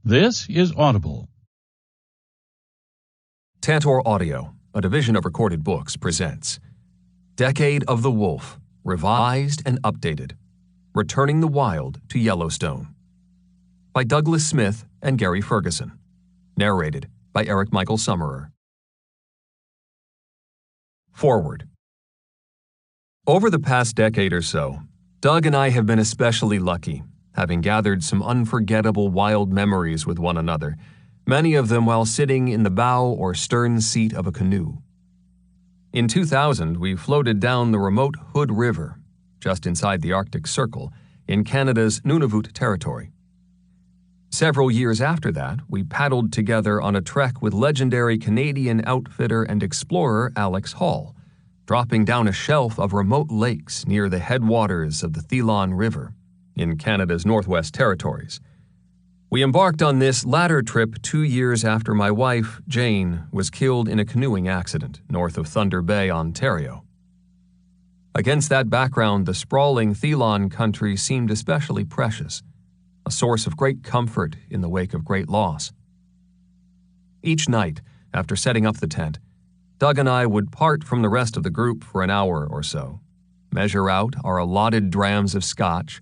This is Audible. Tantor Audio, a division of Recorded Books, presents Decade of the Wolf, revised and updated, Returning the Wild to Yellowstone, by Douglas Smith and Gary Ferguson, narrated by Eric Michael Summerer. Forward. Over the past decade or so, Doug and I have been especially lucky, having gathered some unforgettable wild memories with one another, many of them while sitting in the bow or stern seat of a canoe. In 2000, we floated down the remote Hood River, just inside the Arctic Circle, in Canada's Nunavut Territory. Several years after that, we paddled together on a trek with legendary Canadian outfitter and explorer Alex Hall, dropping down a shelf of remote lakes near the headwaters of the Thelon River, in Canada's Northwest Territories. We embarked on this latter trip 2 years after my wife, Jane, was killed in a canoeing accident north of Thunder Bay, Ontario. Against that background, the sprawling Thelon country seemed especially precious, a source of great comfort in the wake of great loss. Each night, after setting up the tent, Doug and I would part from the rest of the group for an hour or so, measure out our allotted drams of scotch,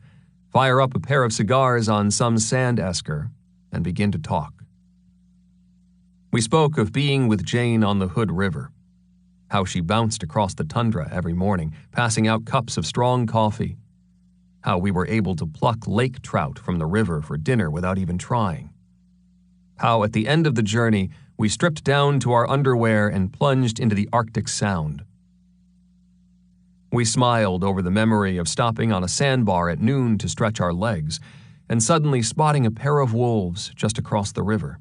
fire up a pair of cigars on some sand esker, and begin to talk. We spoke of being with Jane on the Hood River, how she bounced across the tundra every morning, passing out cups of strong coffee, how we were able to pluck lake trout from the river for dinner without even trying, how at the end of the journey we stripped down to our underwear and plunged into the Arctic Sound. We smiled over the memory of stopping on a sandbar at noon to stretch our legs, and suddenly spotting a pair of wolves just across the river,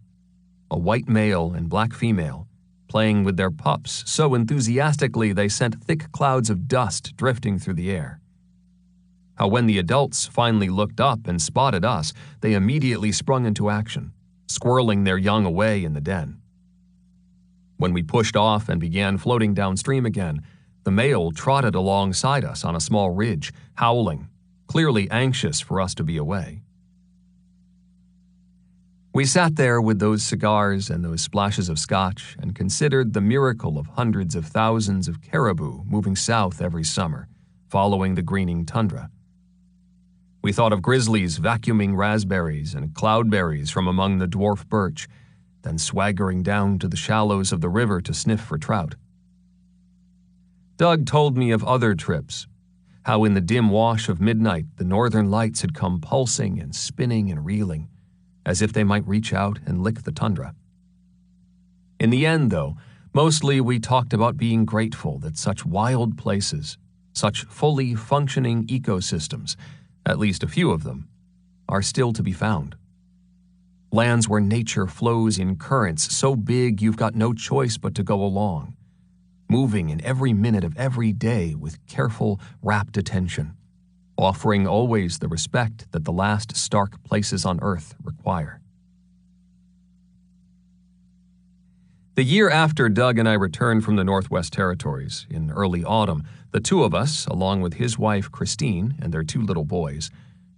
a white male and black female, playing with their pups so enthusiastically they sent thick clouds of dust drifting through the air. How when the adults finally looked up and spotted us, they immediately sprung into action, squirreling their young away in the den. When we pushed off and began floating downstream again, the male trotted alongside us on a small ridge, howling, clearly anxious for us to be away. We sat there with those cigars and those splashes of scotch and considered the miracle of hundreds of thousands of caribou moving south every summer, following the greening tundra. We thought of grizzlies vacuuming raspberries and cloudberries from among the dwarf birch, then swaggering down to the shallows of the river to sniff for trout. Doug told me of other trips, how in the dim wash of midnight the northern lights had come pulsing and spinning and reeling, as if they might reach out and lick the tundra. In the end, though, mostly we talked about being grateful that such wild places, such fully functioning ecosystems, at least a few of them, are still to be found. Lands where nature flows in currents so big you've got no choice but to go along, moving in every minute of every day with careful, rapt attention, offering always the respect that the last stark places on earth require. The year after Doug and I returned from the Northwest Territories, in early autumn, the two of us, along with his wife Christine and their 2 little boys,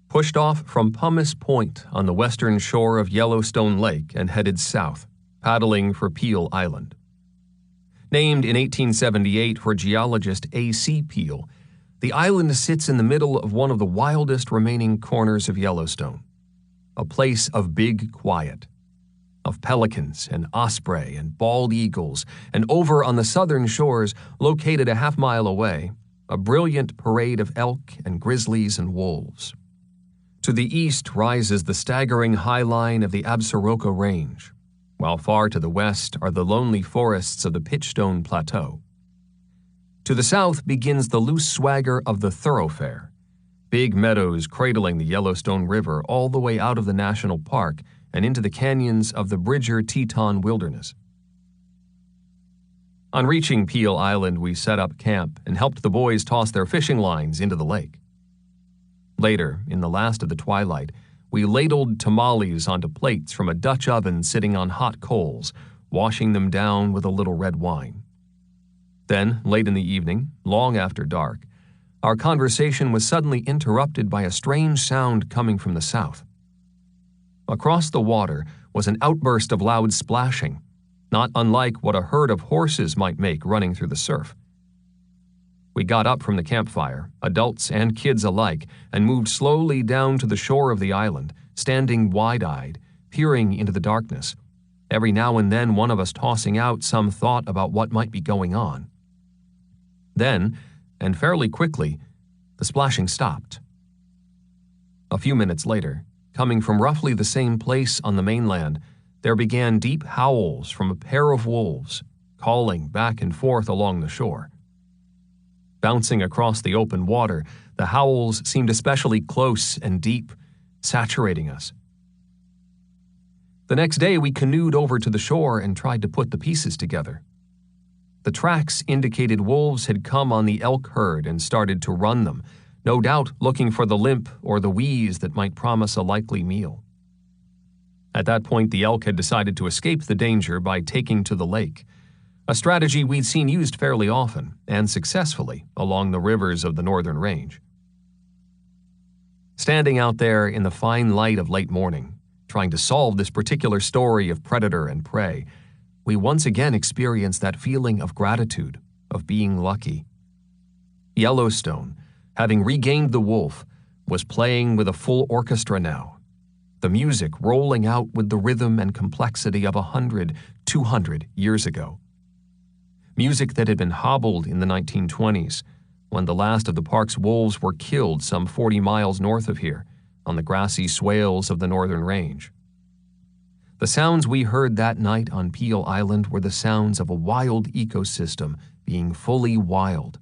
pushed off from Pumice Point on the western shore of Yellowstone Lake and headed south, paddling for Peel Island. Named in 1878 for geologist A.C. Peel, the island sits in the middle of one of the wildest remaining corners of Yellowstone, a place of big quiet, of pelicans and osprey and bald eagles, and over on the southern shores, located a half-mile away, a brilliant parade of elk and grizzlies and wolves. To the east rises the staggering high line of the Absaroka Range, while far to the west are the lonely forests of the Pitchstone Plateau. To the south begins the loose swagger of the Thoroughfare, big meadows cradling the Yellowstone River all the way out of the national park and into the canyons of the Bridger-Teton Wilderness. On reaching Peel Island, we set up camp and helped the boys toss their fishing lines into the lake. Later, in the last of the twilight, we ladled tamales onto plates from a Dutch oven sitting on hot coals, washing them down with a little red wine. Then, late in the evening, long after dark, our conversation was suddenly interrupted by a strange sound coming from the south. across the water was an outburst of loud splashing, not unlike what a herd of horses might make running through the surf. We got up from the campfire, adults and kids alike, and moved slowly down to the shore of the island, standing wide-eyed, peering into the darkness, every now and then one of us tossing out some thought about what might be going on. Then, and fairly quickly, the splashing stopped. A few minutes later, coming from roughly the same place on the mainland, there began deep howls from a pair of wolves, calling back and forth along the shore. Bouncing across the open water, the howls seemed especially close and deep, saturating us. The next day, we canoed over to the shore and tried to put the pieces together. The tracks indicated wolves had come on the elk herd and started to run them, no doubt looking for the limp or the wheeze that might promise a likely meal. At that point, the elk had decided to escape the danger by taking to the lake, a strategy we'd seen used fairly often and successfully along the rivers of the northern range. Standing out there in the fine light of late morning, trying to solve this particular story of predator and prey, we once again experienced that feeling of gratitude, of being lucky. Yellowstone, having regained the wolf, was playing with a full orchestra now, the music rolling out with the rhythm and complexity of 100, 200 years ago. Music that had been hobbled in the 1920s, when the last of the park's wolves were killed some 40 miles north of here, on the grassy swales of the northern range. The sounds we heard that night on Peel Island were the sounds of a wild ecosystem being fully wild,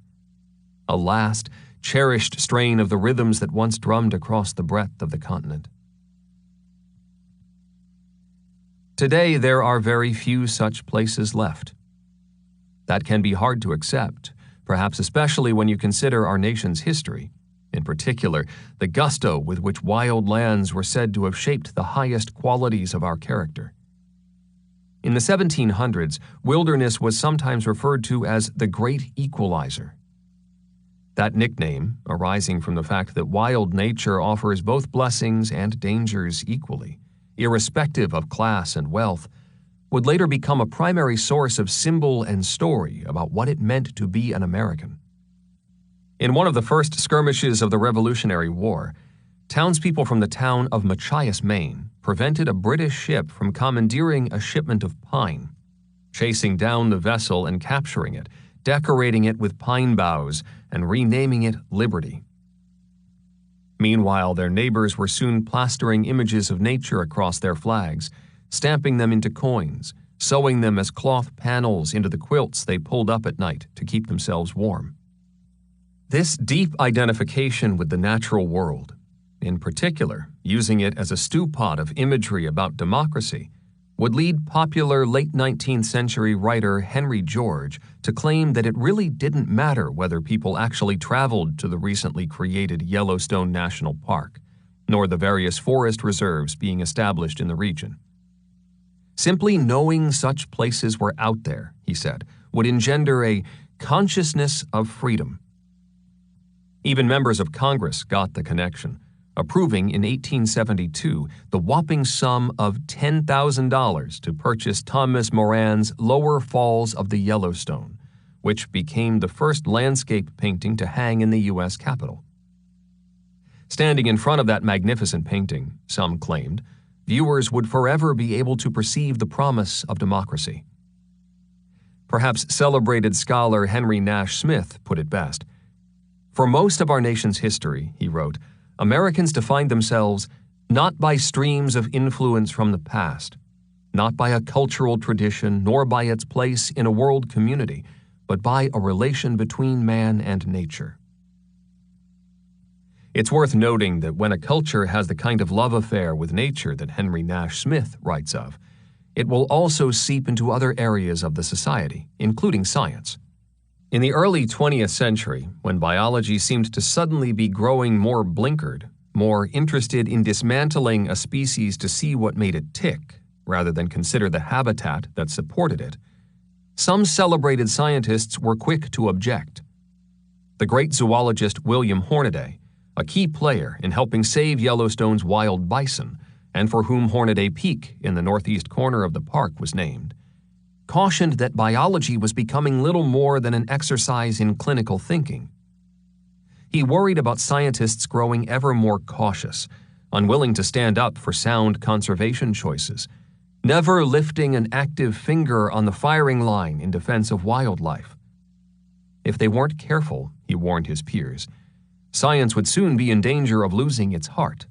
a last, cherished strain of the rhythms that once drummed across the breadth of the continent. Today, there are very few such places left. That can be hard to accept, perhaps especially when you consider our nation's history, in particular, the gusto with which wild lands were said to have shaped the highest qualities of our character. In the 1700s, wilderness was sometimes referred to as the Great Equalizer. That nickname, arising from the fact that wild nature offers both blessings and dangers equally, irrespective of class and wealth, would later become a primary source of symbol and story about what it meant to be an American. In one of the first skirmishes of the Revolutionary War, townspeople from the town of Machias, Maine, prevented a British ship from commandeering a shipment of pine, chasing down the vessel and capturing it, decorating it with pine boughs, and renaming it Liberty. Meanwhile, their neighbors were soon plastering images of nature across their flags, stamping them into coins, sewing them as cloth panels into the quilts they pulled up at night to keep themselves warm. This deep identification with the natural world, in particular using it as a stewpot of imagery about democracy, would lead popular late 19th century writer Henry George to claim that it really didn't matter whether people actually traveled to the recently created Yellowstone National Park, nor the various forest reserves being established in the region. Simply knowing such places were out there, he said, would engender a consciousness of freedom. Even members of Congress got the connection, approving in 1872 the whopping sum of $10,000 to purchase Thomas Moran's Lower Falls of the Yellowstone, which became the first landscape painting to hang in the U.S. Capitol. Standing in front of that magnificent painting, some claimed, viewers would forever be able to perceive the promise of democracy. Perhaps celebrated scholar Henry Nash Smith put it best. For most of our nation's history, he wrote, Americans defined themselves not by streams of influence from the past, not by a cultural tradition, nor by its place in a world community, but by a relation between man and nature. It's worth noting that when a culture has the kind of love affair with nature that Henry Nash Smith writes of, it will also seep into other areas of the society, including science. In the early 20th century, when biology seemed to suddenly be growing more blinkered, more interested in dismantling a species to see what made it tick, rather than consider the habitat that supported it, some celebrated scientists were quick to object. The great zoologist William Hornaday, a key player in helping save Yellowstone's wild bison, and for whom Hornaday Peak in the northeast corner of the park was named, cautioned that biology was becoming little more than an exercise in clinical thinking. He worried about scientists growing ever more cautious, unwilling to stand up for sound conservation choices, never lifting an active finger on the firing line in defense of wildlife. If they weren't careful, he warned his peers, science would soon be in danger of losing its heart.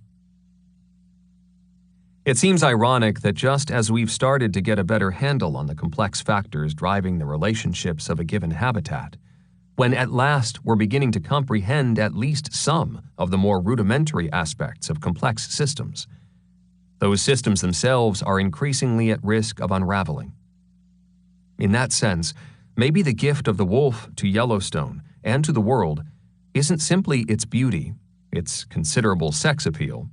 It seems ironic that just as we've started to get a better handle on the complex factors driving the relationships of a given habitat, when at last we're beginning to comprehend at least some of the more rudimentary aspects of complex systems, those systems themselves are increasingly at risk of unraveling. In that sense, maybe the gift of the wolf to Yellowstone and to the world isn't simply its beauty, its considerable sex appeal.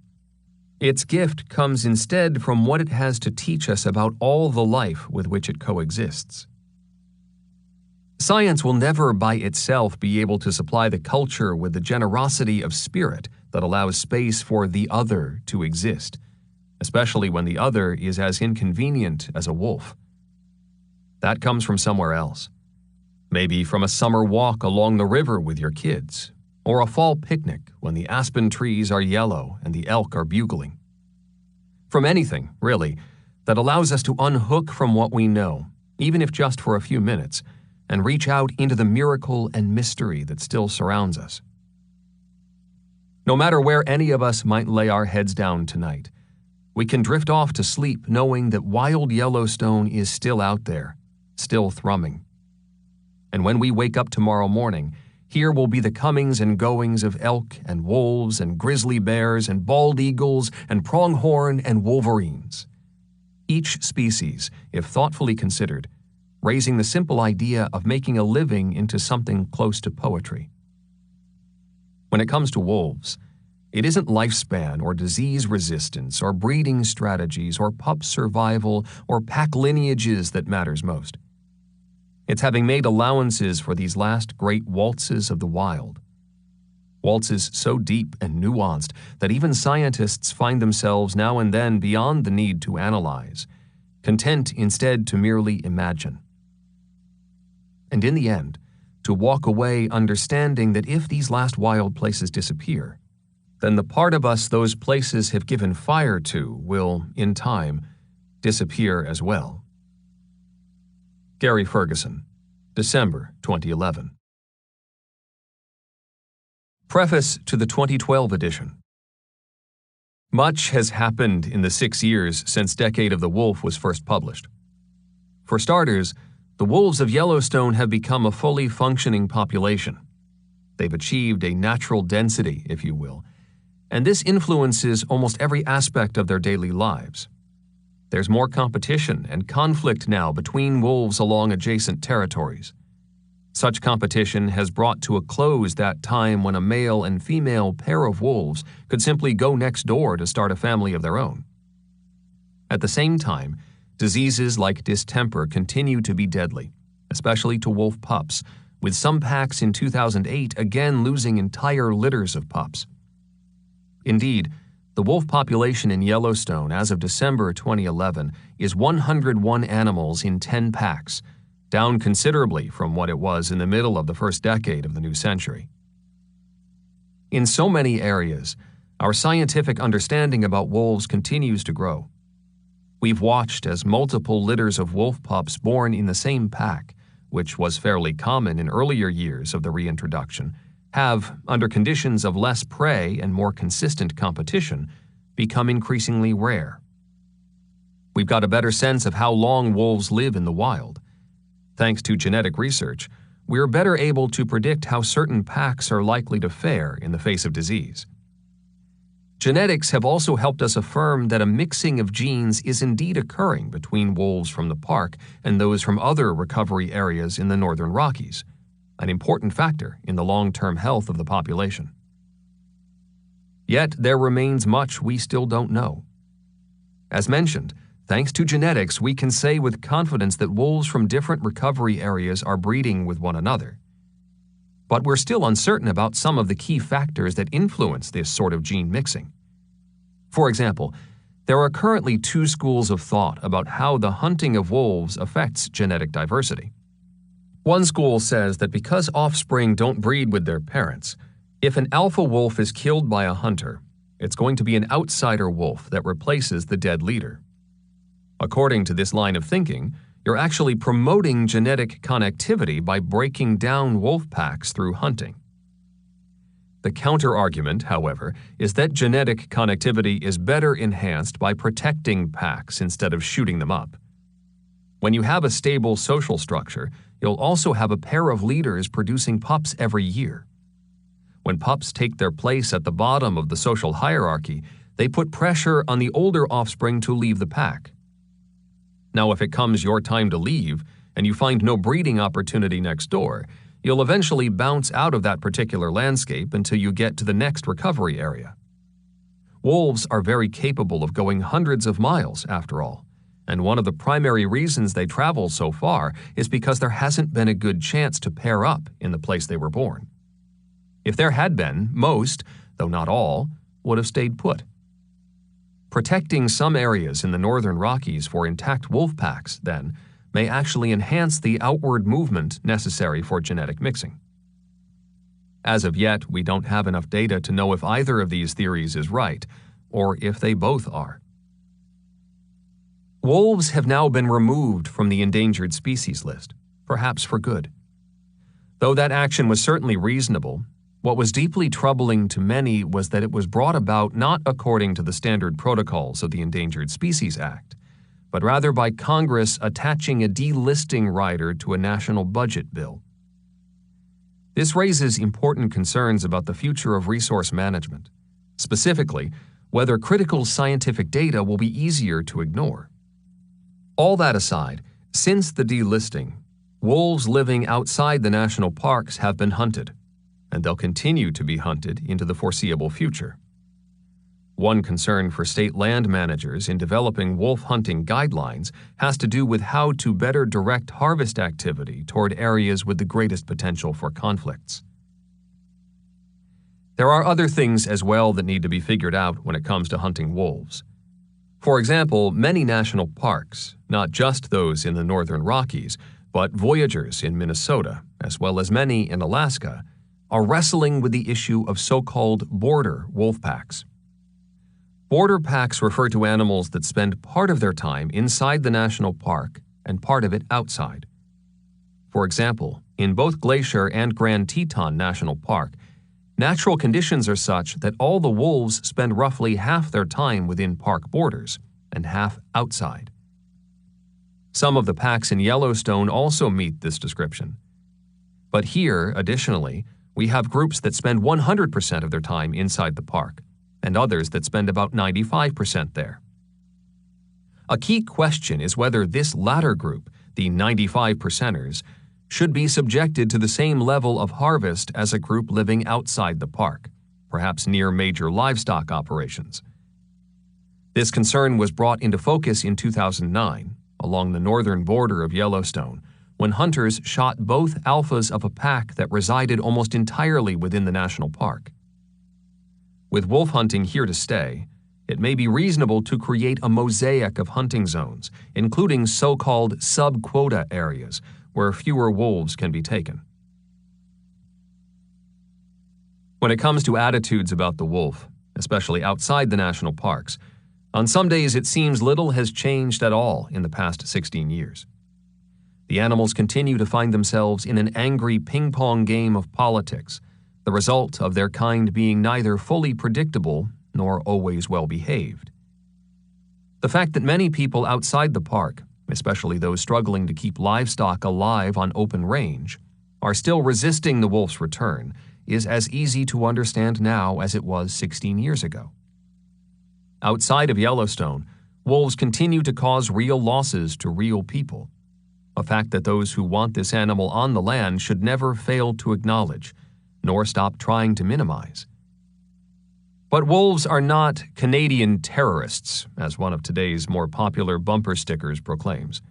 Its gift comes instead from what it has to teach us about all the life with which it coexists. Science will never by itself be able to supply the culture with the generosity of spirit that allows space for the other to exist, especially when the other is as inconvenient as a wolf. That comes from somewhere else. Maybe from a summer walk along the river with your kids, or a fall picnic when the aspen trees are yellow and the elk are bugling. From anything, really, that allows us to unhook from what we know, even if just for a few minutes, and reach out into the miracle and mystery that still surrounds us. No matter where any of us might lay our heads down tonight, we can drift off to sleep knowing that wild Yellowstone is still out there, still thrumming. And when we wake up tomorrow morning, here will be the comings and goings of elk and wolves and grizzly bears and bald eagles and pronghorn and wolverines. Each species, if thoughtfully considered, raising the simple idea of making a living into something close to poetry. When it comes to wolves, it isn't lifespan or disease resistance or breeding strategies or pup survival or pack lineages that matters most. It's having made allowances for these last great waltzes of the wild. Waltzes so deep and nuanced that even scientists find themselves now and then beyond the need to analyze, content instead to merely imagine. And in the end, to walk away understanding that if these last wild places disappear, then the part of us those places have given fire to will, in time, disappear as well. Gary Ferguson, December 2011. Preface to the 2012 edition. Much has happened in the 6 years since Decade of the Wolf was first published. For starters, the wolves of Yellowstone have become a fully functioning population. They've achieved a natural density, if you will, and this influences almost every aspect of their daily lives. There's more competition and conflict now between wolves along adjacent territories. Such competition has brought to a close that time when a male and female pair of wolves could simply go next door to start a family of their own. At the same time, diseases like distemper continue to be deadly, especially to wolf pups, with some packs in 2008 again losing entire litters of pups. Indeed, the wolf population in Yellowstone as of December 2011 is 101 animals in 10 packs, down considerably from what it was in the middle of the first decade of the new century. In so many areas, our scientific understanding about wolves continues to grow. We've watched as multiple litters of wolf pups born in the same pack, which was fairly common in earlier years of the reintroduction, have, under conditions of less prey and more consistent competition, become increasingly rare. We've got a better sense of how long wolves live in the wild. Thanks to genetic research, we're better able to predict how certain packs are likely to fare in the face of disease. Genetics have also helped us affirm that a mixing of genes is indeed occurring between wolves from the park and those from other recovery areas in the northern Rockies, an important factor in the long-term health of the population. Yet there remains much we still don't know. As mentioned, thanks to genetics, we can say with confidence that wolves from different recovery areas are breeding with one another. But we're still uncertain about some of the key factors that influence this sort of gene mixing. For example, There are currently two schools of thought about how the hunting of wolves affects genetic diversity. One school says that because offspring don't breed with their parents, if an alpha wolf is killed by a hunter, it's going to be an outsider wolf that replaces the dead leader. According to this line of thinking, you're actually promoting genetic connectivity by breaking down wolf packs through hunting. The counter-argument, however, is that genetic connectivity is better enhanced by protecting packs instead of shooting them up. When you have a stable social structure, you'll also have a pair of leaders producing pups every year. When pups take their place at the bottom of the social hierarchy, they put pressure on the older offspring to leave the pack. Now, if it comes your time to leave and you find no breeding opportunity next door, you'll eventually bounce out of that particular landscape until you get to the next recovery area. Wolves are very capable of going hundreds of miles, after all, and one of the primary reasons they travel so far is because there hasn't been a good chance to pair up in the place they were born. If there had been, most, though not all, would have stayed put. Protecting some areas in the northern Rockies for intact wolf packs, then, may actually enhance the outward movement necessary for genetic mixing. As of yet, we don't have enough data to know if either of these theories is right, or if they both are. Wolves have now been removed from the endangered species list, perhaps for good. Though that action was certainly reasonable, what was deeply troubling to many was that it was brought about not according to the standard protocols of the Endangered Species Act, but rather by Congress attaching a delisting rider to a national budget bill. This raises important concerns about the future of resource management, specifically whether critical scientific data will be easier to ignore. All that aside, since the delisting, wolves living outside the national parks have been hunted, and they'll continue to be hunted into the foreseeable future. One concern for state land managers in developing wolf hunting guidelines has to do with how to better direct harvest activity toward areas with the greatest potential for conflicts. There are other things as well that need to be figured out when it comes to hunting wolves. For example, many national parks, not just those in the northern Rockies, but Voyageurs in Minnesota, as well as many in Alaska, are wrestling with the issue of so-called border wolf packs. Border packs refer to animals that spend part of their time inside the national park and part of it outside. For example, in both Glacier and Grand Teton National Park, natural conditions are such that all the wolves spend roughly half their time within park borders and half outside. Some of the packs in Yellowstone also meet this description. But here, additionally, we have groups that spend 100% of their time inside the park, and others that spend about 95% there. A key question is whether this latter group, the 95%ers, should be subjected to the same level of harvest as a group living outside the park, perhaps near major livestock operations. This concern was brought into focus in 2009, along the northern border of Yellowstone, when hunters shot both alphas of a pack that resided almost entirely within the national park. With wolf hunting here to stay, it may be reasonable to create a mosaic of hunting zones, including so-called sub-quota areas, where fewer wolves can be taken. When it comes to attitudes about the wolf, especially outside the national parks, on some days it seems little has changed at all in the past 16 years. The animals continue to find themselves in an angry ping-pong game of politics, the result of their kind being neither fully predictable nor always well-behaved. The fact that many people outside the park, especially those struggling to keep livestock alive on open range, are still resisting the wolf's return is as easy to understand now as it was 16 years ago. Outside of Yellowstone, wolves continue to cause real losses to real people, a fact that those who want this animal on the land should never fail to acknowledge, nor stop trying to minimize. But wolves are not Canadian terrorists, as one of today's more popular bumper stickers proclaims.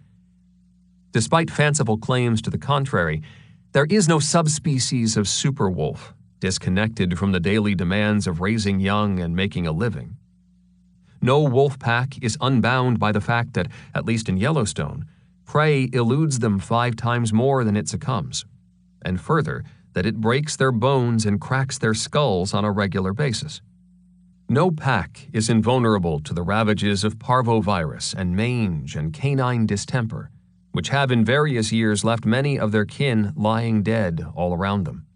Despite fanciful claims to the contrary, there is no subspecies of superwolf disconnected from the daily demands of raising young and making a living. no wolf pack is unbound by the fact that, at least in Yellowstone, prey eludes them 5 times more than it succumbs, and further, that it breaks their bones and cracks their skulls on a regular basis. No pack is invulnerable to the ravages of parvovirus and mange and canine distemper, which have in various years left many of their kin lying dead all around them.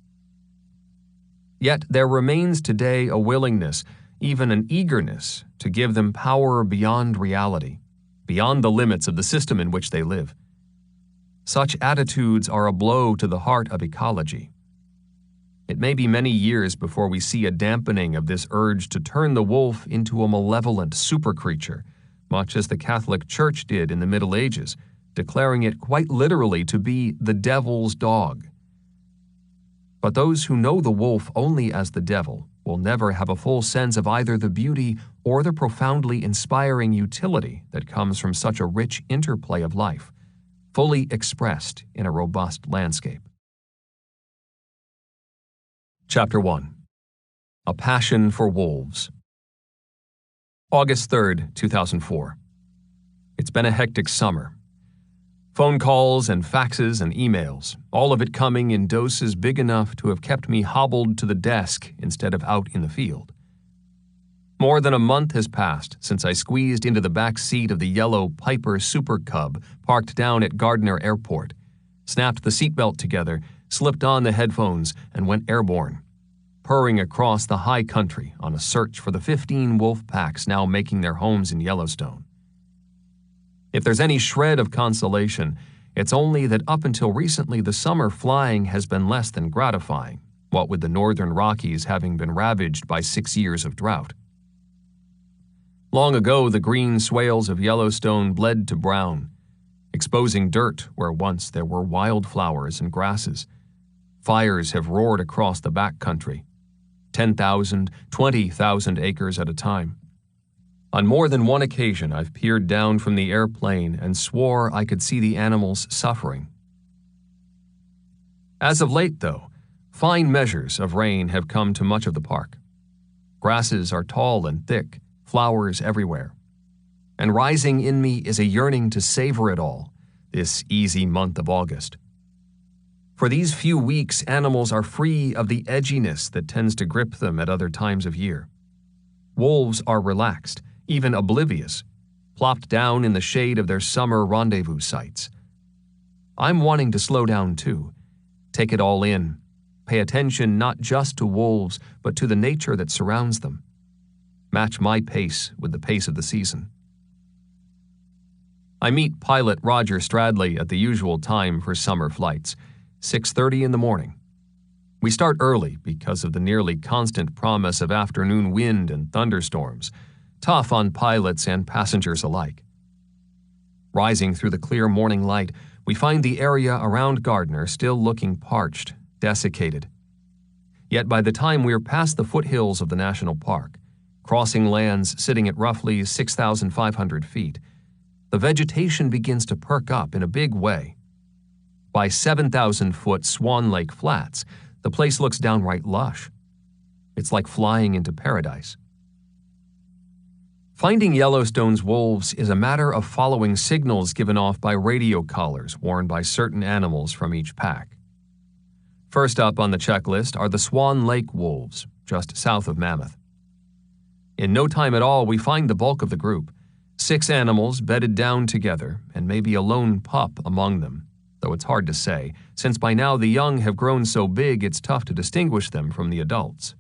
Yet there remains today a willingness, even an eagerness, to give them power beyond reality, beyond the limits of the system in which they live. Such attitudes are a blow to the heart of ecology. It may be many years before we see a dampening of this urge to turn the wolf into a malevolent supercreature, much as the Catholic Church did in the Middle Ages, declaring it quite literally to be the devil's dog. But those who know the wolf only as the devil will never have a full sense of either the beauty or the profoundly inspiring utility that comes from such a rich interplay of life, fully expressed in a robust landscape. Chapter 1. A Passion for Wolves. August 3rd, 2004. It's been a hectic summer. Phone calls and faxes and emails, all of it coming in doses big enough to have kept me hobbled to the desk instead of out in the field. More than a month has passed since I squeezed into the back seat of the yellow Piper Super Cub parked down at Gardner Airport, snapped the seatbelt together, slipped on the headphones, and went airborne, purring across the high country on a search for the 15 wolf packs now making their homes in Yellowstone. If there's any shred of consolation, it's only that up until recently the summer flying has been less than gratifying, what with the northern Rockies having been ravaged by 6 years of drought. Long ago, the green swales of Yellowstone bled to brown, exposing dirt where once there were wildflowers and grasses. Fires have roared across the backcountry, 10,000, 20,000 acres at a time. On more than one occasion, I've peered down from the airplane and swore I could see the animals suffering. As of late, though, fine measures of rain have come to much of the park. Grasses are tall and thick, flowers everywhere. And rising in me is a yearning to savor it all, this easy month of August. For these few weeks, animals are free of the edginess that tends to grip them at other times of year. Wolves are relaxed, even oblivious, plopped down in the shade of their summer rendezvous sites. I'm wanting to slow down too, take it all in, pay attention not just to wolves, but to the nature that surrounds them. Match my pace with the pace of the season. I meet pilot Roger Stradley at the usual time for summer flights, 6:30 in the morning. We start early because of the nearly constant promise of afternoon wind and thunderstorms, tough on pilots and passengers alike. Rising through the clear morning light, we find the area around Gardner still looking parched, desiccated. Yet by the time we're past the foothills of the national park, crossing lands sitting at roughly 6,500 feet, the vegetation begins to perk up in a big way. By 7,000-foot Swan Lake Flats, the place looks downright lush. It's like flying into paradise. Finding Yellowstone's wolves is a matter of following signals given off by radio collars worn by certain animals from each pack. First up on the checklist are the Swan Lake wolves, just south of Mammoth. In no time at all, we find the bulk of the group, 6 animals bedded down together and maybe a lone pup among them, though it's hard to say, since by now the young have grown so big it's tough to distinguish them from the adults.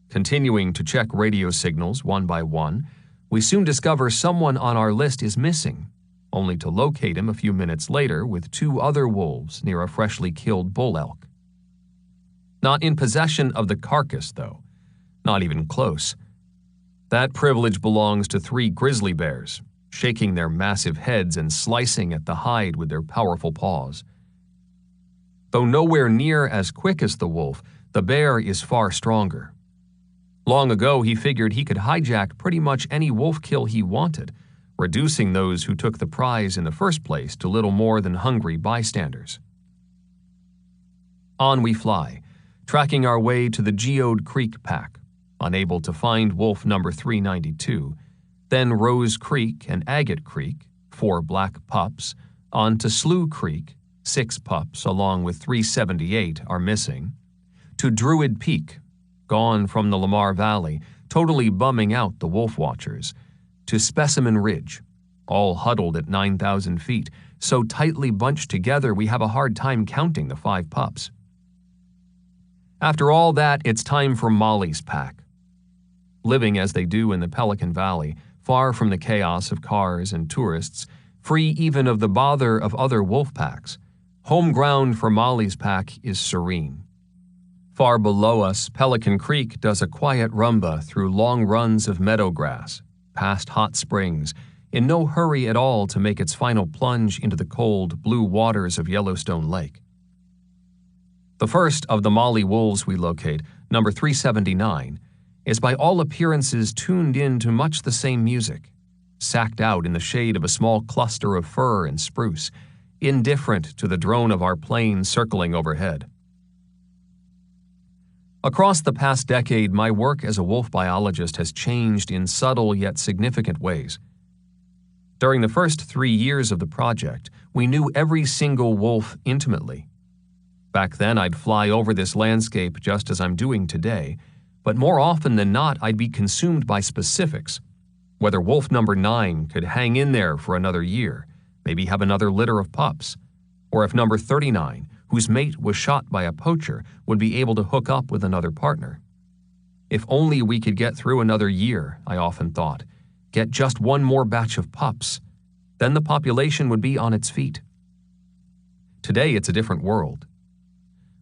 Continuing to check radio signals one by one, we soon discover someone on our list is missing, only to locate him a few minutes later with 2 other wolves near a freshly killed bull elk. Not in possession of the carcass, though, not even close. That privilege belongs to 3 grizzly bears, shaking their massive heads and slicing at the hide with their powerful paws. Though nowhere near as quick as the wolf, the bear is far stronger. Long ago, he figured he could hijack pretty much any wolf kill he wanted, reducing those who took the prize in the first place to little more than hungry bystanders. On we fly, tracking our way to the Geode Creek pack, unable to find wolf number 392, then Rose Creek and Agate Creek, 4 black pups, on to Slough Creek, 6 pups along with 378 are missing, to Druid Peak, gone from the Lamar Valley, totally bumming out the wolf watchers, to Specimen Ridge, all huddled at 9,000 feet, so tightly bunched together we have a hard time counting the 5 pups. After all that, it's time for Molly's pack. Living as they do in the Pelican Valley, far from the chaos of cars and tourists, free even of the bother of other wolf packs, home ground for Molly's pack is serene. Far below us, Pelican Creek does a quiet rumba through long runs of meadow grass, past hot springs, in no hurry at all to make its final plunge into the cold, blue waters of Yellowstone Lake. The first of the Molly wolves we locate, number 379, is by all appearances tuned in to much the same music, sacked out in the shade of a small cluster of fir and spruce, indifferent to the drone of our plane circling overhead. Across the past decade, my work as a wolf biologist has changed in subtle yet significant ways. During the first 3 years of the project, we knew every single wolf intimately. Back then, I'd fly over this landscape just as I'm doing today, but more often than not, I'd be consumed by specifics. Whether wolf number 9 could hang in there for another year, maybe have another litter of pups, or if number 39, whose mate was shot by a poacher, would be able to hook up with another partner. If only we could get through another year, I often thought, get just one more batch of pups, then the population would be on its feet. Today, it's a different world.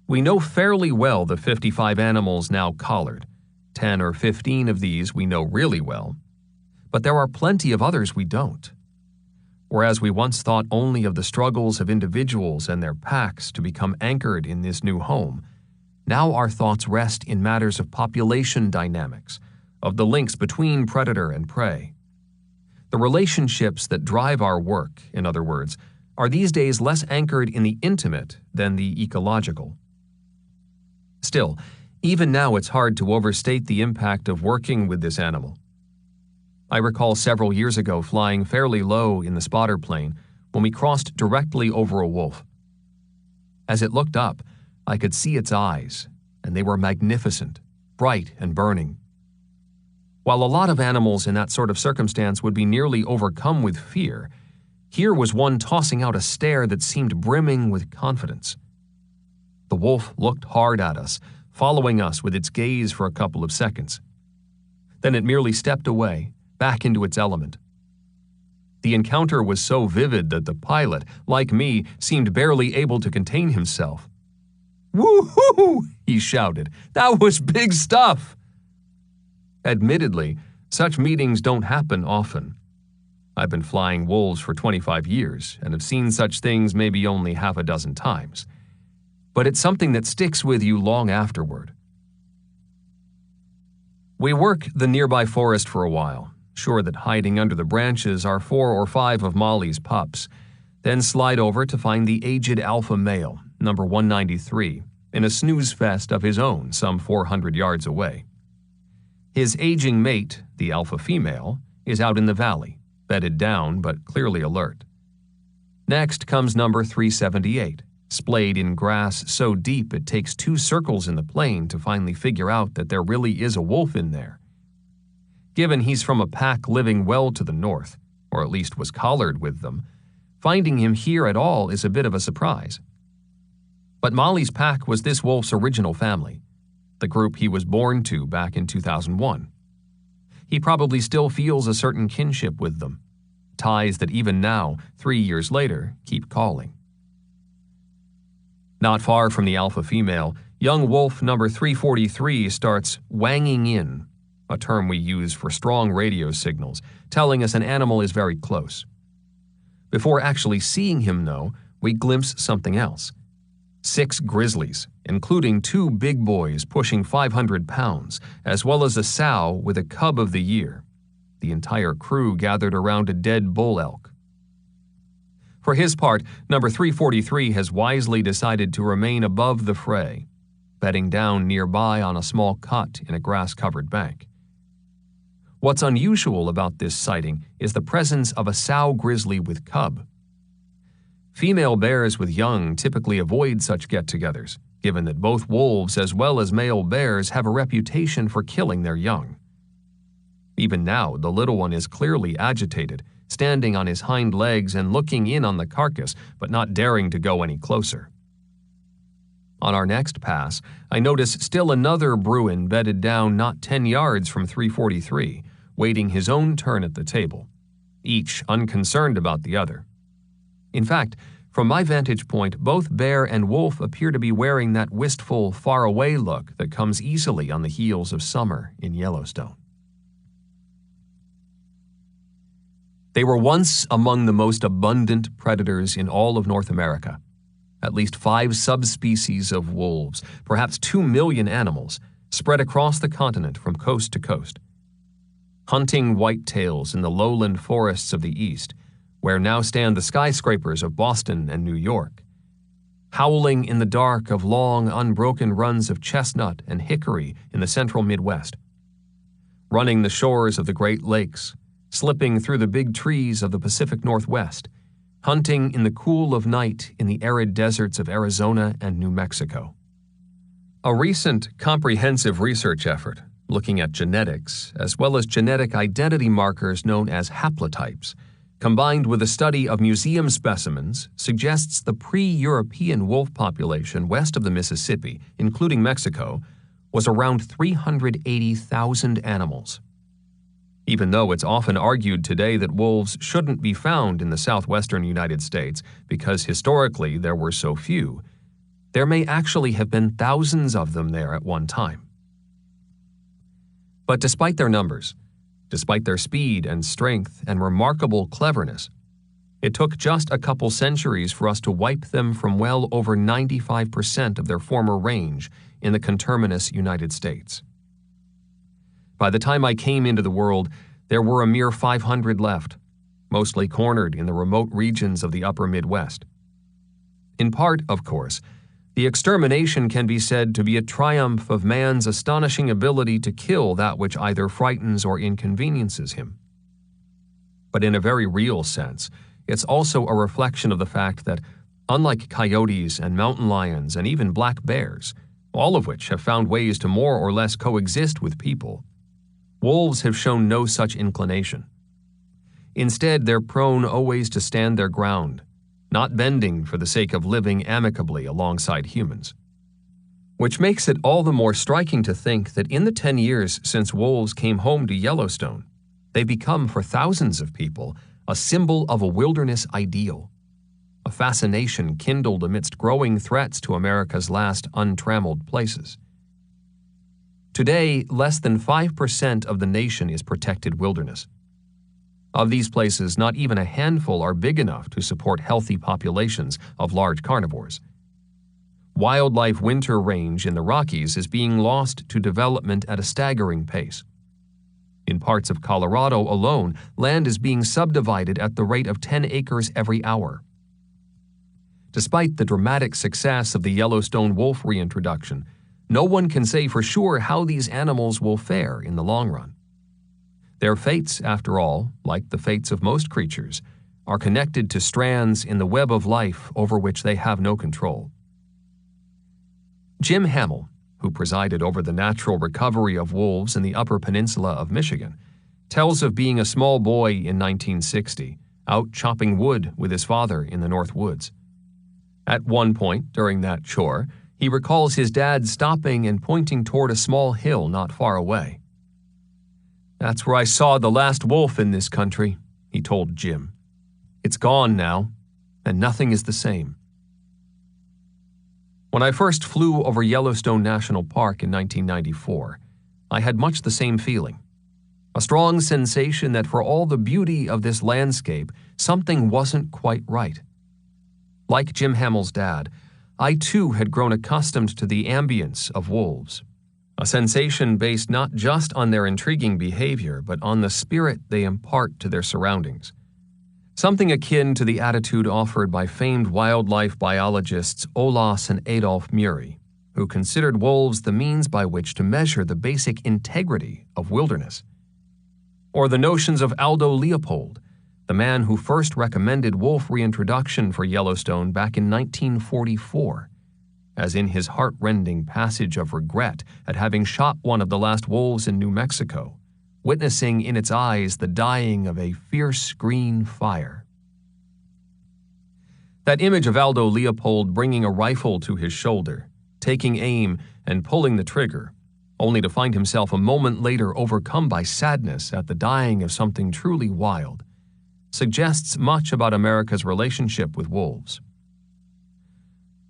We know fairly well the 55 animals now collared. 10 or 15 of these we know really well, but there are plenty of others we don't. Whereas we once thought only of the struggles of individuals and their packs to become anchored in this new home, now our thoughts rest in matters of population dynamics, of the links between predator and prey. The relationships that drive our work, in other words, are these days less anchored in the intimate than the ecological. Still, even now it's hard to overstate the impact of working with this animal. I recall several years ago flying fairly low in the spotter plane when we crossed directly over a wolf. As it looked up, I could see its eyes, and they were magnificent, bright and burning. While a lot of animals in that sort of circumstance would be nearly overcome with fear, here was one tossing out a stare that seemed brimming with confidence. The wolf looked hard at us, following us with its gaze for a couple of seconds. Then it merely stepped away, back into its element. The encounter was so vivid that the pilot, like me, seemed barely able to contain himself. "Woo-hoo!" he shouted. "That was big stuff!" Admittedly, such meetings don't happen often. I've been flying wolves for 25 years and have seen such things maybe only half a dozen times. But it's something that sticks with you long afterward. We work the nearby forest for a while, sure that hiding under the branches are 4 or 5 of Molly's pups, then slide over to find the aged alpha male, number 193, in a snooze fest of his own some 400 yards away. His aging mate, the alpha female, is out in the valley, bedded down but clearly alert. Next comes number 378, splayed in grass so deep it takes 2 circles in the plain to finally figure out that there really is a wolf in there. Given he's from a pack living well to the north, or at least was collared with them, finding him here at all is a bit of a surprise. But Molly's pack was this wolf's original family, the group he was born to back in 2001. He probably still feels a certain kinship with them, ties that even now, 3 years later, keep calling. Not far from the alpha female, young wolf number 343 starts wanging in, a term we use for strong radio signals, telling us an animal is very close. Before actually seeing him, though, we glimpse something else. 6 grizzlies, including 2 big boys pushing 500 pounds, as well as a sow with a cub of the year. The entire crew gathered around a dead bull elk. For his part, number 343 has wisely decided to remain above the fray. bedding down nearby on a small cut in a grass-covered bank. What's unusual about this sighting is the presence of a sow grizzly with cub. Female bears with young typically avoid such get-togethers, given that both wolves as well as male bears have a reputation for killing their young. Even now, the little one is clearly agitated, standing on his hind legs and looking in on the carcass, but not daring to go any closer. On our next pass, I notice still another Bruin bedded down not 10 yards from 343, waiting his own turn at the table, each unconcerned about the other. In fact, from my vantage point, both bear and wolf appear to be wearing that wistful, far-away look that comes easily on the heels of summer in Yellowstone. They were once among the most abundant predators in all of North America. At least 5 subspecies of wolves, perhaps 2 million animals, spread across the continent from coast to coast. Hunting whitetails in the lowland forests of the east, where now stand the skyscrapers of Boston and New York. Howling in the dark of long, unbroken runs of chestnut and hickory in the central Midwest. Running the shores of the Great Lakes, slipping through the big trees of the Pacific Northwest, hunting in the cool of night in the arid deserts of Arizona and New Mexico. A recent comprehensive research effort looking at genetics, as well as genetic identity markers known as haplotypes, combined with a study of museum specimens, suggests the pre-European wolf population west of the Mississippi, including Mexico, was around 380,000 animals. Even though it's often argued today that wolves shouldn't be found in the southwestern United States because historically there were so few, there may actually have been thousands of them there at one time. But despite their numbers, despite their speed and strength and remarkable cleverness, it took just a couple centuries for us to wipe them from well over 95% of their former range in the conterminous United States. By the time I came into the world, there were a mere 500 left, mostly cornered in the remote regions of the upper Midwest. In part, of course, the extermination can be said to be a triumph of man's astonishing ability to kill that which either frightens or inconveniences him. But in a very real sense, it's also a reflection of the fact that, unlike coyotes and mountain lions and even black bears, all of which have found ways to more or less coexist with people, wolves have shown no such inclination. Instead, they're prone always to stand their ground, not bending for the sake of living amicably alongside humans. Which makes it all the more striking to think that in the 10 years since wolves came home to Yellowstone, they've become, for thousands of people, a symbol of a wilderness ideal, a fascination kindled amidst growing threats to America's last untrammeled places. Today, less than 5% of the nation is protected wilderness. Of these places, not even a handful are big enough to support healthy populations of large carnivores. Wildlife winter range in the Rockies is being lost to development at a staggering pace. In parts of Colorado alone, land is being subdivided at the rate of 10 acres every hour. Despite the dramatic success of the Yellowstone wolf reintroduction, no one can say for sure how these animals will fare in the long run. Their fates, after all, like the fates of most creatures, are connected to strands in the web of life over which they have no control. Jim Hamill, who presided over the natural recovery of wolves in the Upper Peninsula of Michigan, tells of being a small boy in 1960, out chopping wood with his father in the North Woods. At one point during that chore, he recalls his dad stopping and pointing toward a small hill not far away. "That's where I saw the last wolf in this country," he told Jim. "It's gone now, and nothing is the same." When I first flew over Yellowstone National Park in 1994, I had much the same feeling. A strong sensation that for all the beauty of this landscape, something wasn't quite right. Like Jim Hamill's dad, I too had grown accustomed to the ambience of wolves, a sensation based not just on their intriguing behavior, but on the spirit they impart to their surroundings. Something akin to the attitude offered by famed wildlife biologists Olaus and Adolf Murie, who considered wolves the means by which to measure the basic integrity of wilderness. Or the notions of Aldo Leopold, the man who first recommended wolf reintroduction for Yellowstone back in 1944, as in his heart-rending passage of regret at having shot one of the last wolves in New Mexico, witnessing in its eyes the dying of a fierce green fire. That image of Aldo Leopold bringing a rifle to his shoulder, taking aim and pulling the trigger, only to find himself a moment later overcome by sadness at the dying of something truly wild, suggests much about America's relationship with wolves.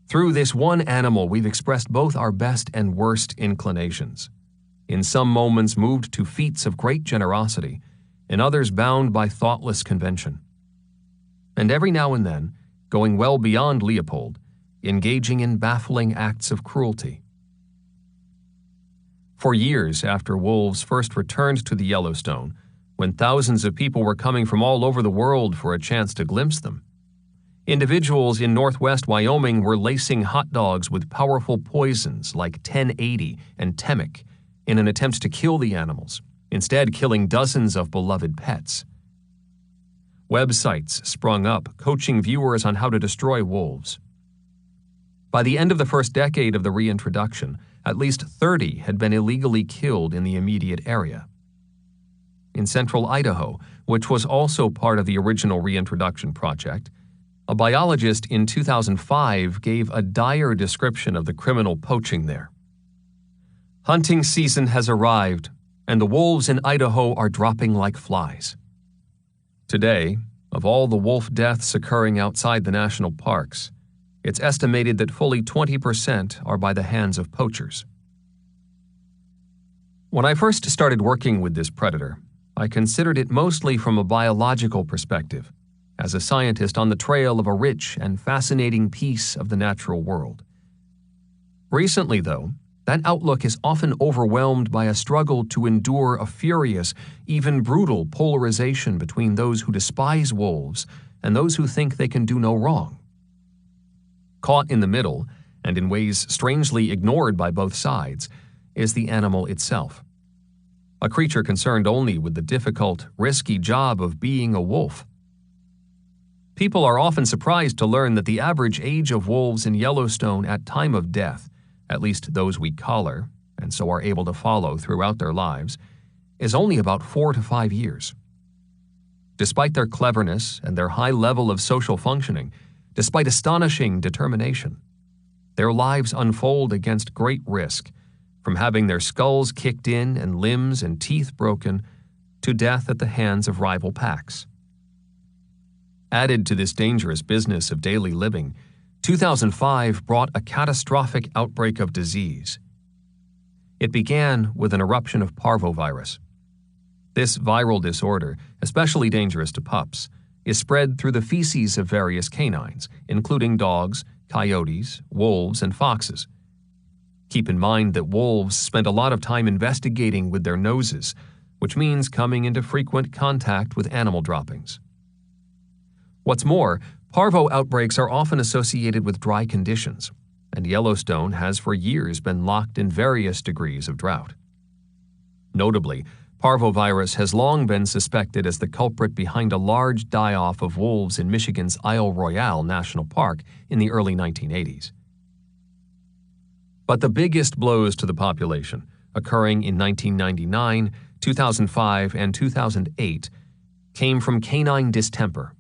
Through this one animal, we've expressed both our best and worst inclinations. In some moments moved to feats of great generosity, in others bound by thoughtless convention. And every now and then, going well beyond Leopold, engaging in baffling acts of cruelty. For years after wolves first returned to the Yellowstone, when thousands of people were coming from all over the world for a chance to glimpse them, individuals in northwest Wyoming were lacing hot dogs with powerful poisons like 1080 and Temec in an attempt to kill the animals, instead killing dozens of beloved pets. Websites sprung up coaching viewers on how to destroy wolves. By the end of the first decade of the reintroduction, at least 30 had been illegally killed in the immediate area. In central Idaho, which was also part of the original reintroduction project, a biologist in 2005 gave a dire description of the criminal poaching there. Hunting season has arrived, and the wolves in Idaho are dropping like flies. Today, of all the wolf deaths occurring outside the national parks, it's estimated that fully 20% are by the hands of poachers. When I first started working with this predator, I considered it mostly from a biological perspective, as a scientist on the trail of a rich and fascinating piece of the natural world. Recently, though, that outlook is often overwhelmed by a struggle to endure a furious, even brutal polarization between those who despise wolves and those who think they can do no wrong. Caught in the middle, and in ways strangely ignored by both sides, is the animal itself. A creature concerned only with the difficult, risky job of being a wolf. People are often surprised to learn that the average age of wolves in Yellowstone at time of death, at least those we collar, and so are able to follow throughout their lives, is only about 4 to 5 years. Despite their cleverness and their high level of social functioning, despite astonishing determination, their lives unfold against great risk, from having their skulls kicked in and limbs and teeth broken, to death at the hands of rival packs. Added to this dangerous business of daily living, 2005 brought a catastrophic outbreak of disease. It began with an eruption of parvovirus. This viral disorder, especially dangerous to pups, is spread through the feces of various canines, including dogs, coyotes, wolves, and foxes. Keep in mind that wolves spend a lot of time investigating with their noses, which means coming into frequent contact with animal droppings. What's more, parvo outbreaks are often associated with dry conditions, and Yellowstone has for years been locked in various degrees of drought. Notably, parvovirus has long been suspected as the culprit behind a large die-off of wolves in Michigan's Isle Royale National Park in the early 1980s. But the biggest blows to the population, occurring in 1999, 2005, and 2008, came from canine distemper,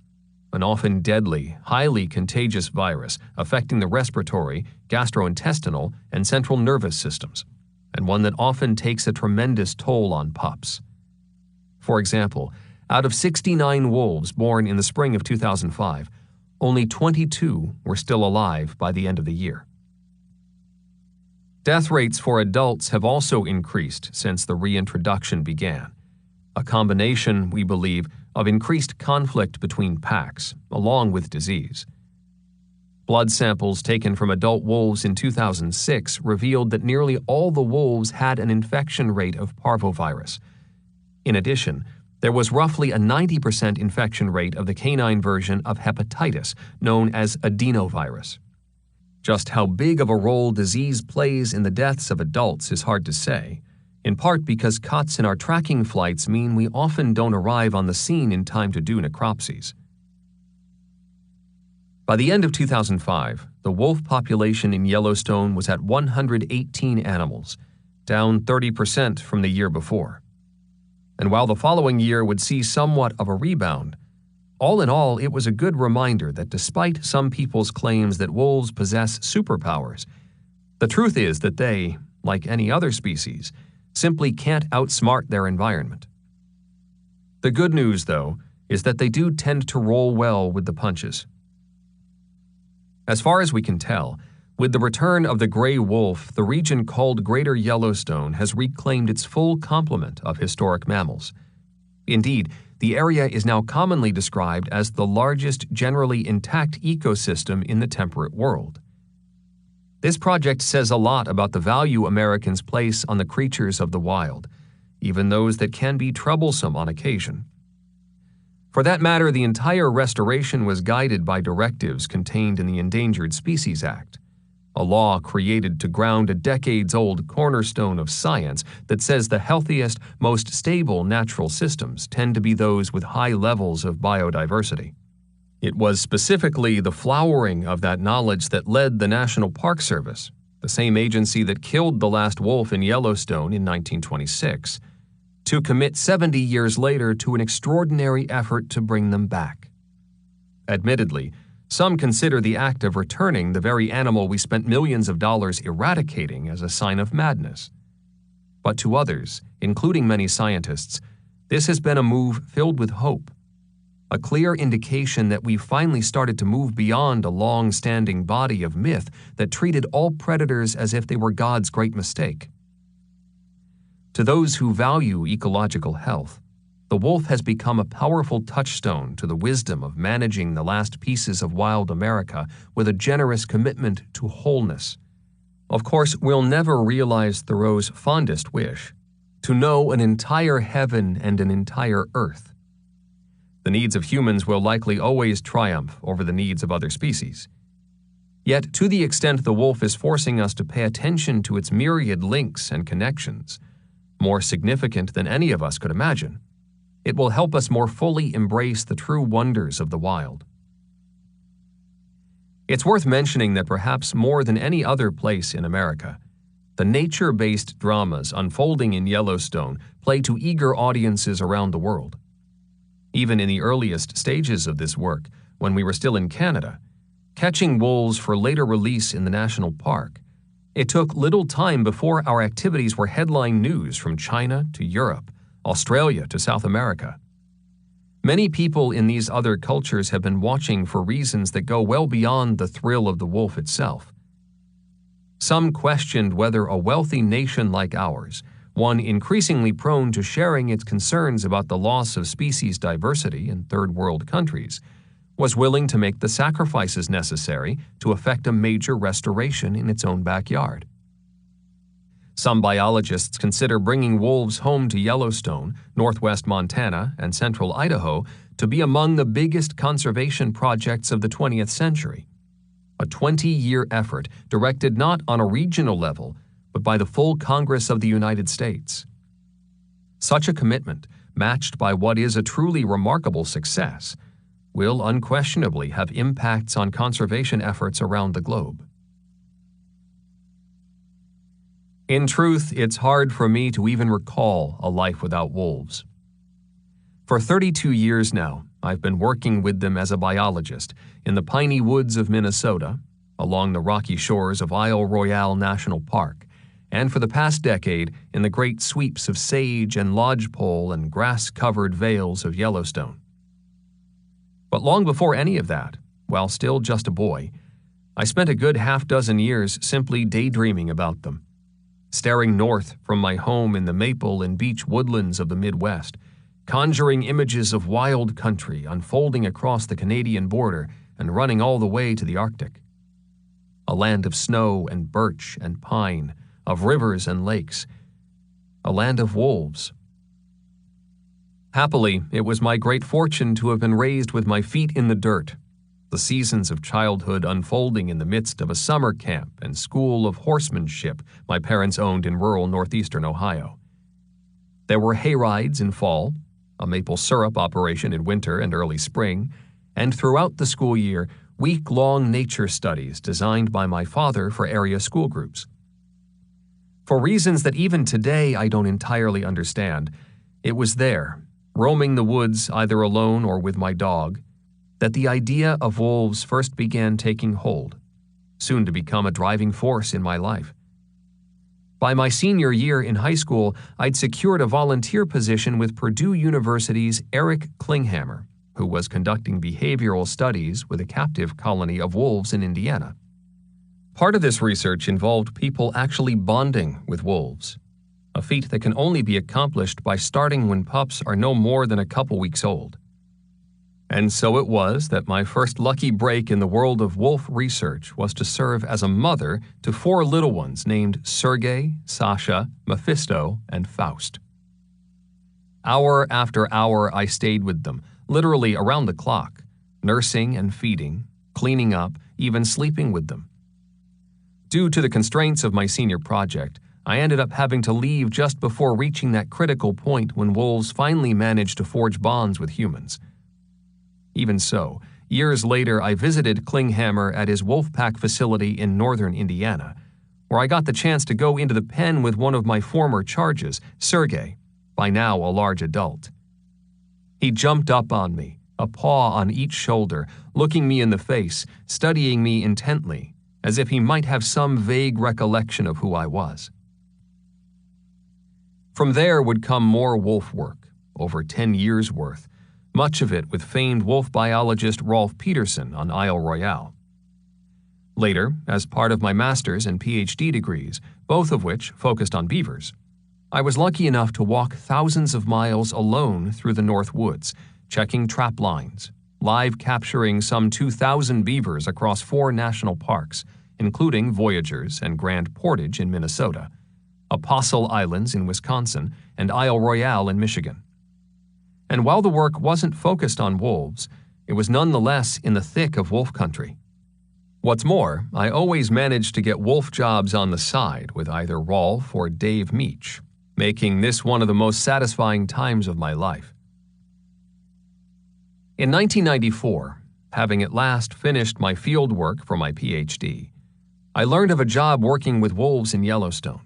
an often deadly, highly contagious virus affecting the respiratory, gastrointestinal, and central nervous systems, and one that often takes a tremendous toll on pups. For example, out of 69 wolves born in the spring of 2005, only 22 were still alive by the end of the year. Death rates for adults have also increased since the reintroduction began, a combination, we believe, of increased conflict between packs, along with disease. Blood samples taken from adult wolves in 2006 revealed that nearly all the wolves had an infection rate of parvovirus. In addition, there was roughly a 90% infection rate of the canine version of hepatitis, known as adenovirus. Just how big of a role disease plays in the deaths of adults is hard to say, in part because cuts in our tracking flights mean we often don't arrive on the scene in time to do necropsies. By the end of 2005, the wolf population in Yellowstone was at 118 animals, down 30% from the year before. And while the following year would see somewhat of a rebound, all in all, it was a good reminder that despite some people's claims that wolves possess superpowers, the truth is that they, like any other species, simply can't outsmart their environment. The good news, though, is that they do tend to roll well with the punches. As far as we can tell, with the return of the gray wolf, the region called Greater Yellowstone has reclaimed its full complement of historic mammals. Indeed, the area is now commonly described as the largest generally intact ecosystem in the temperate world. This project says a lot about the value Americans place on the creatures of the wild, even those that can be troublesome on occasion. For that matter, the entire restoration was guided by directives contained in the Endangered Species Act, a law created to ground a decades-old cornerstone of science that says the healthiest, most stable natural systems tend to be those with high levels of biodiversity. It was specifically the flowering of that knowledge that led the National Park Service, the same agency that killed the last wolf in Yellowstone in 1926, to commit 70 years later to an extraordinary effort to bring them back. Admittedly, some consider the act of returning the very animal we spent millions of dollars eradicating as a sign of madness. But to others, including many scientists, this has been a move filled with hope, a clear indication that we've finally started to move beyond a long-standing body of myth that treated all predators as if they were God's great mistake. To those who value ecological health, the wolf has become a powerful touchstone to the wisdom of managing the last pieces of wild America with a generous commitment to wholeness. Of course, we'll never realize Thoreau's fondest wish, to know an entire heaven and an entire earth. The needs of humans will likely always triumph over the needs of other species. Yet, to the extent the wolf is forcing us to pay attention to its myriad links and connections, more significant than any of us could imagine, it will help us more fully embrace the true wonders of the wild. It's worth mentioning that perhaps more than any other place in America, the nature-based dramas unfolding in Yellowstone play to eager audiences around the world. Even in the earliest stages of this work, when we were still in Canada, catching wolves for later release in the national park, it took little time before our activities were headline news from China to Europe, Australia to South America. Many people in these other cultures have been watching for reasons that go well beyond the thrill of the wolf itself. Some questioned whether a wealthy nation like ours, one increasingly prone to sharing its concerns about the loss of species diversity in third world countries, was willing to make the sacrifices necessary to effect a major restoration in its own backyard. Some biologists consider bringing wolves home to Yellowstone, northwest Montana, and central Idaho to be among the biggest conservation projects of the 20th century. A 20-year effort directed not on a regional level, but by the full Congress of the United States. Such a commitment, matched by what is a truly remarkable success, will unquestionably have impacts on conservation efforts around the globe. In truth, it's hard for me to even recall a life without wolves. For 32 years now, I've been working with them as a biologist in the piney woods of Minnesota, along the rocky shores of Isle Royale National Park, and for the past decade in the great sweeps of sage and lodgepole and grass-covered vales of Yellowstone. But long before any of that, while still just a boy, I spent a good half-dozen years simply daydreaming about them, staring north from my home in the maple and beech woodlands of the Midwest, conjuring images of wild country unfolding across the Canadian border and running all the way to the Arctic. A land of snow and birch and pine, of rivers and lakes, a land of wolves. Happily, it was my great fortune to have been raised with my feet in the dirt, the seasons of childhood unfolding in the midst of a summer camp and school of horsemanship my parents owned in rural northeastern Ohio. There were hayrides in fall, a maple syrup operation in winter and early spring, and throughout the school year, week-long nature studies designed by my father for area school groups. For reasons that even today I don't entirely understand, it was there, roaming the woods either alone or with my dog, that the idea of wolves first began taking hold, soon to become a driving force in my life. By my senior year in high school, I'd secured a volunteer position with Purdue University's Eric Klinghammer, who was conducting behavioral studies with a captive colony of wolves in Indiana. Part of this research involved people actually bonding with wolves, a feat that can only be accomplished by starting when pups are no more than a couple weeks old. And so it was that my first lucky break in the world of wolf research was to serve as a mother to 4 little ones named Sergei, Sasha, Mephisto, and Faust. Hour after hour I stayed with them, literally around the clock, nursing and feeding, cleaning up, even sleeping with them. Due to the constraints of my senior project, I ended up having to leave just before reaching that critical point when wolves finally managed to forge bonds with humans. Even so, years later I visited Klinghammer at his Wolfpack facility in northern Indiana, where I got the chance to go into the pen with one of my former charges, Sergei, by now a large adult. He jumped up on me, a paw on each shoulder, looking me in the face, studying me intently, as if he might have some vague recollection of who I was. From there would come more wolf work, over 10 years' worth, much of it with famed wolf biologist Rolf Peterson on Isle Royale. Later, as part of my master's and PhD degrees, both of which focused on beavers, I was lucky enough to walk thousands of miles alone through the North Woods, checking trap lines, live capturing some 2,000 beavers across 4 national parks, including Voyageurs and Grand Portage in Minnesota, Apostle Islands in Wisconsin, and Isle Royale in Michigan. And while the work wasn't focused on wolves, it was nonetheless in the thick of wolf country. What's more, I always managed to get wolf jobs on the side with either Rolf or Dave Meach, making this one of the most satisfying times of my life. In 1994, having at last finished my field work for my PhD, I learned of a job working with wolves in Yellowstone.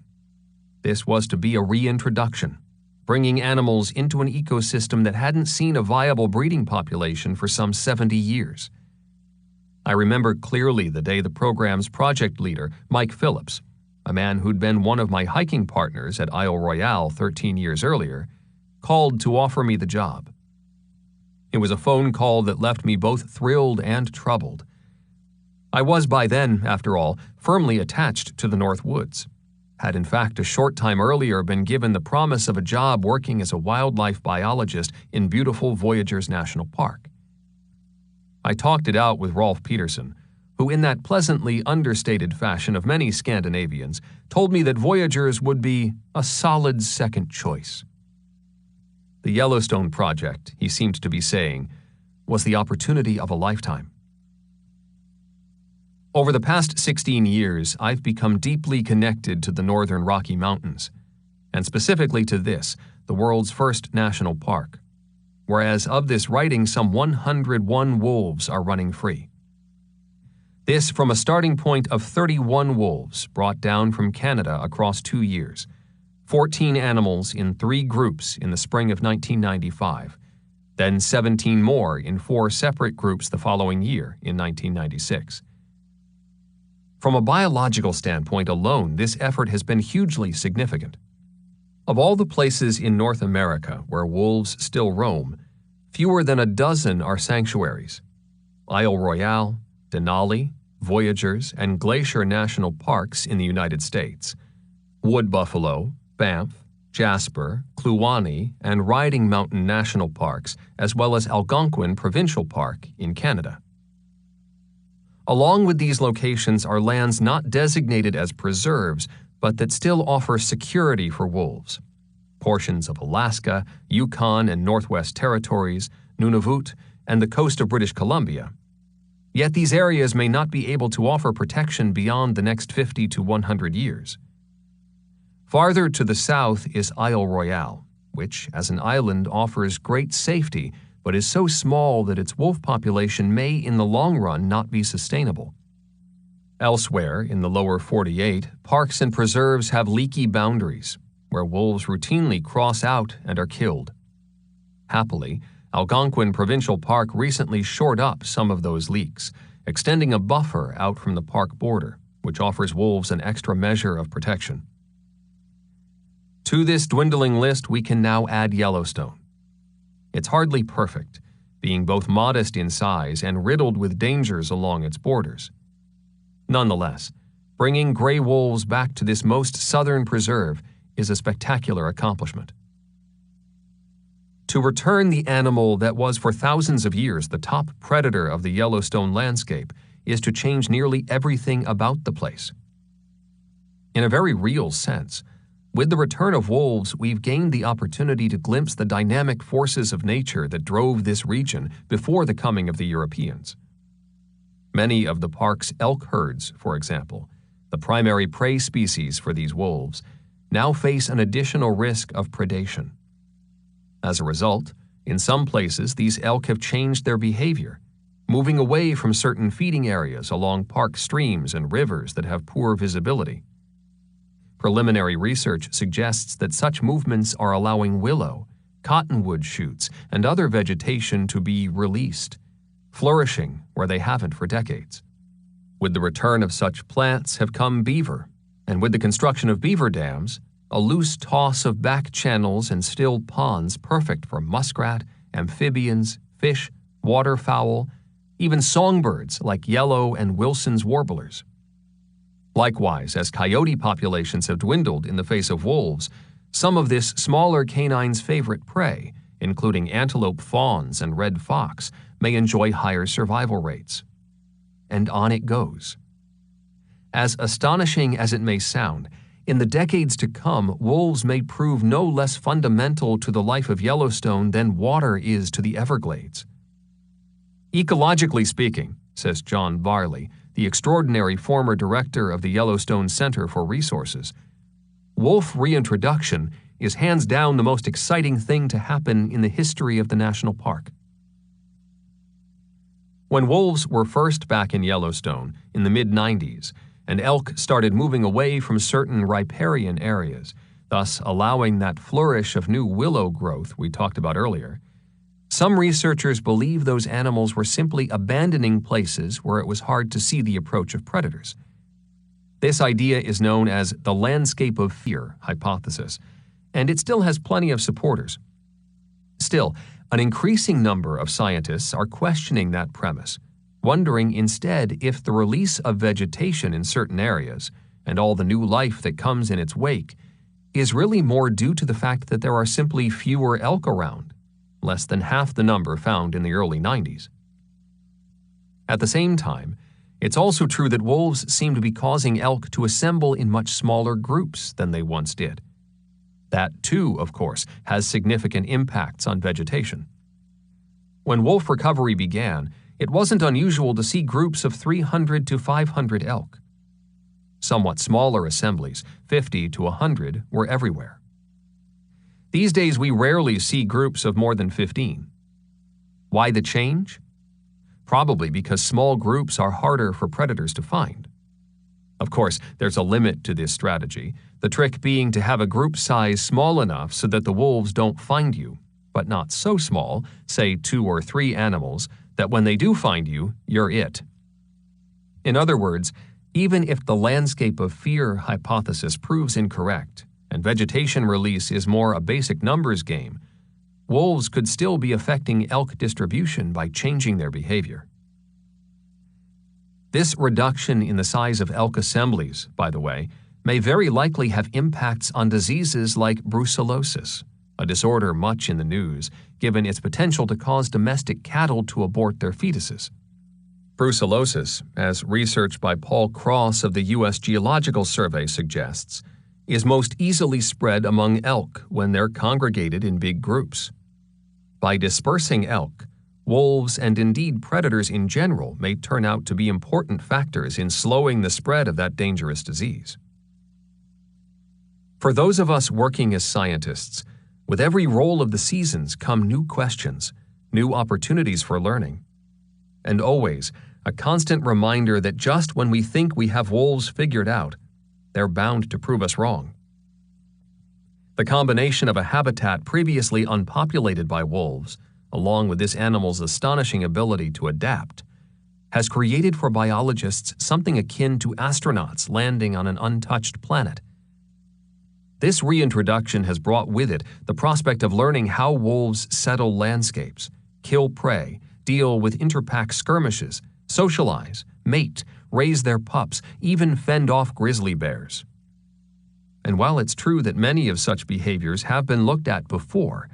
This was to be a reintroduction, bringing animals into an ecosystem that hadn't seen a viable breeding population for some 70 years. I remember clearly the day the program's project leader, Mike Phillips, a man who'd been one of my hiking partners at Isle Royale 13 years earlier, called to offer me the job. It was a phone call that left me both thrilled and troubled. I was by then, after all, firmly attached to the North Woods, had in fact a short time earlier been given the promise of a job working as a wildlife biologist in beautiful Voyageurs National Park. I talked it out with Rolf Peterson, who in that pleasantly understated fashion of many Scandinavians, told me that Voyageurs would be a solid second choice. The Yellowstone Project, he seemed to be saying, was the opportunity of a lifetime. Over the past 16 years, I've become deeply connected to the Northern Rocky Mountains, and specifically to this, the world's first national park, whereas of this writing, some 101 wolves are running free. This from a starting point of 31 wolves brought down from Canada across 2 years, 14 animals in 3 groups in the spring of 1995, then 17 more in 4 separate groups the following year in 1996. From a biological standpoint alone, this effort has been hugely significant. Of all the places in North America where wolves still roam, fewer than a dozen are sanctuaries. Isle Royale, Denali, Voyageurs, and Glacier National Parks in the United States, Wood Buffalo, Banff, Jasper, Kluane, and Riding Mountain National Parks, as well as Algonquin Provincial Park in Canada. Along with these locations are lands not designated as preserves, but that still offer security for wolves. Portions of Alaska, Yukon and Northwest Territories, Nunavut, and the coast of British Columbia. Yet these areas may not be able to offer protection beyond the next 50 to 100 years. Farther to the south is Isle Royale, which, as an island, offers great safety but is so small that its wolf population may, in the long run, not be sustainable. Elsewhere, in the lower 48, parks and preserves have leaky boundaries, where wolves routinely cross out and are killed. Happily, Algonquin Provincial Park recently shored up some of those leaks, extending a buffer out from the park border, which offers wolves an extra measure of protection. To this dwindling list, we can now add Yellowstone. It's hardly perfect, being both modest in size and riddled with dangers along its borders. Nonetheless, bringing gray wolves back to this most southern preserve is a spectacular accomplishment. To return the animal that was for thousands of years the top predator of the Yellowstone landscape is to change nearly everything about the place. In a very real sense, with the return of wolves, we've gained the opportunity to glimpse the dynamic forces of nature that drove this region before the coming of the Europeans. Many of the park's elk herds, for example, the primary prey species for these wolves, now face an additional risk of predation. As a result, in some places these elk have changed their behavior, moving away from certain feeding areas along park streams and rivers that have poor visibility. Preliminary research suggests that such movements are allowing willow, cottonwood shoots, and other vegetation to be released, flourishing where they haven't for decades. With the return of such plants have come beaver, and with the construction of beaver dams, a loose toss of back channels and still ponds perfect for muskrat, amphibians, fish, waterfowl, even songbirds like yellow and Wilson's warblers. Likewise, as coyote populations have dwindled in the face of wolves, some of this smaller canine's favorite prey, including antelope fawns and red fox, may enjoy higher survival rates. And on it goes. As astonishing as it may sound, in the decades to come, wolves may prove no less fundamental to the life of Yellowstone than water is to the Everglades. Ecologically speaking, says John Varley, the extraordinary former director of the Yellowstone Center for Resources, wolf reintroduction is hands down the most exciting thing to happen in the history of the national park. When wolves were first back in Yellowstone in the mid-90s, and elk started moving away from certain riparian areas, thus allowing that flourish of new willow growth we talked about earlier, some researchers believe those animals were simply abandoning places where it was hard to see the approach of predators. This idea is known as the landscape of fear hypothesis, and it still has plenty of supporters. Still, an increasing number of scientists are questioning that premise, wondering instead if the release of vegetation in certain areas, and all the new life that comes in its wake, is really more due to the fact that there are simply fewer elk around, less than half the number found in the early 90s. At the same time, it's also true that wolves seem to be causing elk to assemble in much smaller groups than they once did. That, too, of course, has significant impacts on vegetation. When wolf recovery began, it wasn't unusual to see groups of 300 to 500 elk. Somewhat smaller assemblies, 50 to 100, were everywhere. These days, we rarely see groups of more than 15. Why the change? Probably because small groups are harder for predators to find. Of course, there's a limit to this strategy, the trick being to have a group size small enough so that the wolves don't find you, but not so small, say 2 or 3 animals, that when they do find you, you're it. In other words, even if the landscape of fear hypothesis proves incorrect, and vegetation release is more a basic numbers game, wolves could still be affecting elk distribution by changing their behavior. This reduction in the size of elk assemblies, by the way, may very likely have impacts on diseases like brucellosis, a disorder much in the news, given its potential to cause domestic cattle to abort their fetuses. Brucellosis, as research by Paul Cross of the U.S. Geological Survey suggests, is most easily spread among elk when they're congregated in big groups. By dispersing elk, Wolves and indeed predators in general may turn out to be important factors in slowing the spread of that dangerous disease. For those of us working as scientists, with every roll of the seasons come new questions, new opportunities for learning, and always a constant reminder that just when we think we have wolves figured out, they're bound to prove us wrong. The combination of a habitat previously unpopulated by wolves, along with this animal's astonishing ability to adapt, has created for biologists something akin to astronauts landing on an untouched planet. This reintroduction has brought with it the prospect of learning how wolves settle landscapes, kill prey, deal with interpack skirmishes, socialize, mate, raise their pups, even fend off grizzly bears. And while it's true that many of such behaviors have been looked at before,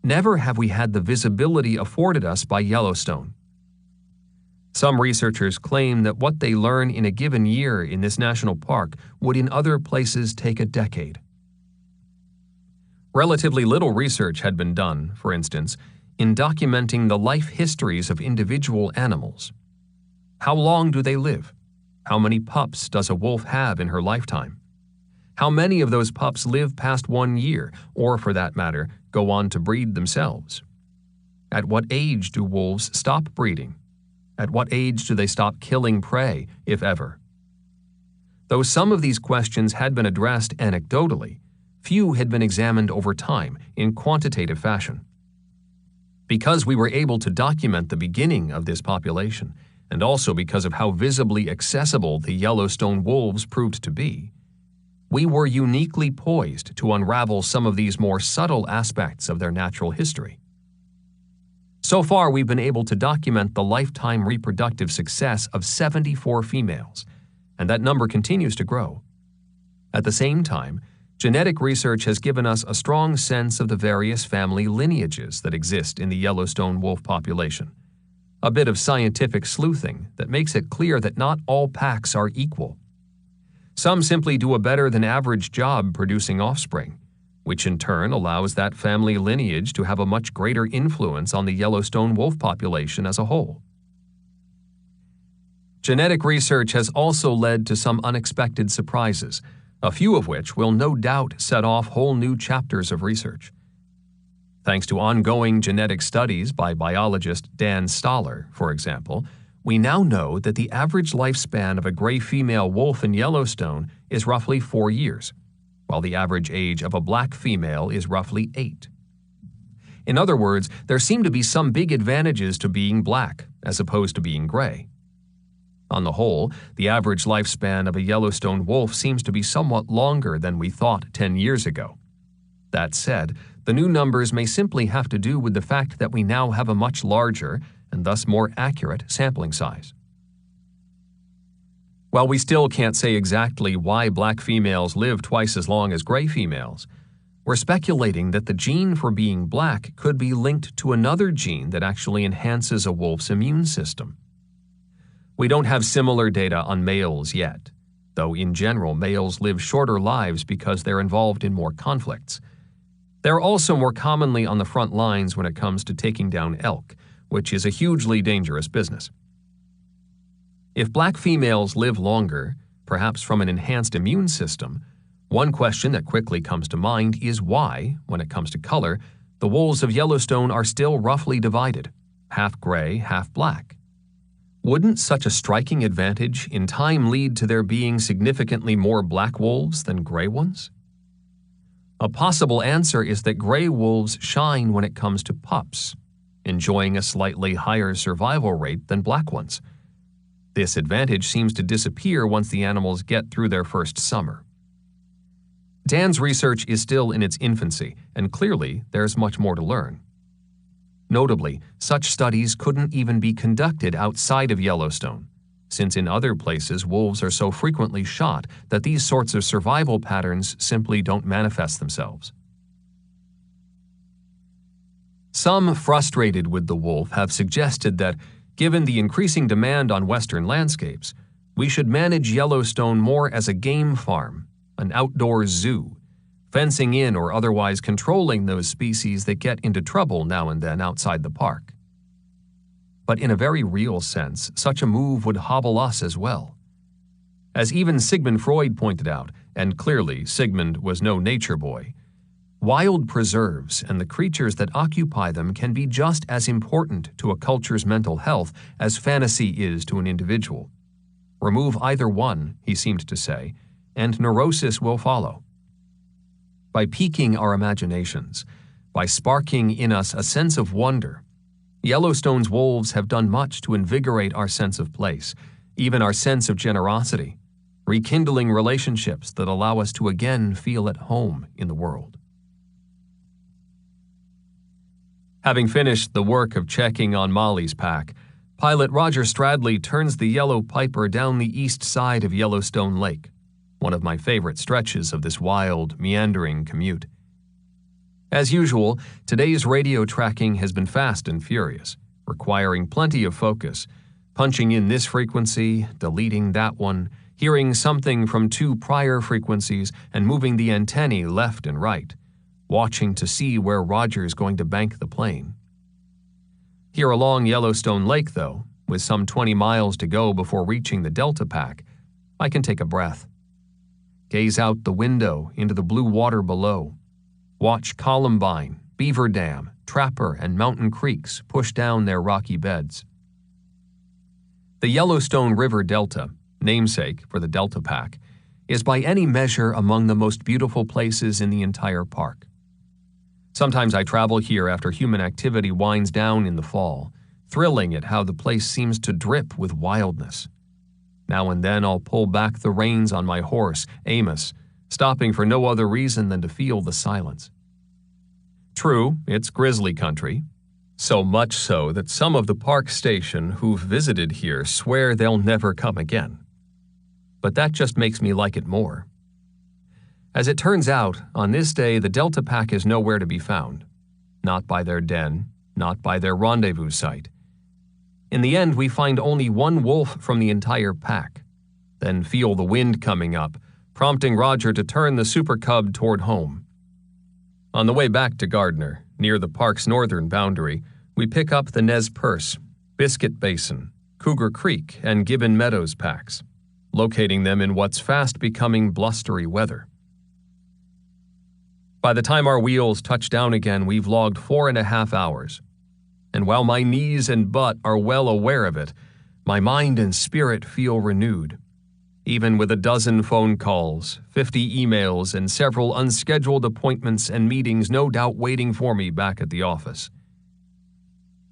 never have we had the visibility afforded us by Yellowstone. Some researchers claim that what they learn in a given year in this national park would in other places take a decade. Relatively little research had been done, for instance, in documenting the life histories of individual animals. How long do they live? How many pups does a wolf have in her lifetime? How many of those pups live past 1 year, or for that matter, go on to breed themselves? At what age do wolves stop breeding? At what age do they stop killing prey, if ever? Though some of these questions had been addressed anecdotally, few had been examined over time in quantitative fashion. Because we were able to document the beginning of this population, and also because of how visibly accessible the Yellowstone wolves proved to be, we were uniquely poised to unravel some of these more subtle aspects of their natural history. So far, we've been able to document the lifetime reproductive success of 74 females, and that number continues to grow. At the same time, genetic research has given us a strong sense of the various family lineages that exist in the Yellowstone wolf population, a bit of scientific sleuthing that makes it clear that not all packs are equal. Some simply do a better than average job producing offspring, which in turn allows that family lineage to have a much greater influence on the Yellowstone wolf population as a whole. Genetic research has also led to some unexpected surprises, a few of which will no doubt set off whole new chapters of research. Thanks to ongoing genetic studies by biologist Dan Stoller, for example, we now know that the average lifespan of a gray female wolf in Yellowstone is roughly 4 years, while the average age of a black female is roughly 8. In other words, there seem to be some big advantages to being black as opposed to being gray. On the whole, the average lifespan of a Yellowstone wolf seems to be somewhat longer than we thought 10 years ago. That said, the new numbers may simply have to do with the fact that we now have a much larger, and thus more accurate, sampling size. While we still can't say exactly why black females live twice as long as gray females, we're speculating that the gene for being black could be linked to another gene that actually enhances a wolf's immune system. We don't have similar data on males yet, though in general males live shorter lives because they're involved in more conflicts. They're also more commonly on the front lines when it comes to taking down elk, which is a hugely dangerous business. If black females live longer, perhaps from an enhanced immune system, one question that quickly comes to mind is why, when it comes to color, the wolves of Yellowstone are still roughly divided, half gray, half black. Wouldn't such a striking advantage in time lead to there being significantly more black wolves than gray ones? A possible answer is that gray wolves shine when it comes to pups, enjoying a slightly higher survival rate than black ones. This advantage seems to disappear once the animals get through their first summer. Dan's research is still in its infancy, and clearly there's much more to learn. Notably, such studies couldn't even be conducted outside of Yellowstone, since in other places wolves are so frequently shot that these sorts of survival patterns simply don't manifest themselves. Some frustrated with the wolf have suggested that, given the increasing demand on Western landscapes, we should manage Yellowstone more as a game farm, an outdoor zoo, fencing in or otherwise controlling those species that get into trouble now and then outside the park. but in a very real sense, such a move would hobble us as well. As even Sigmund Freud pointed out, and clearly Sigmund was no nature boy, wild preserves and the creatures that occupy them can be just as important to a culture's mental health as fantasy is to an individual. Remove either one, he seemed to say, and neurosis will follow. By piquing our imaginations, by sparking in us a sense of wonder, Yellowstone's wolves have done much to invigorate our sense of place, even our sense of generosity, rekindling relationships that allow us to again feel at home in the world. Having finished the work of checking on Molly's pack, pilot Roger Stradley turns the Yellow Piper down the east side of Yellowstone Lake, one of my favorite stretches of this wild, meandering commute. As usual, today's radio tracking has been fast and furious, requiring plenty of focus, punching in this frequency, deleting that one, hearing something from 2 prior frequencies, and moving the antennae left and right, watching to see where Roger's going to bank the plane. Here along Yellowstone Lake, though, with some 20 miles to go before reaching the Delta Pack, I can take a breath. Gaze out the window into the blue water below. Watch Columbine, Beaver Dam, Trapper, and Mountain Creeks push down their rocky beds. The Yellowstone River Delta, namesake for the Delta Pack, is by any measure among the most beautiful places in the entire park. Sometimes I travel here after human activity winds down in the fall, thrilling at how the place seems to drip with wildness. Now and then I'll pull back the reins on my horse, Amos, stopping for no other reason than to feel the silence. True, it's grizzly country, so much so that some of the park station who've visited here swear they'll never come again. But that just makes me like it more. As it turns out, on this day the Delta Pack is nowhere to be found. Not by their den, not by their rendezvous site. In the end, we find only one wolf from the entire pack, then feel the wind coming up, prompting Roger to turn the Super Cub toward home. On the way back to Gardner, near the park's northern boundary, we pick up the Nez Perce, Biscuit Basin, Cougar Creek, and Gibbon Meadows packs, locating them in what's fast becoming blustery weather. By the time our wheels touch down again, we've logged 4.5 hours. And while my knees and butt are well aware of it, my mind and spirit feel renewed. Even with a dozen phone calls, 50 emails, and several unscheduled appointments and meetings no doubt waiting for me back at the office.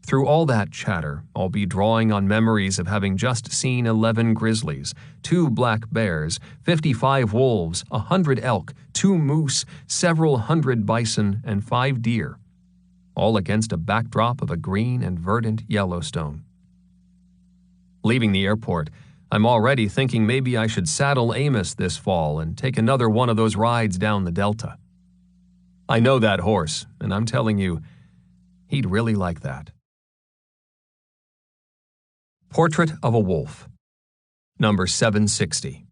Through all that chatter, I'll be drawing on memories of having just seen 11 grizzlies, 2 black bears, 55 wolves, 100 elk, 2 moose, several hundred bison, and 5 deer, all against a backdrop of a green and verdant Yellowstone. Leaving the airport, I'm already thinking maybe I should saddle Amos this fall and take another one of those rides down the Delta. I know that horse, and I'm telling you, he'd really like that. Portrait of a Wolf, number 760.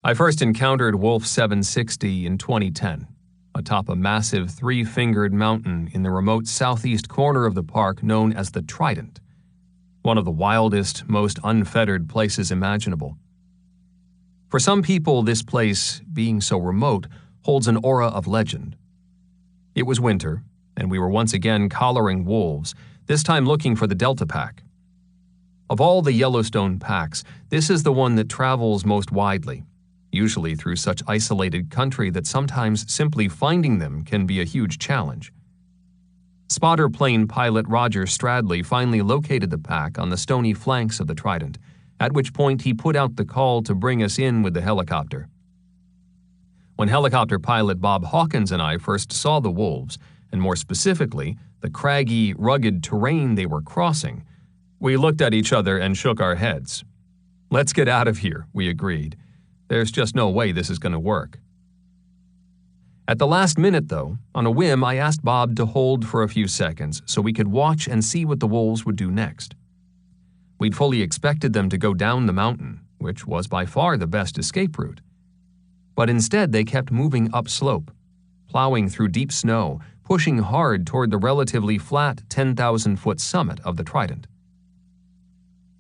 I first encountered Wolf 760 in 2010, atop a massive 3-fingered mountain in the remote southeast corner of the park known as the Trident, one of the wildest, most unfettered places imaginable. For some people, this place, being so remote, holds an aura of legend. It was winter, and we were once again collaring wolves, this time looking for the Delta Pack. Of all the Yellowstone packs, this is the one that travels most widely, usually through such isolated country that sometimes simply finding them can be a huge challenge. Spotter plane pilot Roger Stradley finally located the pack on the stony flanks of the Trident, at which point he put out the call to bring us in with the helicopter. When helicopter pilot Bob Hawkins and I first saw the wolves, and more specifically, the craggy, rugged terrain they were crossing, we looked at each other and shook our heads. Let's get out of here, we agreed. There's just no way this is going to work. At the last minute, though, on a whim, I asked Bob to hold for a few seconds so we could watch and see what the wolves would do next. We'd fully expected them to go down the mountain, which was by far the best escape route. But instead, they kept moving upslope, plowing through deep snow, pushing hard toward the relatively flat 10,000-foot summit of the Trident.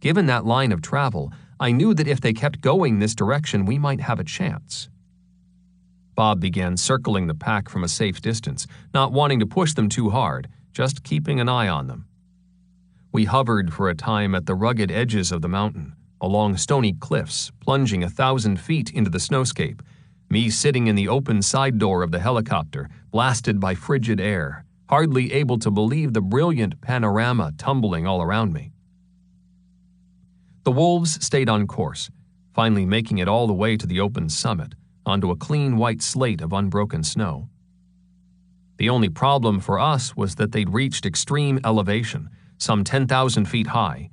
Given that line of travel, I knew that if they kept going this direction, we might have a chance. Bob began circling the pack from a safe distance, not wanting to push them too hard, just keeping an eye on them. We hovered for a time at the rugged edges of the mountain, along stony cliffs, plunging 1,000 feet into the snowscape, me sitting in the open side door of the helicopter, blasted by frigid air, hardly able to believe the brilliant panorama tumbling all around me. The wolves stayed on course, finally making it all the way to the open summit, onto a clean white slate of unbroken snow. The only problem for us was that they'd reached extreme elevation, some 10,000 feet high,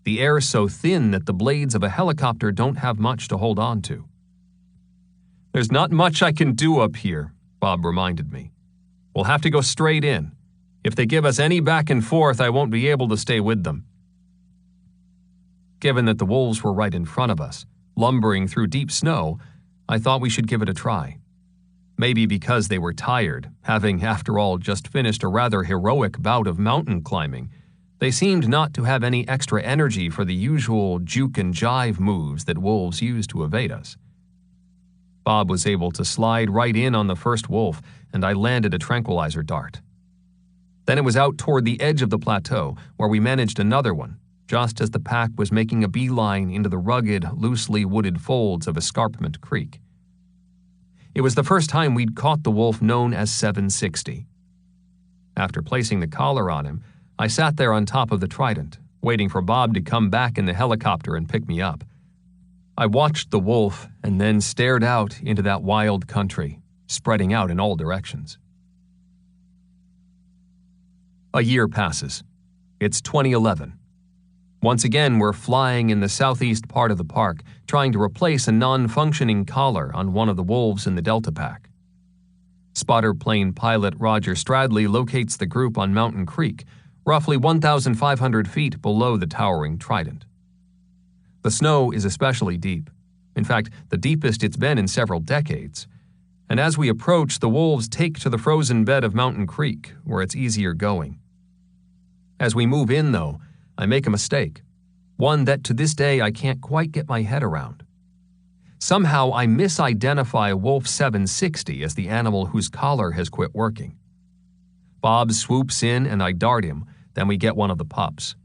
the air so thin that the blades of a helicopter don't have much to hold on to. "There's not much I can do up here," Bob reminded me. "We'll have to go straight in. If they give us any back and forth, I won't be able to stay with them." Given that the wolves were right in front of us, lumbering through deep snow, I thought we should give it a try. Maybe because they were tired, having, after all, just finished a rather heroic bout of mountain climbing, they seemed not to have any extra energy for the usual juke and jive moves that wolves use to evade us. Bob was able to slide right in on the first wolf, and I landed a tranquilizer dart. Then it was out toward the edge of the plateau, where we managed another one, just as the pack was making a beeline into the rugged, loosely wooded folds of Escarpment Creek. It was the first time we'd caught the wolf known as 760. After placing the collar on him, I sat there on top of the Trident, waiting for Bob to come back in the helicopter and pick me up. I watched the wolf and then stared out into that wild country, spreading out in all directions. A year passes. It's 2011. Once again, we're flying in the southeast part of the park, trying to replace a non-functioning collar on one of the wolves in the Delta Pack. Spotter plane pilot Roger Stradley locates the group on Mountain Creek, roughly 1,500 feet below the towering Trident. The snow is especially deep, in fact, the deepest it's been in several decades, and as we approach, the wolves take to the frozen bed of Mountain Creek, where it's easier going. As we move in, though, I make a mistake, one that to this day I can't quite get my head around. Somehow I misidentify Wolf 760 as the animal whose collar has quit working. Bob swoops in and I dart him, then we get one of the pups.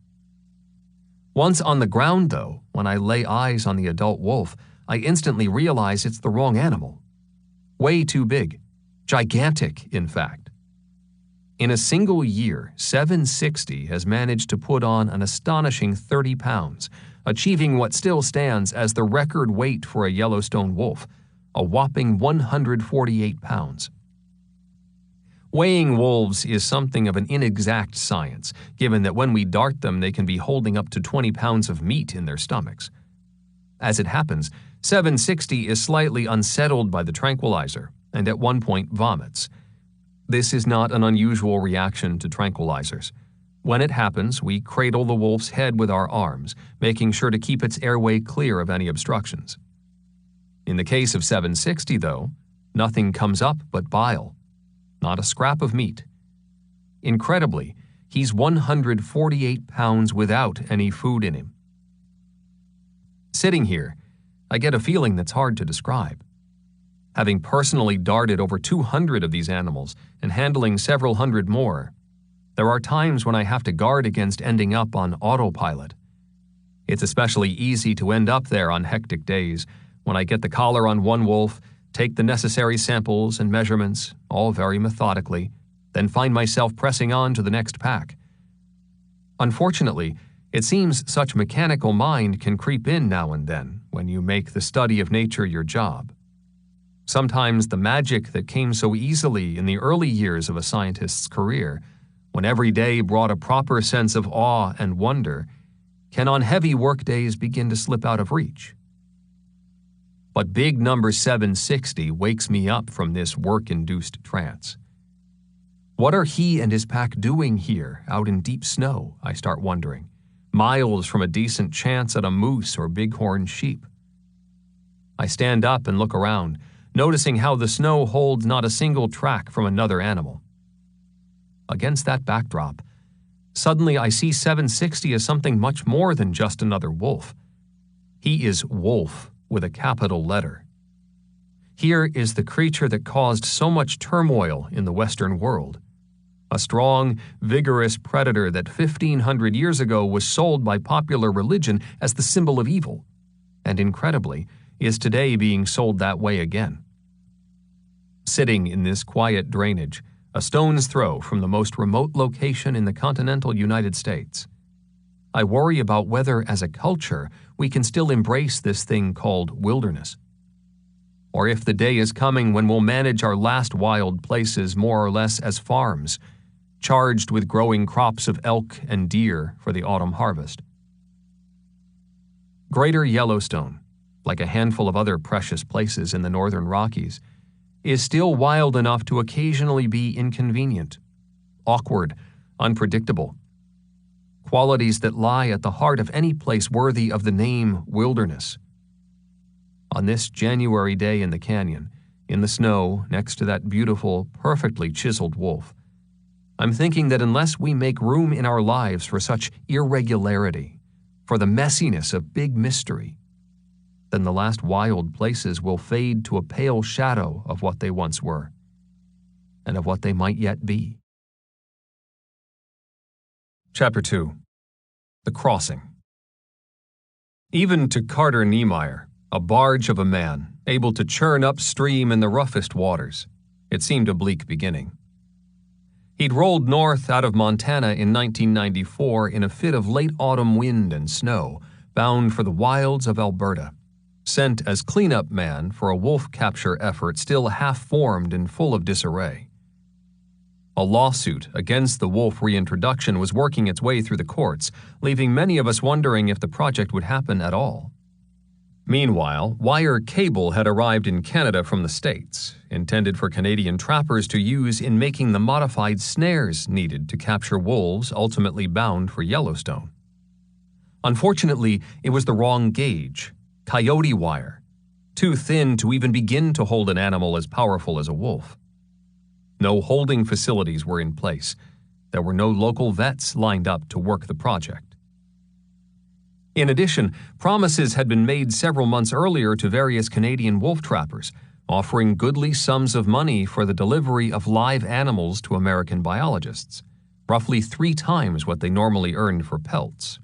Once on the ground, though, when I lay eyes on the adult wolf, I instantly realize it's the wrong animal. Way too big. Gigantic, in fact. In a single year, 760 has managed to put on an astonishing 30 pounds, achieving what still stands as the record weight for a Yellowstone wolf, a whopping 148 pounds. Weighing wolves is something of an inexact science, given that when we dart them, they can be holding up to 20 pounds of meat in their stomachs. As it happens, 760 is slightly unsettled by the tranquilizer, and at one point vomits. This is not an unusual reaction to tranquilizers. When it happens, we cradle the wolf's head with our arms, making sure to keep its airway clear of any obstructions. In the case of 760, though, nothing comes up but bile. Not a scrap of meat. Incredibly, he's 148 pounds without any food in him. Sitting here, I get a feeling that's hard to describe. Having personally darted over 200 of these animals and handling several hundred more, there are times when I have to guard against ending up on autopilot. It's especially easy to end up there on hectic days when I get the collar on one wolf, take the necessary samples and measurements, all very methodically, then find myself pressing on to the next pack. Unfortunately, it seems such mechanical mind can creep in now and then when you make the study of nature your job. Sometimes the magic that came so easily in the early years of a scientist's career, when every day brought a proper sense of awe and wonder, can on heavy work days begin to slip out of reach. But big number 760 wakes me up from this work-induced trance. What are he and his pack doing here, out in deep snow, I start wondering, miles from a decent chance at a moose or bighorn sheep? I stand up and look around, noticing how the snow holds not a single track from another animal. against that backdrop, suddenly I see 760 as something much more than just another wolf. He is wolf with a capital letter. Here is the creature that caused so much turmoil in the Western world. A strong, vigorous predator that 1,500 years ago was sold by popular religion as the symbol of evil, and incredibly, is today being sold that way again. Sitting in this quiet drainage, a stone's throw from the most remote location in the continental United States, I worry about whether, as a culture, we can still embrace this thing called wilderness. Or if the day is coming when we'll manage our last wild places more or less as farms, charged with growing crops of elk and deer for the autumn harvest. Greater Yellowstone, like a handful of other precious places in the northern Rockies, is still wild enough to occasionally be inconvenient, awkward, unpredictable. Qualities that lie at the heart of any place worthy of the name wilderness. On this January day in the canyon, in the snow next to that beautiful, perfectly chiseled wolf, I'm thinking that unless we make room in our lives for such irregularity, for the messiness of big mystery, then the last wild places will fade to a pale shadow of what they once were, and of what they might yet be. Chapter 2. The Crossing. Even to Carter Niemeyer, a barge of a man, able to churn upstream in the roughest waters, it seemed a bleak beginning. He'd rolled north out of Montana in 1994 in a fit of late autumn wind and snow, bound for the wilds of Alberta, sent as cleanup man for a wolf capture effort still half-formed and full of disarray. A lawsuit against the wolf reintroduction was working its way through the courts, leaving many of us wondering if the project would happen at all. Meanwhile, wire cable had arrived in Canada from the States, intended for Canadian trappers to use in making the modified snares needed to capture wolves ultimately bound for Yellowstone. Unfortunately, it was the wrong gauge, coyote wire, too thin to even begin to hold an animal as powerful as a wolf. No holding facilities were in place. There were no local vets lined up to work the project. In addition, promises had been made several months earlier to various Canadian wolf trappers, offering goodly sums of money for the delivery of live animals to American biologists, roughly 3 times what they normally earned for pelts.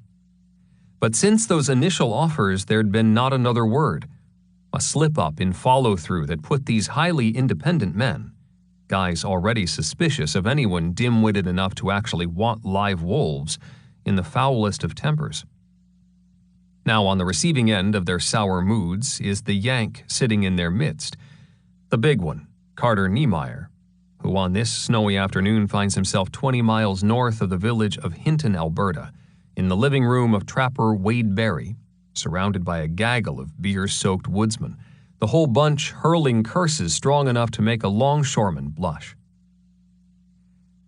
But since those initial offers, there'd been not another word, a slip-up in follow-through that put these highly independent men, guys already suspicious of anyone dim-witted enough to actually want live wolves, in the foulest of tempers. Now on the receiving end of their sour moods is the Yank sitting in their midst, the big one, Carter Niemeyer, who on this snowy afternoon finds himself 20 miles north of the village of Hinton, Alberta, in the living room of trapper Wade Berry, surrounded by a gaggle of beer-soaked woodsmen, the whole bunch hurling curses strong enough to make a longshoreman blush.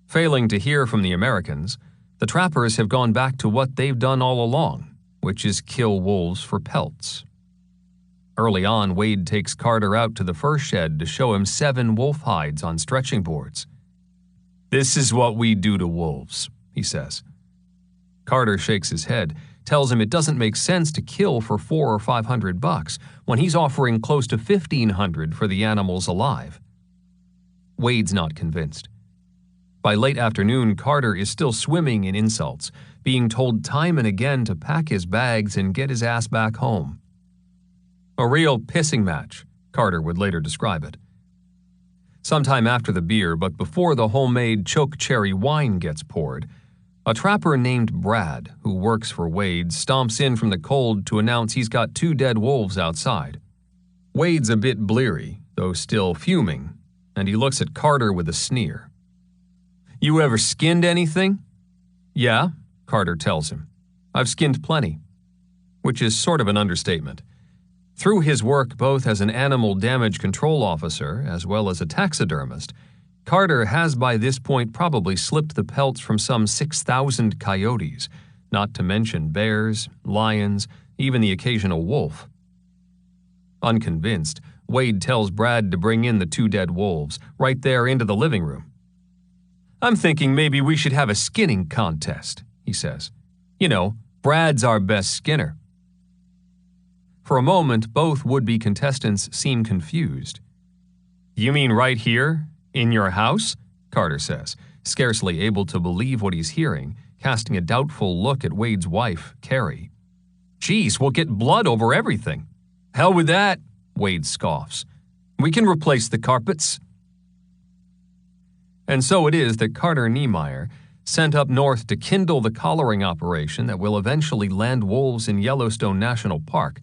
Failing to hear from the Americans, the trappers have gone back to what they've done all along, which is kill wolves for pelts. Early on, Wade takes Carter out to the fur shed to show him 7 wolf hides on stretching boards. "This is what we do to wolves," he says. Carter shakes his head, tells him it doesn't make sense to kill for $400 or $500 when he's offering close to $1,500 for the animals alive. Wade's not convinced. By late afternoon, Carter is still swimming in insults, being told time and again to pack his bags and get his ass back home. A real pissing match, Carter would later describe it. Sometime after the beer, but before the homemade choke cherry wine gets poured, a trapper named Brad, who works for Wade, stomps in from the cold to announce he's got 2 dead wolves outside. Wade's a bit bleary, though still fuming, and he looks at Carter with a sneer. "You ever skinned anything?" "Yeah," Carter tells him. "I've skinned plenty," which is sort of an understatement. Through his work both as an animal damage control officer as well as a taxidermist, Carter has by this point probably slipped the pelts from some 6,000 coyotes, not to mention bears, lions, even the occasional wolf. Unconvinced, Wade tells Brad to bring in the 2 dead wolves, right there into the living room. I'm thinking maybe we should have a skinning contest, he says. You know, Brad's our best skinner. For a moment, both would-be contestants seem confused. You mean right here, in your house? Carter says, scarcely able to believe what he's hearing, casting a doubtful look at Wade's wife, Carrie. Geez, we'll get blood over everything. Hell with that, Wade scoffs. We can replace the carpets. And so it is that Carter Niemeyer, sent up north to kindle the collaring operation that will eventually land wolves in Yellowstone National Park,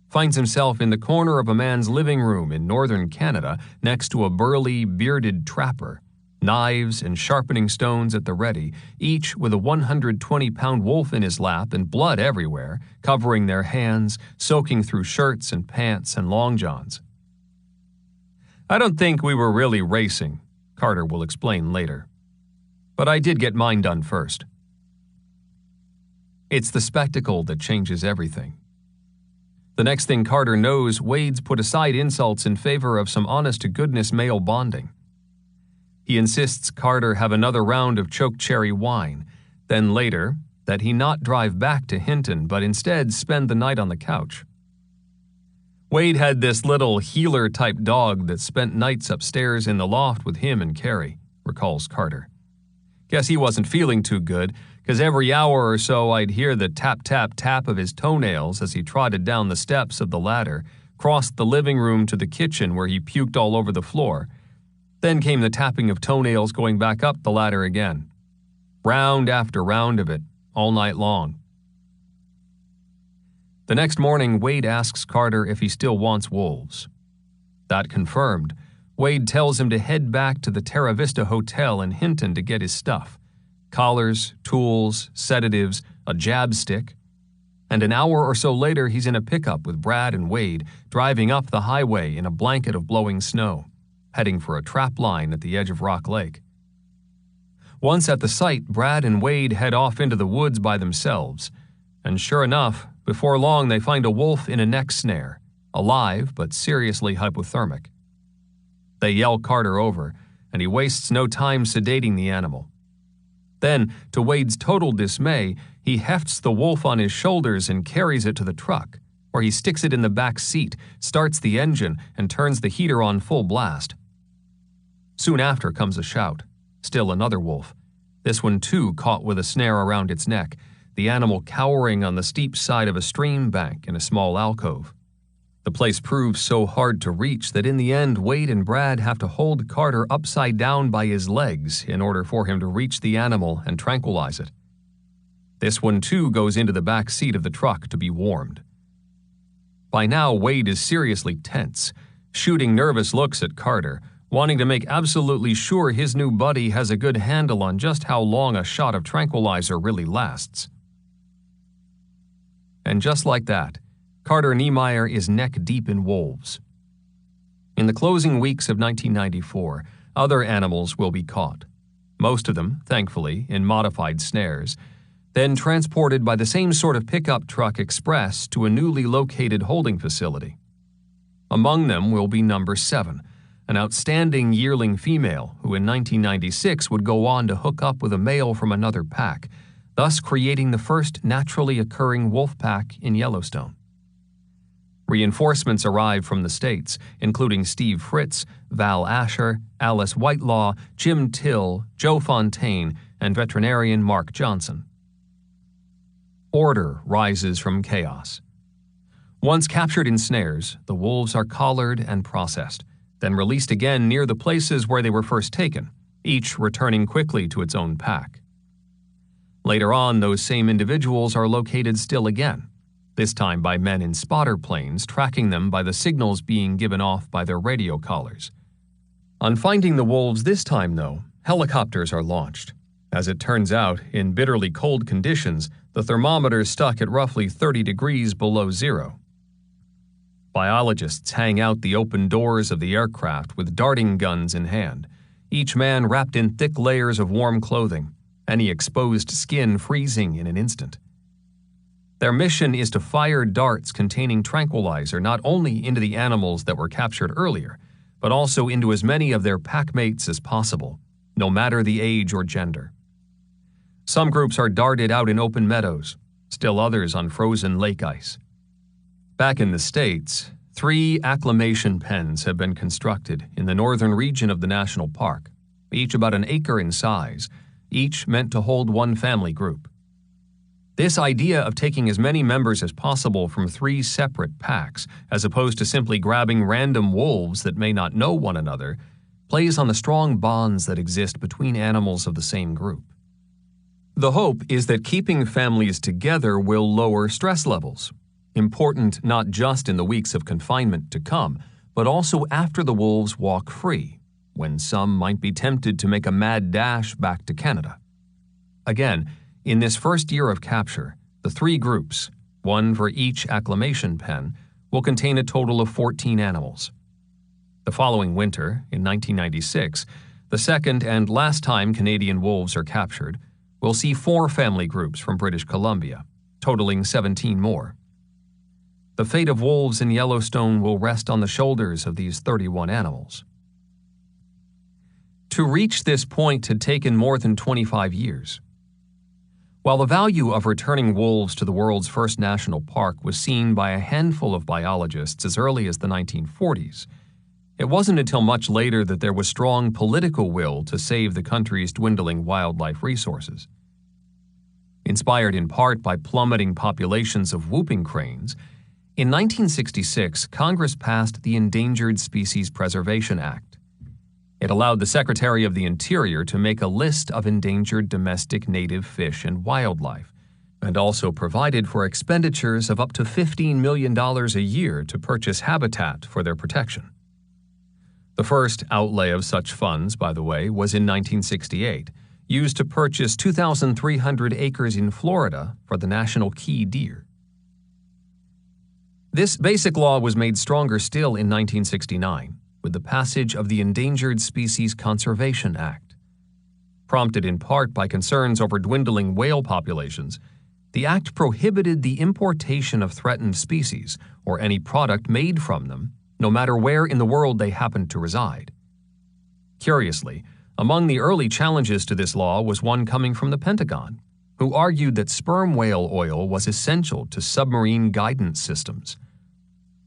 finds himself in the corner of a man's living room in northern Canada next to a burly, bearded trapper, knives and sharpening stones at the ready, each with a 120-pound wolf in his lap and blood everywhere, covering their hands, soaking through shirts and pants and long johns. I don't think we were really racing, Carter will explain later. But I did get mine done first. It's the spectacle that changes everything. The next thing Carter knows, Wade's put aside insults in favor of some honest-to-goodness male bonding. He insists Carter have another round of choke cherry wine, then later, that he not drive back to Hinton but instead spend the night on the couch. Wade had this little healer-type dog that spent nights upstairs in the loft with him and Carrie, recalls Carter. Guess he wasn't feeling too good, because every hour or so I'd hear the tap-tap-tap of his toenails as he trotted down the steps of the ladder, crossed the living room to the kitchen where he puked all over the floor. Then came the tapping of toenails going back up the ladder again. Round after round of it, all night long. The next morning, Wade asks Carter if he still wants wolves. That confirmed, Wade tells him to head back to the Terra Vista Hotel in Hinton to get his stuff. Collars, tools, sedatives, a jab stick. And an hour or so later, he's in a pickup with Brad and Wade, driving up the highway in a blanket of blowing snow, heading for a trap line at the edge of Rock Lake. Once at the site, Brad and Wade head off into the woods by themselves, and sure enough, before long they find a wolf in a neck snare, alive but seriously hypothermic. They yell Carter over, and he wastes no time sedating the animal. Then, to Wade's total dismay, he hefts the wolf on his shoulders and carries it to the truck, where he sticks it in the back seat, starts the engine, and turns the heater on full blast. Soon after comes a shout. Still another wolf. This one too caught with a snare around its neck, the animal cowering on the steep side of a stream bank in a small alcove. The place proves so hard to reach that in the end, Wade and Brad have to hold Carter upside down by his legs in order for him to reach the animal and tranquilize it. This one too goes into the back seat of the truck to be warmed. By now, Wade is seriously tense, shooting nervous looks at Carter, wanting to make absolutely sure his new buddy has a good handle on just how long a shot of tranquilizer really lasts. And just like that, Carter Niemeyer is neck-deep in wolves. In the closing weeks of 1994, other animals will be caught, most of them, thankfully, in modified snares, then transported by the same sort of pickup truck express to a newly located holding facility. Among them will be number 7, an outstanding yearling female who in 1996 would go on to hook up with a male from another pack, thus creating the first naturally occurring wolf pack in Yellowstone. Reinforcements arrive from the states, including Steve Fritz, Val Asher, Alice Whitelaw, Jim Till, Joe Fontaine, and veterinarian Mark Johnson. Order rises from chaos. Once captured in snares, the wolves are collared and processed, then released again near the places where they were first taken, each returning quickly to its own pack. Later on, those same individuals are located still again, this time by men in spotter planes tracking them by the signals being given off by their radio collars. On finding the wolves this time, though, helicopters are launched. As it turns out, in bitterly cold conditions, the thermometer stuck at roughly 30 degrees below zero. Biologists hang out the open doors of the aircraft with darting guns in hand, each man wrapped in thick layers of warm clothing, any exposed skin freezing in an instant. Their mission is to fire darts containing tranquilizer not only into the animals that were captured earlier, but also into as many of their packmates as possible, no matter the age or gender. Some groups are darted out in open meadows, still others on frozen lake ice. Back in the States, 3 acclimation pens have been constructed in the northern region of the national park, each about an acre in size, each meant to hold one family group. This idea of taking as many members as possible from 3 separate packs, as opposed to simply grabbing random wolves that may not know one another, plays on the strong bonds that exist between animals of the same group. The hope is that keeping families together will lower stress levels, important not just in the weeks of confinement to come, but also after the wolves walk free, when some might be tempted to make a mad dash back to Canada. Again, in this first year of capture, the 3 groups, one for each acclimation pen, will contain a total of 14 animals. The following winter, in 1996, the second and last time Canadian wolves are captured, will see 4 family groups from British Columbia, totaling 17 more. The fate of wolves in Yellowstone will rest on the shoulders of these 31 animals. To reach this point had taken more than 25 years. While the value of returning wolves to the world's first national park was seen by a handful of biologists as early as the 1940s, it wasn't until much later that there was strong political will to save the country's dwindling wildlife resources. Inspired in part by plummeting populations of whooping cranes, in 1966, Congress passed the Endangered Species Preservation Act. It allowed the Secretary of the Interior to make a list of endangered domestic native fish and wildlife, and also provided for expenditures of up to $15 million a year to purchase habitat for their protection. The first outlay of such funds, by the way, was in 1968, used to purchase 2,300 acres in Florida for the national key deer. This basic law was made stronger still in 1969 with the passage of the Endangered Species Conservation Act. Prompted in part by concerns over dwindling whale populations, the act prohibited the importation of threatened species or any product made from them, no matter where in the world they happened to reside. Curiously, among the early challenges to this law was one coming from the Pentagon, who argued that sperm whale oil was essential to submarine guidance systems.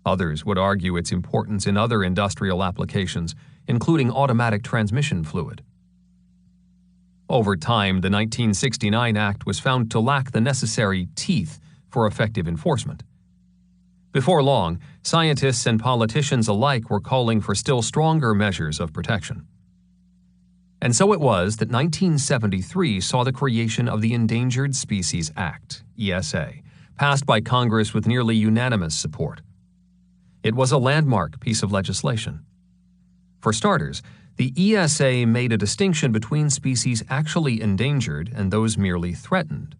Others would argue its importance in other industrial applications, including automatic transmission fluid. Over time, the 1969 Act was found to lack the necessary teeth for effective enforcement. Before long, scientists and politicians alike were calling for still stronger measures of protection. And so it was that 1973 saw the creation of the Endangered Species Act, ESA, passed by Congress with nearly unanimous support. It was a landmark piece of legislation. For starters, the ESA made a distinction between species actually endangered and those merely threatened.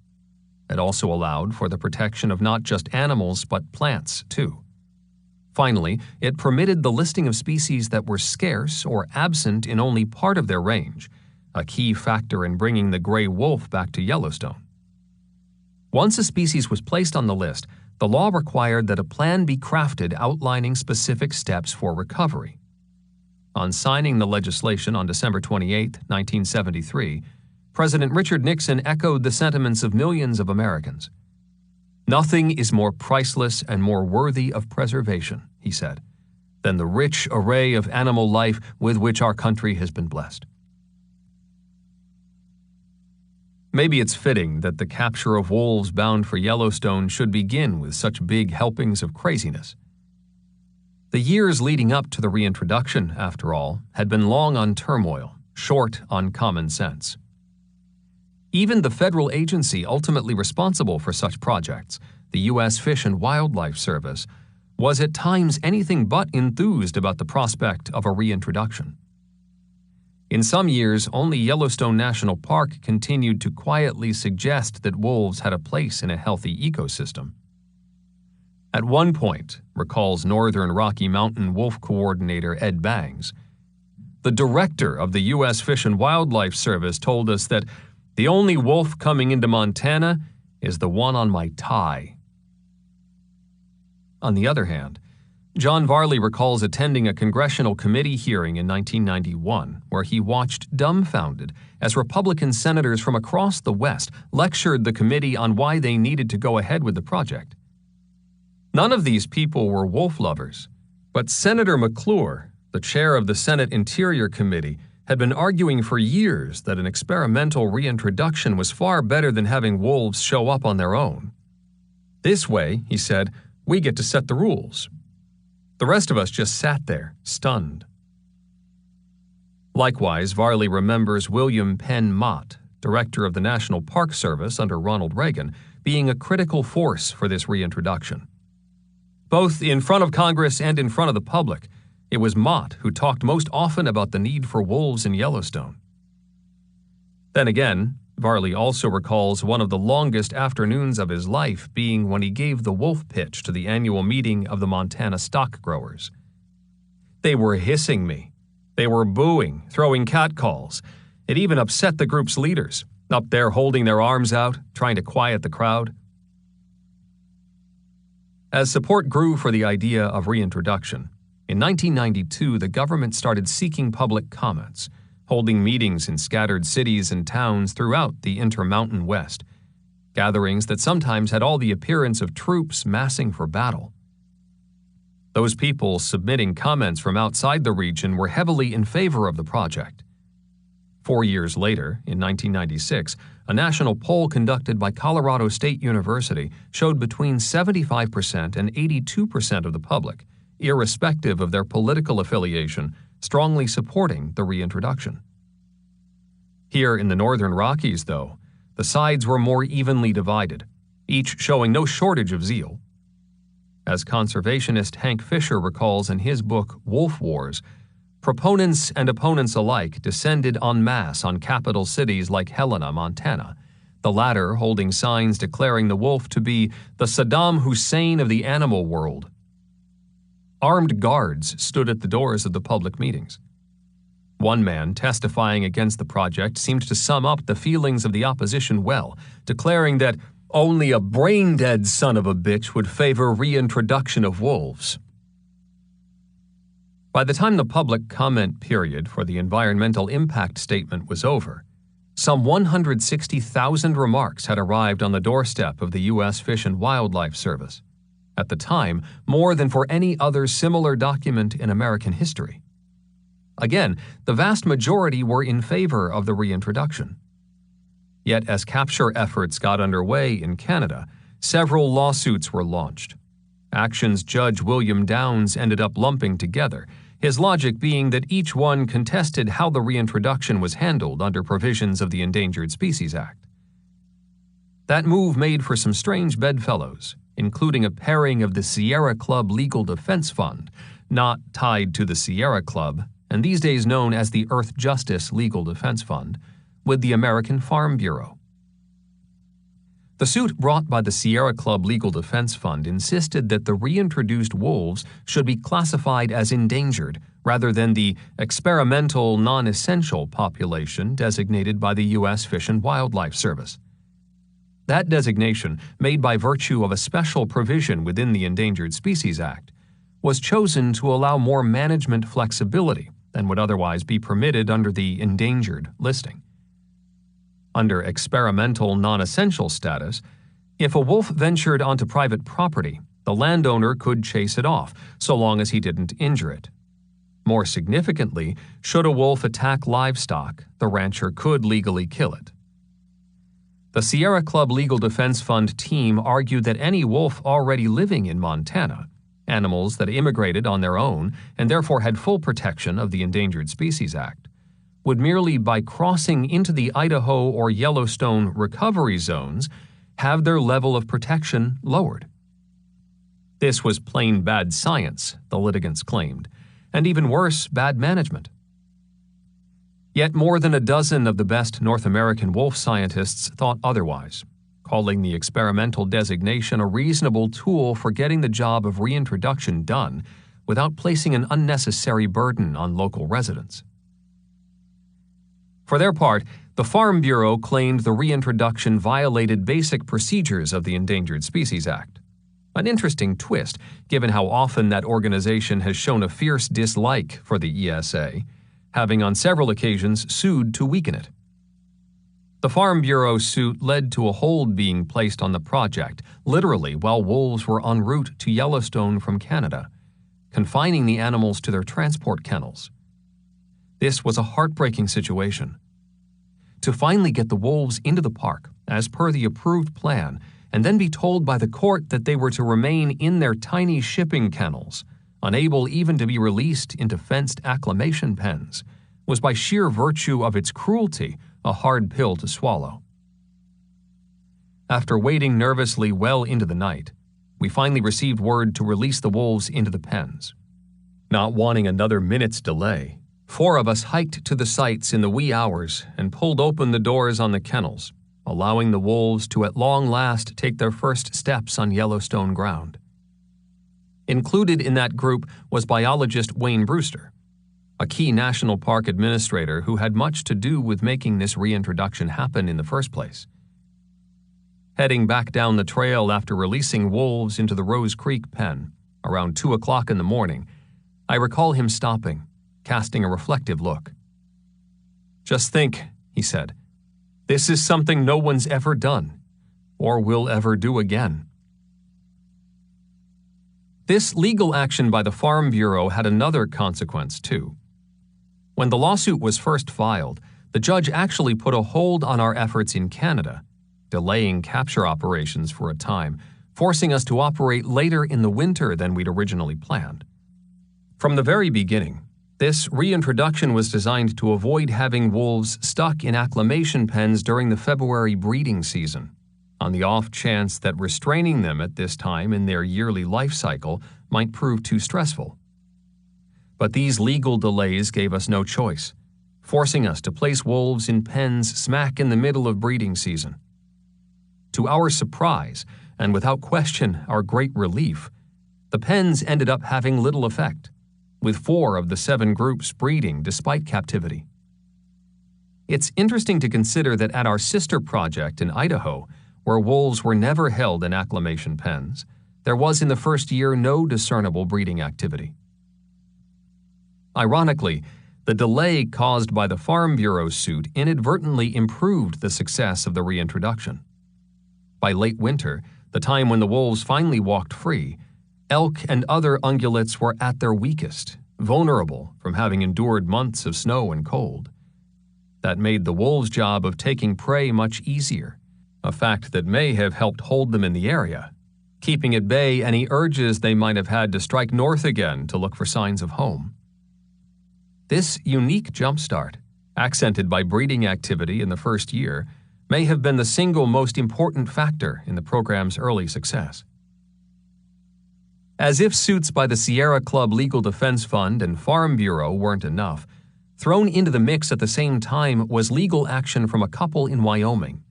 It also allowed for the protection of not just animals but plants, too. Finally, it permitted the listing of species that were scarce or absent in only part of their range, a key factor in bringing the gray wolf back to Yellowstone. Once a species was placed on the list, the law required that a plan be crafted outlining specific steps for recovery. On signing the legislation on December 28, 1973, President Richard Nixon echoed the sentiments of millions of Americans. "Nothing is more priceless and more worthy of preservation," he said, "than the rich array of animal life with which our country has been blessed." Maybe it's fitting that the capture of wolves bound for Yellowstone should begin with such big helpings of craziness. The years leading up to the reintroduction, after all, had been long on turmoil, short on common sense. Even the federal agency ultimately responsible for such projects, the U.S. Fish and Wildlife Service, was at times anything but enthused about the prospect of a reintroduction. In some years, only Yellowstone National Park continued to quietly suggest that wolves had a place in a healthy ecosystem. At one point, recalls Northern Rocky Mountain Wolf Coordinator Ed Bangs, the director of the U.S. Fish and Wildlife Service told us that the only wolf coming into Montana is the one on my tie. On the other hand, John Varley recalls attending a congressional committee hearing in 1991 where he watched dumbfounded as Republican senators from across the West lectured the committee on why they needed to go ahead with the project. None of these people were wolf lovers, but Senator McClure, the chair of the Senate Interior Committee, had been arguing for years that an experimental reintroduction was far better than having wolves show up on their own. This way, he said, we get to set the rules. The rest of us just sat there, stunned. Likewise, Varley remembers William Penn Mott, director of the National Park Service under Ronald Reagan, being a critical force for this reintroduction. Both in front of Congress and in front of the public, it was Mott who talked most often about the need for wolves in Yellowstone. Then again, Varley also recalls one of the longest afternoons of his life being when he gave the wolf pitch to the annual meeting of the Montana stock growers. They were hissing me. They were booing, throwing catcalls. It even upset the group's leaders, up there holding their arms out, trying to quiet the crowd. As support grew for the idea of reintroduction, in 1992 the government started seeking public comments, holding meetings in scattered cities and towns throughout the Intermountain West, gatherings that sometimes had all the appearance of troops massing for battle. Those people submitting comments from outside the region were heavily in favor of the project. 4 years later, in 1996, a national poll conducted by Colorado State University showed between 75% and 82% of the public, irrespective of their political affiliation, strongly supporting the reintroduction. Here in the Northern Rockies, though, the sides were more evenly divided, each showing no shortage of zeal. As conservationist Hank Fisher recalls in his book Wolf Wars, proponents and opponents alike descended en masse on capital cities like Helena, Montana, the latter holding signs declaring the wolf to be the Saddam Hussein of the animal world. Armed guards stood at the doors of the public meetings. One man testifying against the project seemed to sum up the feelings of the opposition well, declaring that only a brain-dead son of a bitch would favor reintroduction of wolves. By the time the public comment period for the environmental impact statement was over, some 160,000 remarks had arrived on the doorstep of the U.S. Fish and Wildlife Service. At the time, more than for any other similar document in American history. Again, the vast majority were in favor of the reintroduction. Yet as capture efforts got underway in Canada, several lawsuits were launched. Actions Judge William Downs ended up lumping together, his logic being that each one contested how the reintroduction was handled under provisions of the Endangered Species Act. That move made for some strange bedfellows, including a pairing of the Sierra Club Legal Defense Fund, not tied to the Sierra Club, and these days known as the Earth Justice Legal Defense Fund, with the American Farm Bureau. The suit brought by the Sierra Club Legal Defense Fund insisted that the reintroduced wolves should be classified as endangered rather than the experimental non-essential population designated by the U.S. Fish and Wildlife Service. That designation, made by virtue of a special provision within the Endangered Species Act, was chosen to allow more management flexibility than would otherwise be permitted under the endangered listing. Under experimental non-essential status, if a wolf ventured onto private property, the landowner could chase it off, so long as he didn't injure it. More significantly, should a wolf attack livestock, the rancher could legally kill it. The Sierra Club Legal Defense Fund team argued that any wolf already living in Montana, animals that immigrated on their own and therefore had full protection of the Endangered Species Act, would merely by crossing into the Idaho or Yellowstone recovery zones have their level of protection lowered. This was plain bad science, the litigants claimed, and even worse, bad management. Yet more than a dozen of the best North American wolf scientists thought otherwise, calling the experimental designation a reasonable tool for getting the job of reintroduction done without placing an unnecessary burden on local residents. For their part, the Farm Bureau claimed the reintroduction violated basic procedures of the Endangered Species Act. An interesting twist, given how often that organization has shown a fierce dislike for the ESA, having on several occasions sued to weaken it. The Farm Bureau suit led to a hold being placed on the project, literally while wolves were en route to Yellowstone from Canada, confining the animals to their transport kennels. This was a heartbreaking situation. To finally get the wolves into the park, as per the approved plan, and then be told by the court that they were to remain in their tiny shipping kennels, unable even to be released into fenced acclimation pens, was by sheer virtue of its cruelty a hard pill to swallow. After waiting nervously well into the night, we finally received word to release the wolves into the pens. Not wanting another minute's delay, 4 of us hiked to the sites in the wee hours and pulled open the doors on the kennels, allowing the wolves to at long last take their first steps on Yellowstone ground. Included in that group was biologist Wayne Brewster, a key national park administrator who had much to do with making this reintroduction happen in the first place. Heading back down the trail after releasing wolves into the Rose Creek pen, around 2 o'clock in the morning, I recall him stopping, casting a reflective look. "Just think," he said, "this is something no one's ever done, or will ever do again." This legal action by the Farm Bureau had another consequence, too. When the lawsuit was first filed, the judge actually put a hold on our efforts in Canada, delaying capture operations for a time, forcing us to operate later in the winter than we'd originally planned. From the very beginning, this reintroduction was designed to avoid having wolves stuck in acclimation pens during the February breeding season, on the off chance that restraining them at this time in their yearly life cycle might prove too stressful. But these legal delays gave us no choice, forcing us to place wolves in pens smack in the middle of breeding season. To our surprise, and without question our great relief, the pens ended up having little effect, with 4 of the 7 groups breeding despite captivity. It's interesting to consider that at our sister project in Idaho, where wolves were never held in acclimation pens, there was in the first year no discernible breeding activity. Ironically, the delay caused by the Farm Bureau suit inadvertently improved the success of the reintroduction. By late winter, the time when the wolves finally walked free, elk and other ungulates were at their weakest, vulnerable from having endured months of snow and cold. That made the wolves' job of taking prey much easier, a fact that may have helped hold them in the area, keeping at bay any urges they might have had to strike north again to look for signs of home. This unique jumpstart, accented by breeding activity in the first year, may have been the single most important factor in the program's early success. As if suits by the Sierra Club Legal Defense Fund and Farm Bureau weren't enough, thrown into the mix at the same time was legal action from a couple in Wyoming,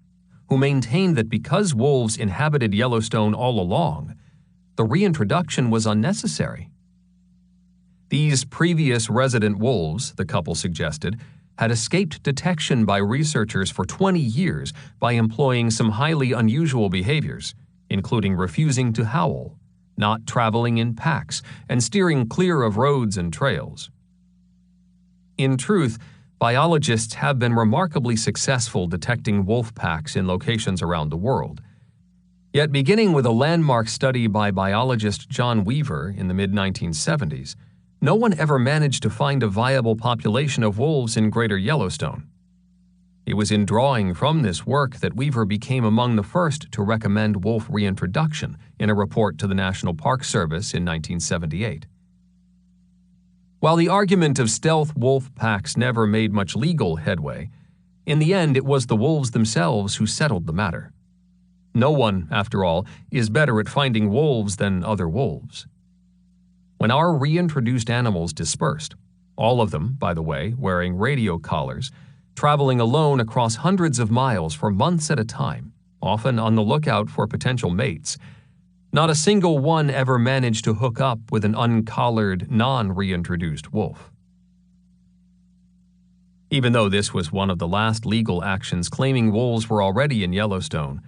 who maintained that because wolves inhabited Yellowstone all along, the reintroduction was unnecessary. These previous resident wolves, the couple suggested, had escaped detection by researchers for 20 years by employing some highly unusual behaviors, including refusing to howl, not traveling in packs, and steering clear of roads and trails. In truth, biologists have been remarkably successful detecting wolf packs in locations around the world. Yet beginning with a landmark study by biologist John Weaver in the mid-1970s, no one ever managed to find a viable population of wolves in Greater Yellowstone. It was in drawing from this work that Weaver became among the first to recommend wolf reintroduction in a report to the National Park Service in 1978. While the argument of stealth wolf packs never made much legal headway, in the end it was the wolves themselves who settled the matter. No one, after all, is better at finding wolves than other wolves. When our reintroduced animals dispersed, all of them, by the way, wearing radio collars, traveling alone across hundreds of miles for months at a time, often on the lookout for potential mates, not a single one ever managed to hook up with an uncollared, non-reintroduced wolf. Even though this was one of the last legal actions claiming wolves were already in Yellowstone,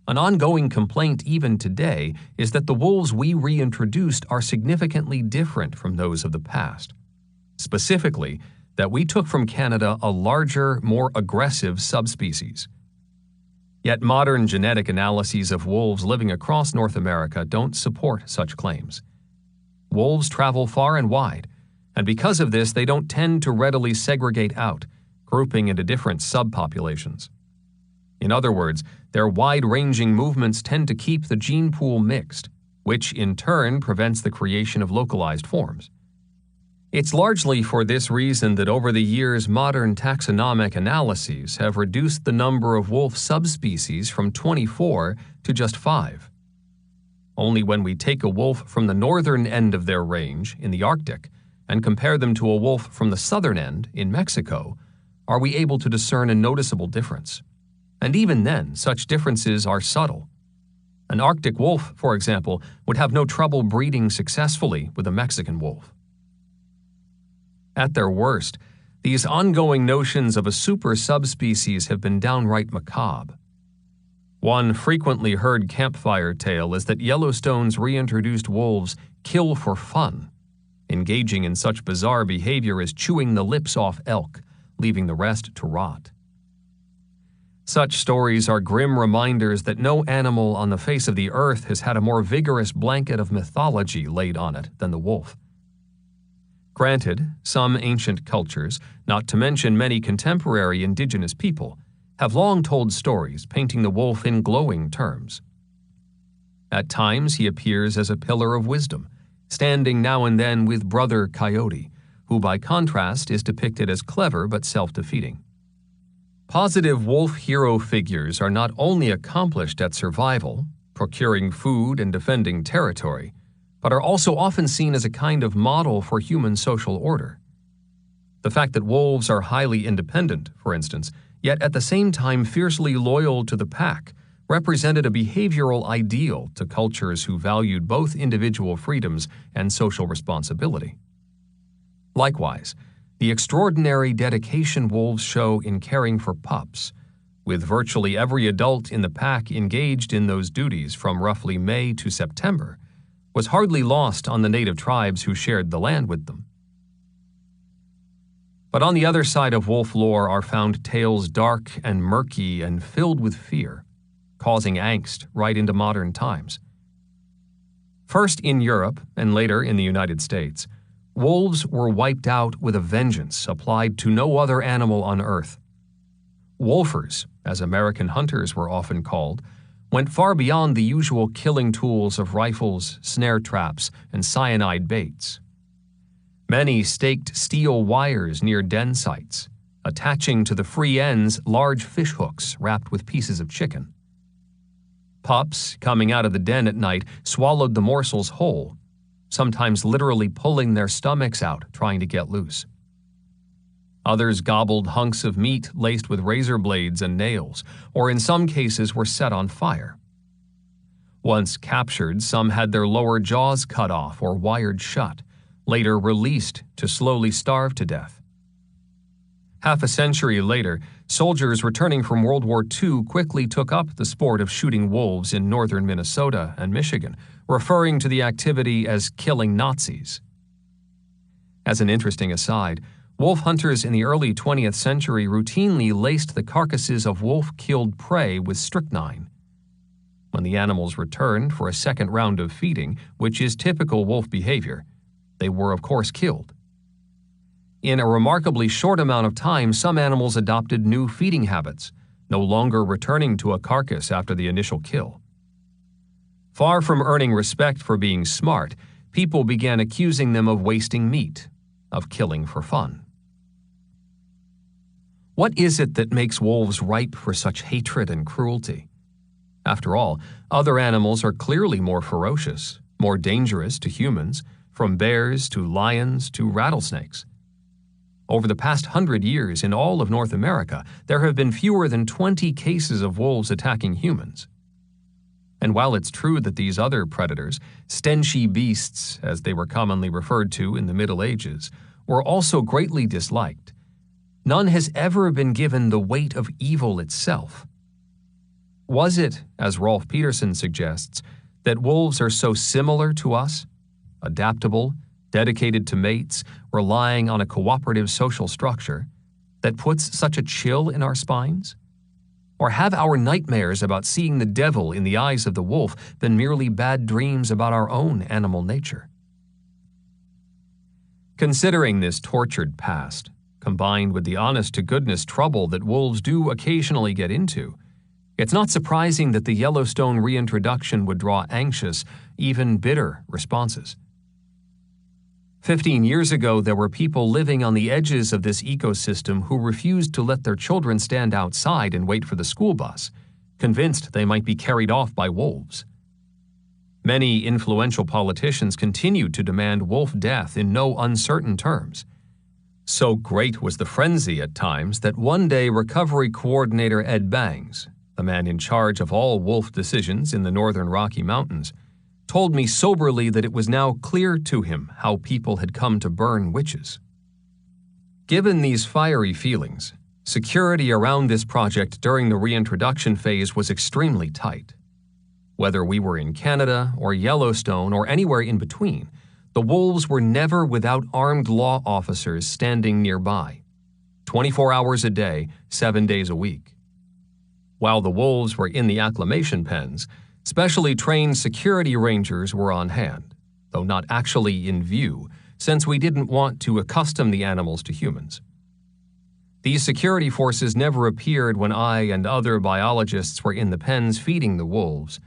An ongoing complaint even today is that the wolves we reintroduced are significantly different from those of the past. Specifically, that we took from Canada a larger, more aggressive subspecies. Yet modern genetic analyses of wolves living across North America don't support such claims. Wolves travel far and wide, and because of this, they don't tend to readily segregate out, grouping into different subpopulations. In other words, their wide-ranging movements tend to keep the gene pool mixed, which in turn prevents the creation of localized forms. It's largely for this reason that over the years modern taxonomic analyses have reduced the number of wolf subspecies from 24 to just 5. Only when we take a wolf from the northern end of their range, in the Arctic, and compare them to a wolf from the southern end, in Mexico, are we able to discern a noticeable difference. And even then, such differences are subtle. An Arctic wolf, for example, would have no trouble breeding successfully with a Mexican wolf. At their worst, these ongoing notions of a super subspecies have been downright macabre. One frequently heard campfire tale is that Yellowstone's reintroduced wolves kill for fun, engaging in such bizarre behavior as chewing the lips off elk, leaving the rest to rot. Such stories are grim reminders that no animal on the face of the earth has had a more vigorous blanket of mythology laid on it than the wolf. Granted, some ancient cultures, not to mention many contemporary indigenous people, have long told stories painting the wolf in glowing terms. At times he appears as a pillar of wisdom, standing now and then with Brother Coyote, who by contrast is depicted as clever but self-defeating. Positive wolf hero figures are not only accomplished at survival, procuring food and defending territory, but are also often seen as a kind of model for human social order. The fact that wolves are highly independent, for instance, yet at the same time fiercely loyal to the pack, represented a behavioral ideal to cultures who valued both individual freedoms and social responsibility. Likewise, the extraordinary dedication wolves show in caring for pups, with virtually every adult in the pack engaged in those duties from roughly May to September, was hardly lost on the native tribes who shared the land with them. But on the other side of wolf lore are found tales dark and murky and filled with fear, causing angst right into modern times. First in Europe and later in the United States, wolves were wiped out with a vengeance applied to no other animal on Earth. Wolfers, as American hunters were often called, went far beyond the usual killing tools of rifles, snare traps, and cyanide baits. Many staked steel wires near den sites, attaching to the free ends large fish hooks wrapped with pieces of chicken. Pups, coming out of the den at night, swallowed the morsels whole, sometimes literally pulling their stomachs out trying to get loose. Others gobbled hunks of meat laced with razor blades and nails, or in some cases were set on fire. Once captured, some had their lower jaws cut off or wired shut, later released to slowly starve to death. Half a century later, soldiers returning from World War II quickly took up the sport of shooting wolves in northern Minnesota and Michigan, referring to the activity as killing Nazis. As an interesting aside, wolf hunters in the early 20th century routinely laced the carcasses of wolf-killed prey with strychnine. When the animals returned for a second round of feeding, which is typical wolf behavior, they were of course killed. In a remarkably short amount of time, some animals adopted new feeding habits, no longer returning to a carcass after the initial kill. Far from earning respect for being smart, people began accusing them of wasting meat, of killing for fun. What is it that makes wolves ripe for such hatred and cruelty? After all, other animals are clearly more ferocious, more dangerous to humans, from bears to lions to rattlesnakes. Over the past 100 years in all of North America, there have been fewer than 20 cases of wolves attacking humans. And while it's true that these other predators, stenchy beasts, as they were commonly referred to in the Middle Ages, were also greatly disliked, none has ever been given the weight of evil itself. Was it, as Rolf Peterson suggests, that wolves are so similar to us, adaptable, dedicated to mates, relying on a cooperative social structure, that puts such a chill in our spines? Or have our nightmares about seeing the devil in the eyes of the wolf been merely bad dreams about our own animal nature? Considering this tortured past, combined with the honest-to-goodness trouble that wolves do occasionally get into, it's not surprising that the Yellowstone reintroduction would draw anxious, even bitter responses. 15 years ago, there were people living on the edges of this ecosystem who refused to let their children stand outside and wait for the school bus, convinced they might be carried off by wolves. Many influential politicians continued to demand wolf death in no uncertain terms. So great was the frenzy at times that one day Recovery Coordinator Ed Bangs, the man in charge of all wolf decisions in the northern Rocky Mountains, told me soberly that it was now clear to him how people had come to burn witches. Given these fiery feelings, security around this project during the reintroduction phase was extremely tight. Whether we were in Canada or Yellowstone or anywhere in between, the wolves were never without armed law officers standing nearby, 24 hours a day, 7 days a week. While the wolves were in the acclimation pens, specially trained security rangers were on hand, though not actually in view, since we didn't want to accustom the animals to humans. These security forces never appeared when I and other biologists were in the pens feeding the wolves,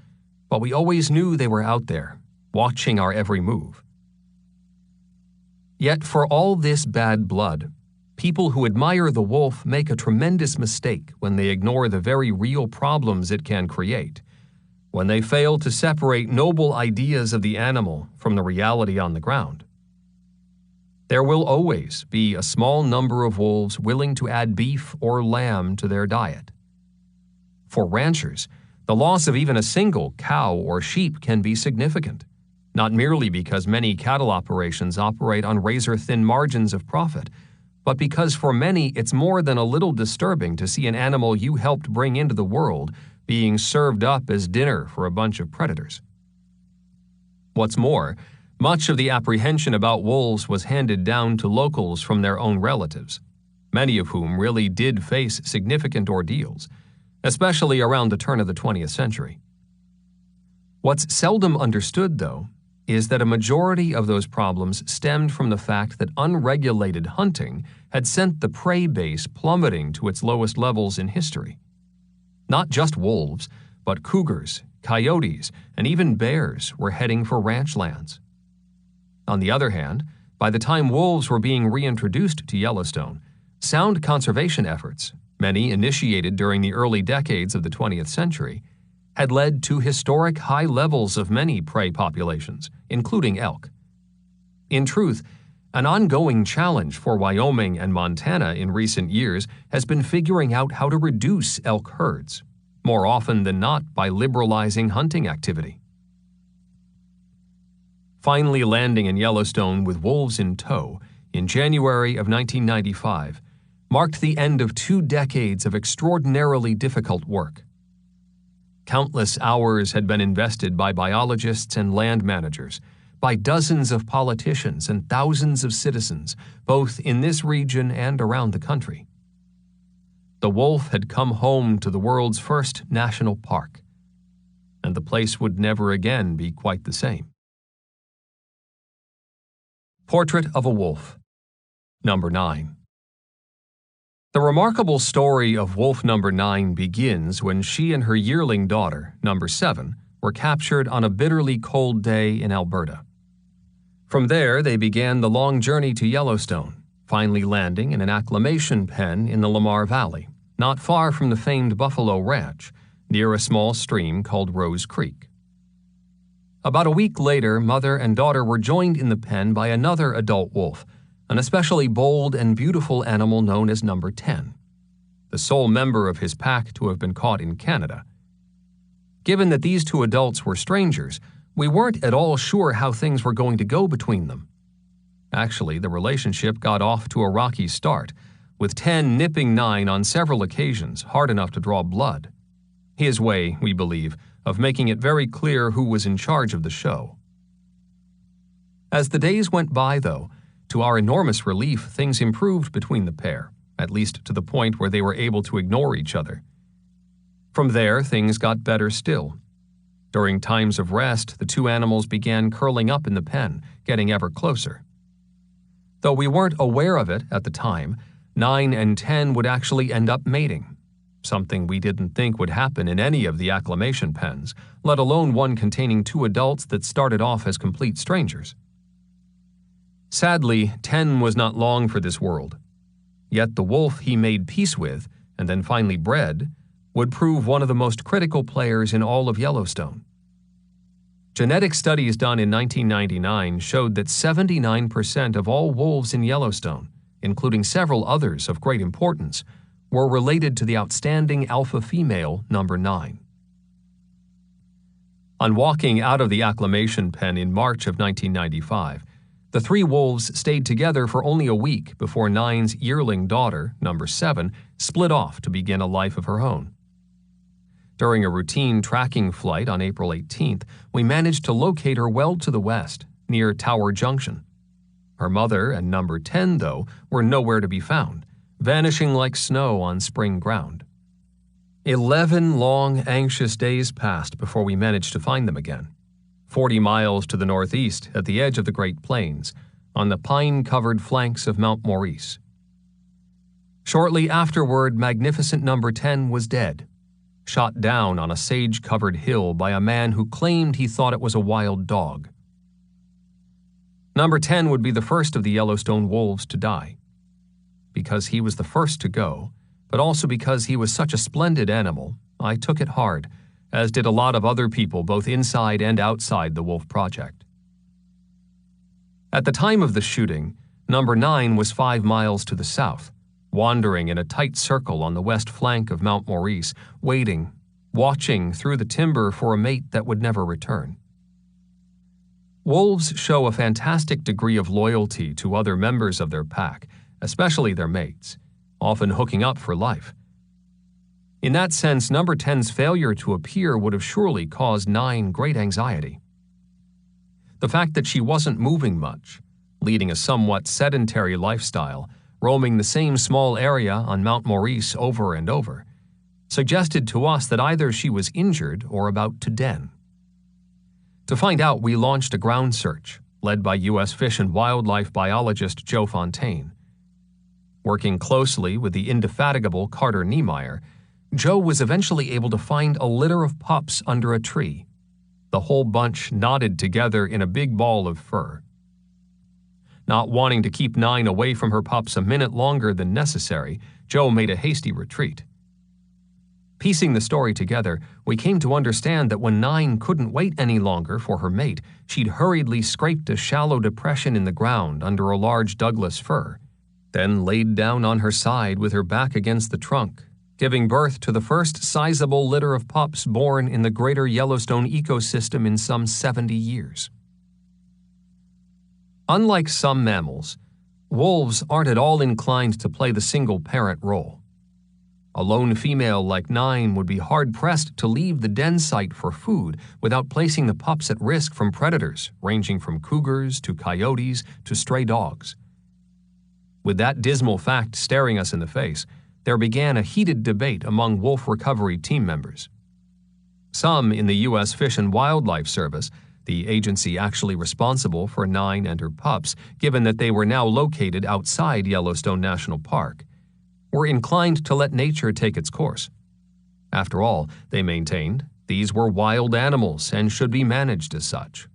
but we always knew they were out there, watching our every move. Yet for all this bad blood, people who admire the wolf make a tremendous mistake when they ignore the very real problems it can create, when they fail to separate noble ideas of the animal from the reality on the ground. There will always be a small number of wolves willing to add beef or lamb to their diet. For ranchers, the loss of even a single cow or sheep can be significant, not merely because many cattle operations operate on razor-thin margins of profit, but because for many it's more than a little disturbing to see an animal you helped bring into the world being served up as dinner for a bunch of predators. What's more, much of the apprehension about wolves was handed down to locals from their own relatives, many of whom really did face significant ordeals, especially around the turn of the 20th century. What's seldom understood, though, is that a majority of those problems stemmed from the fact that unregulated hunting had sent the prey base plummeting to its lowest levels in history. Not just wolves, but cougars, coyotes, and even bears were heading for ranch lands. On the other hand, by the time wolves were being reintroduced to Yellowstone, sound conservation efforts, many initiated during the early decades of the 20th century, had led to historic high levels of many prey populations, including elk. In truth, an ongoing challenge for Wyoming and Montana in recent years has been figuring out how to reduce elk herds, more often than not by liberalizing hunting activity. Finally landing in Yellowstone with wolves in tow in January of 1995 marked the end of 2 decades of extraordinarily difficult work. Countless hours had been invested by biologists and land managers, by dozens of politicians and thousands of citizens, both in this region and around the country. The wolf had come home to the world's first national park, and the place would never again be quite the same. Portrait of a Wolf, Number 9. The remarkable story of wolf number 9 begins when she and her yearling daughter, number 7, were captured on a bitterly cold day in Alberta. From there, they began the long journey to Yellowstone, finally landing in an acclimation pen in the Lamar Valley, not far from the famed Buffalo Ranch, near a small stream called Rose Creek. About a week later, mother and daughter were joined in the pen by another adult wolf, an especially bold and beautiful animal known as number 10, the sole member of his pack to have been caught in Canada. Given that these 2 adults were strangers, we weren't at all sure how things were going to go between them. Actually, the relationship got off to a rocky start, with 10 nipping 9 on several occasions hard enough to draw blood. His way, we believe, of making it very clear who was in charge of the show. As the days went by, though, to our enormous relief, things improved between the pair, at least to the point where they were able to ignore each other. From there, things got better still. During times of rest, the two animals began curling up in the pen, getting ever closer. Though we weren't aware of it at the time, 9 and 10 would actually end up mating, something we didn't think would happen in any of the acclimation pens, let alone one containing two adults that started off as complete strangers. Sadly, 10 was not long for this world. Yet the wolf he made peace with, and then finally bred, would prove one of the most critical players in all of Yellowstone. Genetic studies done in 1999 showed that 79% of all wolves in Yellowstone, including several others of great importance, were related to the outstanding alpha female number 9. On walking out of the acclimation pen in March of 1995, the three wolves stayed together for only a week before 9's yearling daughter, number 7, split off to begin a life of her own. During a routine tracking flight on April 18th, we managed to locate her well to the west, near Tower Junction. Her mother and number 10, though, were nowhere to be found, vanishing like snow on spring ground. 11 long, anxious days passed before we managed to find them again, 40 miles to the northeast at the edge of the Great Plains, on the pine-covered flanks of Mount Maurice. Shortly afterward, magnificent number 10 was dead, shot down on a sage-covered hill by a man who claimed he thought it was a wild dog. Number 10 would be the first of the Yellowstone wolves to die, because he was the first to go, but also because he was such a splendid animal. I took it hard, as did a lot of other people both inside and outside the Wolf Project. At the time of the shooting, number 9 was 5 miles to the south, wandering in a tight circle on the west flank of Mount Maurice, waiting, watching through the timber for a mate that would never return. Wolves show a fantastic degree of loyalty to other members of their pack, especially their mates, often hooking up for life. In that sense, number 10's failure to appear would have surely caused 9 great anxiety. The fact that she wasn't moving much, leading a somewhat sedentary lifestyle, roaming the same small area on Mount Maurice over and over, suggested to us that either she was injured or about to den. To find out, we launched a ground search, led by U.S. Fish and Wildlife biologist Joe Fontaine. Working closely with the indefatigable Carter Niemeyer, Joe was eventually able to find a litter of pups under a tree, the whole bunch knotted together in a big ball of fur. Not wanting to keep 9 away from her pups a minute longer than necessary, Joe made a hasty retreat. Piecing the story together, we came to understand that when 9 couldn't wait any longer for her mate, she'd hurriedly scraped a shallow depression in the ground under a large Douglas fir, then laid down on her side with her back against the trunk, giving birth to the first sizable litter of pups born in the greater Yellowstone ecosystem in some 70 years. Unlike some mammals, wolves aren't at all inclined to play the single-parent role. A lone female like 9 would be hard-pressed to leave the den site for food without placing the pups at risk from predators ranging from cougars to coyotes to stray dogs. With that dismal fact staring us in the face, there began a heated debate among wolf recovery team members. Some in the U.S. Fish and Wildlife Service, the agency actually responsible for 9 and her pups, given that they were now located outside Yellowstone National Park, were inclined to let nature take its course. After all, they maintained, these were wild animals and should be managed as such.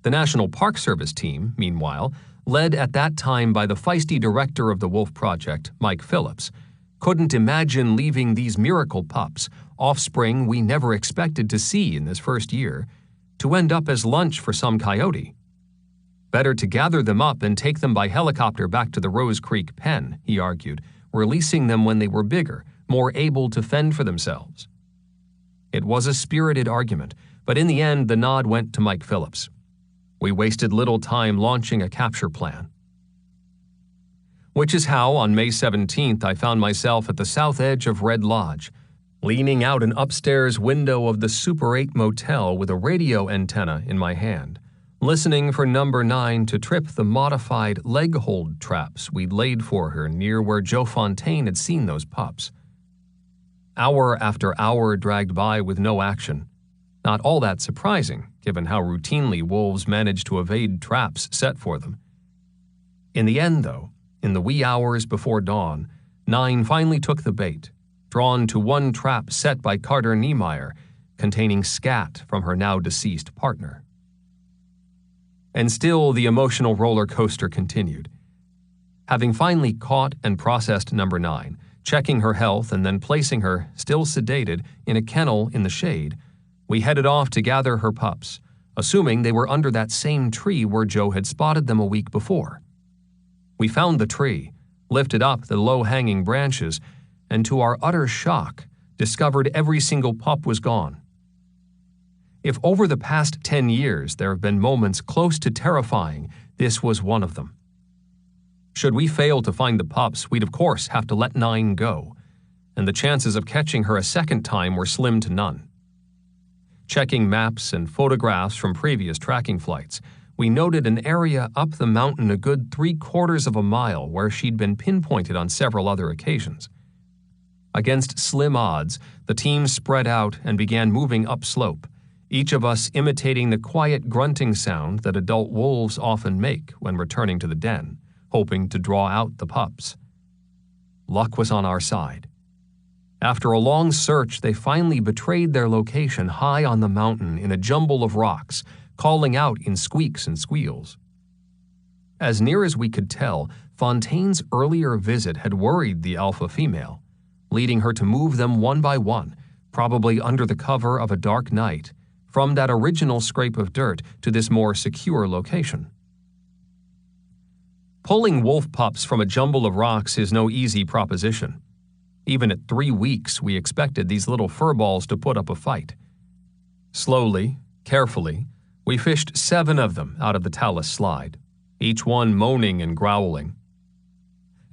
The National Park Service team, meanwhile, led at that time by the feisty director of the Wolf Project, Mike Phillips, couldn't imagine leaving these miracle pups, offspring we never expected to see in this first year, to end up as lunch for some coyote. Better to gather them up and take them by helicopter back to the Rose Creek pen, he argued, releasing them when they were bigger, more able to fend for themselves. It was a spirited argument, but in the end the nod went to Mike Phillips. We wasted little time launching a capture plan. Which is how, on May 17th, I found myself at the south edge of Red Lodge, leaning out an upstairs window of the Super 8 motel with a radio antenna in my hand, listening for number 9 to trip the modified leg hold traps we'd laid for her near where Joe Fontaine had seen those pups. Hour after hour dragged by with no action. Not all that surprising, given how routinely wolves manage to evade traps set for them. In the end, though, in the wee hours before dawn, 9 finally took the bait, drawn to one trap set by Carter Niemeyer, containing scat from her now-deceased partner. And still the emotional roller coaster continued. Having finally caught and processed number 9, checking her health and then placing her, still sedated, in a kennel in the shade, we headed off to gather her pups, assuming they were under that same tree where Joe had spotted them a week before. We found the tree, lifted up the low-hanging branches, and to our utter shock, discovered every single pup was gone. If over the past 10 years there have been moments close to terrifying, this was one of them. Should we fail to find the pups, we'd of course have to let 9 go, and the chances of catching her a second time were slim to none. Checking maps and photographs from previous tracking flights, we noted an area up the mountain a good 3/4 of a mile where she'd been pinpointed on several other occasions. Against slim odds, the team spread out and began moving upslope, each of us imitating the quiet grunting sound that adult wolves often make when returning to the den, hoping to draw out the pups. Luck was on our side. After a long search, they finally betrayed their location high on the mountain in a jumble of rocks, calling out in squeaks and squeals. As near as we could tell, Fontaine's earlier visit had worried the alpha female, leading her to move them one by one, probably under the cover of a dark night, from that original scrape of dirt to this more secure location. Pulling wolf pups from a jumble of rocks is no easy proposition. Even at 3 weeks, we expected these little furballs to put up a fight. Slowly, carefully, we fished 7 of them out of the talus slide, each one moaning and growling.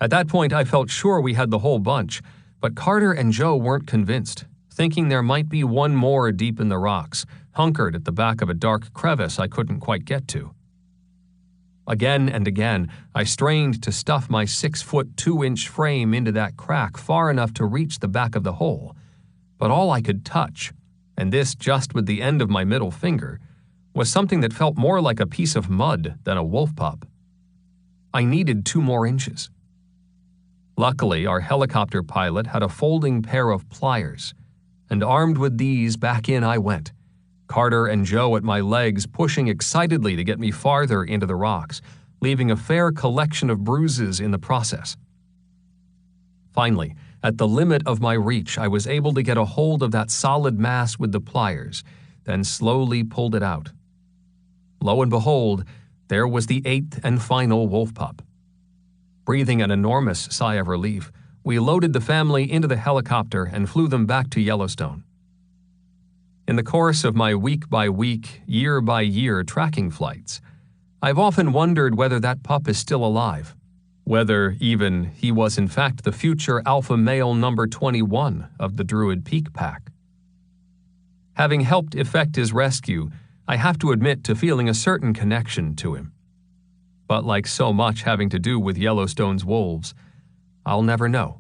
At that point, I felt sure we had the whole bunch, but Carter and Joe weren't convinced, thinking there might be one more deep in the rocks, hunkered at the back of a dark crevice I couldn't quite get to. Again and again, I strained to stuff my 6-foot 2-inch frame into that crack far enough to reach the back of the hole, but all I could touch, and this just with the end of my middle finger, was something that felt more like a piece of mud than a wolf pup. I needed 2 more inches. Luckily, our helicopter pilot had a folding pair of pliers, and armed with these, back in I went, Carter and Joe at my legs pushing excitedly to get me farther into the rocks, leaving a fair collection of bruises in the process. Finally, at the limit of my reach, I was able to get a hold of that solid mass with the pliers, then slowly pulled it out. Lo and behold, there was the 8th and final wolf pup. Breathing an enormous sigh of relief, we loaded the family into the helicopter and flew them back to Yellowstone. In the course of my week-by-week, year-by-year tracking flights, I've often wondered whether that pup is still alive, whether even he was in fact the future alpha male number 21 of the Druid Peak pack. Having helped effect his rescue, I have to admit to feeling a certain connection to him. But like so much having to do with Yellowstone's wolves, I'll never know.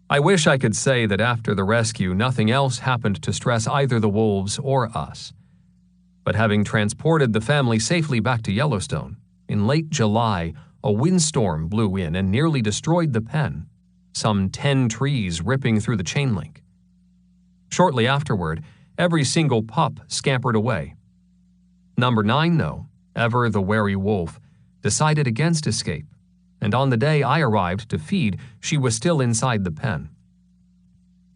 I wish I could say that after the rescue nothing else happened to stress either the wolves or us. But having transported the family safely back to Yellowstone, in late July, a windstorm blew in and nearly destroyed the pen, some 10 trees ripping through the chain link. Shortly afterward, every single pup scampered away. Number 9, though, ever the wary wolf, decided against escape, and on the day I arrived to feed, she was still inside the pen.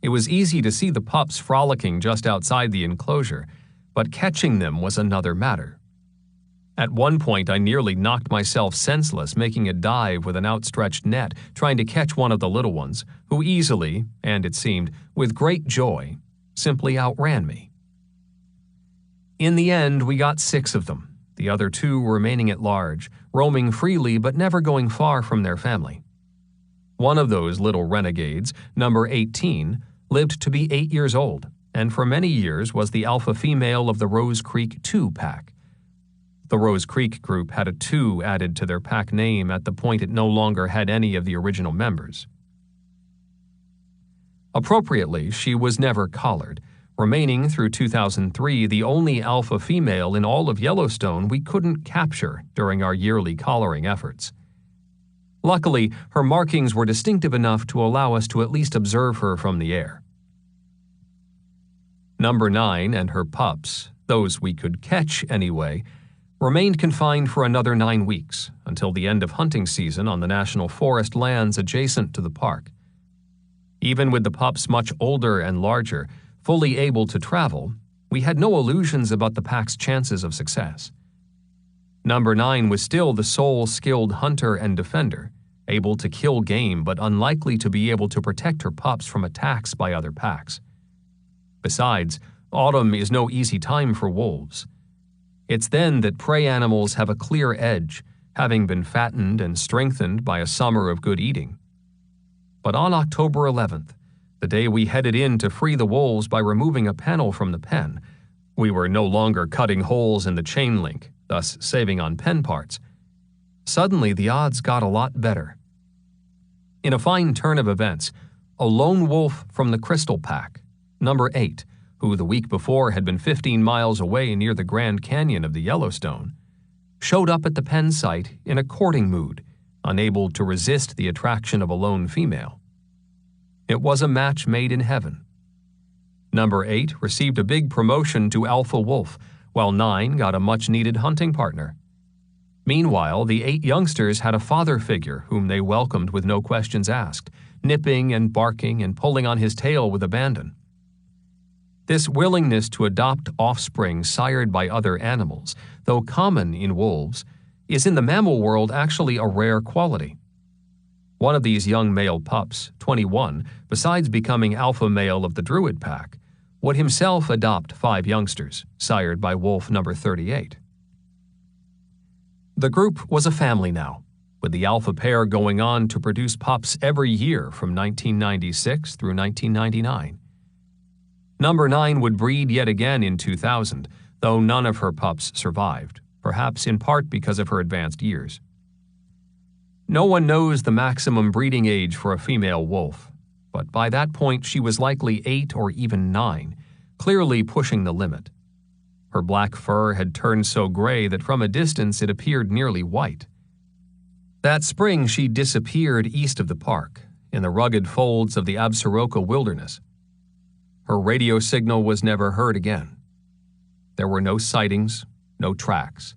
It was easy to see the pups frolicking just outside the enclosure, but catching them was another matter. At one point, I nearly knocked myself senseless making a dive with an outstretched net, trying to catch one of the little ones, who easily, and it seemed, with great joy, simply outran me. In the end, we got 6 of them, the other 2 remaining at large, roaming freely but never going far from their family. One of those little renegades, number 18, lived to be 8 years old, and for many years was the alpha female of the Rose Creek 2 pack. The Rose Creek group had a 2 added to their pack name at the point it no longer had any of the original members. Appropriately, she was never collared, remaining through 2003 the only alpha female in all of Yellowstone we couldn't capture during our yearly collaring efforts. Luckily, her markings were distinctive enough to allow us to at least observe her from the air. Number 9 and her pups, those we could catch anyway, remained confined for another 9 weeks, until the end of hunting season on the national forest lands adjacent to the park. Even with the pups much older and larger, fully able to travel, we had no illusions about the pack's chances of success. Number 9 was still the sole skilled hunter and defender, able to kill game but unlikely to be able to protect her pups from attacks by other packs. Besides, autumn is no easy time for wolves. It's then that prey animals have a clear edge, having been fattened and strengthened by a summer of good eating. But on October 11th, the day we headed in to free the wolves by removing a panel from the pen, we were no longer cutting holes in the chain link, thus saving on pen parts. Suddenly, the odds got a lot better. In a fine turn of events, a lone wolf from the Crystal Pack, number 8, who the week before had been 15 miles away near the Grand Canyon of the Yellowstone, showed up at the pen site in a courting mood, unable to resist the attraction of a lone female. It was a match made in heaven. Number 8 received a big promotion to Alpha Wolf, while 9 got a much-needed hunting partner. Meanwhile, the 8 youngsters had a father figure whom they welcomed with no questions asked, nipping and barking and pulling on his tail with abandon. This willingness to adopt offspring sired by other animals, though common in wolves, is in the mammal world actually a rare quality. One of these young male pups, 21, besides becoming alpha male of the Druid pack, would himself adopt 5 youngsters, sired by wolf number 38. The group was a family now, with the alpha pair going on to produce pups every year from 1996 through 1999. Number 9 would breed yet again in 2000, though none of her pups survived, perhaps in part because of her advanced years. No one knows the maximum breeding age for a female wolf, but by that point she was likely 8 or even 9, clearly pushing the limit. Her black fur had turned so gray that from a distance it appeared nearly white. That spring she disappeared east of the park, in the rugged folds of the Absaroka wilderness. Her radio signal was never heard again. There were no sightings, no tracks.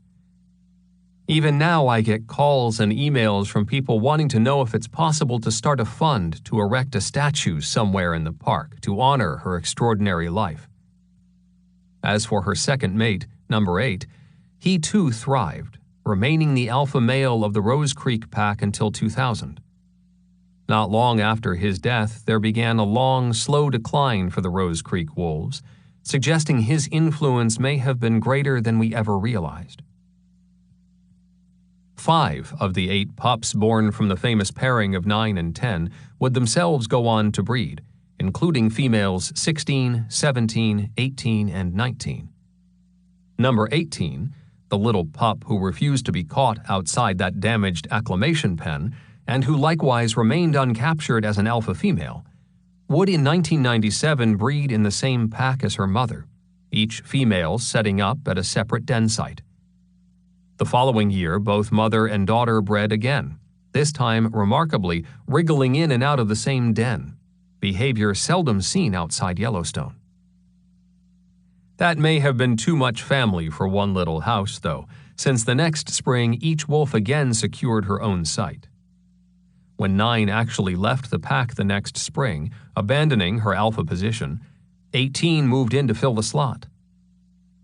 Even now I get calls and emails from people wanting to know if it's possible to start a fund to erect a statue somewhere in the park to honor her extraordinary life. As for her second mate, number 8, he too thrived, remaining the alpha male of the Rose Creek pack until 2000. Not long after his death, there began a long, slow decline for the Rose Creek wolves, suggesting his influence may have been greater than we ever realized. 5 of the 8 pups born from the famous pairing of 9 and 10 would themselves go on to breed, including females 16, 17, 18, and 19. Number 18, the little pup who refused to be caught outside that damaged acclimation pen, and who likewise remained uncaptured as an alpha female, would in 1997 breed in the same pack as her mother, each female setting up at a separate den site. The following year, both mother and daughter bred again, this time remarkably wriggling in and out of the same den, behavior seldom seen outside Yellowstone. That may have been too much family for one little house, though, since the next spring each wolf again secured her own site. When 9 actually left the pack the next spring, abandoning her alpha position, 18 moved in to fill the slot.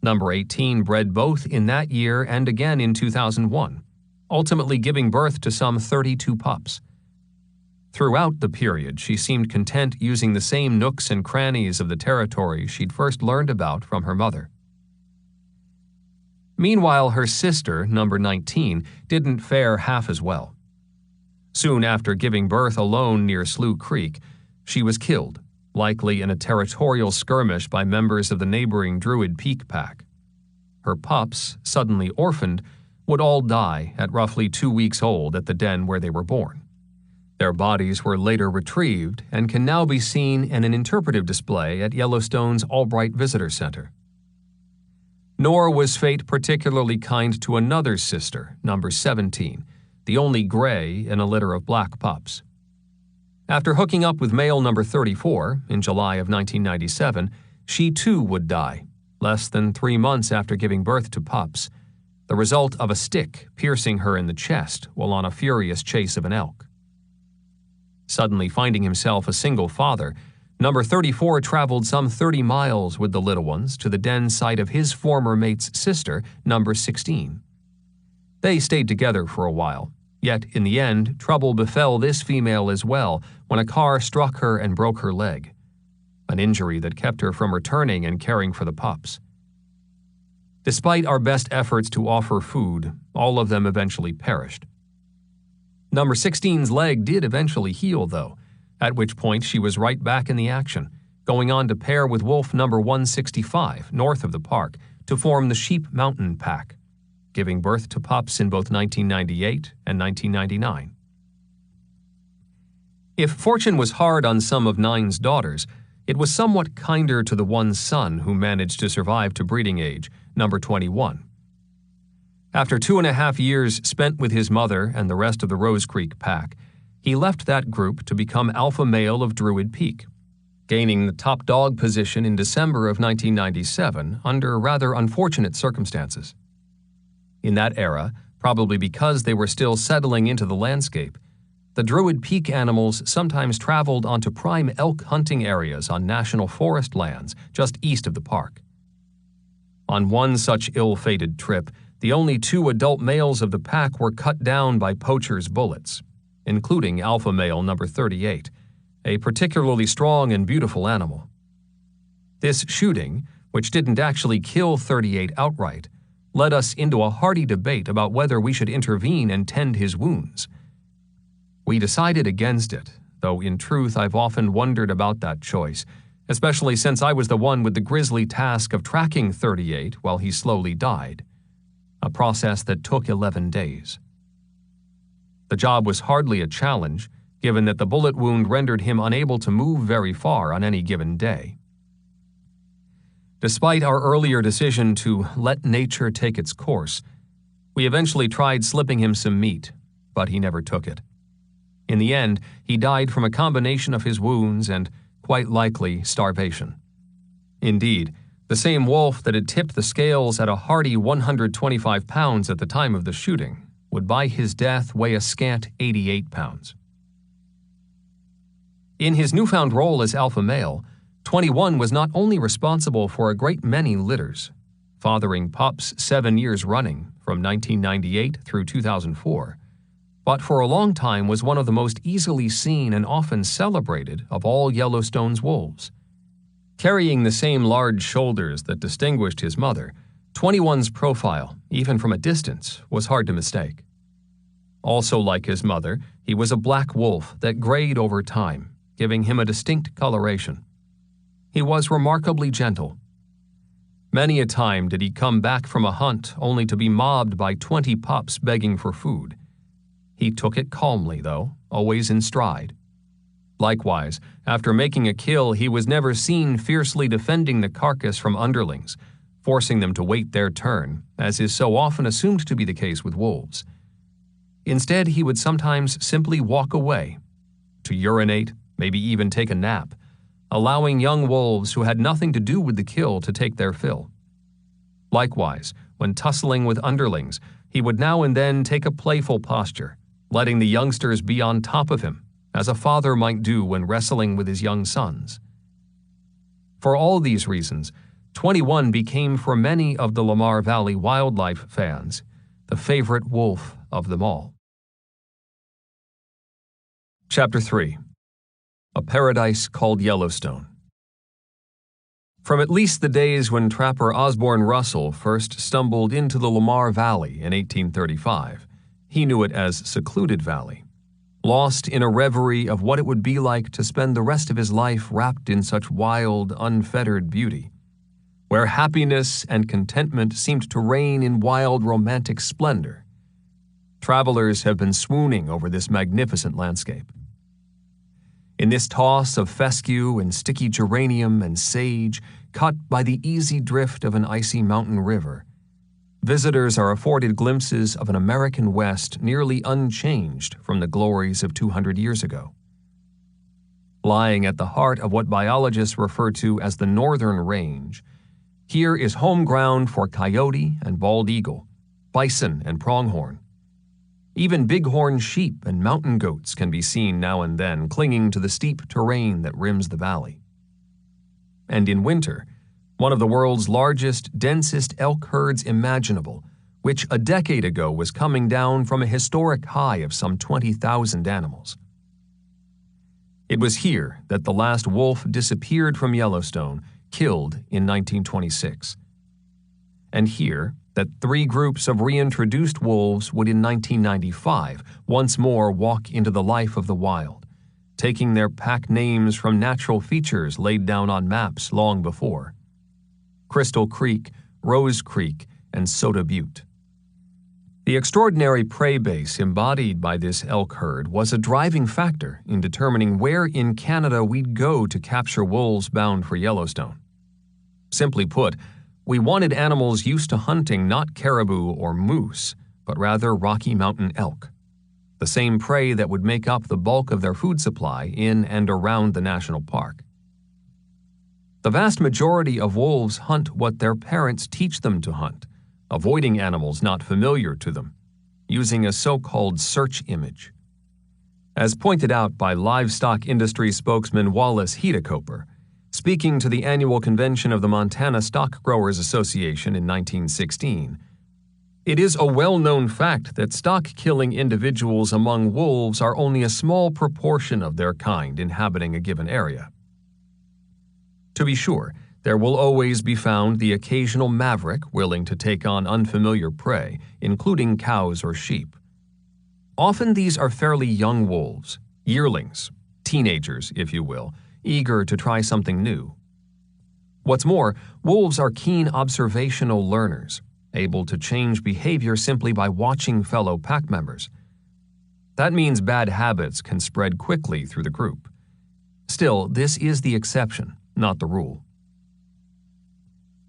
Number 18 bred both in that year and again in 2001, ultimately giving birth to some 32 pups. Throughout the period, she seemed content using the same nooks and crannies of the territory she'd first learned about from her mother. Meanwhile, her sister, number 19, didn't fare half as well. Soon after giving birth alone near Slough Creek, she was killed, likely in a territorial skirmish by members of the neighboring Druid Peak pack. Her pups, suddenly orphaned, would all die at roughly 2 weeks old at the den where they were born. Their bodies were later retrieved and can now be seen in an interpretive display at Yellowstone's Albright Visitor Center. Nor was fate particularly kind to another sister, number 17, the only gray in a litter of black pups. After hooking up with male number 34 in July of 1997, she too would die, less than 3 months after giving birth to pups, the result of a stick piercing her in the chest while on a furious chase of an elk. Suddenly finding himself a single father, number 34 traveled some 30 miles with the little ones to the den site of his former mate's sister, number 16. They stayed together for a while, yet in the end, trouble befell this female as well when a car struck her and broke her leg, an injury that kept her from returning and caring for the pups. Despite our best efforts to offer food, all of them eventually perished. Number 16's leg did eventually heal, though, at which point she was right back in the action, going on to pair with wolf number 165 north of the park to form the Sheep Mountain Pack, giving birth to pups in both 1998 and 1999. If fortune was hard on some of Nine's daughters, it was somewhat kinder to the one son who managed to survive to breeding age, number 21. After 2.5 years spent with his mother and the rest of the Rose Creek pack, he left that group to become alpha male of Druid Peak, gaining the top dog position in December of 1997 under rather unfortunate circumstances. In that era, probably because they were still settling into the landscape, the Druid Peak animals sometimes traveled onto prime elk hunting areas on national forest lands just east of the park. On one such ill-fated trip, the only 2 adult males of the pack were cut down by poachers' bullets, including alpha male number 38, a particularly strong and beautiful animal. This shooting, which didn't actually kill 38 outright, led us into a hearty debate about whether we should intervene and tend his wounds. We decided against it, though in truth I've often wondered about that choice, especially since I was the one with the grisly task of tracking 38 while he slowly died, a process that took 11 days. The job was hardly a challenge, given that the bullet wound rendered him unable to move very far on any given day. Despite our earlier decision to let nature take its course, we eventually tried slipping him some meat, but he never took it. In the end, he died from a combination of his wounds and, quite likely, starvation. Indeed, the same wolf that had tipped the scales at a hearty 125 pounds at the time of the shooting would by his death weigh a scant 88 pounds. In his newfound role as alpha male, 21 was not only responsible for a great many litters, fathering pups 7 years running, from 1998 through 2004, but for a long time was one of the most easily seen and often celebrated of all Yellowstone's wolves. Carrying the same large shoulders that distinguished his mother, 21's profile, even from a distance, was hard to mistake. Also like his mother, he was a black wolf that grayed over time, giving him a distinct coloration. He was remarkably gentle. Many a time did he come back from a hunt only to be mobbed by 20 pups begging for food. He took it calmly, though, always in stride. Likewise, after making a kill, he was never seen fiercely defending the carcass from underlings, forcing them to wait their turn, as is so often assumed to be the case with wolves. Instead, he would sometimes simply walk away, to urinate, maybe even take a nap, allowing young wolves who had nothing to do with the kill to take their fill. Likewise, when tussling with underlings, he would now and then take a playful posture, letting the youngsters be on top of him, as a father might do when wrestling with his young sons. For all these reasons, 21 became for many of the Lamar Valley wildlife fans the favorite wolf of them all. Chapter 3. A Paradise Called Yellowstone. From at least the days when trapper Osborne Russell first stumbled into the Lamar Valley in 1835, he knew it as Secluded Valley, lost in a reverie of what it would be like to spend the rest of his life wrapped in such wild, unfettered beauty, where happiness and contentment seemed to reign in wild romantic splendor. Travelers have been swooning over this magnificent landscape. In this toss of fescue and sticky geranium and sage, cut by the easy drift of an icy mountain river, visitors are afforded glimpses of an American West nearly unchanged from the glories of 200 years ago. Lying at the heart of what biologists refer to as the Northern Range, here is home ground for coyote and bald eagle, bison and pronghorn. Even bighorn sheep and mountain goats can be seen now and then clinging to the steep terrain that rims the valley. And in winter, one of the world's largest, densest elk herds imaginable, which a decade ago was coming down from a historic high of some 20,000 animals. It was here that the last wolf disappeared from Yellowstone, killed in 1926. And here that 3 groups of reintroduced wolves would in 1995 once more walk into the life of the wild, taking their pack names from natural features laid down on maps long before: Crystal Creek, Rose Creek, and Soda Butte. The extraordinary prey base embodied by this elk herd was a driving factor in determining where in Canada we'd go to capture wolves bound for Yellowstone. Simply put, we wanted animals used to hunting not caribou or moose, but rather Rocky Mountain elk, the same prey that would make up the bulk of their food supply in and around the national park. The vast majority of wolves hunt what their parents teach them to hunt, avoiding animals not familiar to them, using a so-called search image. As pointed out by livestock industry spokesman Wallace Hedekoper, speaking to the annual convention of the Montana Stock Growers Association in 1916, it is a well-known fact that stock-killing individuals among wolves are only a small proportion of their kind inhabiting a given area. To be sure, there will always be found the occasional maverick willing to take on unfamiliar prey, including cows or sheep. Often these are fairly young wolves, yearlings, teenagers, if you will, eager to try something new. What's more, wolves are keen observational learners, able to change behavior simply by watching fellow pack members. That means bad habits can spread quickly through the group. Still, this is the exception, not the rule.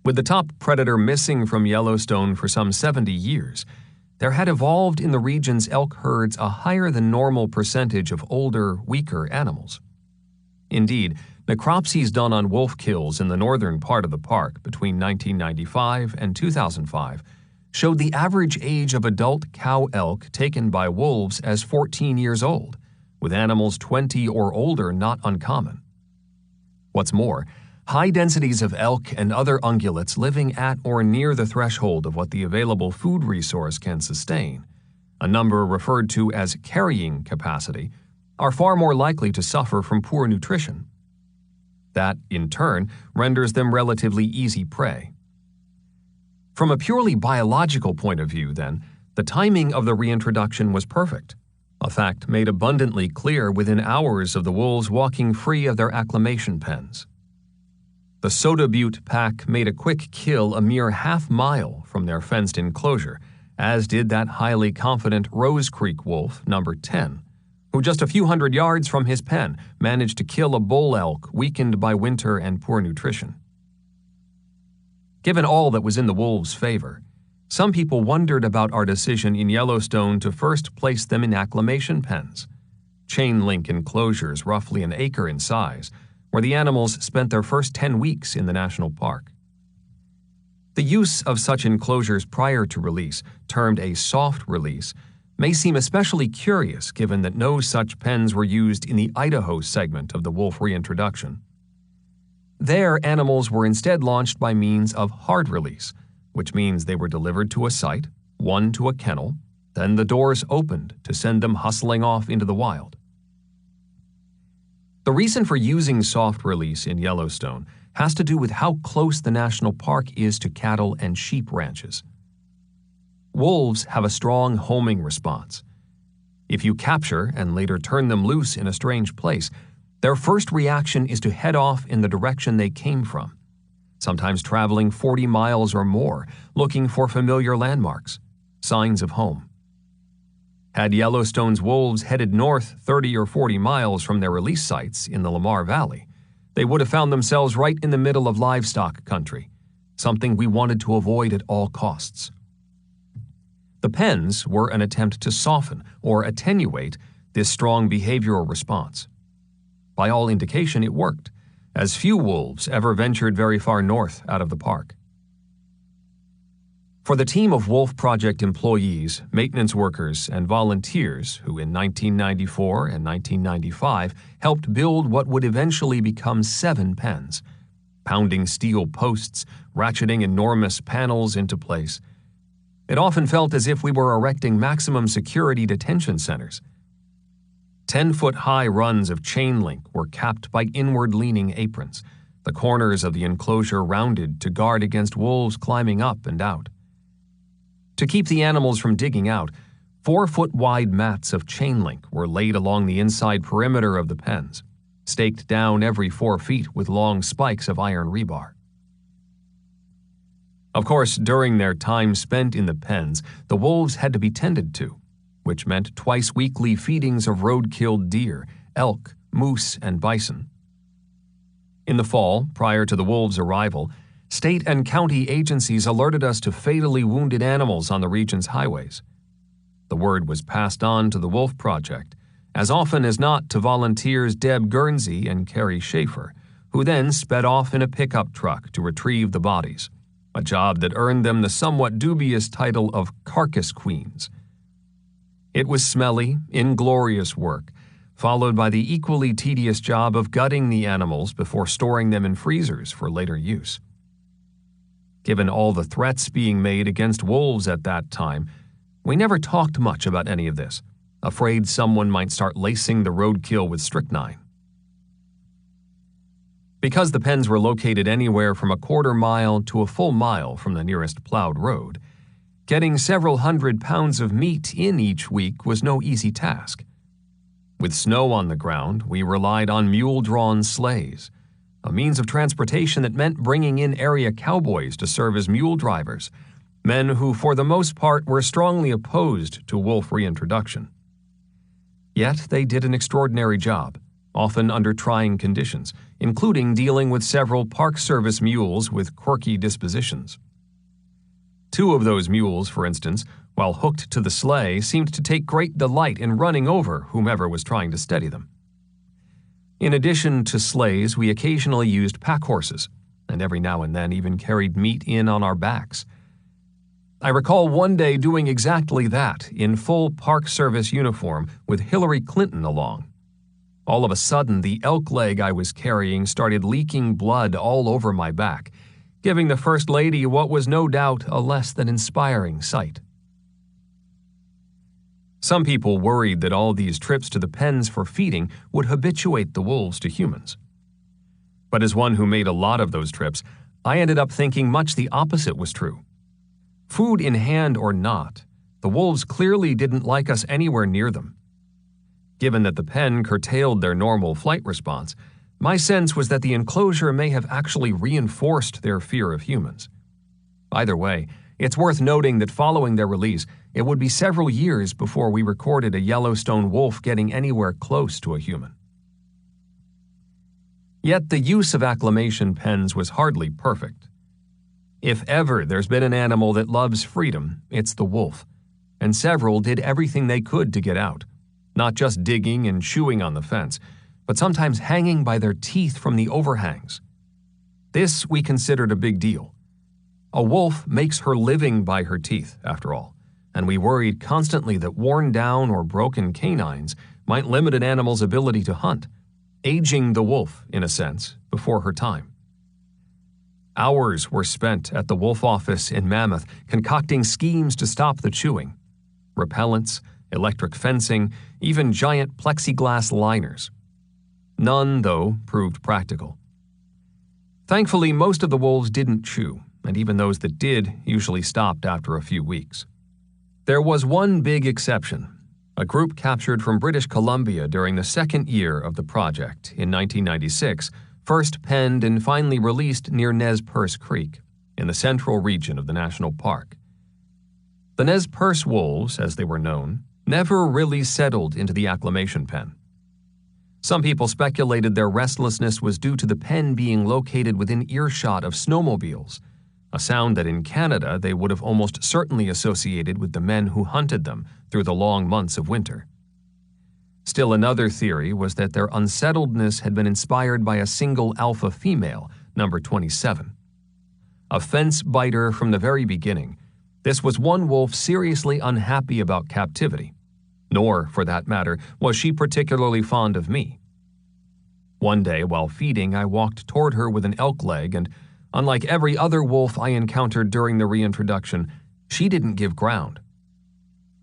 With the top predator missing from Yellowstone for some 70 years, there had evolved in the region's elk herds a higher than normal percentage of older, weaker animals. Indeed, necropsies done on wolf kills in the northern part of the park between 1995 and 2005 showed the average age of adult cow elk taken by wolves as 14 years old, with animals 20 or older not uncommon. What's more, high densities of elk and other ungulates living at or near the threshold of what the available food resource can sustain, a number referred to as carrying capacity, are far more likely to suffer from poor nutrition. That, in turn, renders them relatively easy prey. From a purely biological point of view, then, the timing of the reintroduction was perfect, a fact made abundantly clear within hours of the wolves walking free of their acclimation pens. The Soda Butte pack made a quick kill a mere half-mile from their fenced enclosure, as did that highly confident Rose Creek wolf, number 10, who just a few hundred yards from his pen managed to kill a bull elk weakened by winter and poor nutrition. Given all that was in the wolves' favor, some people wondered about our decision in Yellowstone to first place them in acclimation pens, chain-link enclosures roughly an acre in size, where the animals spent their first 10 weeks in the national park. The use of such enclosures prior to release, termed a soft release, may seem especially curious given that no such pens were used in the Idaho segment of the wolf reintroduction. There, animals were instead launched by means of hard release, which means they were delivered to a site, one to a kennel, then the doors opened to send them hustling off into the wild. The reason for using soft release in Yellowstone has to do with how close the national park is to cattle and sheep ranches. Wolves have a strong homing response. If you capture and later turn them loose in a strange place, their first reaction is to head off in the direction they came from, sometimes traveling 40 miles or more, looking for familiar landmarks, signs of home. Had Yellowstone's wolves headed north 30 or 40 miles from their release sites in the Lamar Valley, they would have found themselves right in the middle of livestock country, something we wanted to avoid at all costs. The pens were an attempt to soften or attenuate this strong behavioral response. By all indication, it worked, as few wolves ever ventured very far north out of the park. For the team of Wolf Project employees, maintenance workers, and volunteers who in 1994 and 1995 helped build what would eventually become 7 pens, pounding steel posts, ratcheting enormous panels into place, it often felt as if we were erecting maximum security detention centers. 10-foot-high runs of chain link were capped by inward-leaning aprons, the corners of the enclosure rounded to guard against wolves climbing up and out. To keep the animals from digging out, 4-foot-wide mats of chain link were laid along the inside perimeter of the pens, staked down every 4 feet with long spikes of iron rebar. Of course, during their time spent in the pens, the wolves had to be tended to, which meant twice-weekly feedings of road-killed deer, elk, moose, and bison. In the fall, prior to the wolves' arrival, state and county agencies alerted us to fatally wounded animals on the region's highways. The word was passed on to the Wolf Project, as often as not to volunteers Deb Guernsey and Carrie Schaefer, who then sped off in a pickup truck to retrieve the bodies, a job that earned them the somewhat dubious title of carcass queens. It was smelly, inglorious work, followed by the equally tedious job of gutting the animals before storing them in freezers for later use. Given all the threats being made against wolves at that time, we never talked much about any of this, afraid someone might start lacing the roadkill with strychnine. Because the pens were located anywhere from a quarter mile to a full mile from the nearest plowed road, getting several hundred pounds of meat in each week was no easy task. With snow on the ground, we relied on mule-drawn sleighs, a means of transportation that meant bringing in area cowboys to serve as mule drivers, men who for the most part were strongly opposed to wolf reintroduction. Yet they did an extraordinary job, often under trying conditions, including dealing with several Park Service mules with quirky dispositions. 2 of those mules, for instance, while hooked to the sleigh, seemed to take great delight in running over whomever was trying to steady them. In addition to sleighs, we occasionally used pack horses, and every now and then even carried meat in on our backs. I recall one day doing exactly that in full Park Service uniform with Hillary Clinton along. All of a sudden, the elk leg I was carrying started leaking blood all over my back, giving the First Lady what was no doubt a less than inspiring sight. Some people worried that all these trips to the pens for feeding would habituate the wolves to humans. But as one who made a lot of those trips, I ended up thinking much the opposite was true. Food in hand or not, the wolves clearly didn't like us anywhere near them. Given that the pen curtailed their normal flight response, my sense was that the enclosure may have actually reinforced their fear of humans. Either way, it's worth noting that following their release, it would be several years before we recorded a Yellowstone wolf getting anywhere close to a human. Yet the use of acclimation pens was hardly perfect. If ever there's been an animal that loves freedom, it's the wolf, and several did everything they could to get out, not just digging and chewing on the fence, but sometimes hanging by their teeth from the overhangs. This we considered a big deal. A wolf makes her living by her teeth, after all, and we worried constantly that worn down or broken canines might limit an animal's ability to hunt, aging the wolf, in a sense, before her time. Hours were spent at the wolf office in Mammoth concocting schemes to stop the chewing. Repellents, electric fencing, even giant plexiglass liners. None, though, proved practical. Thankfully, most of the wolves didn't chew, and even those that did usually stopped after a few weeks. There was one big exception. a group captured from British Columbia during the second year of the project in 1996, first penned and finally released near Nez Perce Creek, in the central region of the national park. The Nez Perce wolves, as they were known, never really settled into the acclimation pen. Some people speculated their restlessness was due to the pen being located within earshot of snowmobiles, a sound that in Canada they would have almost certainly associated with the men who hunted them through the long months of winter. Still another theory was that their unsettledness had been inspired by a single alpha female, number 27. A fence biter from the very beginning, this was one wolf seriously unhappy about captivity. Nor, for that matter, was she particularly fond of me. One day, while feeding, I walked toward her with an elk leg, and, unlike every other wolf I encountered during the reintroduction, she didn't give ground.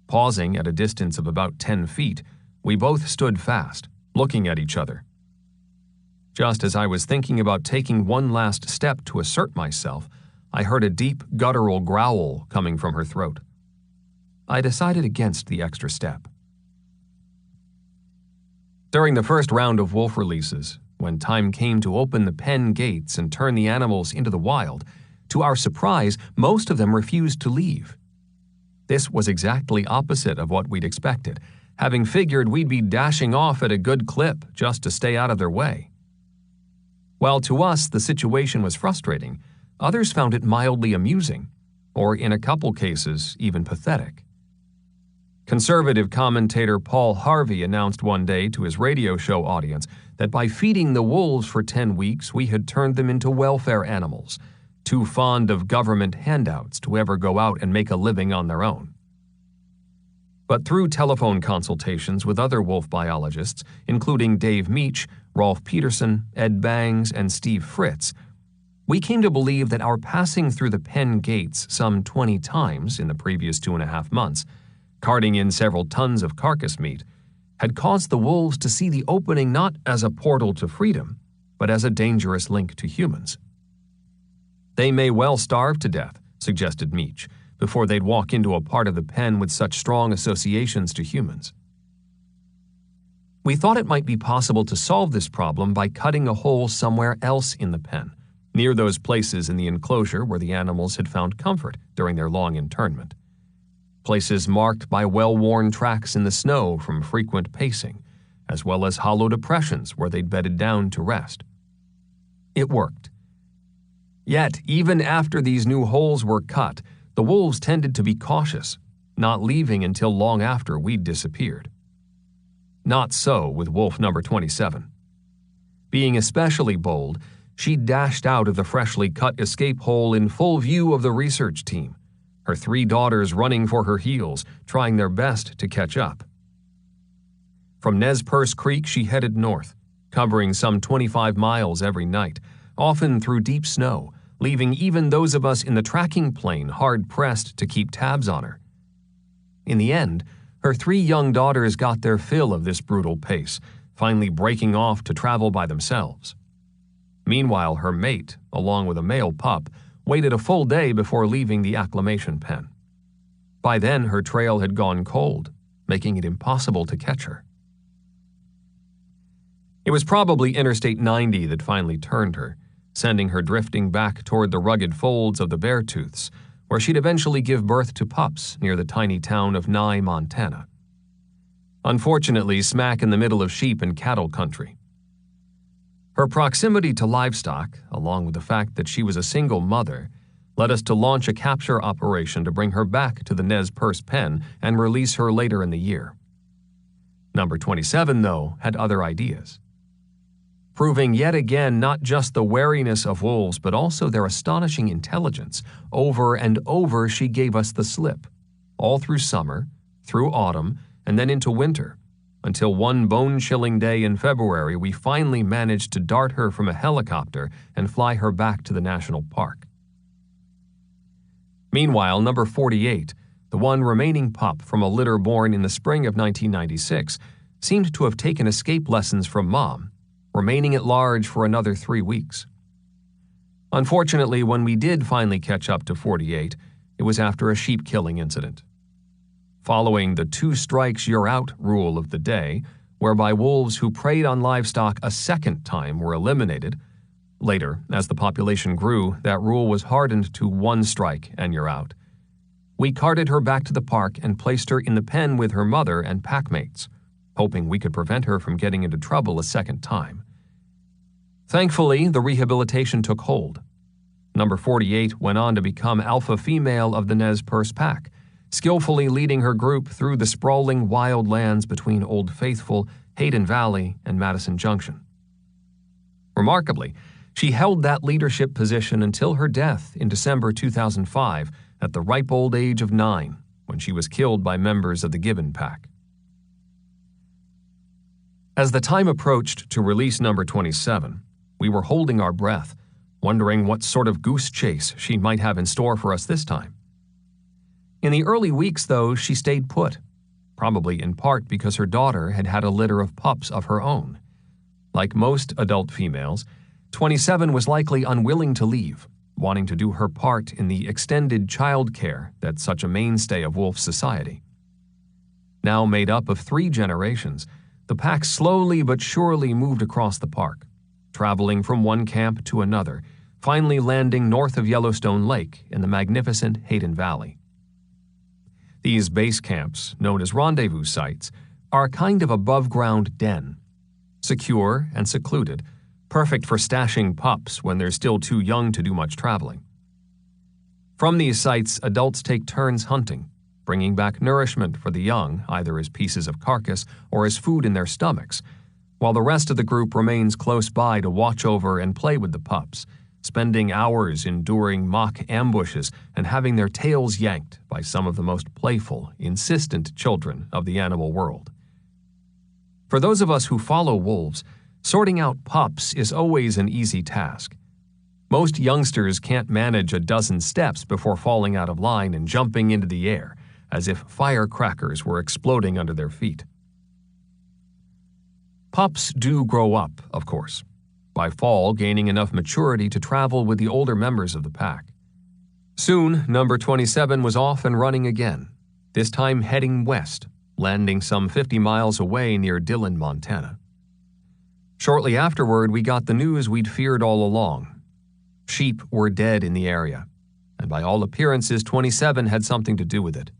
Pausing at a distance of about 10 feet, we both stood fast, looking at each other. Just as I was thinking about taking one last step to assert myself, I heard a deep, guttural growl coming from her throat. I decided against the extra step. During the first round of wolf releases, when time came to open the pen gates and turn the animals into the wild, to our surprise, most of them refused to leave. This was exactly opposite of what we'd expected, having figured we'd be dashing off at a good clip just to stay out of their way. While to us the situation was frustrating, others found it mildly amusing, or in a couple cases, even pathetic. Conservative commentator Paul Harvey announced one day to his radio show audience that by feeding the wolves for 10 weeks, we had turned them into welfare animals, too fond of government handouts to ever go out and make a living on their own. But through telephone consultations with other wolf biologists, including Dave Meach, Rolf Peterson, Ed Bangs, and Steve Fritz, we came to believe that our passing through the pen gates some 20 times in the previous 2.5 months, carting in several tons of carcass meat, had caused the wolves to see the opening not as a portal to freedom, but as a dangerous link to humans. They may well starve to death, suggested Meach, before they'd walk into a part of the pen with such strong associations to humans. We thought it might be possible to solve this problem by cutting a hole somewhere else in the pen, near those places in the enclosure where the animals had found comfort during their long internment. Places marked by well-worn tracks in the snow from frequent pacing, as well as hollow depressions where they'd bedded down to rest. It worked. Yet, even after these new holes were cut, the wolves tended to be cautious, not leaving until long after we'd disappeared. Not so with wolf number 27. Being especially bold, she dashed out of the freshly cut escape hole in full view of the research team, her 3 daughters running for her heels, trying their best to catch up. From Nez Perce Creek, she headed north, covering some 25 miles every night, often through deep snow, leaving even those of us in the tracking plane hard-pressed to keep tabs on her. In the end, her 3 young daughters got their fill of this brutal pace, finally breaking off to travel by themselves. Meanwhile, her mate, along with a male pup, waited a full day before leaving the acclimation pen. By then, her trail had gone cold, making it impossible to catch her. It was probably Interstate 90 that finally turned her, sending her drifting back toward the rugged folds of the Beartooths, where she'd eventually give birth to pups near the tiny town of Nye, Montana. Unfortunately, smack in the middle of sheep and cattle country. Her proximity to livestock, along with the fact that she was a single mother, led us to launch a capture operation to bring her back to the Nez Perce pen and release her later in the year. Number 27, though, had other ideas. Proving yet again not just the wariness of wolves but also their astonishing intelligence, over and over she gave us the slip, all through summer, through autumn, and then into winter, until one bone-chilling day in February we finally managed to dart her from a helicopter and fly her back to the national park. Meanwhile, number 48, the one remaining pup from a litter born in the spring of 1996, seemed to have taken escape lessons from Mom, remaining at large for another 3 weeks. Unfortunately, when we did finally catch up to 48, it was after a sheep-killing incident. following the 2 strikes you're out rule of the day, whereby wolves who preyed on livestock a second time were eliminated. Later, as the population grew, that rule was hardened to 1 strike and you're out. We carted her back to the park and placed her in the pen with her mother and packmates, hoping we could prevent her from getting into trouble a second time. Thankfully, the rehabilitation took hold. Number 48 went on to become alpha female of the Nez Perce pack, skillfully leading her group through the sprawling wild lands between Old Faithful, Hayden Valley, and Madison Junction. Remarkably, she held that leadership position until her death in December 2005 at the ripe old age of 9, when she was killed by members of the Gibbon pack. As the time approached to release number 27, we were holding our breath, wondering what sort of goose chase she might have in store for us this time. In the early weeks, though, she stayed put, probably in part because her daughter had had a litter of pups of her own. Like most adult females, 27 was likely unwilling to leave, wanting to do her part in the extended child care that's such a mainstay of wolf society. Now made up of 3 generations, the pack slowly but surely moved across the park, traveling from one camp to another, finally landing north of Yellowstone Lake in the magnificent Hayden Valley. These base camps, known as rendezvous sites, are a kind of above-ground den, secure and secluded, perfect for stashing pups when they're still too young to do much traveling. From these sites, adults take turns hunting, bringing back nourishment for the young, either as pieces of carcass or as food in their stomachs, while the rest of the group remains close by to watch over and play with the pups, spending hours enduring mock ambushes and having their tails yanked by some of the most playful, insistent children of the animal world. For those of us who follow wolves, sorting out pups is always an easy task. Most youngsters can't manage a dozen steps before falling out of line and jumping into the air, as if firecrackers were exploding under their feet. Pups do grow up, of course, by fall gaining enough maturity to travel with the older members of the pack. Soon, number 27 was off and running again, this time heading west, landing some 50 miles away near Dillon, Montana. Shortly afterward, we got the news we'd feared all along. Sheep were dead in the area, and by all appearances, 27 had something to do with it.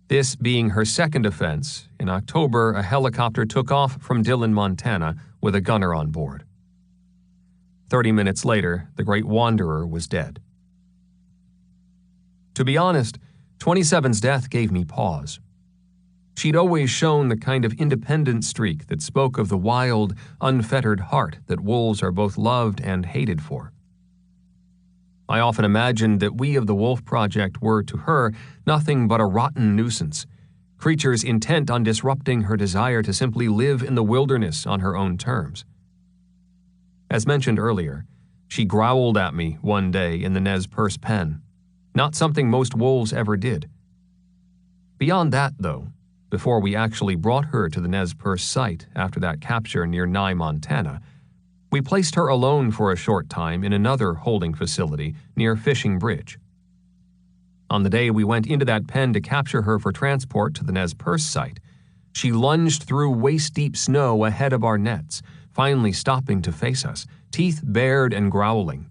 This being her second offense, in October, a helicopter took off from Dillon, Montana, with a gunner on board. 30 minutes later, the great wanderer was dead. To be honest, 27's death gave me pause. She'd always shown the kind of independent streak that spoke of the wild, unfettered heart that wolves are both loved and hated for. I often imagined that we of the Wolf Project were, to her, nothing but a rotten nuisance, creatures intent on disrupting her desire to simply live in the wilderness on her own terms. As mentioned earlier, she growled at me one day in the Nez Perce pen, not something most wolves ever did. Beyond that, though, before we actually brought her to the Nez Perce site after that capture near Nye, Montana, we placed her alone for a short time in another holding facility near Fishing Bridge. On the day we went into that pen to capture her for transport to the Nez Perce site, she lunged through waist-deep snow ahead of our nets, finally stopping to face us, teeth bared and growling.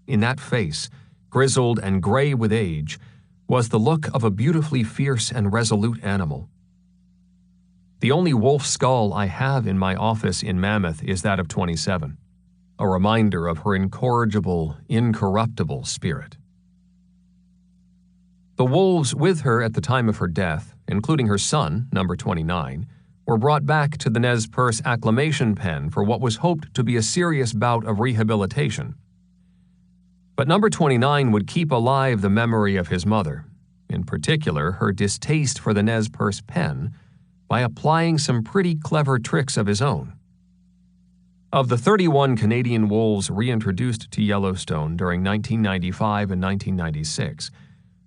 In that face, grizzled and gray with age, was the look of a beautifully fierce and resolute animal. The only wolf skull I have in my office in Mammoth is that of 27, a reminder of her incorrigible, incorruptible spirit. The wolves with her at the time of her death, including her son, number 29, were brought back to the Nez Perce acclimation pen for what was hoped to be a serious bout of rehabilitation. But number 29 would keep alive the memory of his mother, in particular her distaste for the Nez Perce pen, by applying some pretty clever tricks of his own. Of the 31 Canadian wolves reintroduced to Yellowstone during 1995 and 1996,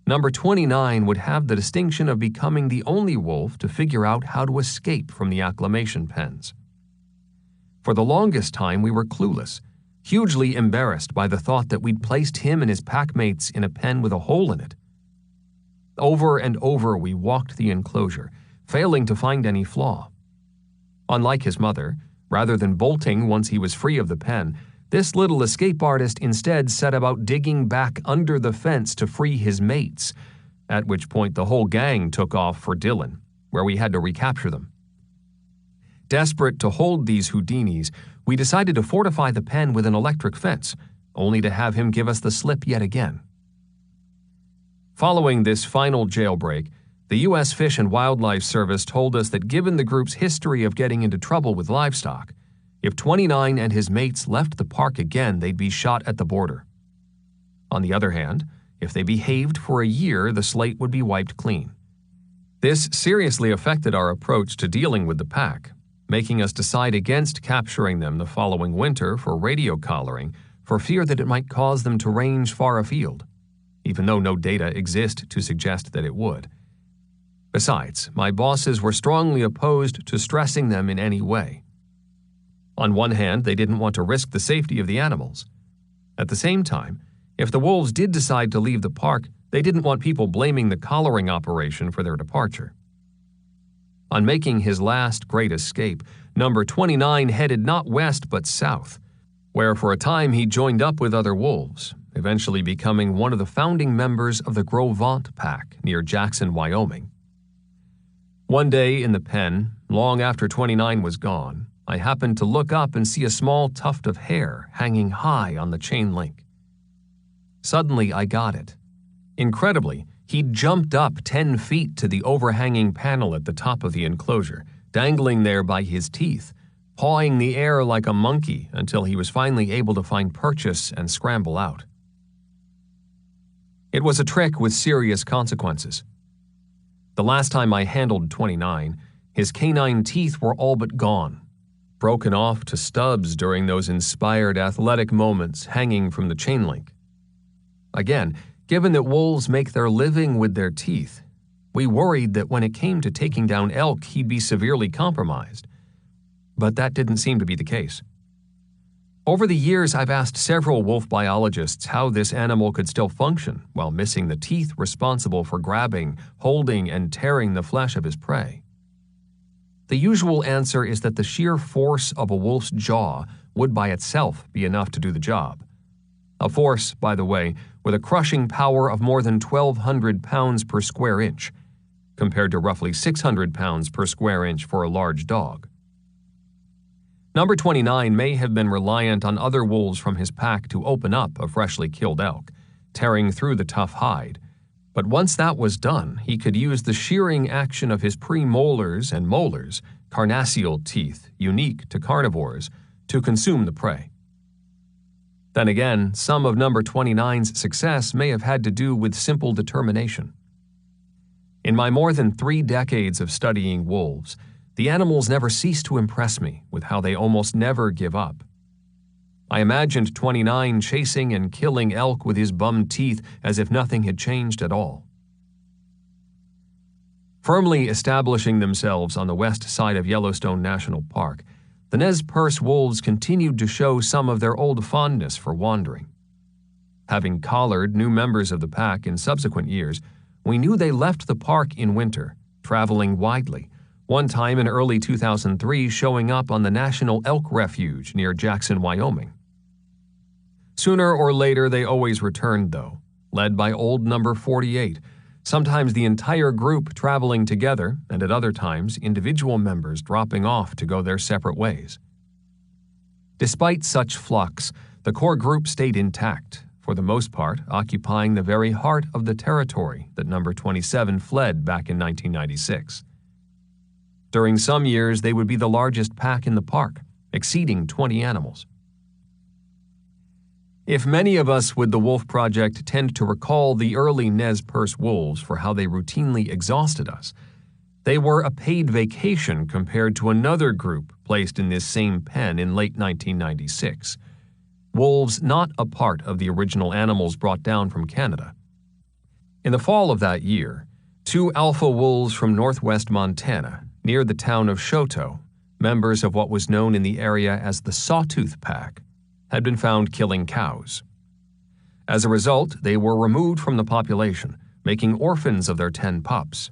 number 29 would have the distinction of becoming the only wolf to figure out how to escape from the acclimation pens. For the longest time, we were clueless, hugely embarrassed by the thought that we'd placed him and his packmates in a pen with a hole in it. Over and over we walked the enclosure, failing to find any flaw. Unlike his mother, rather than bolting once he was free of the pen, this little escape artist instead set about digging back under the fence to free his mates, at which point the whole gang took off for Dillon, where we had to recapture them. Desperate to hold these Houdinis, we decided to fortify the pen with an electric fence, only to have him give us the slip yet again. Following this final jailbreak, the U.S. Fish and Wildlife Service told us that given the group's history of getting into trouble with livestock, if 29 and his mates left the park again, they'd be shot at the border. On the other hand, if they behaved for a year, the slate would be wiped clean. This seriously affected our approach to dealing with the pack, making us decide against capturing them the following winter for radio collaring for fear that it might cause them to range far afield, even though no data exist to suggest that it would. Besides, my bosses were strongly opposed to stressing them in any way. On one hand, they didn't want to risk the safety of the animals. At the same time, if the wolves did decide to leave the park, they didn't want people blaming the collaring operation for their departure. On making his last great escape, number 29 headed not west but south, where for a time he joined up with other wolves, eventually becoming one of the founding members of the Gros Ventre pack near Jackson, Wyoming. One day in the pen, long after 29 was gone, I happened to look up and see a small tuft of hair hanging high on the chain link. Suddenly, I got it. Incredibly, he'd jumped up 10 feet to the overhanging panel at the top of the enclosure, dangling there by his teeth, pawing the air like a monkey until he was finally able to find purchase and scramble out. It was a trick with serious consequences. The last time I handled 29, his canine teeth were all but gone, broken off to stubs during those inspired athletic moments hanging from the chain link. Again, given that wolves make their living with their teeth, we worried that when it came to taking down elk, he'd be severely compromised. But that didn't seem to be the case. Over the years, I've asked several wolf biologists how this animal could still function while missing the teeth responsible for grabbing, holding, and tearing the flesh of his prey. The usual answer is that the sheer force of a wolf's jaw would by itself be enough to do the job. A force, by the way, with a crushing power of more than 1,200 pounds per square inch, compared to roughly 600 pounds per square inch for a large dog. Number 29 may have been reliant on other wolves from his pack to open up a freshly killed elk, tearing through the tough hide. But once that was done, he could use the shearing action of his premolars and molars, carnassial teeth unique to carnivores, to consume the prey. Then again, some of number 29's success may have had to do with simple determination. In my more than 3 decades of studying wolves, the animals never cease to impress me with how they almost never give up. I imagined 29 chasing and killing elk with his bum teeth as if nothing had changed at all. Firmly establishing themselves on the west side of Yellowstone National Park, the Nez Perce wolves continued to show some of their old fondness for wandering. Having collared new members of the pack in subsequent years, we knew they left the park in winter, traveling widely, one time in early 2003 showing up on the National Elk Refuge near Jackson, Wyoming. Sooner or later they always returned, though, led by old number 48, sometimes the entire group traveling together, and at other times individual members dropping off to go their separate ways. Despite such flux, the core group stayed intact, for the most part occupying the very heart of the territory that number 27 fled back in 1996. During some years, they would be the largest pack in the park, exceeding 20 animals. If many of us with the Wolf Project tend to recall the early Nez Perce wolves for how they routinely exhausted us, they were a paid vacation compared to another group placed in this same pen in late 1996. Wolves not a part of the original animals brought down from Canada. In the fall of that year, 2 alpha wolves from northwest Montana, near the town of Choteau, members of what was known in the area as the Sawtooth Pack, had been found killing cows. As a result, they were removed from the population, making orphans of their 10 pups.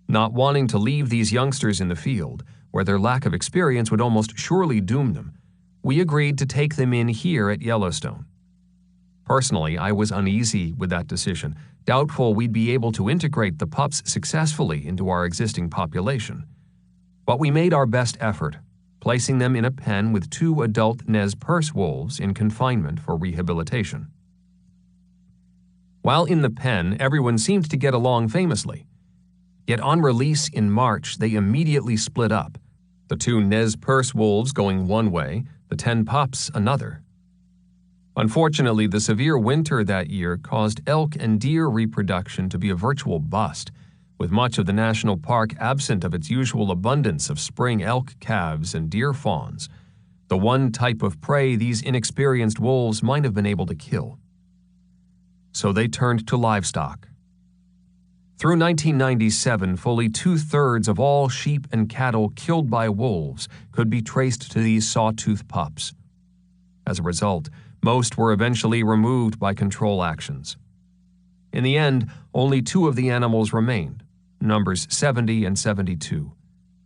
Not wanting to leave these youngsters in the field, where their lack of experience would almost surely doom them, we agreed to take them in here at Yellowstone. Personally, I was uneasy with that decision, doubtful we'd be able to integrate the pups successfully into our existing population. But we made our best effort, placing them in a pen with 2 adult Nez Perce wolves in confinement for rehabilitation. While in the pen, everyone seemed to get along famously. Yet on release in March, they immediately split up, the 2 Nez Perce wolves going one way, the 10 pups another. Unfortunately, the severe winter that year caused elk and deer reproduction to be a virtual bust, with much of the national park absent of its usual abundance of spring elk calves and deer fawns, the one type of prey these inexperienced wolves might have been able to kill. So they turned to livestock. Through 1997, fully 2/3 of all sheep and cattle killed by wolves could be traced to these sawtooth pups. As a result, most were eventually removed by control actions. In the end, only 2 of the animals remained, numbers 70 and 72,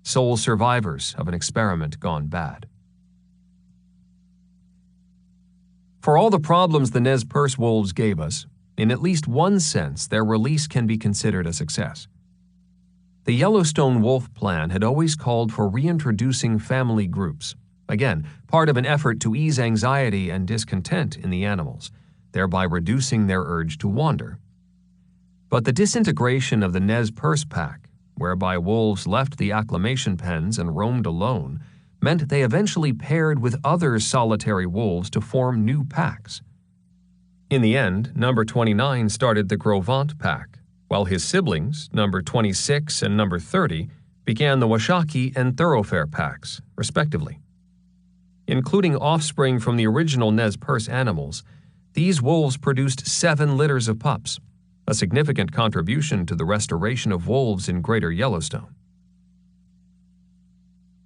sole survivors of an experiment gone bad. For all the problems the Nez Perce wolves gave us, in at least one sense, their release can be considered a success. The Yellowstone Wolf Plan had always called for reintroducing family groups, again, part of an effort to ease anxiety and discontent in the animals, thereby reducing their urge to wander. But the disintegration of the Nez Perce pack, whereby wolves left the acclimation pens and roamed alone, meant they eventually paired with other solitary wolves to form new packs. In the end, number 29 started the Gros Ventre pack, while his siblings, number 26 and number 30, began the Washakie and Thoroughfare packs, respectively. Including offspring from the original Nez Perce animals, these wolves produced 7 litters of pups, a significant contribution to the restoration of wolves in Greater Yellowstone.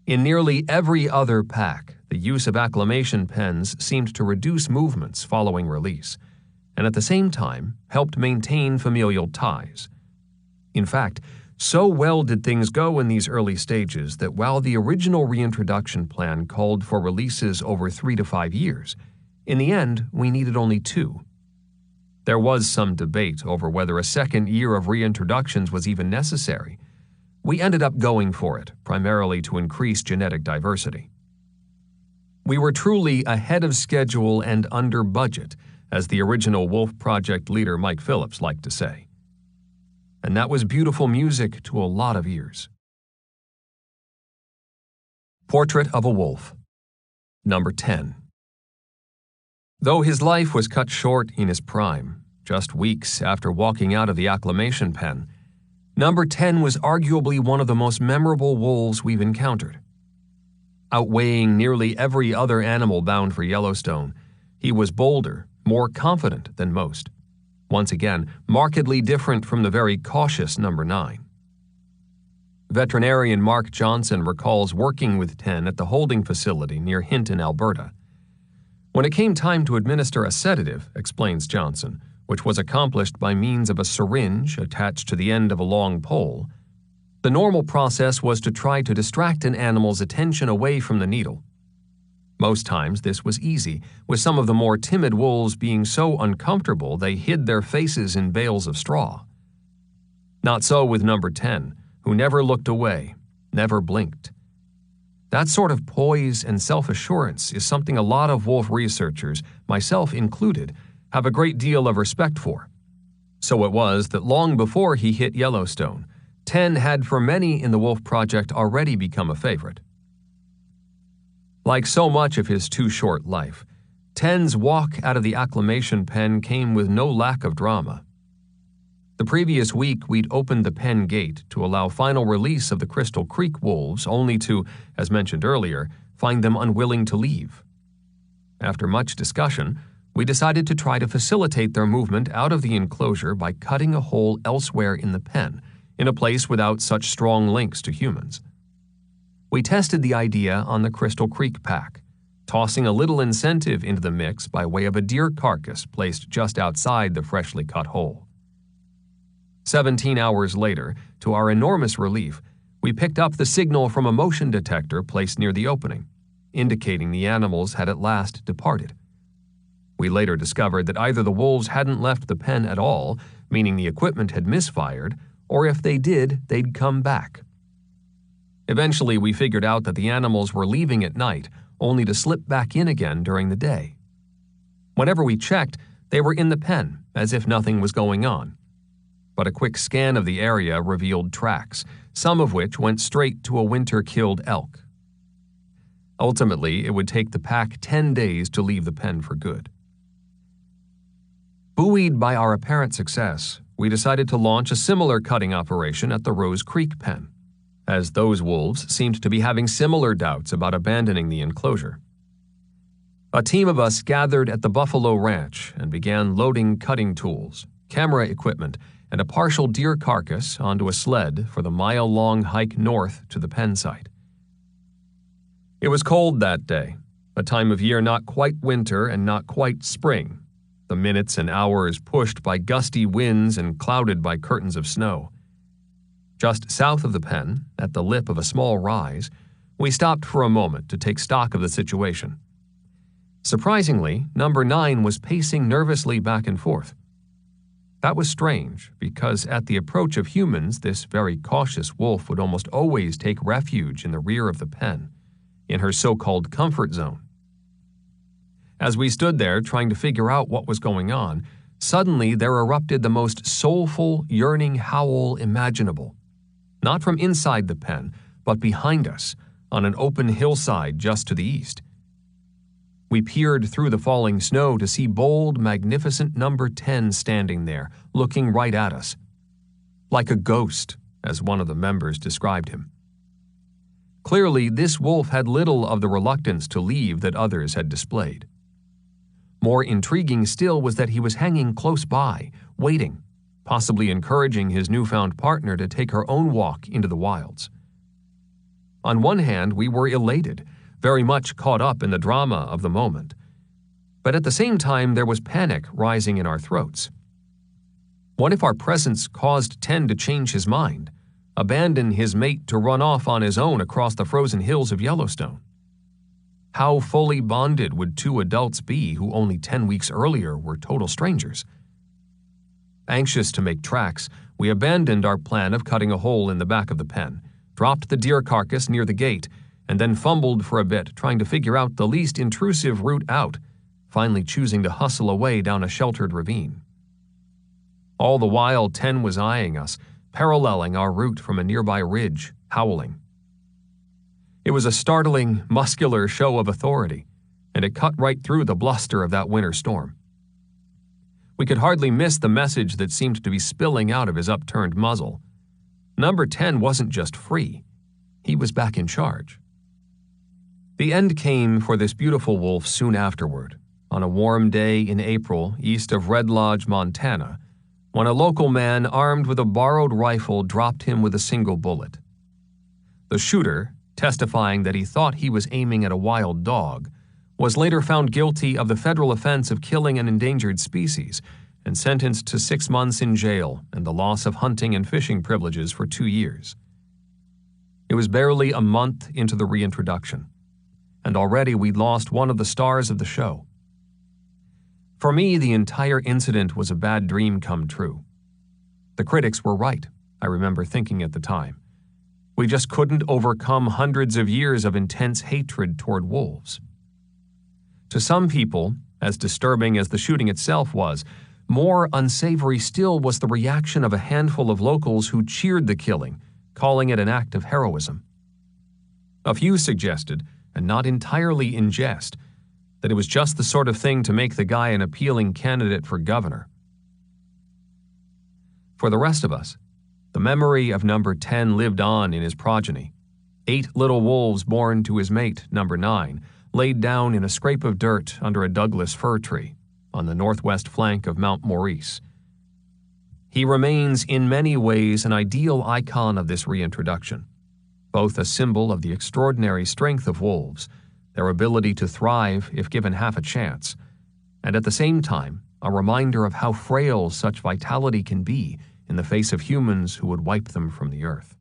In nearly every other pack, the use of acclimation pens seemed to reduce movements following release, and at the same time helped maintain familial ties. In fact, so well did things go in these early stages that while the original reintroduction plan called for releases over 3 to 5 years, in the end we needed only 2. There was some debate over whether a second year of reintroductions was even necessary. We ended up going for it, primarily to increase genetic diversity. We were truly ahead of schedule and under budget, as the original Wolf Project leader Mike Phillips liked to say. And that was beautiful music to a lot of ears. Portrait of a Wolf. Number 10. Though his life was cut short in his prime, just weeks after walking out of the acclimation pen, Number 10 was arguably one of the most memorable wolves we've encountered. Outweighing nearly every other animal bound for Yellowstone, he was bolder, more confident than most. Once again, markedly different from the very cautious number 9. Veterinarian Mark Johnson recalls working with 10 at the holding facility near Hinton, Alberta. When it came time to administer a sedative, explains Johnson, which was accomplished by means of a syringe attached to the end of a long pole, the normal process was to try to distract an animal's attention away from the needle. Most times this was easy, with some of the more timid wolves being so uncomfortable they hid their faces in bales of straw. Not so with number 10, who never looked away, never blinked. That sort of poise and self-assurance is something a lot of wolf researchers, myself included, have a great deal of respect for. So it was that long before he hit Yellowstone, 10 had for many in the Wolf Project already become a favorite. Like so much of his too short life, 10's walk out of the acclimation pen came with no lack of drama. The previous week, we'd opened the pen gate to allow final release of the Crystal Creek wolves, only to, as mentioned earlier, find them unwilling to leave. After much discussion, we decided to try to facilitate their movement out of the enclosure by cutting a hole elsewhere in the pen, in a place without such strong links to humans. We tested the idea on the Crystal Creek pack, tossing a little incentive into the mix by way of a deer carcass placed just outside the freshly cut hole. 17 hours later, to our enormous relief, we picked up the signal from a motion detector placed near the opening, indicating the animals had at last departed. We later discovered that either the wolves hadn't left the pen at all, meaning the equipment had misfired, or if they did, they'd come back. Eventually, we figured out that the animals were leaving at night, only to slip back in again during the day. Whenever we checked, they were in the pen, as if nothing was going on. But a quick scan of the area revealed tracks, some of which went straight to a winter-killed elk. Ultimately, it would take the pack 10 days to leave the pen for good. Buoyed by our apparent success, we decided to launch a similar cutting operation at the Rose Creek pen, as those wolves seemed to be having similar doubts about abandoning the enclosure. A team of us gathered at the Buffalo Ranch and began loading cutting tools, camera equipment, and a partial deer carcass onto a sled for the mile-long hike north to the pen site. It was cold that day, a time of year not quite winter and not quite spring, the minutes and hours pushed by gusty winds and clouded by curtains of snow. Just south of the pen, at the lip of a small rise, we stopped for a moment to take stock of the situation. Surprisingly, number 9 was pacing nervously back and forth. That was strange, because at the approach of humans, this very cautious wolf would almost always take refuge in the rear of the pen, in her so-called comfort zone. As we stood there trying to figure out what was going on, suddenly there erupted the most soulful, yearning howl imaginable. Not from inside the pen, but behind us, on an open hillside just to the east. We peered through the falling snow to see bold, magnificent number 10 standing there, looking right at us. Like a ghost, as one of the members described him. Clearly, this wolf had little of the reluctance to leave that others had displayed. More intriguing still was that he was hanging close by, waiting, possibly encouraging his newfound partner to take her own walk into the wilds. On one hand, we were elated, very much caught up in the drama of the moment. But at the same time, there was panic rising in our throats. What if our presence caused 10 to change his mind, abandon his mate to run off on his own across the frozen hills of Yellowstone? How fully bonded would 2 adults be who only 10 weeks earlier were total strangers? Anxious to make tracks, we abandoned our plan of cutting a hole in the back of the pen, dropped the deer carcass near the gate, and then fumbled for a bit trying to figure out the least intrusive route out, finally choosing to hustle away down a sheltered ravine. All the while 10 was eyeing us, paralleling our route from a nearby ridge, howling. It was a startling, muscular show of authority, and it cut right through the bluster of that winter storm. We could hardly miss the message that seemed to be spilling out of his upturned muzzle. Number 10 wasn't just free. He was back in charge. The end came for this beautiful wolf soon afterward, on a warm day in April east of Red Lodge, Montana, when a local man armed with a borrowed rifle dropped him with a single bullet. The shooter, testifying that he thought he was aiming at a wild dog, was later found guilty of the federal offense of killing an endangered species and sentenced to 6 months in jail and the loss of hunting and fishing privileges for 2 years. It was barely a month into the reintroduction, and already we'd lost one of the stars of the show. For me, the entire incident was a bad dream come true. The critics were right, I remember thinking at the time. We just couldn't overcome hundreds of years of intense hatred toward wolves. To some people, as disturbing as the shooting itself was, more unsavory still was the reaction of a handful of locals who cheered the killing, calling it an act of heroism. A few suggested, and not entirely in jest, that it was just the sort of thing to make the guy an appealing candidate for governor. For the rest of us, the memory of number 10 lived on in his progeny. 8 little wolves born to his mate, number 9, laid down in a scrape of dirt under a Douglas fir tree on the northwest flank of Mount Maurice. He remains in many ways an ideal icon of this reintroduction, both a symbol of the extraordinary strength of wolves, their ability to thrive if given half a chance, and at the same time, a reminder of how frail such vitality can be in the face of humans who would wipe them from the earth.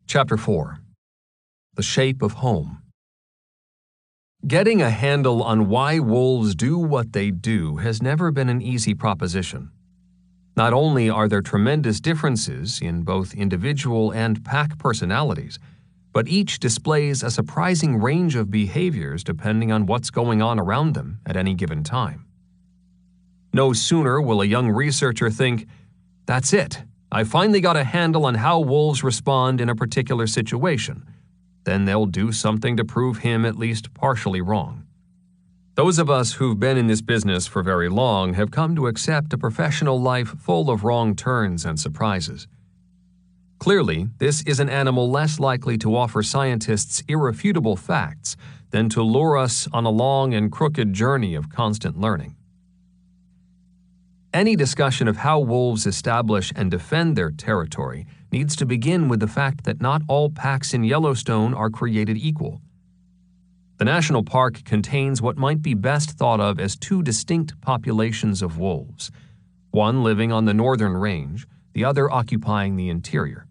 Chapter 4. The Shape of Home. Getting a handle on why wolves do what they do has never been an easy proposition. Not only are there tremendous differences in both individual and pack personalities, but each displays a surprising range of behaviors depending on what's going on around them at any given time. No sooner will a young researcher think, "That's it, I finally got a handle on how wolves respond in a particular situation," then they'll do something to prove him at least partially wrong. Those of us who've been in this business for very long have come to accept a professional life full of wrong turns and surprises. Clearly, this is an animal less likely to offer scientists irrefutable facts than to lure us on a long and crooked journey of constant learning. Any discussion of how wolves establish and defend their territory needs to begin with the fact that not all packs in Yellowstone are created equal. The national park contains what might be best thought of as two distinct populations of wolves, one living on the northern range, the other occupying the interior.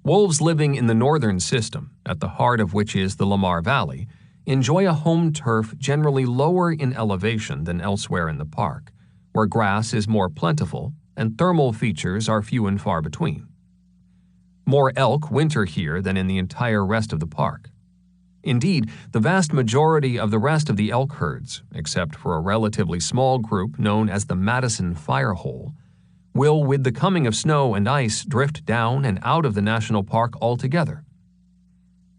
Wolves living in the northern system, at the heart of which is the Lamar Valley, enjoy a home turf generally lower in elevation than elsewhere in the park, where grass is more plentiful and thermal features are few and far between. More elk winter here than in the entire rest of the park. Indeed, the vast majority of the rest of the elk herds, except for a relatively small group known as the Madison Firehole, will, with the coming of snow and ice, drift down and out of the national park altogether.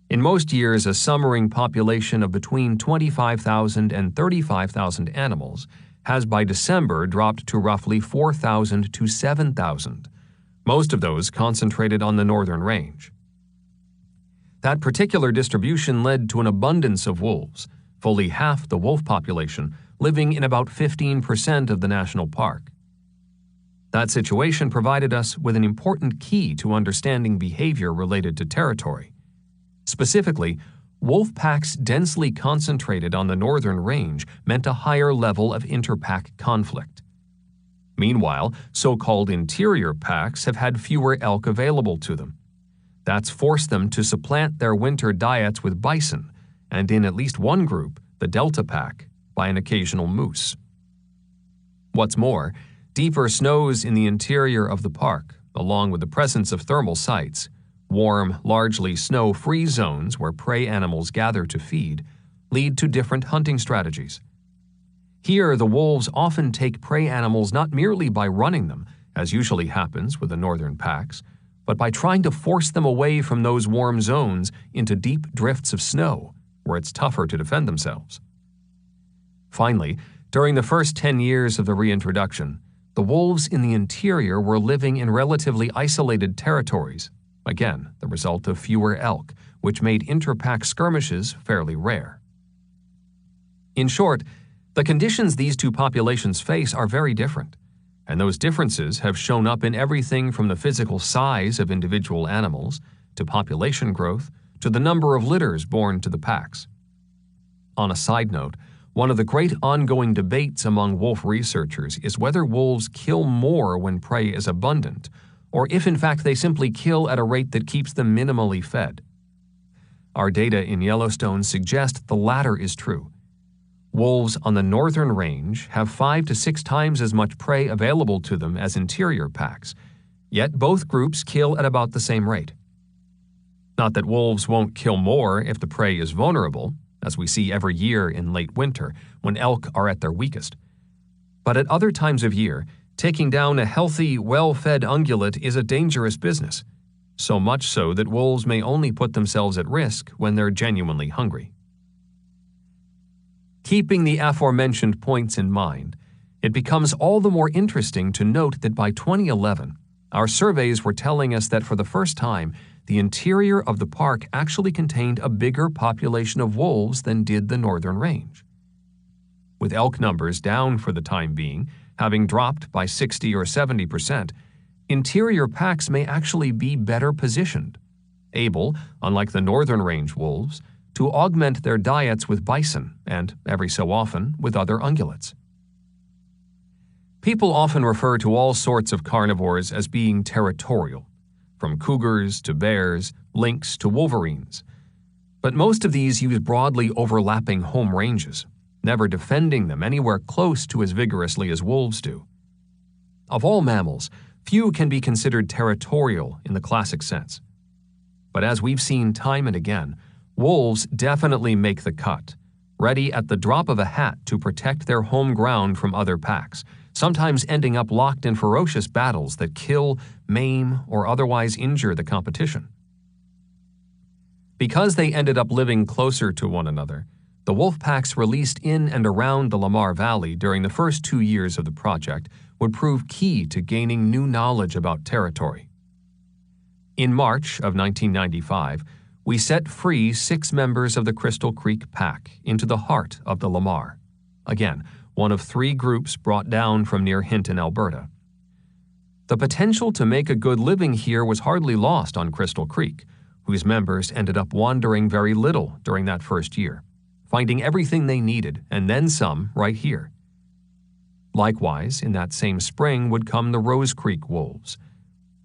In most years, a summering population of between 25,000 and 35,000 animals has by December dropped to roughly 4,000 to 7,000, most of those concentrated on the northern range. That particular distribution led to an abundance of wolves, fully half the wolf population living in about 15% of the national park. That situation provided us with an important key to understanding behavior related to territory. Specifically, wolf packs densely concentrated on the northern range meant a higher level of interpack conflict. Meanwhile, so-called interior packs have had fewer elk available to them. That's forced them to supplant their winter diets with bison, and in at least one group, the Delta Pack, by an occasional moose. What's more, deeper snows in the interior of the park, along with the presence of thermal sites, warm, largely snow-free zones where prey animals gather to feed, lead to different hunting strategies. Here, the wolves often take prey animals not merely by running them, as usually happens with the northern packs, but by trying to force them away from those warm zones into deep drifts of snow, where it's tougher to defend themselves. Finally, during the first 10 years of the reintroduction, the wolves in the interior were living in relatively isolated territories, again, the result of fewer elk, which made interpack skirmishes fairly rare. In short, the conditions these two populations face are very different, and those differences have shown up in everything from the physical size of individual animals, to population growth, to the number of litters born to the packs. On a side note, one of the great ongoing debates among wolf researchers is whether wolves kill more when prey is abundant, or if in fact they simply kill at a rate that keeps them minimally fed. Our data in Yellowstone suggest the latter is true. Wolves on the northern range have 5 to 6 times as much prey available to them as interior packs, yet both groups kill at about the same rate. Not that wolves won't kill more if the prey is vulnerable, as we see every year in late winter when elk are at their weakest. But at other times of year, taking down a healthy, well-fed ungulate is a dangerous business, so much so that wolves may only put themselves at risk when they're genuinely hungry. Keeping the aforementioned points in mind, it becomes all the more interesting to note that by 2011, our surveys were telling us that for the first time, the interior of the park actually contained a bigger population of wolves than did the northern range. With elk numbers down for the time being, having dropped by 60 or 70%, interior packs may actually be better positioned, able, unlike the northern range wolves, to augment their diets with bison and, every so often, with other ungulates. People often refer to all sorts of carnivores as being territorial, from cougars to bears, lynx to wolverines. But most of these use broadly overlapping home ranges, never defending them anywhere close to as vigorously as wolves do. Of all mammals, few can be considered territorial in the classic sense. But as we've seen time and again, wolves definitely make the cut, ready at the drop of a hat to protect their home ground from other packs, sometimes ending up locked in ferocious battles that kill, maim, or otherwise injure the competition. Because they ended up living closer to one another, the wolf packs released in and around the Lamar Valley during the first 2 years of the project would prove key to gaining new knowledge about territory. In March of 1995, we set free 6 members of the Crystal Creek Pack into the heart of the Lamar. Again, one of 3 groups brought down from near Hinton, Alberta. The potential to make a good living here was hardly lost on Crystal Creek, whose members ended up wandering very little during that first year, finding everything they needed and then some right here. Likewise, in that same spring would come the Rose Creek wolves.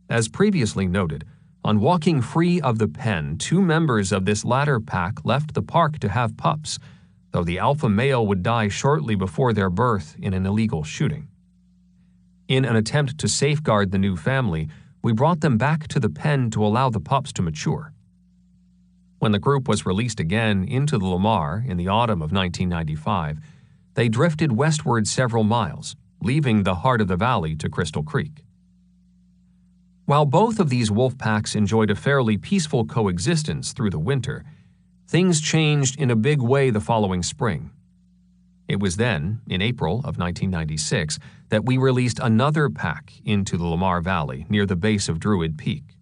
As previously noted, on walking free of the pen, 2 members of this latter pack left the park to have pups, though the alpha male would die shortly before their birth in an illegal shooting. In an attempt to safeguard the new family, we brought them back to the pen to allow the pups to mature. When the group was released again into the Lamar in the autumn of 1995, they drifted westward several miles, leaving the heart of the valley to Crystal Creek. While both of these wolf packs enjoyed a fairly peaceful coexistence through the winter, things changed in a big way the following spring. It was then, in April of 1996, that we released another pack into the Lamar Valley near the base of Druid Peak.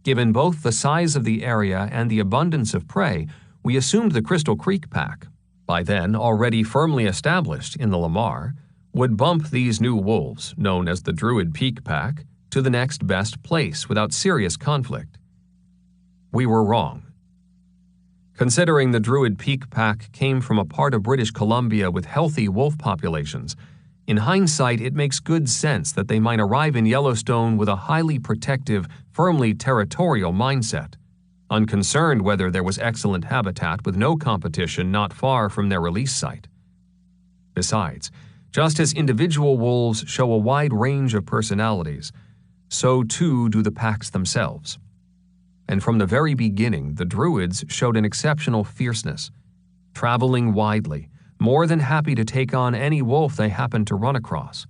Given both the size of the area and the abundance of prey, we assumed the Crystal Creek Pack, by then already firmly established in the Lamar, would bump these new wolves, known as the Druid Peak Pack, to the next best place without serious conflict. We were wrong. Considering the Druid Peak Pack came from a part of British Columbia with healthy wolf populations, in hindsight it makes good sense that they might arrive in Yellowstone with a highly protective, firmly territorial mindset, unconcerned whether there was excellent habitat with no competition not far from their release site. Besides, just as individual wolves show a wide range of personalities, so too do the packs themselves. And from the very beginning, the Druids showed an exceptional fierceness, traveling widely, more than happy to take on any wolf they happened to run across.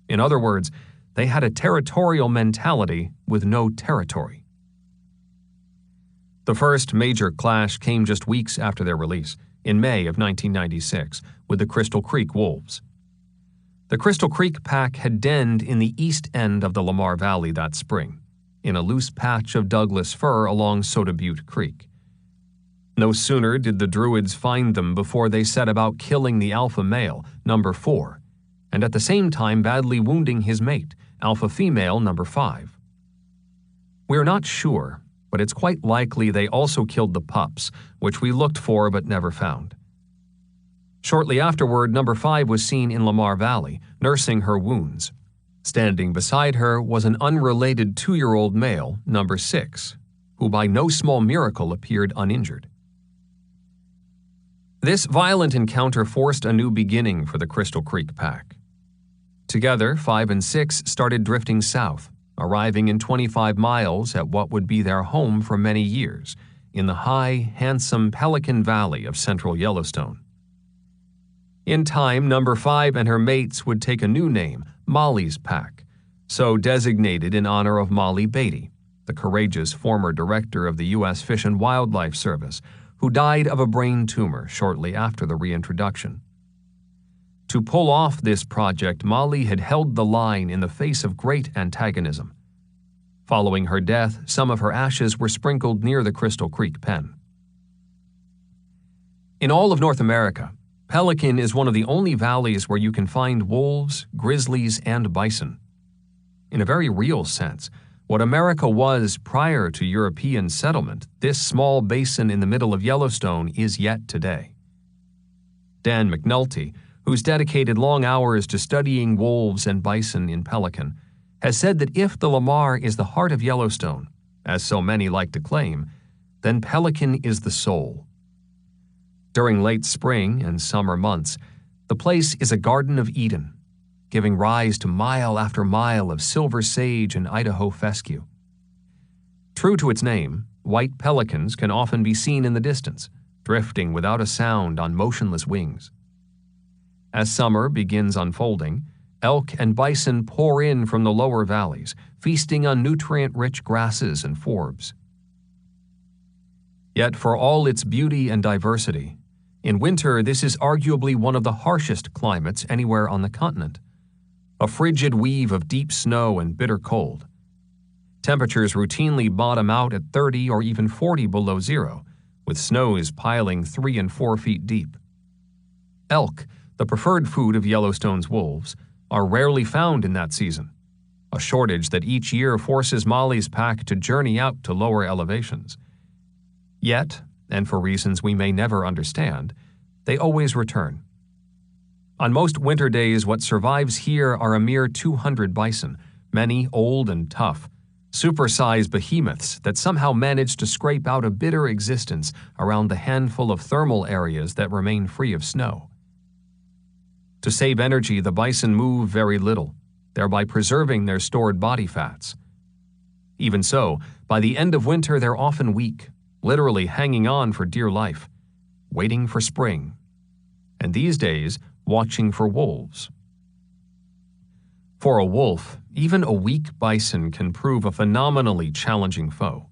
In other words, they had a territorial mentality with no territory. The first major clash came just weeks after their release, in May of 1996, with the Crystal Creek wolves. The Crystal Creek Pack had denned in the east end of the Lamar Valley that spring, in a loose patch of Douglas fir along Soda Butte Creek. No sooner did the Druids find them before they set about killing the alpha male, number 4, and at the same time badly wounding his mate, alpha female number 5. We're not sure, but it's quite likely they also killed the pups, which we looked for but never found. Shortly afterward, number 5 was seen in Lamar Valley, nursing her wounds. Standing beside her was an unrelated 2-year-old male, number 6, who by no small miracle appeared uninjured. This violent encounter forced a new beginning for the Crystal Creek Pack. Together, 5 and 6 started drifting south, arriving in 25 miles at what would be their home for many years, in the high, handsome Pelican Valley of central Yellowstone. In time, number 5 and her mates would take a new name, Molly's Pack, so designated in honor of Molly Beatty, the courageous former director of the U.S. Fish and Wildlife Service, who died of a brain tumor shortly after the reintroduction. To pull off this project, Molly had held the line in the face of great antagonism. Following her death, some of her ashes were sprinkled near the Crystal Creek pen. In all of North America, Pelican is one of the only valleys where you can find wolves, grizzlies, and bison. In a very real sense, what America was prior to European settlement, this small basin in the middle of Yellowstone is yet today. Dan McNulty, who's dedicated long hours to studying wolves and bison in Pelican, has said that if the Lamar is the heart of Yellowstone, as so many like to claim, then Pelican is the soul. During late spring and summer months, the place is a Garden of Eden, giving rise to mile after mile of silver sage and Idaho fescue. True to its name, white pelicans can often be seen in the distance, drifting without a sound on motionless wings. As summer begins unfolding, elk and bison pour in from the lower valleys, feasting on nutrient-rich grasses and forbs. Yet for all its beauty and diversity, in winter this is arguably one of the harshest climates anywhere on the continent. A frigid weave of deep snow and bitter cold. Temperatures routinely bottom out at 30 or even 40 below zero, with snows piling 3 and 4 feet deep. Elk, the preferred food of Yellowstone's wolves, are rarely found in that season, a shortage that each year forces Molly's pack to journey out to lower elevations. Yet, and for reasons we may never understand, they always return. On most winter days, what survives here are a mere 200 bison, many old and tough, supersized behemoths that somehow manage to scrape out a bitter existence around the handful of thermal areas that remain free of snow. To save energy, the bison move very little, thereby preserving their stored body fats. Even so, by the end of winter they're often weak, literally hanging on for dear life, waiting for spring, and these days watching for wolves. For a wolf, even a weak bison can prove a phenomenally challenging foe.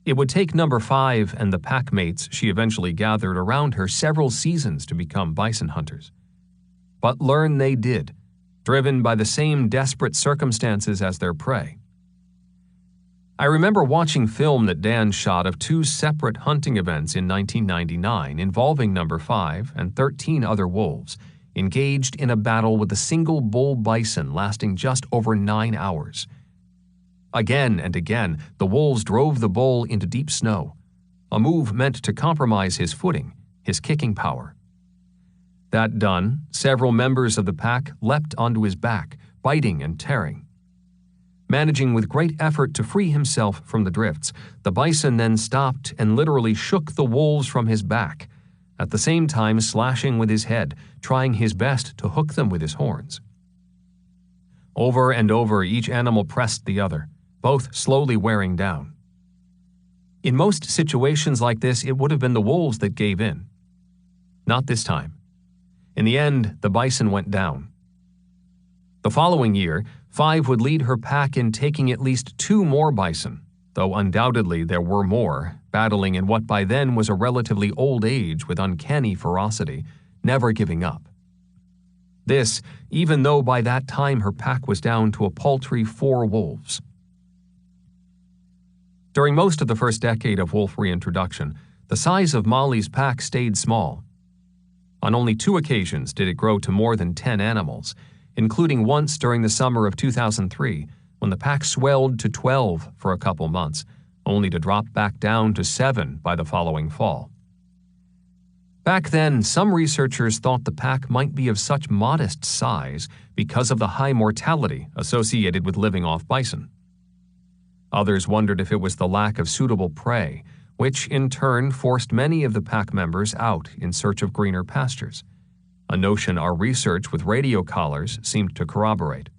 It would take number 5 and the pack mates she eventually gathered around her several seasons to become bison hunters. But learn they did, driven by the same desperate circumstances as their prey. I remember watching film that Dan shot of 2 separate hunting events in 1999 involving number 5 and 13 other wolves, engaged in a battle with a single bull bison lasting just over 9 hours. Again and again, the wolves drove the bull into deep snow, a move meant to compromise his footing, his kicking power. That done, several members of the pack leapt onto his back, biting and tearing. Managing with great effort to free himself from the drifts, the bison then stopped and literally shook the wolves from his back, at the same time slashing with his head, trying his best to hook them with his horns. Over and over, each animal pressed the other, both slowly wearing down. In most situations like this, it would have been the wolves that gave in. Not this time. In the end, the bison went down. The following year, 5 would lead her pack in taking at least 2 more bison, though undoubtedly there were more, battling in what by then was a relatively old age with uncanny ferocity, never giving up. This, even though by that time her pack was down to a paltry 4 wolves. During most of the first decade of wolf reintroduction, the size of Molly's pack stayed small. On only 2 occasions did it grow to more than 10 animals, including once during the summer of 2003, when the pack swelled to 12 for a couple months, only to drop back down to 7 by the following fall. Back then, some researchers thought the pack might be of such modest size because of the high mortality associated with living off bison. Others wondered if it was the lack of suitable prey, which in turn forced many of the pack members out in search of greener pastures, a notion our research with radio collars seemed to corroborate.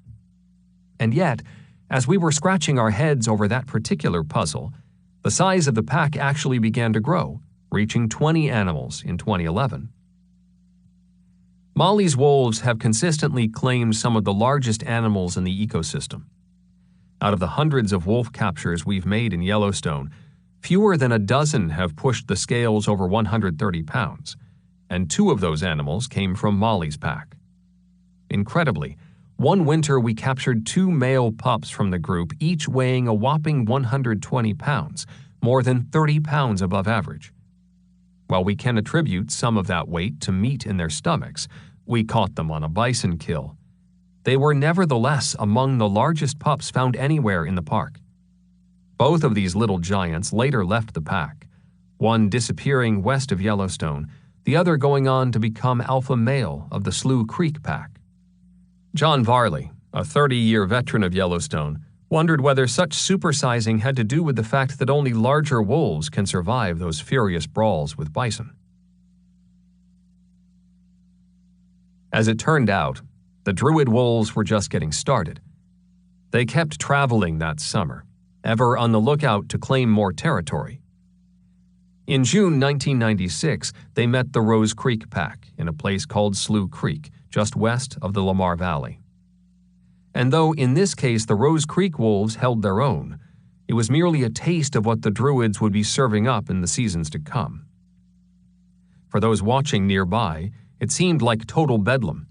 And yet, as we were scratching our heads over that particular puzzle, the size of the pack actually began to grow, reaching 20 animals in 2011. Molly's wolves have consistently claimed some of the largest animals in the ecosystem. Out of the hundreds of wolf captures we've made in Yellowstone, fewer than a dozen have pushed the scales over 130 pounds, and 2 of those animals came from Molly's pack. Incredibly, one winter we captured 2 male pups from the group, each weighing a whopping 120 pounds, more than 30 pounds above average. While we can attribute some of that weight to meat in their stomachs, we caught them on a bison kill. They were nevertheless among the largest pups found anywhere in the park. Both of these little giants later left the pack, one disappearing west of Yellowstone, the other going on to become alpha male of the Slough Creek pack. John Varley, a 30-year veteran of Yellowstone, wondered whether such supersizing had to do with the fact that only larger wolves can survive those furious brawls with bison. As it turned out, the Druid wolves were just getting started. They kept traveling that summer, ever on the lookout to claim more territory. In June 1996, they met the Rose Creek pack in a place called Slough Creek, just west of the Lamar Valley. And though in this case the Rose Creek wolves held their own, it was merely a taste of what the Druids would be serving up in the seasons to come. For those watching nearby, it seemed like total bedlam.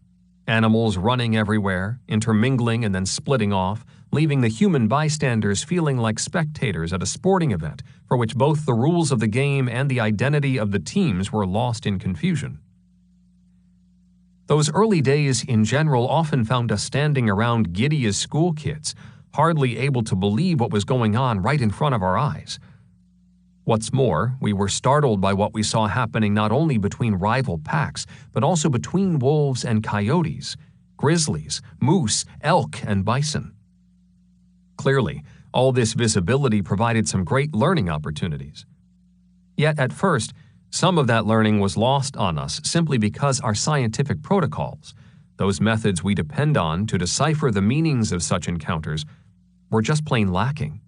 Animals running everywhere, intermingling and then splitting off, leaving the human bystanders feeling like spectators at a sporting event for which both the rules of the game and the identity of the teams were lost in confusion. Those early days in general often found us standing around giddy as school kids, hardly able to believe what was going on right in front of our eyes. What's more, we were startled by what we saw happening not only between rival packs, but also between wolves and coyotes, grizzlies, moose, elk, and bison. Clearly, all this visibility provided some great learning opportunities. Yet at first, some of that learning was lost on us simply because our scientific protocols, those methods we depend on to decipher the meanings of such encounters, were just plain lacking.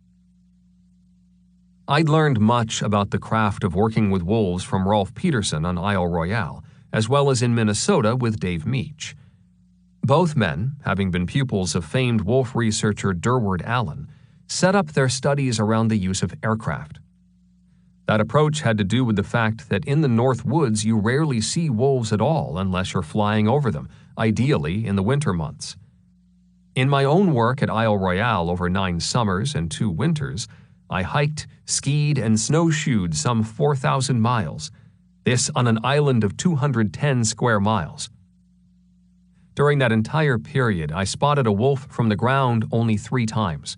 I'd learned much about the craft of working with wolves from Rolf Peterson on Isle Royale, as well as in Minnesota with Dave Meach. Both men, having been pupils of famed wolf researcher Durward Allen, set up their studies around the use of aircraft. That approach had to do with the fact that in the North Woods you rarely see wolves at all unless you're flying over them, ideally in the winter months. In my own work at Isle Royale over 9 summers and 2 winters, I hiked, skied, and snowshoed some 4,000 miles, this on an island of 210 square miles. During that entire period, I spotted a wolf from the ground only 3 times.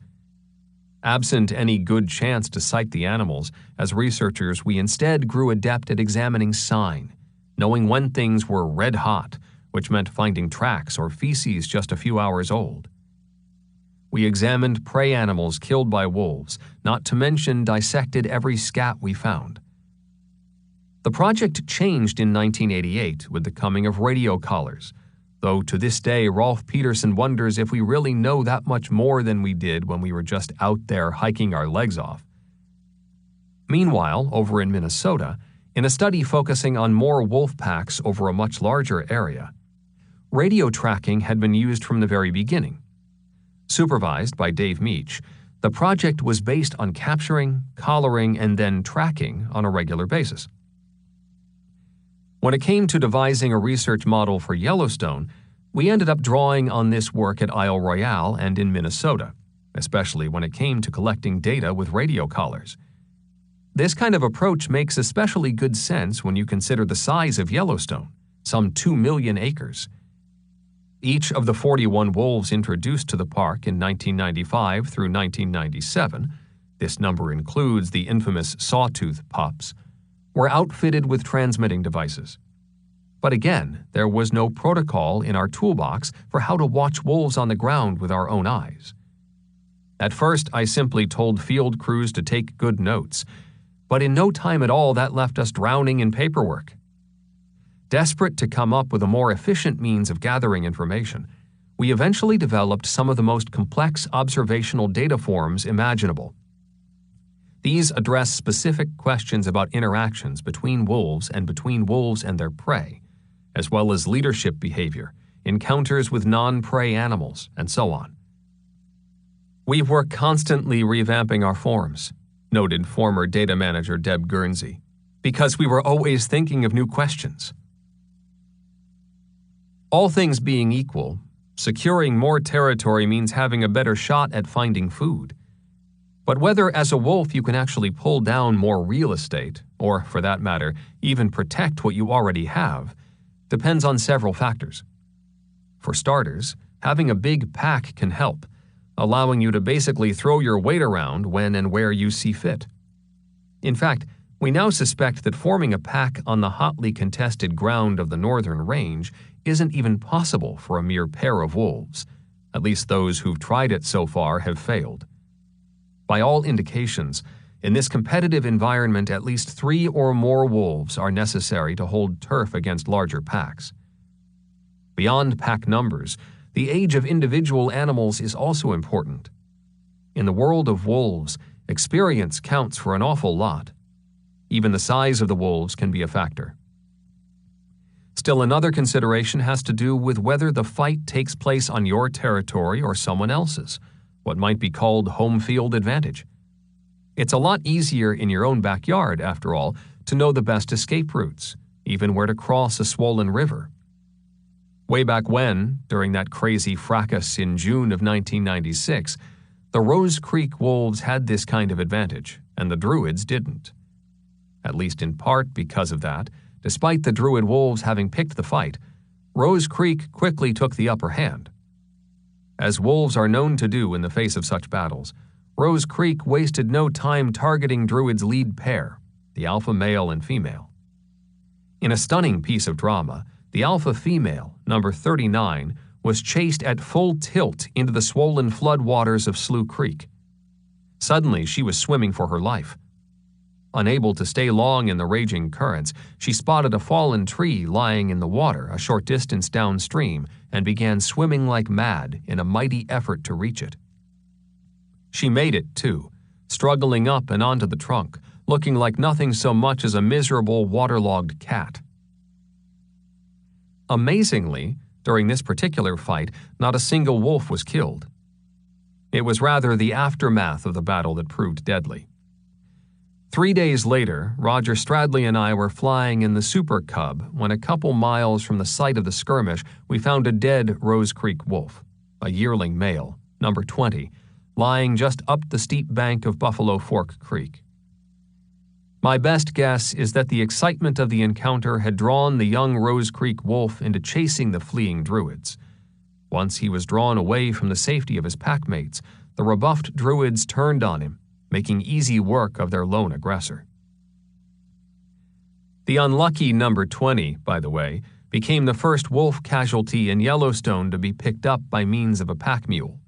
Absent any good chance to sight the animals, as researchers we instead grew adept at examining sign, knowing when things were red hot, which meant finding tracks or feces just a few hours old. We examined prey animals killed by wolves, not to mention dissected every scat we found. The project changed in 1988 with the coming of radio collars, though to this day Rolf Peterson wonders if we really know that much more than we did when we were just out there hiking our legs off. Meanwhile, over in Minnesota, in a study focusing on more wolf packs over a much larger area, radio tracking had been used from the very beginning. Supervised by Dave Meach, the project was based on capturing, collaring, and then tracking on a regular basis. When it came to devising a research model for Yellowstone, we ended up drawing on this work at Isle Royale and in Minnesota, especially when it came to collecting data with radio collars. This kind of approach makes especially good sense when you consider the size of Yellowstone, some 2 million acres. Each of the 41 wolves introduced to the park in 1995 through 1997, this number includes the infamous sawtooth pups, were outfitted with transmitting devices. But again, there was no protocol in our toolbox for how to watch wolves on the ground with our own eyes. At first, I simply told field crews to take good notes, but in no time at all that left us drowning in paperwork. Desperate to come up with a more efficient means of gathering information, we eventually developed some of the most complex observational data forms imaginable. These address specific questions about interactions between wolves and their prey, as well as leadership behavior, encounters with non-prey animals, and so on. We were constantly revamping our forms, noted former data manager Deb Guernsey, because we were always thinking of new questions. All things being equal, securing more territory means having a better shot at finding food. But whether as a wolf you can actually pull down more real estate, or, for that matter, even protect what you already have, depends on several factors. For starters, having a big pack can help, allowing you to basically throw your weight around when and where you see fit. In fact, We now suspect that forming a pack on the hotly contested ground of the northern range isn't even possible for a mere pair of wolves. At least those who've tried it so far have failed. By all indications, in this competitive environment, at least 3 or more wolves are necessary to hold turf against larger packs. Beyond pack numbers, the age of individual animals is also important. In the world of wolves, experience counts for an awful lot. Even the size of the wolves can be a factor. Still, another consideration has to do with whether the fight takes place on your territory or someone else's, what might be called home field advantage. It's a lot easier in your own backyard, after all, to know the best escape routes, even where to cross a swollen river. Way back when, during that crazy fracas in June of 1996, the Rose Creek Wolves had this kind of advantage, and the Druids didn't. At least in part because of that, despite the Druid Wolves having picked the fight, Rose Creek quickly took the upper hand. As wolves are known to do in the face of such battles, Rose Creek wasted no time targeting Druid's lead pair, the alpha male and female. In a stunning piece of drama, the alpha female, number 39, was chased at full tilt into the swollen floodwaters of Slough Creek. Suddenly, she was swimming for her life. Unable to stay long in the raging currents, she spotted a fallen tree lying in the water a short distance downstream and began swimming like mad in a mighty effort to reach it. She made it, too, struggling up and onto the trunk, looking like nothing so much as a miserable waterlogged cat. Amazingly, during this particular fight, not a single wolf was killed. It was rather the aftermath of the battle that proved deadly. 3 days later, Roger Stradley and I were flying in the Super Cub when a couple miles from the site of the skirmish, we found a dead Rose Creek wolf, a yearling male, number 20, lying just up the steep bank of Buffalo Fork Creek. My best guess is that the excitement of the encounter had drawn the young Rose Creek wolf into chasing the fleeing Druids. Once he was drawn away from the safety of his packmates, the rebuffed Druids turned on him, making easy work of their lone aggressor. The unlucky number 20, by the way, became the first wolf casualty in Yellowstone to be picked up by means of a pack mule.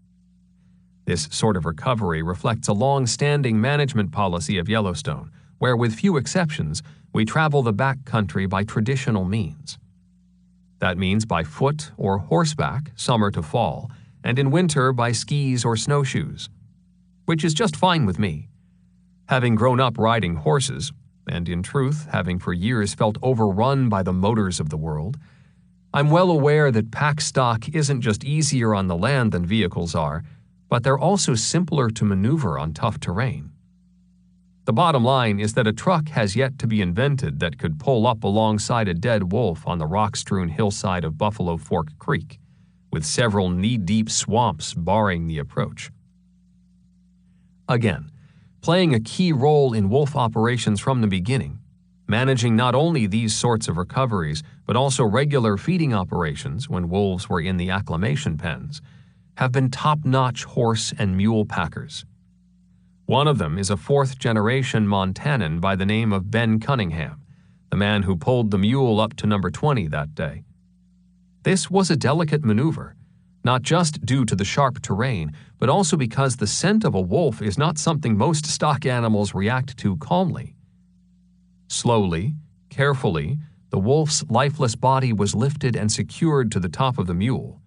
This sort of recovery reflects a long-standing management policy of Yellowstone, where, with few exceptions, we travel the back country by traditional means. That means by foot or horseback, summer to fall, and in winter by skis or snowshoes, which is just fine with me. Having grown up riding horses, and in truth, having for years felt overrun by the motors of the world, I'm well aware that pack stock isn't just easier on the land than vehicles are, but they're also simpler to maneuver on tough terrain. The bottom line is that a truck has yet to be invented that could pull up alongside a dead wolf on the rock-strewn hillside of Buffalo Fork Creek, with several knee-deep swamps barring the approach. Again, playing a key role in wolf operations from the beginning, managing not only these sorts of recoveries, but also regular feeding operations when wolves were in the acclimation pens, have been top-notch horse and mule packers. One of them is a fourth-generation Montanan by the name of Ben Cunningham, the man who pulled the mule up to number 20 that day. This was a delicate maneuver, not just due to the sharp terrain, but also because the scent of a wolf is not something most stock animals react to calmly. Slowly, carefully, the wolf's lifeless body was lifted and secured to the top of the mule,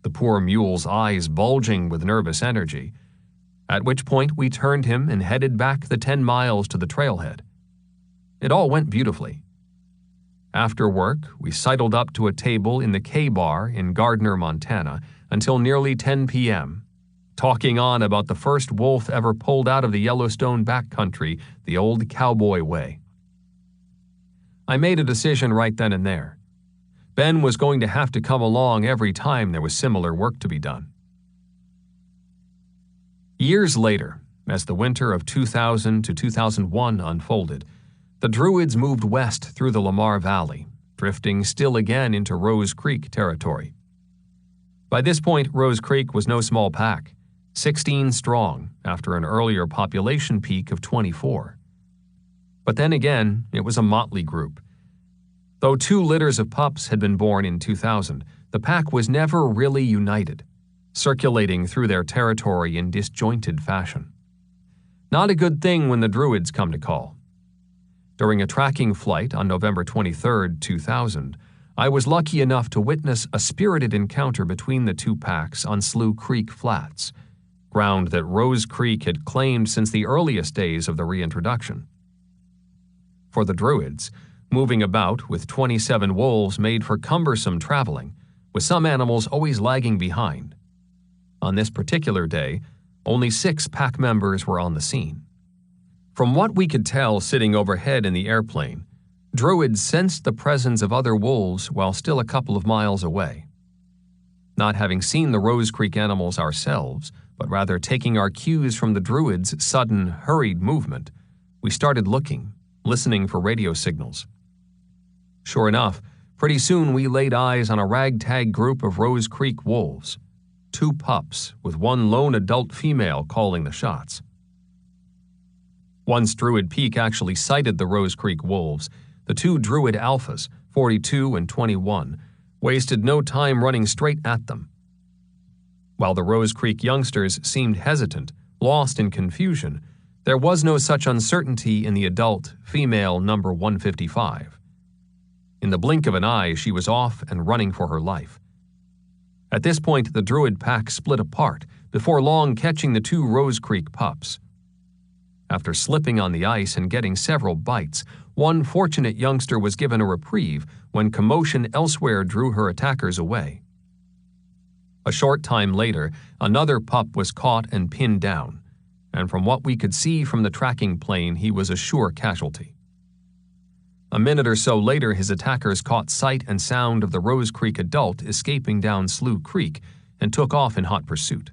the poor mule's eyes bulging with nervous energy, at which point we turned him and headed back the 10 miles to the trailhead. It all went beautifully. After work, we sidled up to a table in the K-Bar in Gardner, Montana, until nearly 10 p.m., talking on about the first wolf ever pulled out of the Yellowstone backcountry the old cowboy way. I made a decision right then and there. Ben was going to have to come along every time there was similar work to be done. Years later, as the winter of 2000 to 2001 unfolded, the Druids moved west through the Lamar Valley, drifting still again into Rose Creek territory. By this point, Rose Creek was no small pack, 16 strong after an earlier population peak of 24. But then again, it was a motley group. Though 2 litters of pups had been born in 2000, the pack was never really united, circulating through their territory in disjointed fashion. Not a good thing when the Druids come to call. During a tracking flight on November 23, 2000, I was lucky enough to witness a spirited encounter between the 2 packs on Slough Creek Flats, ground that Rose Creek had claimed since the earliest days of the reintroduction. For the Druids, moving about with 27 wolves made for cumbersome traveling, with some animals always lagging behind. On this particular day, only 6 pack members were on the scene. From what we could tell sitting overhead in the airplane, Druids sensed the presence of other wolves while still a couple of miles away. Not having seen the Rose Creek animals ourselves, but rather taking our cues from the Druids' sudden, hurried movement, we started looking, listening for radio signals. Sure enough, pretty soon we laid eyes on a ragtag group of Rose Creek wolves, 2 pups with 1 lone adult female calling the shots. Once Druid Peak actually sighted the Rose Creek wolves, the 2 Druid alphas, 42 and 21, wasted no time running straight at them. While the Rose Creek youngsters seemed hesitant, lost in confusion, there was no such uncertainty in the adult, female number 155. In the blink of an eye, she was off and running for her life. At this point, the Druid pack split apart, before long catching the 2 Rose Creek pups. After slipping on the ice and getting several bites, one fortunate youngster was given a reprieve when commotion elsewhere drew her attackers away. A short time later, another pup was caught and pinned down, and from what we could see from the tracking plane, he was a sure casualty. A minute or so later, his attackers caught sight and sound of the Rose Creek adult escaping down Slough Creek and took off in hot pursuit.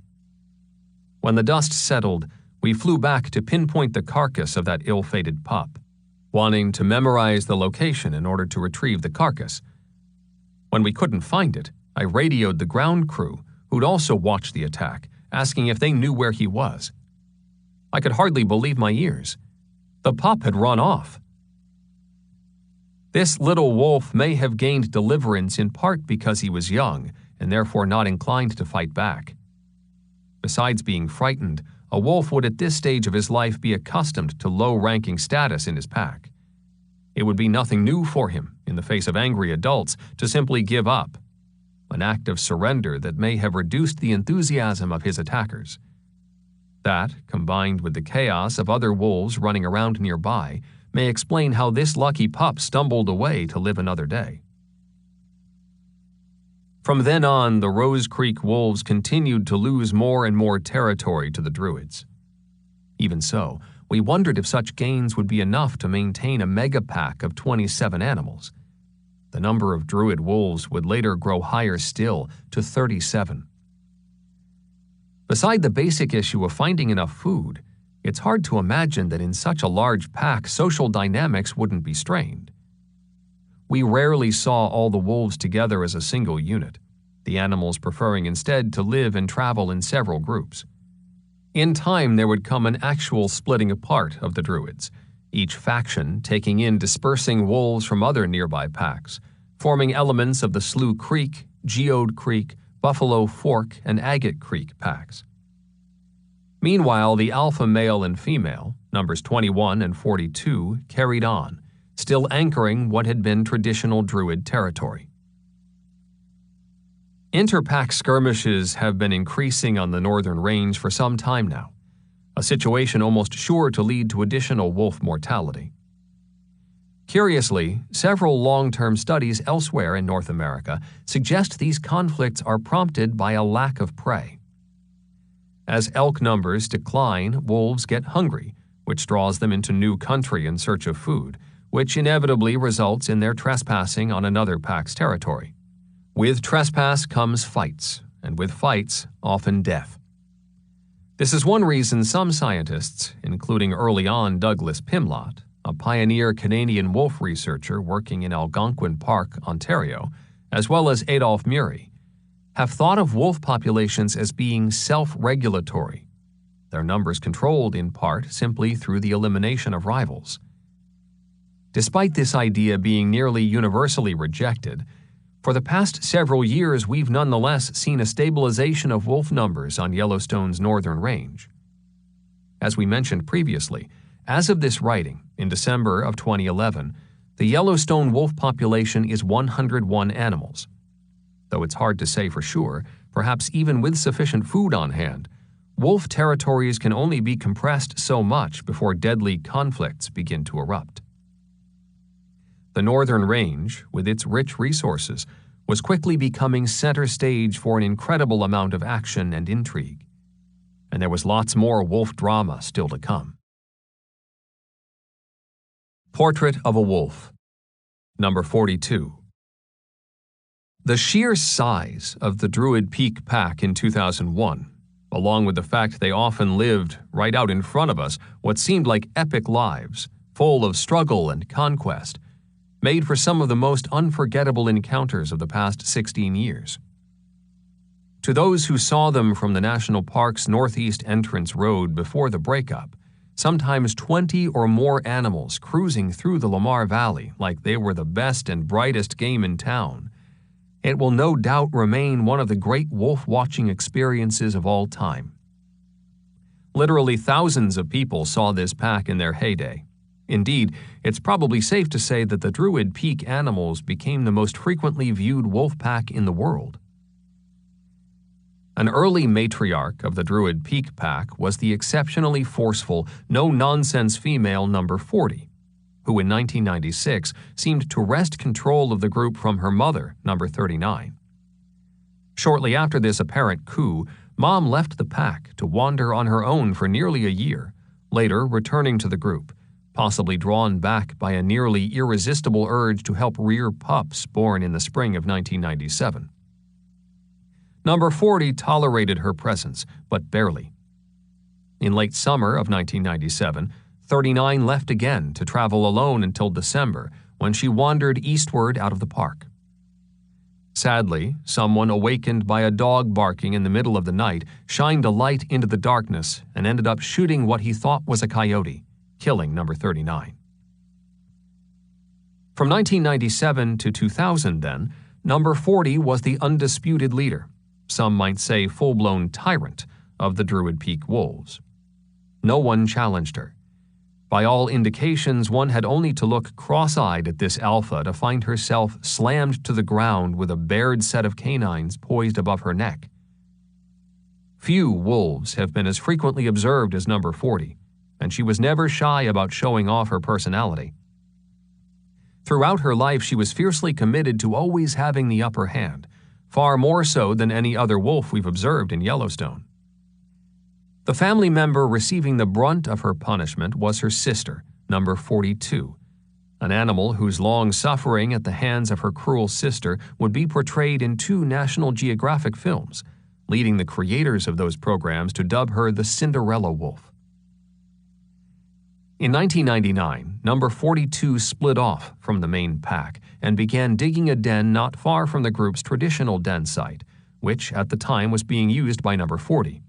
When the dust settled, we flew back to pinpoint the carcass of that ill-fated pup, wanting to memorize the location in order to retrieve the carcass. When we couldn't find it, I radioed the ground crew, who'd also watched the attack, asking if they knew where he was. I could hardly believe my ears. The pup had run off. This little wolf may have gained deliverance in part because he was young and therefore not inclined to fight back. Besides being frightened, a wolf would at this stage of his life be accustomed to low-ranking status in his pack. It would be nothing new for him, in the face of angry adults, to simply give up, an act of surrender that may have reduced the enthusiasm of his attackers. That, combined with the chaos of other wolves running around nearby, may explain how this lucky pup stumbled away to live another day. From then on, the Rose Creek wolves continued to lose more and more territory to the Druids. Even so, we wondered if such gains would be enough to maintain a mega-pack of 27 animals. The number of Druid wolves would later grow higher still, to 37. Beside the basic issue of finding enough food, it's hard to imagine that in such a large pack, social dynamics wouldn't be strained. We rarely saw all the wolves together as a single unit, the animals preferring instead to live and travel in several groups. In time, there would come an actual splitting apart of the Druids, each faction taking in dispersing wolves from other nearby packs, forming elements of the Slough Creek, Geode Creek, Buffalo Fork, and Agate Creek packs. Meanwhile, the alpha male and female, numbers 21 and 42, carried on, still anchoring what had been traditional Druid territory. Inter-pack skirmishes have been increasing on the northern range for some time now, a situation almost sure to lead to additional wolf mortality. Curiously, several long-term studies elsewhere in North America suggest these conflicts are prompted by a lack of prey. As elk numbers decline, wolves get hungry, which draws them into new country in search of food, which inevitably results in their trespassing on another pack's territory. With trespass comes fights, and with fights, often death. This is one reason some scientists, including early on Douglas Pimlott, a pioneer Canadian wolf researcher working in Algonquin Park, Ontario, as well as Adolph Murray, have thought of wolf populations as being self-regulatory, their numbers controlled in part simply through the elimination of rivals. Despite this idea being nearly universally rejected, for the past several years we've nonetheless seen a stabilization of wolf numbers on Yellowstone's northern range. As we mentioned previously, as of this writing, in December of 2011, the Yellowstone wolf population is 101 animals. Though it's hard to say for sure, perhaps even with sufficient food on hand, wolf territories can only be compressed so much before deadly conflicts begin to erupt. The northern range, with its rich resources, was quickly becoming center stage for an incredible amount of action and intrigue. And there was lots more wolf drama still to come. Portrait of a Wolf. Number 42. The sheer size of the Druid Peak Pack in 2001, along with the fact they often lived right out in front of us what seemed like epic lives, full of struggle and conquest, made for some of the most unforgettable encounters of the past 16 years. To those who saw them from the national park's northeast entrance road before the breakup, sometimes 20 or more animals cruising through the Lamar Valley like they were the best and brightest game in town, it will no doubt remain one of the great wolf-watching experiences of all time. Literally thousands of people saw this pack in their heyday. Indeed, it's probably safe to say that the Druid Peak animals became the most frequently viewed wolf pack in the world. An early matriarch of the Druid Peak Pack was the exceptionally forceful, no-nonsense female number 40, who in 1996 seemed to wrest control of the group from her mother, number 39. Shortly after this apparent coup, Mom left the pack to wander on her own for nearly a year, later returning to the group, possibly drawn back by a nearly irresistible urge to help rear pups born in the spring of 1997. Number 40 tolerated her presence, but barely. In late summer of 1997, 39 left again to travel alone until December, when she wandered eastward out of the park. Sadly, someone awakened by a dog barking in the middle of the night shined a light into the darkness and ended up shooting what he thought was a coyote, killing number 39. From 1997 to 2000, then, number 40 was the undisputed leader, some might say full-blown tyrant, of the Druid Peak wolves. No one challenged her. By all indications, one had only to look cross-eyed at this alpha to find herself slammed to the ground with a bared set of canines poised above her neck. Few wolves have been as frequently observed as number 40, and she was never shy about showing off her personality. Throughout her life, she was fiercely committed to always having the upper hand, far more so than any other wolf we've observed in Yellowstone. The family member receiving the brunt of her punishment was her sister, number 42, an animal whose long suffering at the hands of her cruel sister would be portrayed in 2 National Geographic films, leading the creators of those programs to dub her the Cinderella Wolf. In 1999, number 42 split off from the main pack and began digging a den not far from the group's traditional den site, which at the time was being used by number 40.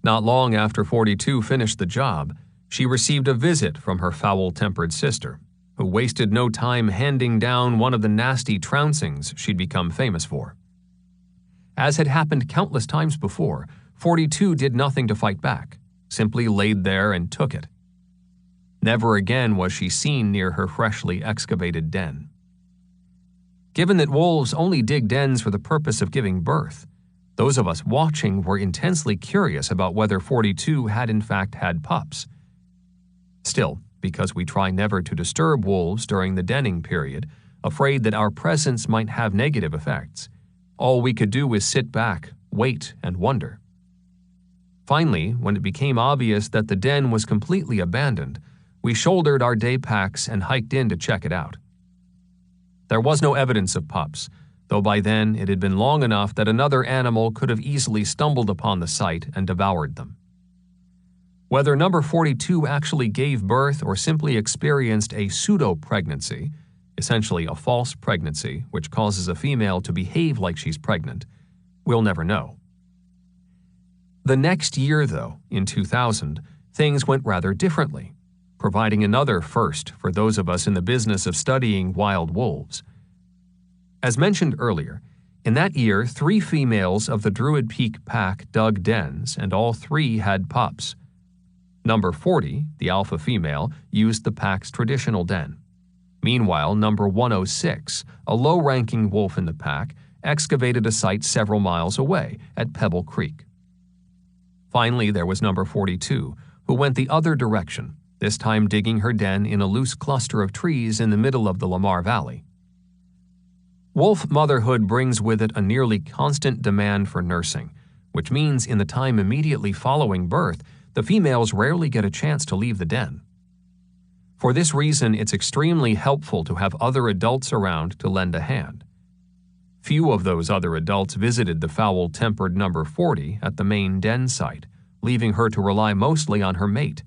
Not long after 42 finished the job, she received a visit from her foul-tempered sister, who wasted no time handing down one of the nasty trouncings she'd become famous for. As had happened countless times before, 42 did nothing to fight back, simply laid there and took it. Never again was she seen near her freshly excavated den. Given that wolves only dig dens for the purpose of giving birth, those of us watching were intensely curious about whether 42 had in fact had pups. Still, because we try never to disturb wolves during the denning period, afraid that our presence might have negative effects, all we could do was sit back, wait, and wonder. Finally, when it became obvious that the den was completely abandoned, we shouldered our day packs and hiked in to check it out. There was no evidence of pups, though by then it had been long enough that another animal could have easily stumbled upon the site and devoured them. Whether number 42 actually gave birth or simply experienced a pseudo-pregnancy, essentially a false pregnancy which causes a female to behave like she's pregnant, we'll never know. The next year, though, in 2000, things went rather differently. providing another first for those of us in the business of studying wild wolves. As mentioned earlier, in that year 3 females of the Druid Peak pack dug dens, and all 3 had pups. Number 40, the alpha female, used the pack's traditional den. Meanwhile, number 106, a low-ranking wolf in the pack, excavated a site several miles away at Pebble Creek. Finally, there was number 42, who went the other direction, this time digging her den in a loose cluster of trees in the middle of the Lamar Valley. Wolf motherhood brings with it a nearly constant demand for nursing, which means in the time immediately following birth, the females rarely get a chance to leave the den. For this reason, it's extremely helpful to have other adults around to lend a hand. Few of those other adults visited the foul-tempered number 40 at the main den site, leaving her to rely mostly on her mate,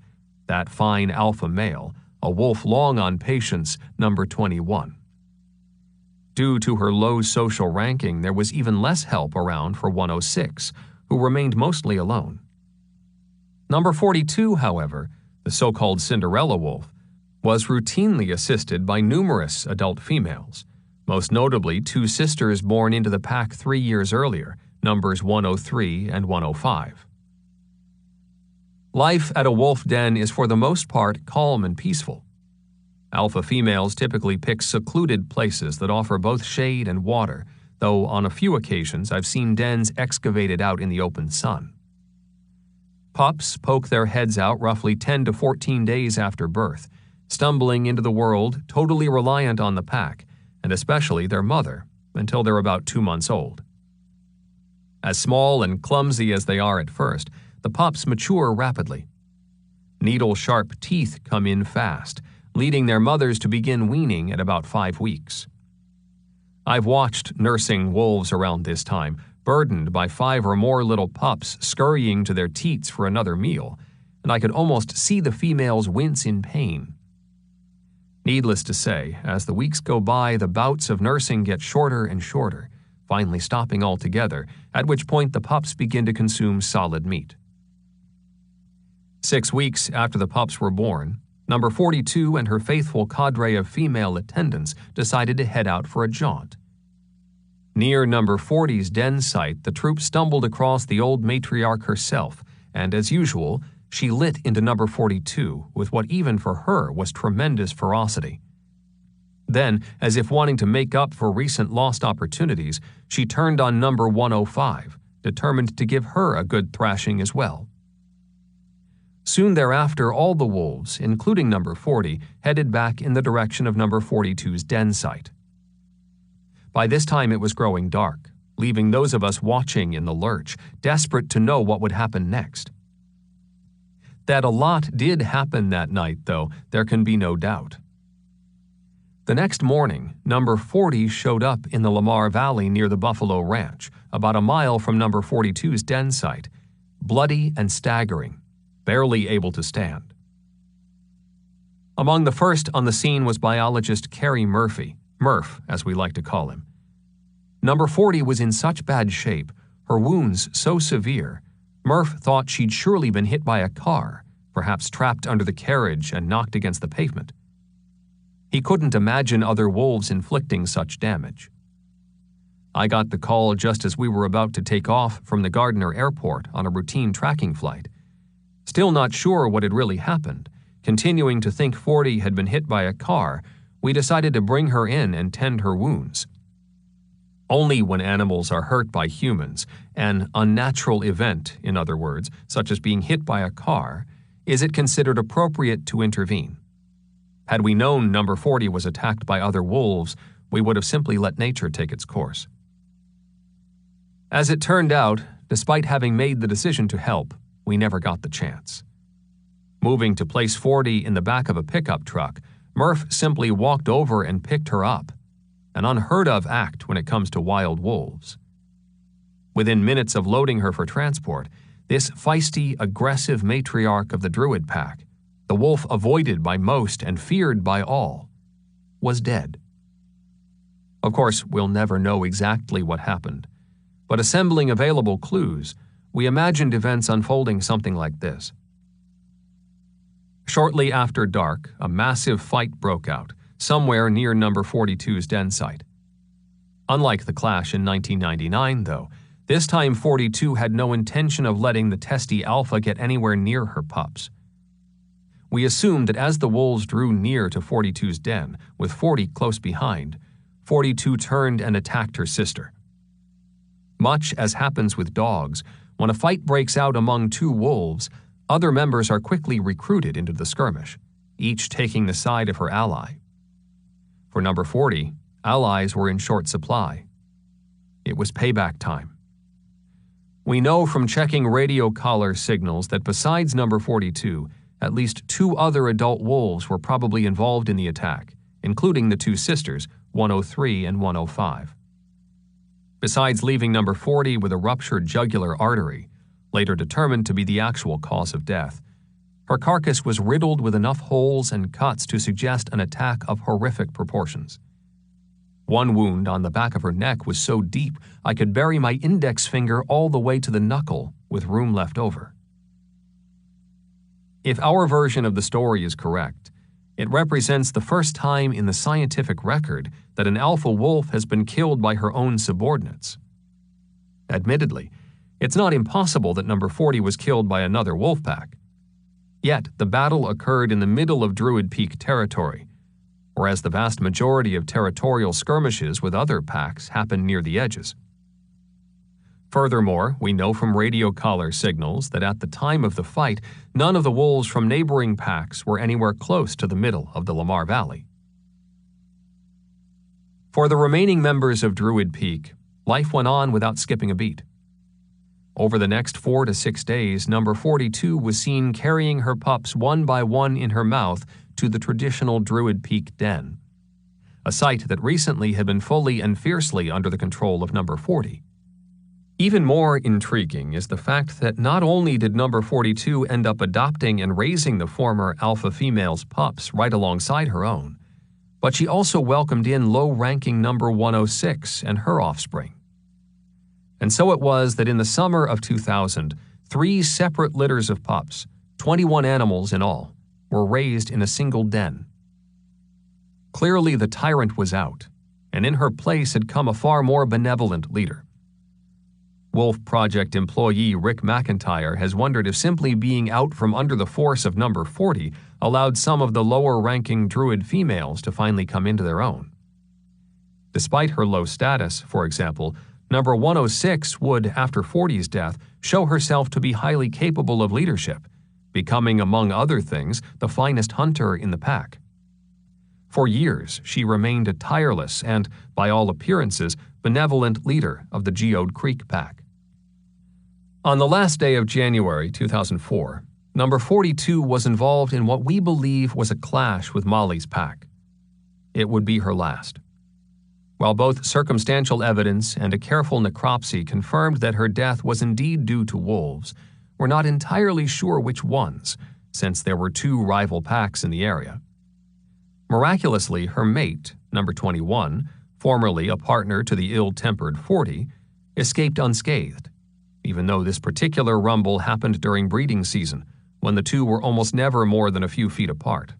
that fine alpha male, a wolf long on patience, number 21. Due to her low social ranking, there was even less help around for 106, who remained mostly alone. Number 42, however, the so-called Cinderella wolf, was routinely assisted by numerous adult females, most notably 2 sisters born into the pack 3 years earlier, numbers 103 and 105. Life at a wolf den is for the most part calm and peaceful. Alpha females typically pick secluded places that offer both shade and water, though on a few occasions I've seen dens excavated out in the open sun. Pups poke their heads out roughly 10 to 14 days after birth, stumbling into the world totally reliant on the pack, and especially their mother, until they're about 2 months old. As small and clumsy as they are at first, the pups mature rapidly. Needle-sharp teeth come in fast, leading their mothers to begin weaning at about 5 weeks. I've watched nursing wolves around this time, burdened by 5 or more little pups scurrying to their teats for another meal, and I could almost see the females wince in pain. Needless to say, as the weeks go by, the bouts of nursing get shorter and shorter, finally stopping altogether, at which point the pups begin to consume solid meat. 6 weeks after the pups were born, number 42 and her faithful cadre of female attendants decided to head out for a jaunt. Near number 40's den site, the troop stumbled across the old matriarch herself, and as usual, she lit into number 42 with what even for her was tremendous ferocity. Then, as if wanting to make up for recent lost opportunities, she turned on number 105, determined to give her a good thrashing as well. Soon thereafter, all the wolves, including number 40, headed back in the direction of number 42's den site. By this time it was growing dark, leaving those of us watching in the lurch, desperate to know what would happen next. That a lot did happen that night, though, there can be no doubt. The next morning, number 40 showed up in the Lamar Valley near the Buffalo Ranch, about a mile from number 42's den site, bloody and staggering, barely able to stand. Among the first on the scene was biologist Kerry Murphy, Murph, as we like to call him. Number 40 was in such bad shape, her wounds so severe, Murph thought she'd surely been hit by a car, perhaps trapped under the carriage and knocked against the pavement. He couldn't imagine other wolves inflicting such damage. I got the call just as we were about to take off from the Gardner Airport on a routine tracking flight. Still not sure what had really happened, continuing to think 40 had been hit by a car, we decided to bring her in and tend her wounds. Only when animals are hurt by humans, an unnatural event, in other words, such as being hit by a car, is it considered appropriate to intervene. Had we known number 40 was attacked by other wolves, we would have simply let nature take its course. As it turned out, despite having made the decision to help, we never got the chance. Moving to place 40 in the back of a pickup truck, Murph simply walked over and picked her up, an unheard-of act when it comes to wild wolves. Within minutes of loading her for transport, this feisty, aggressive matriarch of the Druid pack, the wolf avoided by most and feared by all, was dead. Of course, we'll never know exactly what happened, but assembling available clues, we imagined events unfolding something like this. Shortly after dark, a massive fight broke out, somewhere near number 42's den site. Unlike the clash in 1999, though, this time 42 had no intention of letting the testy alpha get anywhere near her pups. We assumed that as the wolves drew near to 42's den, with 40 close behind, 42 turned and attacked her sister. Much as happens with dogs, when a fight breaks out among two wolves, other members are quickly recruited into the skirmish, each taking the side of her ally. For number 40, allies were in short supply. It was payback time. We know from checking radio collar signals that besides number 42, at least 2 other adult wolves were probably involved in the attack, including the 2 sisters, 103 and 105. Besides leaving number 40 with a ruptured jugular artery, later determined to be the actual cause of death, her carcass was riddled with enough holes and cuts to suggest an attack of horrific proportions. One wound on the back of her neck was so deep I could bury my index finger all the way to the knuckle with room left over. If our version of the story is correct, it represents the first time in the scientific record that an alpha wolf has been killed by her own subordinates. Admittedly, it's not impossible that number 40 was killed by another wolf pack. Yet, the battle occurred in the middle of Druid Peak territory, whereas the vast majority of territorial skirmishes with other packs happen near the edges. Furthermore, we know from radio collar signals that at the time of the fight, none of the wolves from neighboring packs were anywhere close to the middle of the Lamar Valley. For the remaining members of Druid Peak, life went on without skipping a beat. Over the next 4 to 6 days, number 42 was seen carrying her pups one by one in her mouth to the traditional Druid Peak den, a site that recently had been fully and fiercely under the control of number 40. Even more intriguing is the fact that not only did number 42 end up adopting and raising the former alpha female's pups right alongside her own, but she also welcomed in low-ranking number 106 and her offspring. And so it was that in the summer of 2000, 3 separate litters of pups, 21 animals in all, were raised in a single den. Clearly the tyrant was out, and in her place had come a far more benevolent leader. Wolf Project employee Rick McIntyre has wondered if simply being out from under the force of number 40 allowed some of the lower-ranking Druid females to finally come into their own. Despite her low status, for example, number 106 would, after 40's death, show herself to be highly capable of leadership, becoming, among other things, the finest hunter in the pack. For years, she remained a tireless and, by all appearances, benevolent leader of the Geode Creek pack. On the last day of January 2004, number 42 was involved in what we believe was a clash with Molly's pack. It would be her last. While both circumstantial evidence and a careful necropsy confirmed that her death was indeed due to wolves, we're not entirely sure which ones, since there were 2 rival packs in the area. Miraculously, her mate, number 21, formerly a partner to the ill-tempered 40, escaped unscathed, even though this particular rumble happened during breeding season, when the 2 were almost never more than a few feet apart.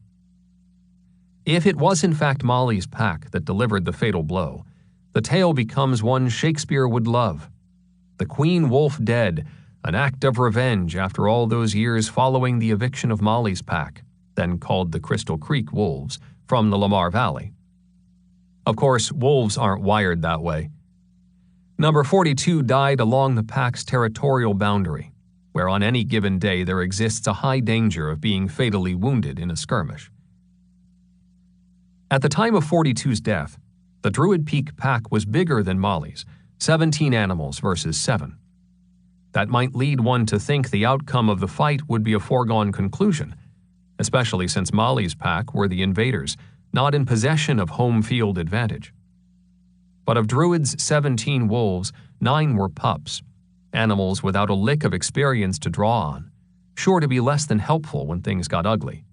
If it was in fact Molly's pack that delivered the fatal blow, the tale becomes one Shakespeare would love. The Queen Wolf dead, an act of revenge after all those years following the eviction of Molly's pack, then called the Crystal Creek Wolves, from the Lamar Valley. Of course, wolves aren't wired that way. Number 42 died along the pack's territorial boundary, where on any given day there exists a high danger of being fatally wounded in a skirmish. At the time of 42's death, the Druid Peak pack was bigger than Molly's, 17 animals versus 7. That might lead one to think the outcome of the fight would be a foregone conclusion, especially since Molly's pack were the invaders, not in possession of home field advantage. But of Druid's 17 wolves, 9 were pups, animals without a lick of experience to draw on, sure to be less than helpful when things got ugly.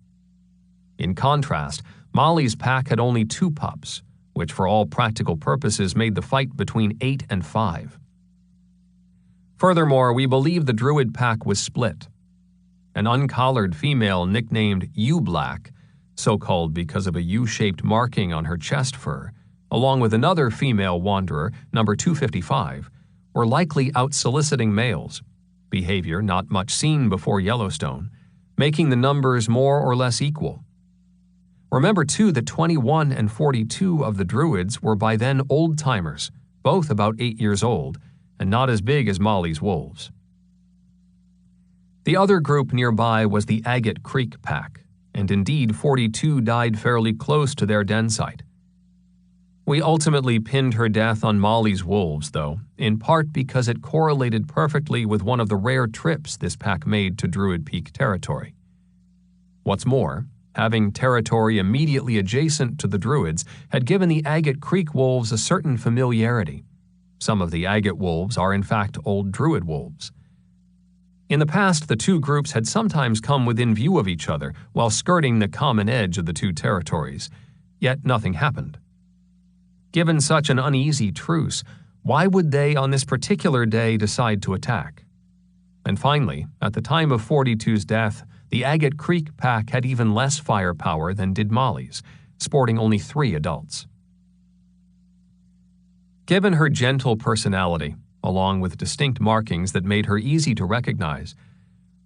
In contrast, Molly's pack had only 2 pups, which for all practical purposes made the fight between 8 and 5. Furthermore, we believe the Druid pack was split. an uncollared female nicknamed U-Black, so called because of a U-shaped marking on her chest fur, along with another female wanderer, number 255, were likely out soliciting males, behavior not much seen before Yellowstone, making the numbers more or less equal. Remember, too, that 21 and 42 of the Druids were by then old-timers, both about 8 years old, and not as big as Molly's wolves. The other group nearby was the Agate Creek Pack, and indeed 42 died fairly close to their den site. We ultimately pinned her death on Molly's wolves, though, in part because it correlated perfectly with one of the rare trips this pack made to Druid Peak territory. What's more, having territory immediately adjacent to the Druids had given the Agate Creek wolves a certain familiarity. Some of the Agate wolves are in fact old Druid wolves. In the past, the two groups had sometimes come within view of each other while skirting the common edge of the two territories, yet nothing happened. Given such an uneasy truce, why would they on this particular day decide to attack? And finally, at the time of 42's death, the Agate Creek Pack had even less firepower than did Molly's, sporting only 3 adults. Given her gentle personality, along with distinct markings that made her easy to recognize,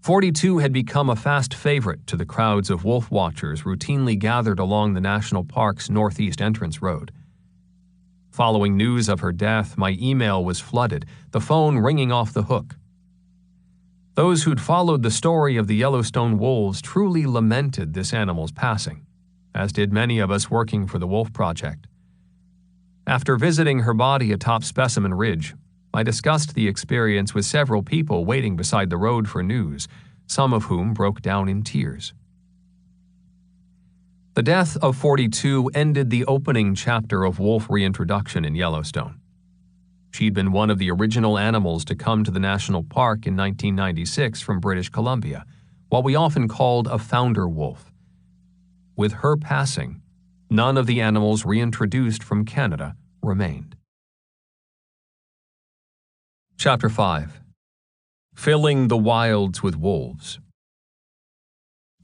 42 had become a fast favorite to the crowds of wolf watchers routinely gathered along the national park's northeast entrance road. Following news of her death, my email was flooded, the phone ringing off the hook. Those who'd followed the story of the Yellowstone wolves truly lamented this animal's passing, as did many of us working for the Wolf Project. After visiting her body atop Specimen Ridge, I discussed the experience with several people waiting beside the road for news, some of whom broke down in tears. The death of 42 ended the opening chapter of wolf reintroduction in Yellowstone. She'd been one of the original animals to come to the national park in 1996 from British Columbia, what we often called a founder wolf. With her passing, none of the animals reintroduced from Canada remained. Chapter 5. Filling the Wilds with Wolves.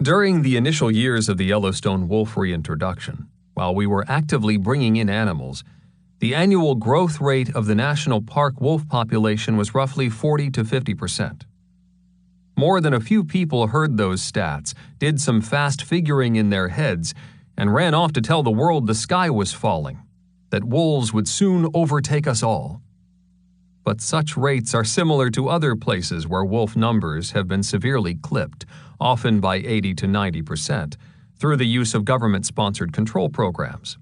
During the initial years of the Yellowstone wolf reintroduction, while we were actively bringing in animals, the annual growth rate of the national park wolf population was roughly 40 to 50%. More than a few people heard those stats, did some fast figuring in their heads, and ran off to tell the world the sky was falling, that wolves would soon overtake us all. But such rates are similar to other places where wolf numbers have been severely clipped, often by 80 to 90%, through the use of government-sponsored control programs.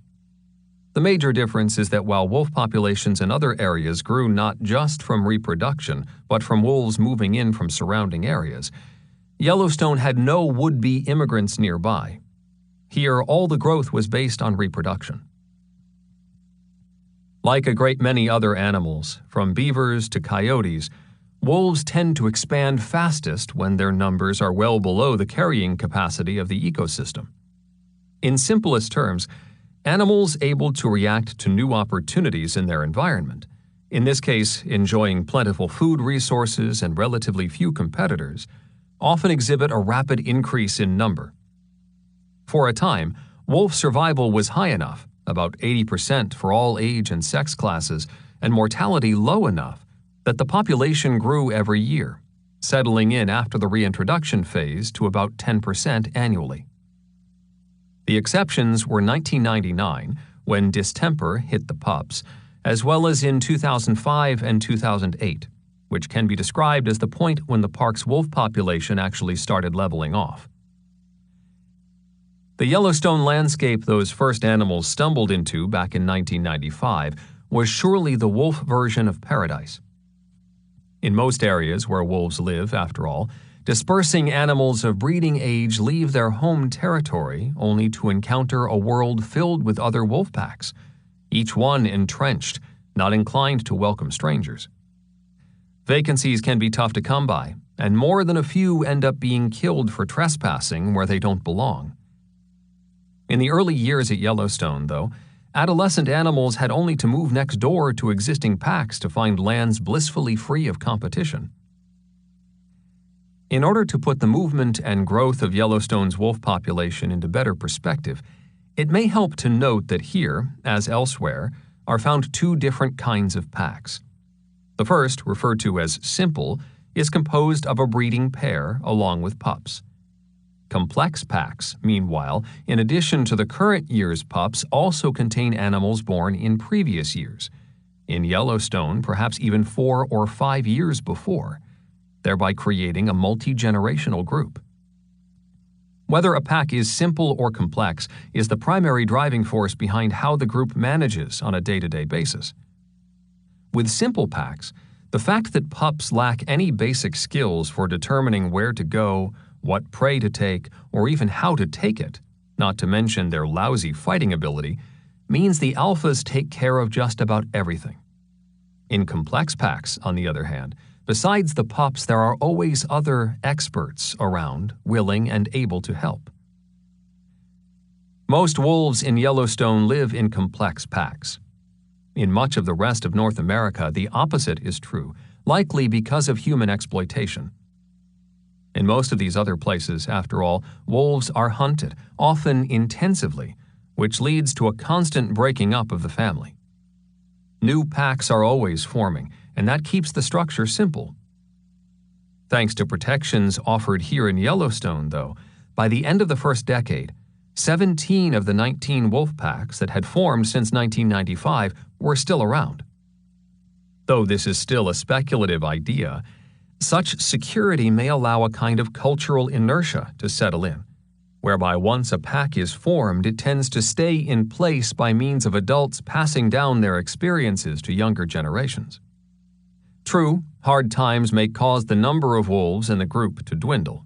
The major difference is that while wolf populations in other areas grew not just from reproduction, but from wolves moving in from surrounding areas, Yellowstone had no would-be immigrants nearby. Here, all the growth was based on reproduction. Like a great many other animals, from beavers to coyotes, wolves tend to expand fastest when their numbers are well below the carrying capacity of the ecosystem. In simplest terms, animals able to react to new opportunities in their environment, in this case enjoying plentiful food resources and relatively few competitors, often exhibit a rapid increase in number. For a time, wolf survival was high enough, about 80% for all age and sex classes, and mortality low enough that the population grew every year, settling in after the reintroduction phase to about 10% annually. The exceptions were 1999, when distemper hit the pups, as well as in 2005 and 2008, which can be described as the point when the park's wolf population actually started leveling off. The Yellowstone landscape those first animals stumbled into back in 1995 was surely the wolf version of paradise. In most areas where wolves live, after all, dispersing animals of breeding age leave their home territory only to encounter a world filled with other wolf packs, each one entrenched, not inclined to welcome strangers. Vacancies can be tough to come by, and more than a few end up being killed for trespassing where they don't belong. In the early years at Yellowstone, though, adolescent animals had only to move next door to existing packs to find lands blissfully free of competition. In order to put the movement and growth of Yellowstone's wolf population into better perspective, it may help to note that here, as elsewhere, are found two different kinds of packs. The first, referred to as simple, is composed of a breeding pair along with pups. Complex packs, meanwhile, in addition to the current year's pups, also contain animals born in previous years, in Yellowstone perhaps even 4 or 5 years before, thereby creating a multi-generational group. Whether a pack is simple or complex is the primary driving force behind how the group manages on a day-to-day basis. With simple packs, the fact that pups lack any basic skills for determining where to go, what prey to take, or even how to take it, not to mention their lousy fighting ability, means the alphas take care of just about everything. In complex packs, on the other hand, besides the pups, there are always other experts around, willing and able to help. Most wolves in Yellowstone live in complex packs. In much of the rest of North America, the opposite is true, likely because of human exploitation. In most of these other places, after all, wolves are hunted, often intensively, which leads to a constant breaking up of the family. New packs are always forming, and that keeps the structure simple. Thanks to protections offered here in Yellowstone, though, by the end of the first decade, 17 of the 19 wolf packs that had formed since 1995 were still around. Though this is still a speculative idea, such security may allow a kind of cultural inertia to settle in, whereby once a pack is formed, it tends to stay in place by means of adults passing down their experiences to younger generations. True, hard times may cause the number of wolves in the group to dwindle,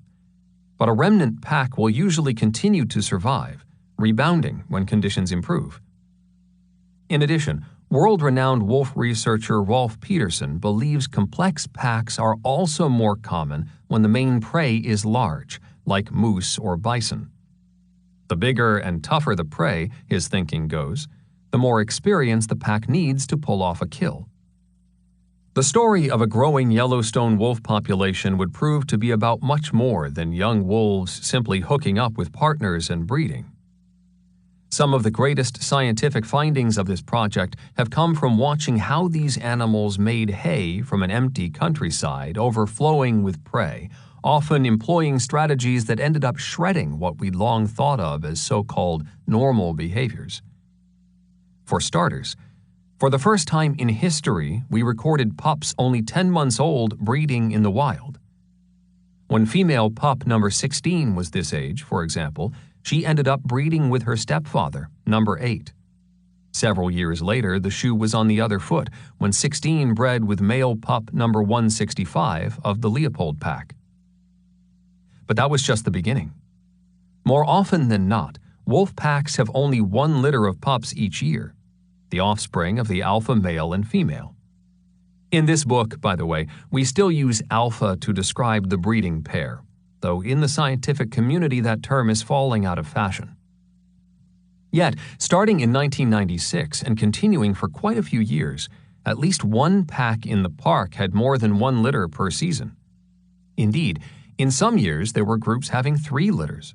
but a remnant pack will usually continue to survive, rebounding when conditions improve. In addition, world-renowned wolf researcher Rolf Peterson believes complex packs are also more common when the main prey is large, like moose or bison. The bigger and tougher the prey, his thinking goes, the more experience the pack needs to pull off a kill. The story of a growing Yellowstone wolf population would prove to be about much more than young wolves simply hooking up with partners and breeding. Some of the greatest scientific findings of this project have come from watching how these animals made hay from an empty countryside overflowing with prey, often employing strategies that ended up shredding what we'd long thought of as so-called normal behaviors. For starters, for the first time in history, we recorded pups only 10 months old breeding in the wild. When female pup number 16 was this age, for example, she ended up breeding with her stepfather, number 8. Several years later, the shoe was on the other foot when 16 bred with male pup number 165 of the Leopold pack. But that was just the beginning. More often than not, wolf packs have only one litter of pups each year, the offspring of the alpha male and female. In this book, by the way, we still use alpha to describe the breeding pair, though in the scientific community that term is falling out of fashion. Yet, starting in 1996 and continuing for quite a few years, at least one pack in the park had more than one litter per season. Indeed, in some years there were groups having 3 litters.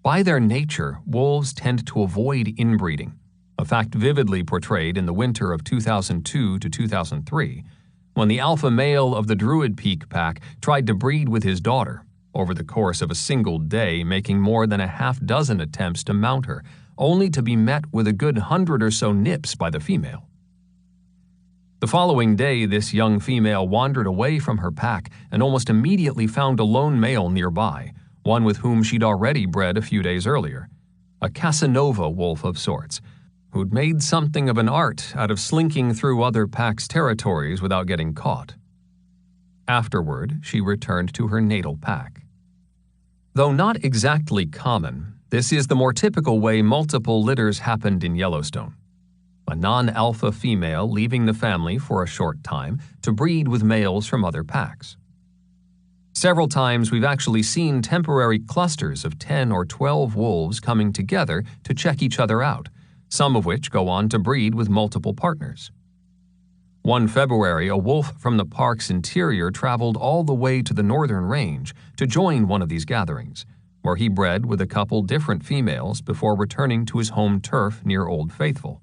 By their nature, wolves tend to avoid inbreeding, a fact vividly portrayed in the winter of 2002 to 2003, when the alpha male of the Druid Peak pack tried to breed with his daughter, over the course of a single day making more than a half-dozen attempts to mount her, only to be met with a good 100 or so nips by the female. The following day, this young female wandered away from her pack and almost immediately found a lone male nearby, one with whom she'd already bred a few days earlier, a Casanova wolf of sorts, who'd made something of an art out of slinking through other packs' territories without getting caught. Afterward, she returned to her natal pack. Though not exactly common, this is the more typical way multiple litters happened in Yellowstone. A non-alpha female leaving the family for a short time to breed with males from other packs. Several times we've actually seen temporary clusters of 10 or 12 wolves coming together to check each other out, some of which go on to breed with multiple partners. One February, a wolf from the park's interior traveled all the way to the northern range to join one of these gatherings, where he bred with a couple different females before returning to his home turf near Old Faithful.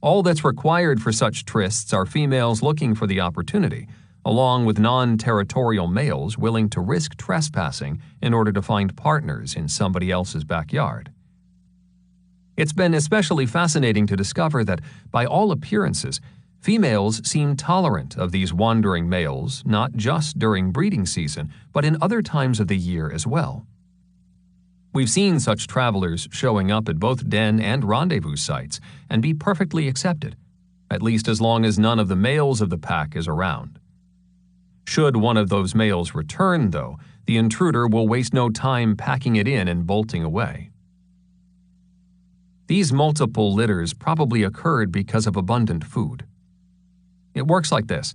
All that's required for such trysts are females looking for the opportunity, along with non-territorial males willing to risk trespassing in order to find partners in somebody else's backyard. It's been especially fascinating to discover that, by all appearances, females seem tolerant of these wandering males not just during breeding season, but in other times of the year as well. We've seen such travelers showing up at both den and rendezvous sites and be perfectly accepted, at least as long as none of the males of the pack is around. Should one of those males return, though, the intruder will waste no time packing it in and bolting away. These multiple litters probably occurred because of abundant food. It works like this.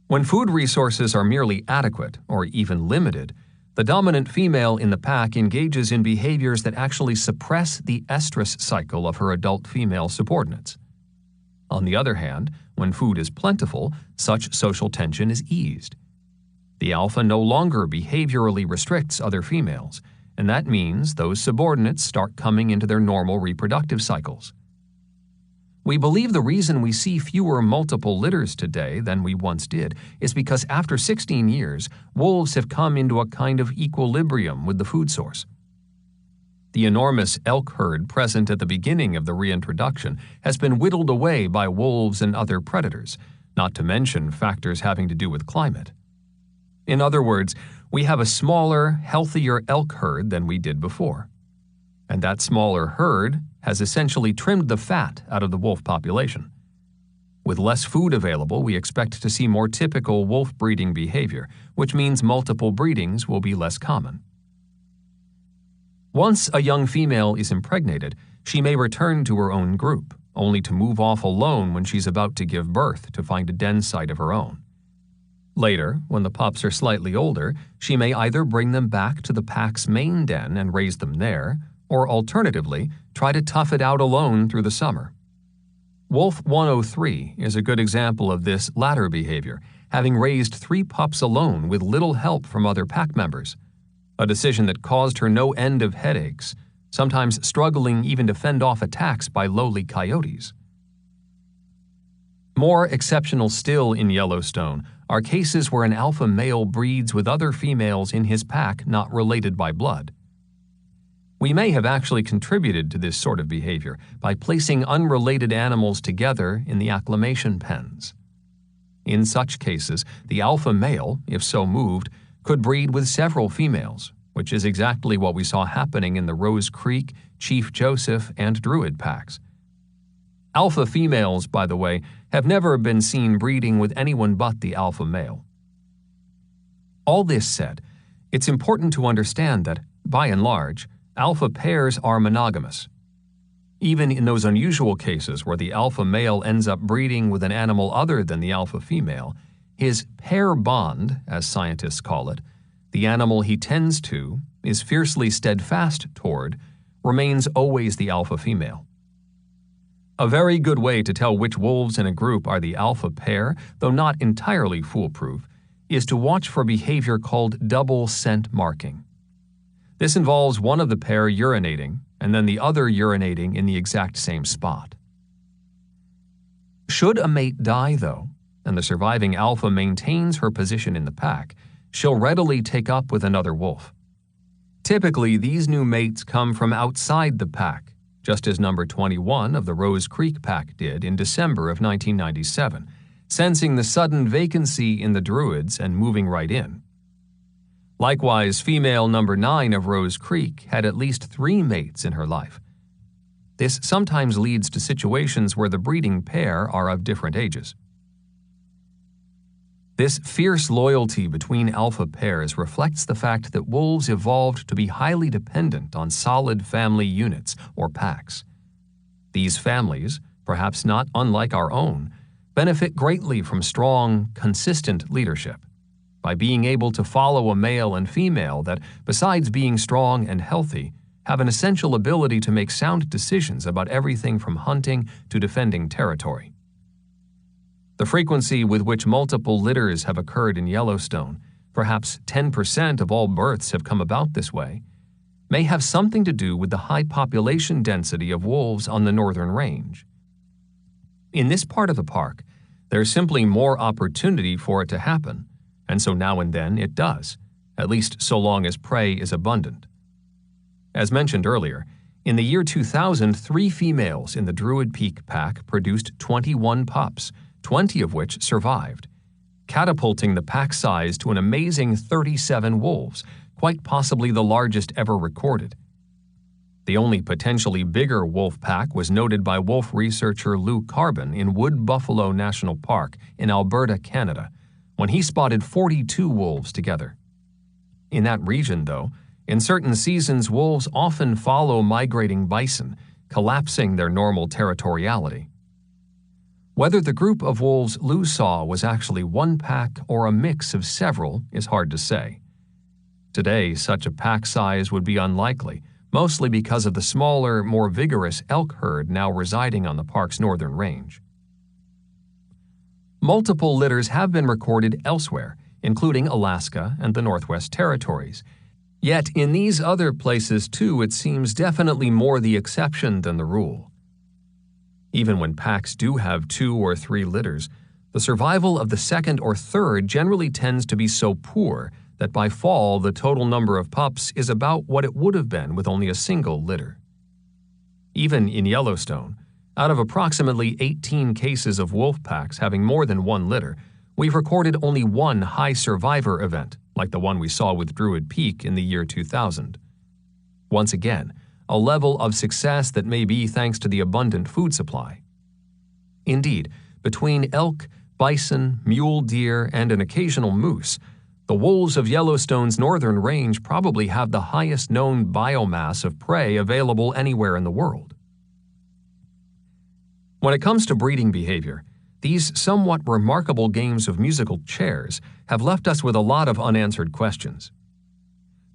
When food resources are merely adequate or even limited, the dominant female in the pack engages in behaviors that actually suppress the estrus cycle of her adult female subordinates. On the other hand, when food is plentiful, such social tension is eased. The alpha no longer behaviorally restricts other females, and that means those subordinates start coming into their normal reproductive cycles. We believe the reason we see fewer multiple litters today than we once did is because after 16 years, wolves have come into a kind of equilibrium with the food source. The enormous elk herd present at the beginning of the reintroduction has been whittled away by wolves and other predators, not to mention factors having to do with climate. In other words, we have a smaller, healthier elk herd than we did before. And that smaller herd has essentially trimmed the fat out of the wolf population. With less food available, we expect to see more typical wolf breeding behavior, which means multiple breedings will be less common. Once a young female is impregnated, she may return to her own group, only to move off alone when she's about to give birth to find a den site of her own. Later, when the pups are slightly older, she may either bring them back to the pack's main den and raise them there, or alternatively, try to tough it out alone through the summer. Wolf 103 is a good example of this latter behavior, having raised 3 pups alone with little help from other pack members, a decision that caused her no end of headaches, sometimes struggling even to fend off attacks by lowly coyotes. More exceptional still in Yellowstone are cases where an alpha male breeds with other females in his pack not related by blood. We may have actually contributed to this sort of behavior by placing unrelated animals together in the acclimation pens. In such cases, the alpha male, if so moved, could breed with several females, which is exactly what we saw happening in the Rose Creek, Chief Joseph, and Druid packs. Alpha females, by the way, have never been seen breeding with anyone but the alpha male. All this said, it's important to understand that, by and large, alpha pairs are monogamous. Even in those unusual cases where the alpha male ends up breeding with an animal other than the alpha female, his pair bond, as scientists call it, the animal he tends to, is fiercely steadfast toward, remains always the alpha female. A very good way to tell which wolves in a group are the alpha pair, though not entirely foolproof, is to watch for behavior called double scent marking. This involves one of the pair urinating and then the other urinating in the exact same spot. Should a mate die, though, and the surviving alpha maintains her position in the pack, she'll readily take up with another wolf. Typically, these new mates come from outside the pack, just as number 21 of the Rose Creek pack did in December of 1997, sensing the sudden vacancy in the Druids and moving right in. Likewise, female number 9 of Rose Creek had at least 3 mates in her life. This sometimes leads to situations where the breeding pair are of different ages. This fierce loyalty between alpha pairs reflects the fact that wolves evolved to be highly dependent on solid family units or packs. These families, perhaps not unlike our own, benefit greatly from strong, consistent leadership. By being able to follow a male and female that, besides being strong and healthy, have an essential ability to make sound decisions about everything from hunting to defending territory. The frequency with which multiple litters have occurred in Yellowstone, perhaps 10% of all births have come about this way, may have something to do with the high population density of wolves on the northern range. In this part of the park, there's simply more opportunity for it to happen, and so now and then it does, at least so long as prey is abundant. As mentioned earlier, in the year 2000, 3 females in the Druid Peak pack produced 21 pups, 20 of which survived, catapulting the pack size to an amazing 37 wolves, quite possibly the largest ever recorded. The only potentially bigger wolf pack was noted by wolf researcher Lou Carbon in Wood Buffalo National Park in Alberta, Canada, when he spotted 42 wolves together. In that region, though, in certain seasons wolves often follow migrating bison, collapsing their normal territoriality. Whether the group of wolves Lou saw was actually one pack or a mix of several is hard to say. Today, such a pack size would be unlikely, mostly because of the smaller, more vigorous elk herd now residing on the park's northern range. Multiple litters have been recorded elsewhere, including Alaska and the Northwest Territories. Yet in these other places too, it seems definitely more the exception than the rule. Even when packs do have 2 or 3 litters, the survival of the second or third generally tends to be so poor that by fall the total number of pups is about what it would have been with only a single litter. Even in Yellowstone, out of approximately 18 cases of wolf packs having more than 1 litter, we've recorded only 1 high survivor event, like the one we saw with Druid Peak in the year 2000. Once again, a level of success that may be thanks to the abundant food supply. Indeed, between elk, bison, mule deer, and an occasional moose, the wolves of Yellowstone's northern range probably have the highest known biomass of prey available anywhere in the world. When it comes to breeding behavior, these somewhat remarkable games of musical chairs have left us with a lot of unanswered questions.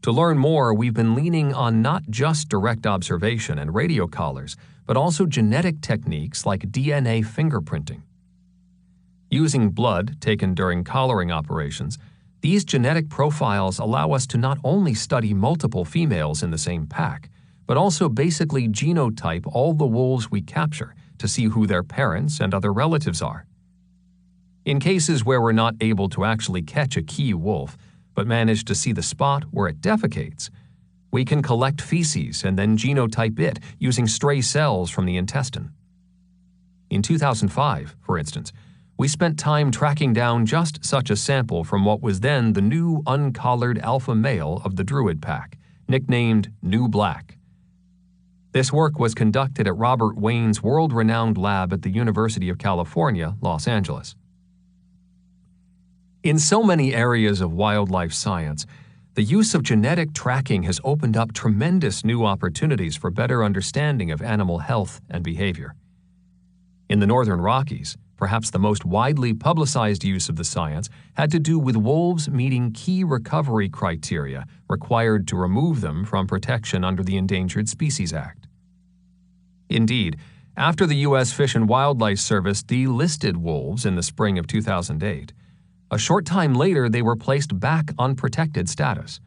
To learn more, we've been leaning on not just direct observation and radio collars, but also genetic techniques like DNA fingerprinting. Using blood taken during collaring operations, these genetic profiles allow us to not only study multiple females in the same pack, but also basically genotype all the wolves we capture to see who their parents and other relatives are. In cases where we're not able to actually catch a key wolf, but manage to see the spot where it defecates, we can collect feces and then genotype it using stray cells from the intestine. In 2005, for instance, we spent time tracking down just such a sample from what was then the new uncollared alpha male of the Druid pack, nicknamed New Black. This work was conducted at Robert Wayne's world-renowned lab at the University of California, Los Angeles. In so many areas of wildlife science, the use of genetic tracking has opened up tremendous new opportunities for better understanding of animal health and behavior. In the Northern Rockies, perhaps the most widely publicized use of the science had to do with wolves meeting key recovery criteria required to remove them from protection under the Endangered Species Act. Indeed, after the U.S. Fish and Wildlife Service delisted wolves in the spring of 2008, a short time later they were placed back on protected status,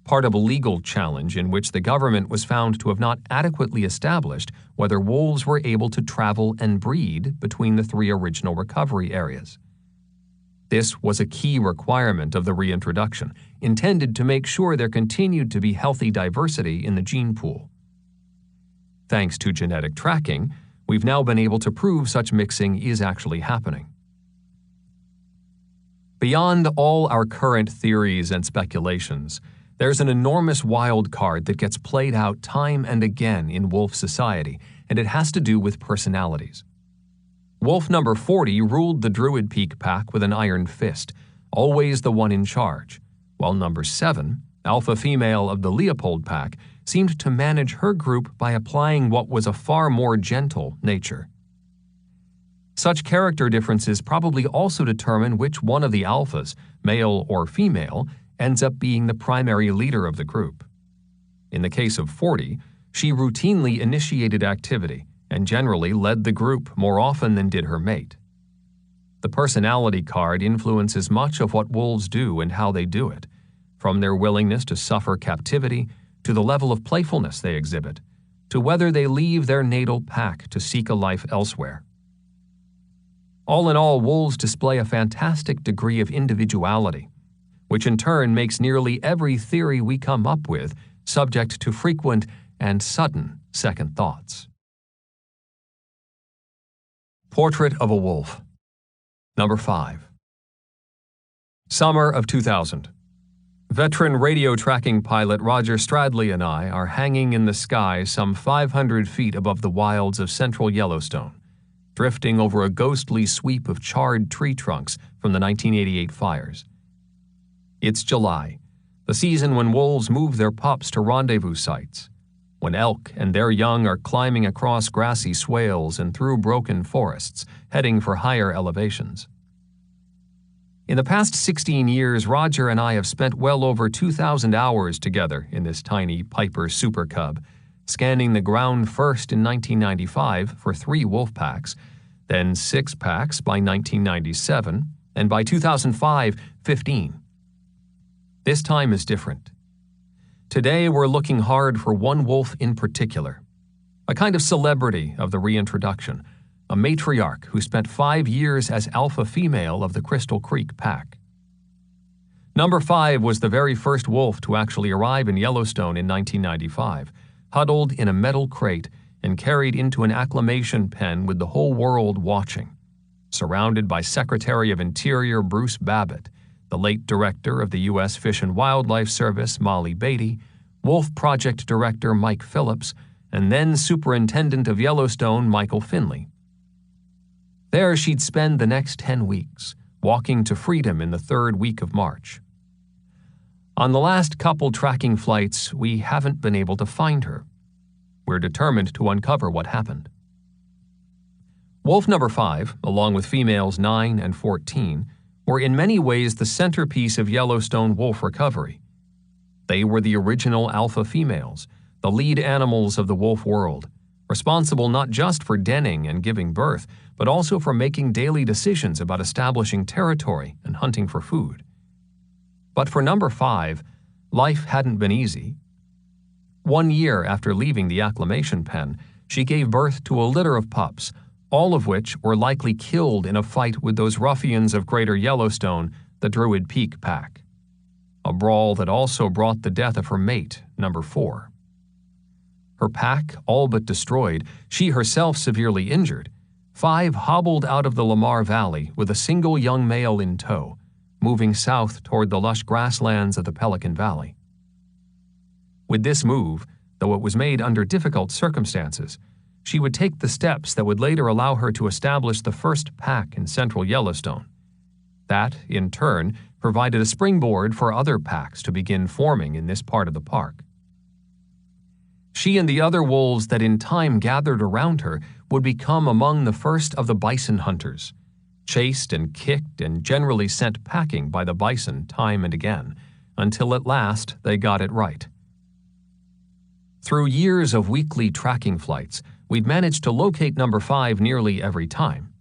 part of a legal challenge in which the government was found to have not adequately established whether wolves were able to travel and breed between the 3 original recovery areas. This was a key requirement of the reintroduction, intended to make sure there continued to be healthy diversity in the gene pool. Thanks to genetic tracking, we've now been able to prove such mixing is actually happening. Beyond all our current theories and speculations, there's an enormous wild card that gets played out time and again in wolf society, and it has to do with personalities. Wolf number 40 ruled the Druid Peak pack with an iron fist, always the one in charge, while number 7, alpha female of the Leopold pack, seemed to manage her group by applying what was a far more gentle nature. Such character differences probably also determine which one of the alphas, male or female, ends up being the primary leader of the group. In the case of 40, she routinely initiated activity and generally led the group more often than did her mate. The personality card influences much of what wolves do and how they do it, from their willingness to suffer captivity to the level of playfulness they exhibit, to whether they leave their natal pack to seek a life elsewhere. All in all, wolves display a fantastic degree of individuality, which in turn makes nearly every theory we come up with subject to frequent and sudden second thoughts. Portrait of a Wolf. Number 5. Summer of 2000. Veteran radio tracking pilot Roger Stradley and I are hanging in the sky some 500 feet above the wilds of central Yellowstone, drifting over a ghostly sweep of charred tree trunks from the 1988 fires. It's July, the season when wolves move their pups to rendezvous sites, when elk and their young are climbing across grassy swales and through broken forests, heading for higher elevations. In the past 16 years, Roger and I have spent well over 2,000 hours together in this tiny Piper Super Cub, scanning the ground first in 1995 for 3 wolf packs, then 6 packs by 1997, and by 2005, 15. This time is different. Today we're looking hard for one wolf in particular, a kind of celebrity of the reintroduction, a matriarch who spent 5 years as alpha female of the Crystal Creek pack. Number 5 was the very first wolf to actually arrive in Yellowstone in 1995, huddled in a metal crate and carried into an acclimation pen with the whole world watching, surrounded by Secretary of Interior Bruce Babbitt, the late director of the U.S. Fish and Wildlife Service Molly Beatty, Wolf Project Director Mike Phillips, and then Superintendent of Yellowstone Michael Finley. There she'd spend the next 10 weeks, walking to freedom in the 3rd week of March. On the last couple tracking flights, we haven't been able to find her. We're determined to uncover what happened. Wolf number 5, along with females 9 and 14, were in many ways the centerpiece of Yellowstone wolf recovery. They were the original alpha females, the lead animals of the wolf world, responsible not just for denning and giving birth, but also for making daily decisions about establishing territory and hunting for food. But for number 5, life hadn't been easy. 1 year after leaving the acclimation pen, she gave birth to a litter of pups, all of which were likely killed in a fight with those ruffians of Greater Yellowstone, the Druid Peak pack. A brawl that also brought the death of her mate, number 4. Her pack all but destroyed, she herself severely injured, 5 hobbled out of the Lamar Valley with a single young male in tow, moving south toward the lush grasslands of the Pelican Valley. With this move, though it was made under difficult circumstances, she would take the steps that would later allow her to establish the first pack in central Yellowstone. That, in turn, provided a springboard for other packs to begin forming in this part of the park. She and the other wolves that in time gathered around her would become among the first of the bison hunters, chased and kicked and generally sent packing by the bison time and again, until at last they got it right. Through years of weekly tracking flights, we'd managed to locate number 5 nearly every time,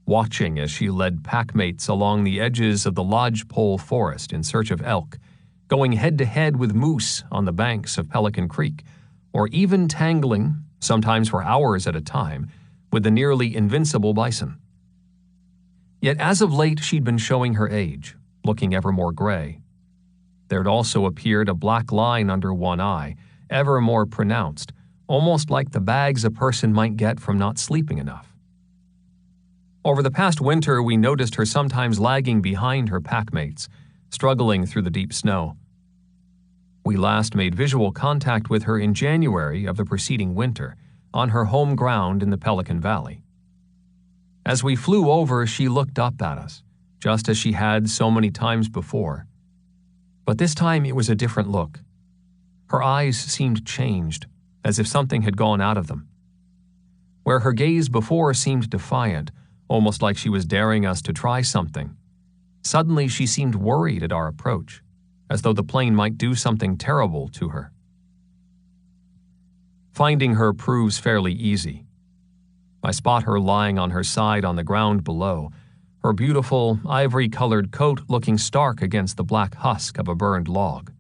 watching as she led packmates along the edges of the lodgepole forest in search of elk, going head-to-head with moose on the banks of Pelican Creek, or even tangling, sometimes for hours at a time, with the nearly invincible bison. Yet as of late she'd been showing her age, looking ever more gray. There'd also appeared a black line under one eye, ever more pronounced, almost like the bags a person might get from not sleeping enough. Over the past winter, we noticed her sometimes lagging behind her packmates, struggling through the deep snow. We last made visual contact with her in January of the preceding winter, on her home ground in the Pelican Valley. As we flew over, she looked up at us, just as she had so many times before. But this time it was a different look. Her eyes seemed changed, as if something had gone out of them. Where her gaze before seemed defiant, almost like she was daring us to try something, suddenly she seemed worried at our approach, as though the plane might do something terrible to her. Finding her proves fairly easy. I spot her lying on her side on the ground below, her beautiful, ivory-colored coat looking stark against the black husk of a burned log.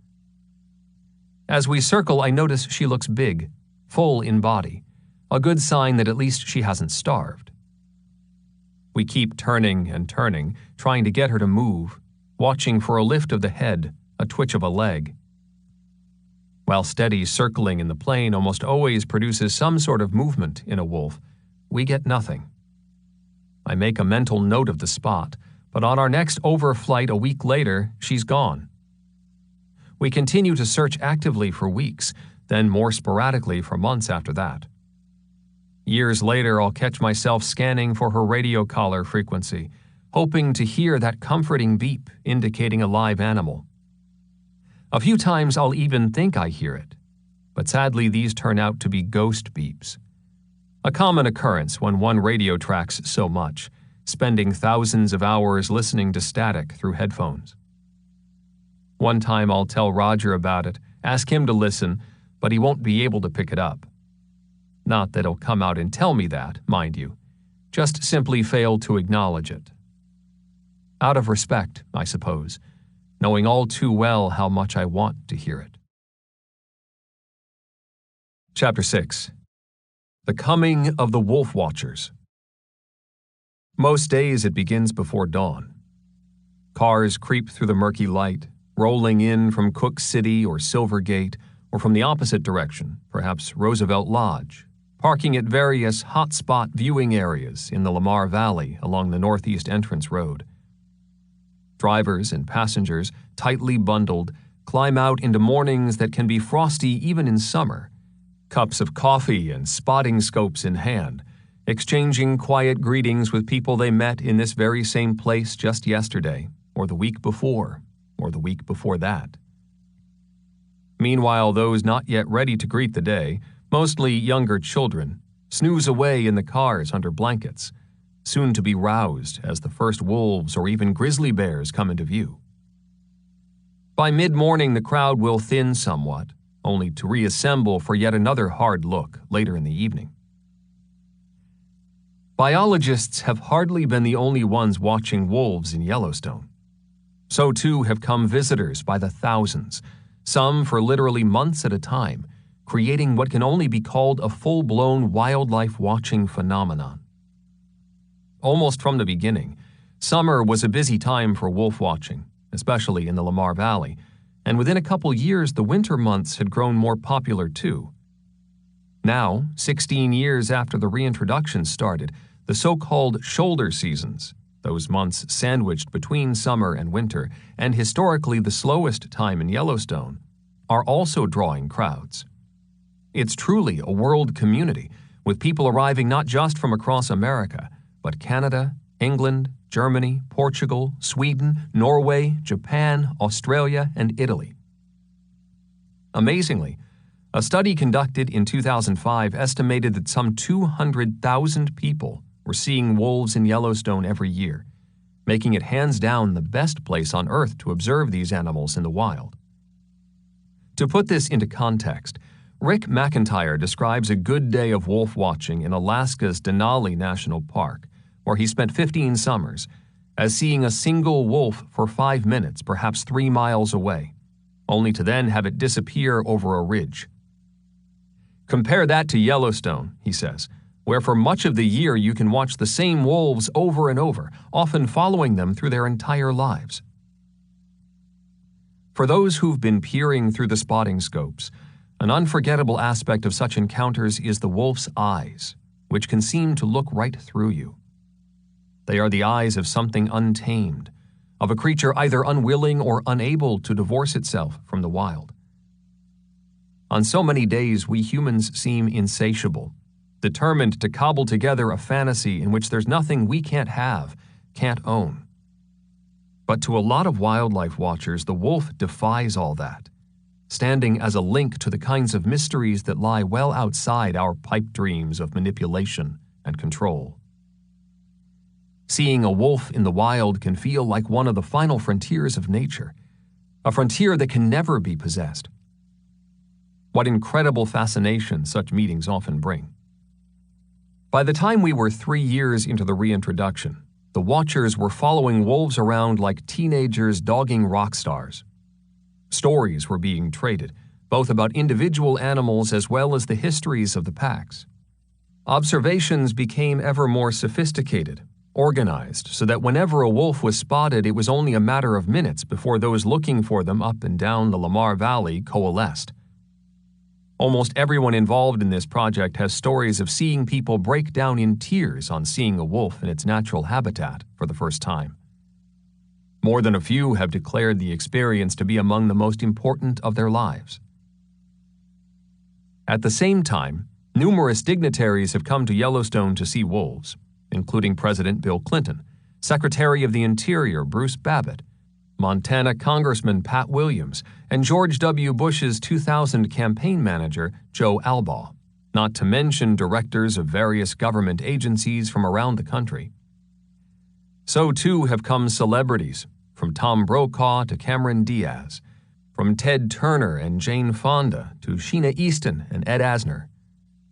As we circle, I notice she looks big, full in body, a good sign that at least she hasn't starved. We keep turning and turning, trying to get her to move, watching for a lift of the head, a twitch of a leg. While steady circling in the plane almost always produces some sort of movement in a wolf, we get nothing. I make a mental note of the spot, but on our next overflight a week later, she's gone. We continue to search actively for weeks, then more sporadically for months after that. Years later, I'll catch myself scanning for her radio collar frequency, hoping to hear that comforting beep indicating a live animal. A few times I'll even think I hear it, but sadly these turn out to be ghost beeps. A common occurrence when one radio tracks so much, spending thousands of hours listening to static through headphones. One time I'll tell Roger about it, ask him to listen, but he won't be able to pick it up. Not that he'll come out and tell me that, mind you, just simply fail to acknowledge it. Out of respect, I suppose, knowing all too well how much I want to hear it. Chapter 6. The Coming of the Wolf Watchers. Most days it begins before dawn. Cars creep through the murky light, rolling in from Cook City or Silvergate, or from the opposite direction, perhaps Roosevelt Lodge, parking at various hotspot viewing areas in the Lamar Valley along the northeast entrance road. Drivers and passengers, tightly bundled, climb out into mornings that can be frosty even in summer, cups of coffee and spotting scopes in hand, exchanging quiet greetings with people they met in this very same place just yesterday, or the week before, or the week before that. Meanwhile, those not yet ready to greet the day, mostly younger children, snooze away in the cars under blankets, soon to be roused as the first wolves or even grizzly bears come into view. By mid-morning, the crowd will thin somewhat, only to reassemble for yet another hard look later in the evening. Biologists have hardly been the only ones watching wolves in Yellowstone. So too have come visitors by the thousands, some for literally months at a time, creating what can only be called a full-blown wildlife watching phenomenon. Almost from the beginning, summer was a busy time for wolf watching, especially in the Lamar Valley, and within a couple years the winter months had grown more popular too. Now, 16 years after the reintroduction started, the so-called shoulder seasons, those months sandwiched between summer and winter, and historically the slowest time in Yellowstone, are also drawing crowds. It's truly a world community, with people arriving not just from across America, but Canada, England, Germany, Portugal, Sweden, Norway, Japan, Australia, and Italy. Amazingly, a study conducted in 2005 estimated that some 200,000 people were seeing wolves in Yellowstone every year, making it hands down the best place on Earth to observe these animals in the wild. To put this into context, Rick McIntyre describes a good day of wolf watching in Alaska's Denali National Park, where he spent 15 summers, as seeing a single wolf for 5 minutes, perhaps 3 miles away, only to then have it disappear over a ridge. Compare that to Yellowstone, he says, where for much of the year you can watch the same wolves over and over, often following them through their entire lives. For those who've been peering through the spotting scopes, an unforgettable aspect of such encounters is the wolf's eyes, which can seem to look right through you. They are the eyes of something untamed, of a creature either unwilling or unable to divorce itself from the wild. On so many days, we humans seem insatiable, determined to cobble together a fantasy in which there's nothing we can't have, can't own. But to a lot of wildlife watchers, the wolf defies all that, standing as a link to the kinds of mysteries that lie well outside our pipe dreams of manipulation and control. Seeing a wolf in the wild can feel like one of the final frontiers of nature, a frontier that can never be possessed. What incredible fascination such meetings often bring. By the time we were 3 years into the reintroduction, the watchers were following wolves around like teenagers dogging rock stars. Stories were being traded, both about individual animals as well as the histories of the packs. Observations became ever more sophisticated, organized so that whenever a wolf was spotted, it was only a matter of minutes before those looking for them up and down the Lamar Valley coalesced. Almost everyone involved in this project has stories of seeing people break down in tears on seeing a wolf in its natural habitat for the first time. More than a few have declared the experience to be among the most important of their lives. At the same time, numerous dignitaries have come to Yellowstone to see wolves, including President Bill Clinton, Secretary of the Interior Bruce Babbitt, Montana Congressman Pat Williams, and George W. Bush's 2000 campaign manager Joe Albaugh, not to mention directors of various government agencies from around the country. So too have come celebrities, from Tom Brokaw to Cameron Diaz, from Ted Turner and Jane Fonda to Sheena Easton and Ed Asner,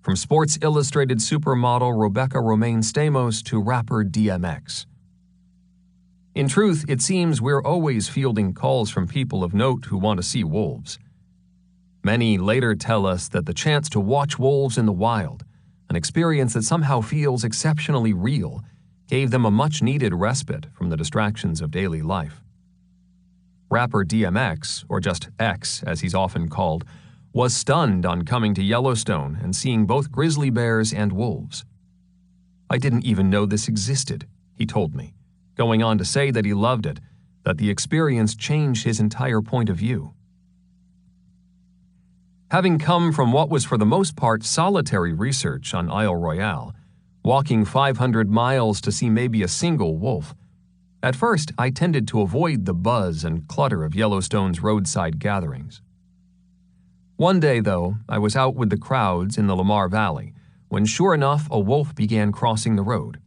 from Sports Illustrated supermodel Rebecca Romaine Stamos to rapper DMX. In truth, it seems we're always fielding calls from people of note who want to see wolves. Many later tell us that the chance to watch wolves in the wild, an experience that somehow feels exceptionally real, gave them a much-needed respite from the distractions of daily life. Rapper DMX, or just X as he's often called, was stunned on coming to Yellowstone and seeing both grizzly bears and wolves. "I didn't even know this existed," he told me, going on to say that he loved it, that the experience changed his entire point of view. Having come from what was for the most part solitary research on Isle Royale, walking 500 miles to see maybe a single wolf, at first I tended to avoid the buzz and clutter of Yellowstone's roadside gatherings. One day, though, I was out with the crowds in the Lamar Valley, when sure enough a wolf began crossing the road.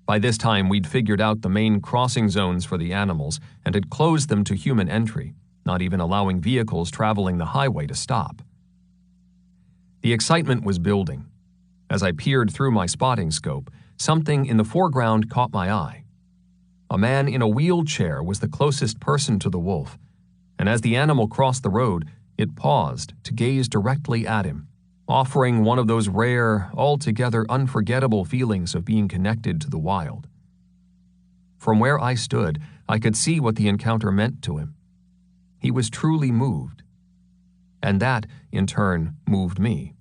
By this time, we'd figured out the main crossing zones for the animals and had closed them to human entry, not even allowing vehicles traveling the highway to stop. The excitement was building. As I peered through my spotting scope, something in the foreground caught my eye. A man in a wheelchair was the closest person to the wolf, and as the animal crossed the road, it paused to gaze directly at him, offering one of those rare, altogether unforgettable feelings of being connected to the wild. From where I stood, I could see what the encounter meant to him. He was truly moved. And that, in turn, moved me.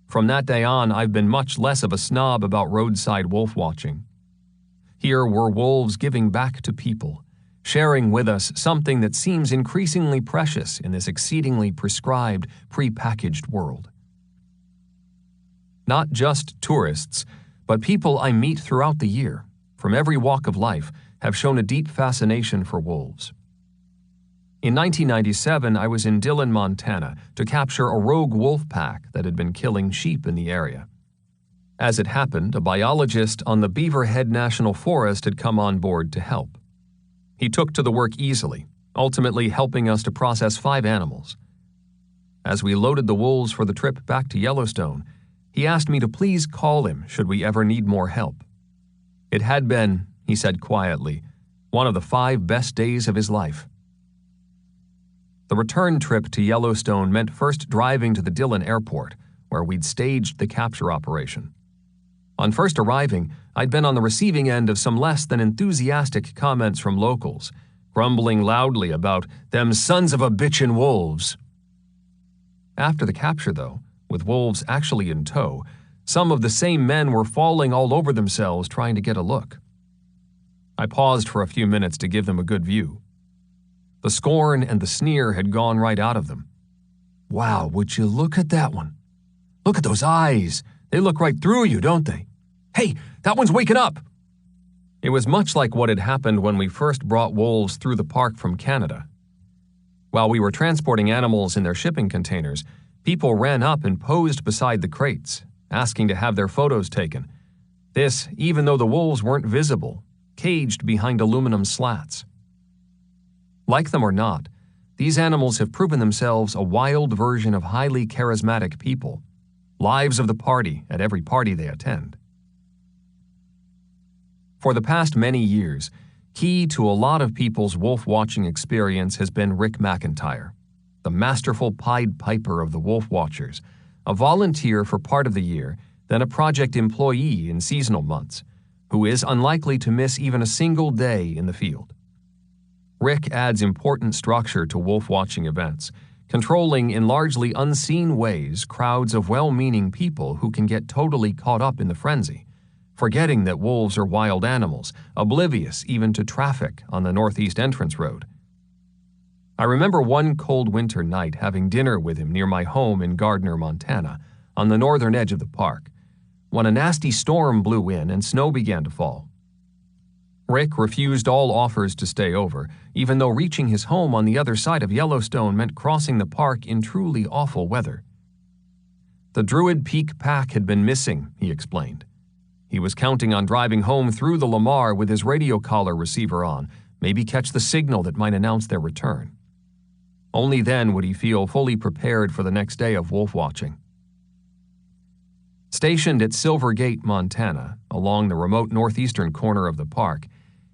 From that day on, I've been much less of a snob about roadside wolf watching. Here were wolves giving back to people, sharing with us something that seems increasingly precious in this exceedingly prescribed, prepackaged world. Not just tourists, but people I meet throughout the year, from every walk of life, have shown a deep fascination for wolves. In 1997, I was in Dillon, Montana, to capture a rogue wolf pack that had been killing sheep in the area. As it happened, a biologist on the Beaver Head National Forest had come on board to help. He took to the work easily, ultimately helping us to process 5 animals. As we loaded the wolves for the trip back to Yellowstone, he asked me to please call him should we ever need more help. It had been, he said quietly, one of the 5 best days of his life. The return trip to Yellowstone meant first driving to the Dillon airport, where we'd staged the capture operation. On first arriving, I'd been on the receiving end of some less than enthusiastic comments from locals, grumbling loudly about them sons of a bitchin' wolves. After the capture, though, with wolves actually in tow, some of the same men were falling all over themselves trying to get a look. I paused for a few minutes to give them a good view. The scorn and the sneer had gone right out of them. "Wow, would you look at that one? Look at those eyes. They look right through you, don't they? Hey, that one's waking up!" It was much like what had happened when we first brought wolves through the park from Canada. While we were transporting animals in their shipping containers, people ran up and posed beside the crates, asking to have their photos taken. This, even though the wolves weren't visible, caged behind aluminum slats. Like them or not, these animals have proven themselves a wild version of highly charismatic people, lives of the party at every party they attend. For the past many years, key to a lot of people's wolf-watching experience has been Rick McIntyre, the masterful Pied Piper of the wolf watchers, a volunteer for part of the year, then a project employee in seasonal months, who is unlikely to miss even a single day in the field. Rick adds important structure to wolf-watching events, controlling in largely unseen ways crowds of well-meaning people who can get totally caught up in the frenzy, forgetting that wolves are wild animals, oblivious even to traffic on the northeast entrance road. I remember one cold winter night having dinner with him near my home in Gardner, Montana, on the northern edge of the park, when a nasty storm blew in and snow began to fall. Rick refused all offers to stay over, even though reaching his home on the other side of Yellowstone meant crossing the park in truly awful weather. The Druid Peak pack had been missing, he explained. He was counting on driving home through the Lamar with his radio collar receiver on, maybe catch the signal that might announce their return. Only then would he feel fully prepared for the next day of wolf watching. Stationed at Silver Gate, Montana, along the remote northeastern corner of the park,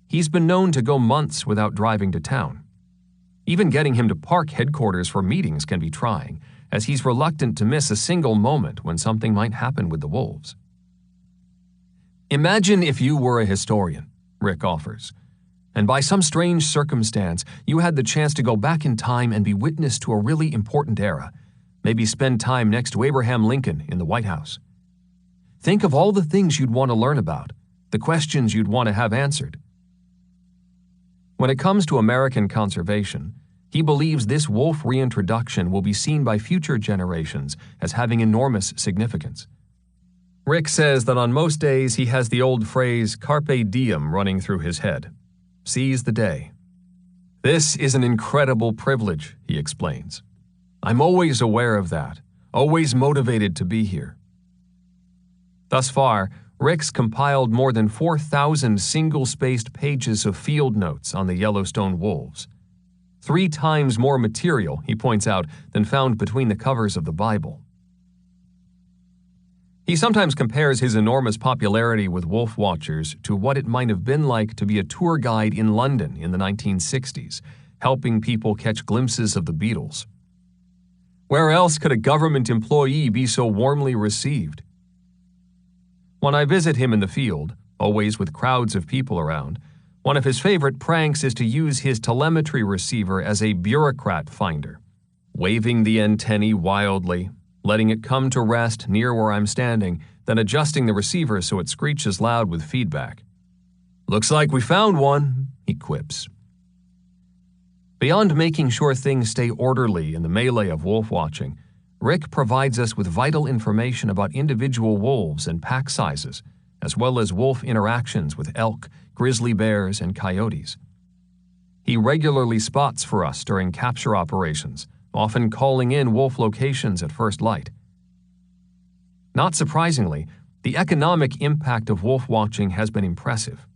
he's been known to go months without driving to town. Even getting him to park headquarters for meetings can be trying, as he's reluctant to miss a single moment when something might happen with the wolves. Imagine if you were a historian, Rick offers, and by some strange circumstance you had the chance to go back in time and be witness to a really important era, maybe spend time next to Abraham Lincoln in the White House. Think of all the things you'd want to learn about, the questions you'd want to have answered. When it comes to American conservation, he believes this wolf reintroduction will be seen by future generations as having enormous significance. Rick says that on most days he has the old phrase carpe diem running through his head. Seize the day. This is an incredible privilege, he explains. I'm always aware of that, always motivated to be here. Thus far, Rick's compiled more than 4,000 single-spaced pages of field notes on the Yellowstone wolves. 3 times more material, he points out, than found between the covers of the Bible. He sometimes compares his enormous popularity with wolf watchers to what it might have been like to be a tour guide in London in the 1960s, helping people catch glimpses of the Beatles. Where else could a government employee be so warmly received? When I visit him in the field, always with crowds of people around, one of his favorite pranks is to use his telemetry receiver as a bureaucrat finder, waving the antennae wildly, letting it come to rest near where I'm standing, then adjusting the receiver so it screeches loud with feedback. "Looks like we found one," he quips. Beyond making sure things stay orderly in the melee of wolf watching, Rick provides us with vital information about individual wolves and pack sizes, as well as wolf interactions with elk, grizzly bears, and coyotes. He regularly spots for us during capture operations, often calling in wolf locations at first light. Not surprisingly, the economic impact of wolf watching has been impressive.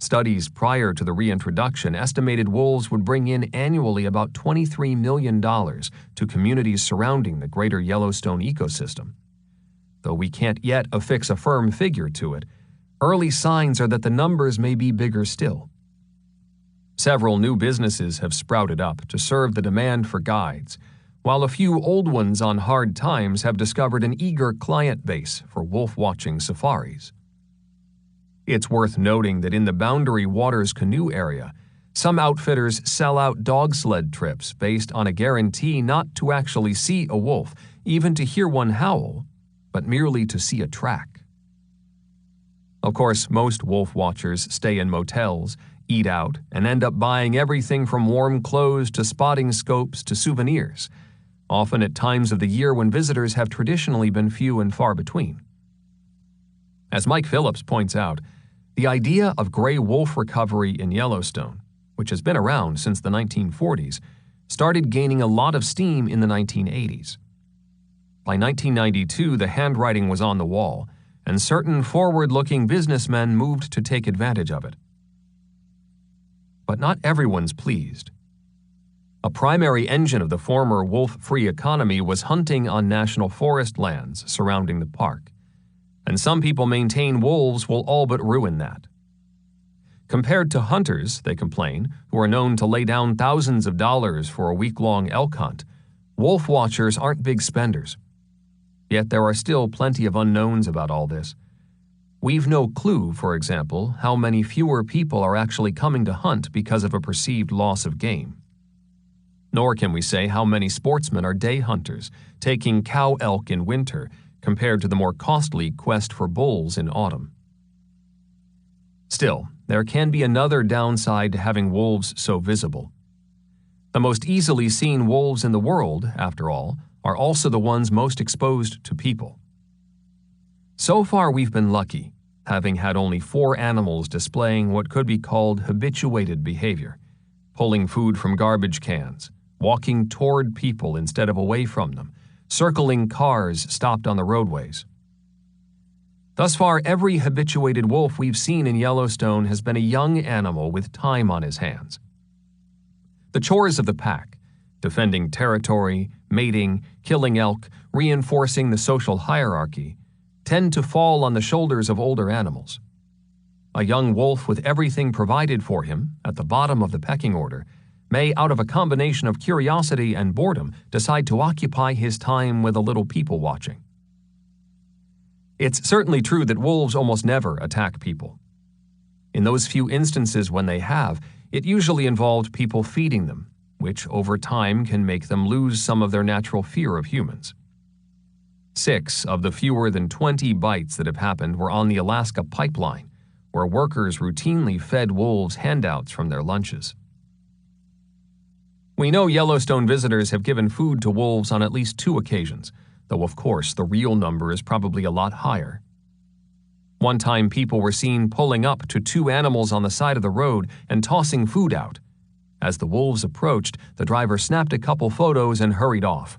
Studies prior to the reintroduction estimated wolves would bring in annually about $23 million to communities surrounding the greater Yellowstone ecosystem. Though we can't yet affix a firm figure to it, early signs are that the numbers may be bigger still. Several new businesses have sprouted up to serve the demand for guides, while a few old ones on hard times have discovered an eager client base for wolf-watching safaris. It's worth noting that in the Boundary Waters canoe area, some outfitters sell out dog sled trips based on a guarantee not to actually see a wolf, even to hear one howl, but merely to see a track. Of course, most wolf watchers stay in motels, eat out, and end up buying everything from warm clothes to spotting scopes to souvenirs, often at times of the year when visitors have traditionally been few and far between. As Mike Phillips points out, the idea of gray wolf recovery in Yellowstone, which has been around since the 1940s, started gaining a lot of steam in the 1980s. By 1992, the handwriting was on the wall, and certain forward-looking businessmen moved to take advantage of it. But not everyone's pleased. A primary engine of the former wolf-free economy was hunting on national forest lands surrounding the park, and some people maintain wolves will all but ruin that. Compared to hunters, they complain, who are known to lay down thousands of dollars for a week-long elk hunt, wolf watchers aren't big spenders. Yet there are still plenty of unknowns about all this. We've no clue, for example, how many fewer people are actually coming to hunt because of a perceived loss of game. Nor can we say how many sportsmen are day hunters, taking cow elk in winter compared to the more costly quest for bulls in autumn. Still, there can be another downside to having wolves so visible. The most easily seen wolves in the world, after all, are also the ones most exposed to people. So far we've been lucky, having had only 4 animals displaying what could be called habituated behavior, pulling food from garbage cans, walking toward people instead of away from them, circling cars stopped on the roadways. Thus far, every habituated wolf we've seen in Yellowstone has been a young animal with time on his hands. The chores of the pack, defending territory, mating, killing elk, reinforcing the social hierarchy, tend to fall on the shoulders of older animals. A young wolf with everything provided for him, at the bottom of the pecking order, may, out of a combination of curiosity and boredom, decide to occupy his time with a little people watching. It's certainly true that wolves almost never attack people. In those few instances when they have, it usually involved people feeding them, which over time can make them lose some of their natural fear of humans. 6 of the fewer than 20 bites that have happened were on the Alaska pipeline, where workers routinely fed wolves handouts from their lunches. We know Yellowstone visitors have given food to wolves on at least 2 occasions, though of course the real number is probably a lot higher. One time people were seen pulling up to 2 animals on the side of the road and tossing food out. As the wolves approached, the driver snapped a couple photos and hurried off.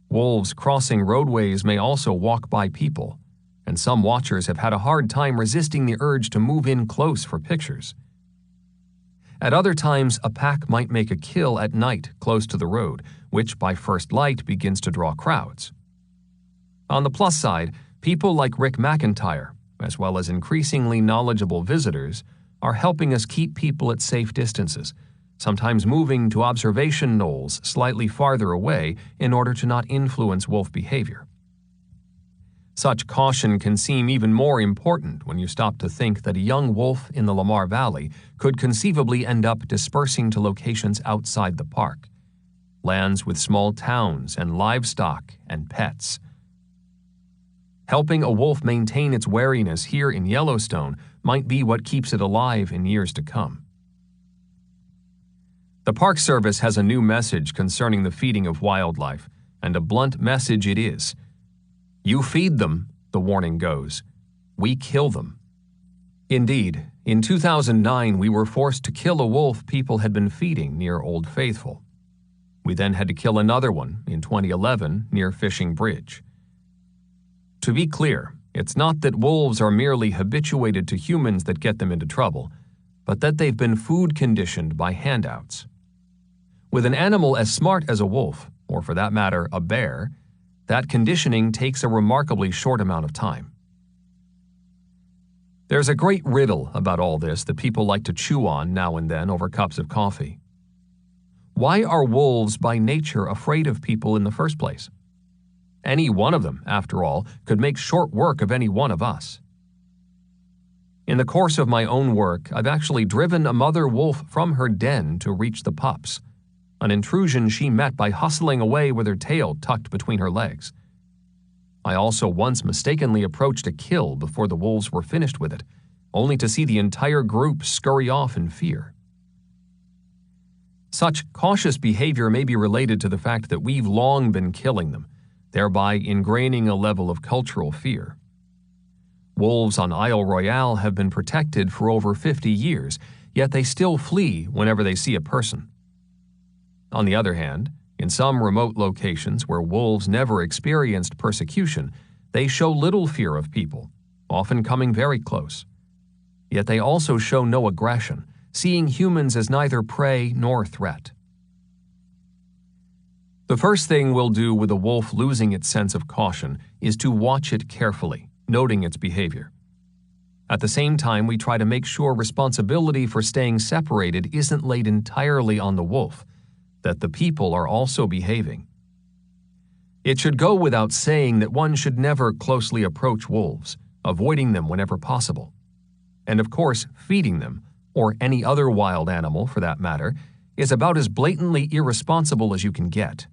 Wolves crossing roadways may also walk by people, and some watchers have had a hard time resisting the urge to move in close for pictures. At other times, a pack might make a kill at night close to the road, which by first light begins to draw crowds. On the plus side, people like Rick McIntyre, as well as increasingly knowledgeable visitors, are helping us keep people at safe distances, sometimes moving to observation knolls slightly farther away in order to not influence wolf behavior. Such caution can seem even more important when you stop to think that a young wolf in the Lamar Valley could conceivably end up dispersing to locations outside the park, lands with small towns and livestock and pets. Helping a wolf maintain its wariness here in Yellowstone might be what keeps it alive in years to come. The Park Service has a new message concerning the feeding of wildlife, and a blunt message it is. You feed them, the warning goes. We kill them. Indeed, in 2009 we were forced to kill a wolf people had been feeding near Old Faithful. We then had to kill another one in 2011 near Fishing Bridge. To be clear, it's not that wolves are merely habituated to humans that get them into trouble, but that they've been food conditioned by handouts. With an animal as smart as a wolf, or for that matter, a bear, that conditioning takes a remarkably short amount of time. There's a great riddle about all this that people like to chew on now and then over cups of coffee. Why are wolves by nature afraid of people in the first place? Any one of them, after all, could make short work of any one of us. In the course of my own work, I've actually driven a mother wolf from her den to reach the pups, an intrusion she met by hustling away with her tail tucked between her legs. I also once mistakenly approached a kill before the wolves were finished with it, only to see the entire group scurry off in fear. Such cautious behavior may be related to the fact that we've long been killing them, thereby ingraining a level of cultural fear. Wolves on Isle Royale have been protected for over 50 years, yet they still flee whenever they see a person. On the other hand, in some remote locations where wolves never experienced persecution, they show little fear of people, often coming very close. Yet they also show no aggression, seeing humans as neither prey nor threat. The first thing we'll do with a wolf losing its sense of caution is to watch it carefully, noting its behavior. At the same time, we try to make sure responsibility for staying separated isn't laid entirely on the wolf, that the people are also behaving. It should go without saying that one should never closely approach wolves, avoiding them whenever possible. And of course, feeding them, or any other wild animal for that matter, is about as blatantly irresponsible as you can get.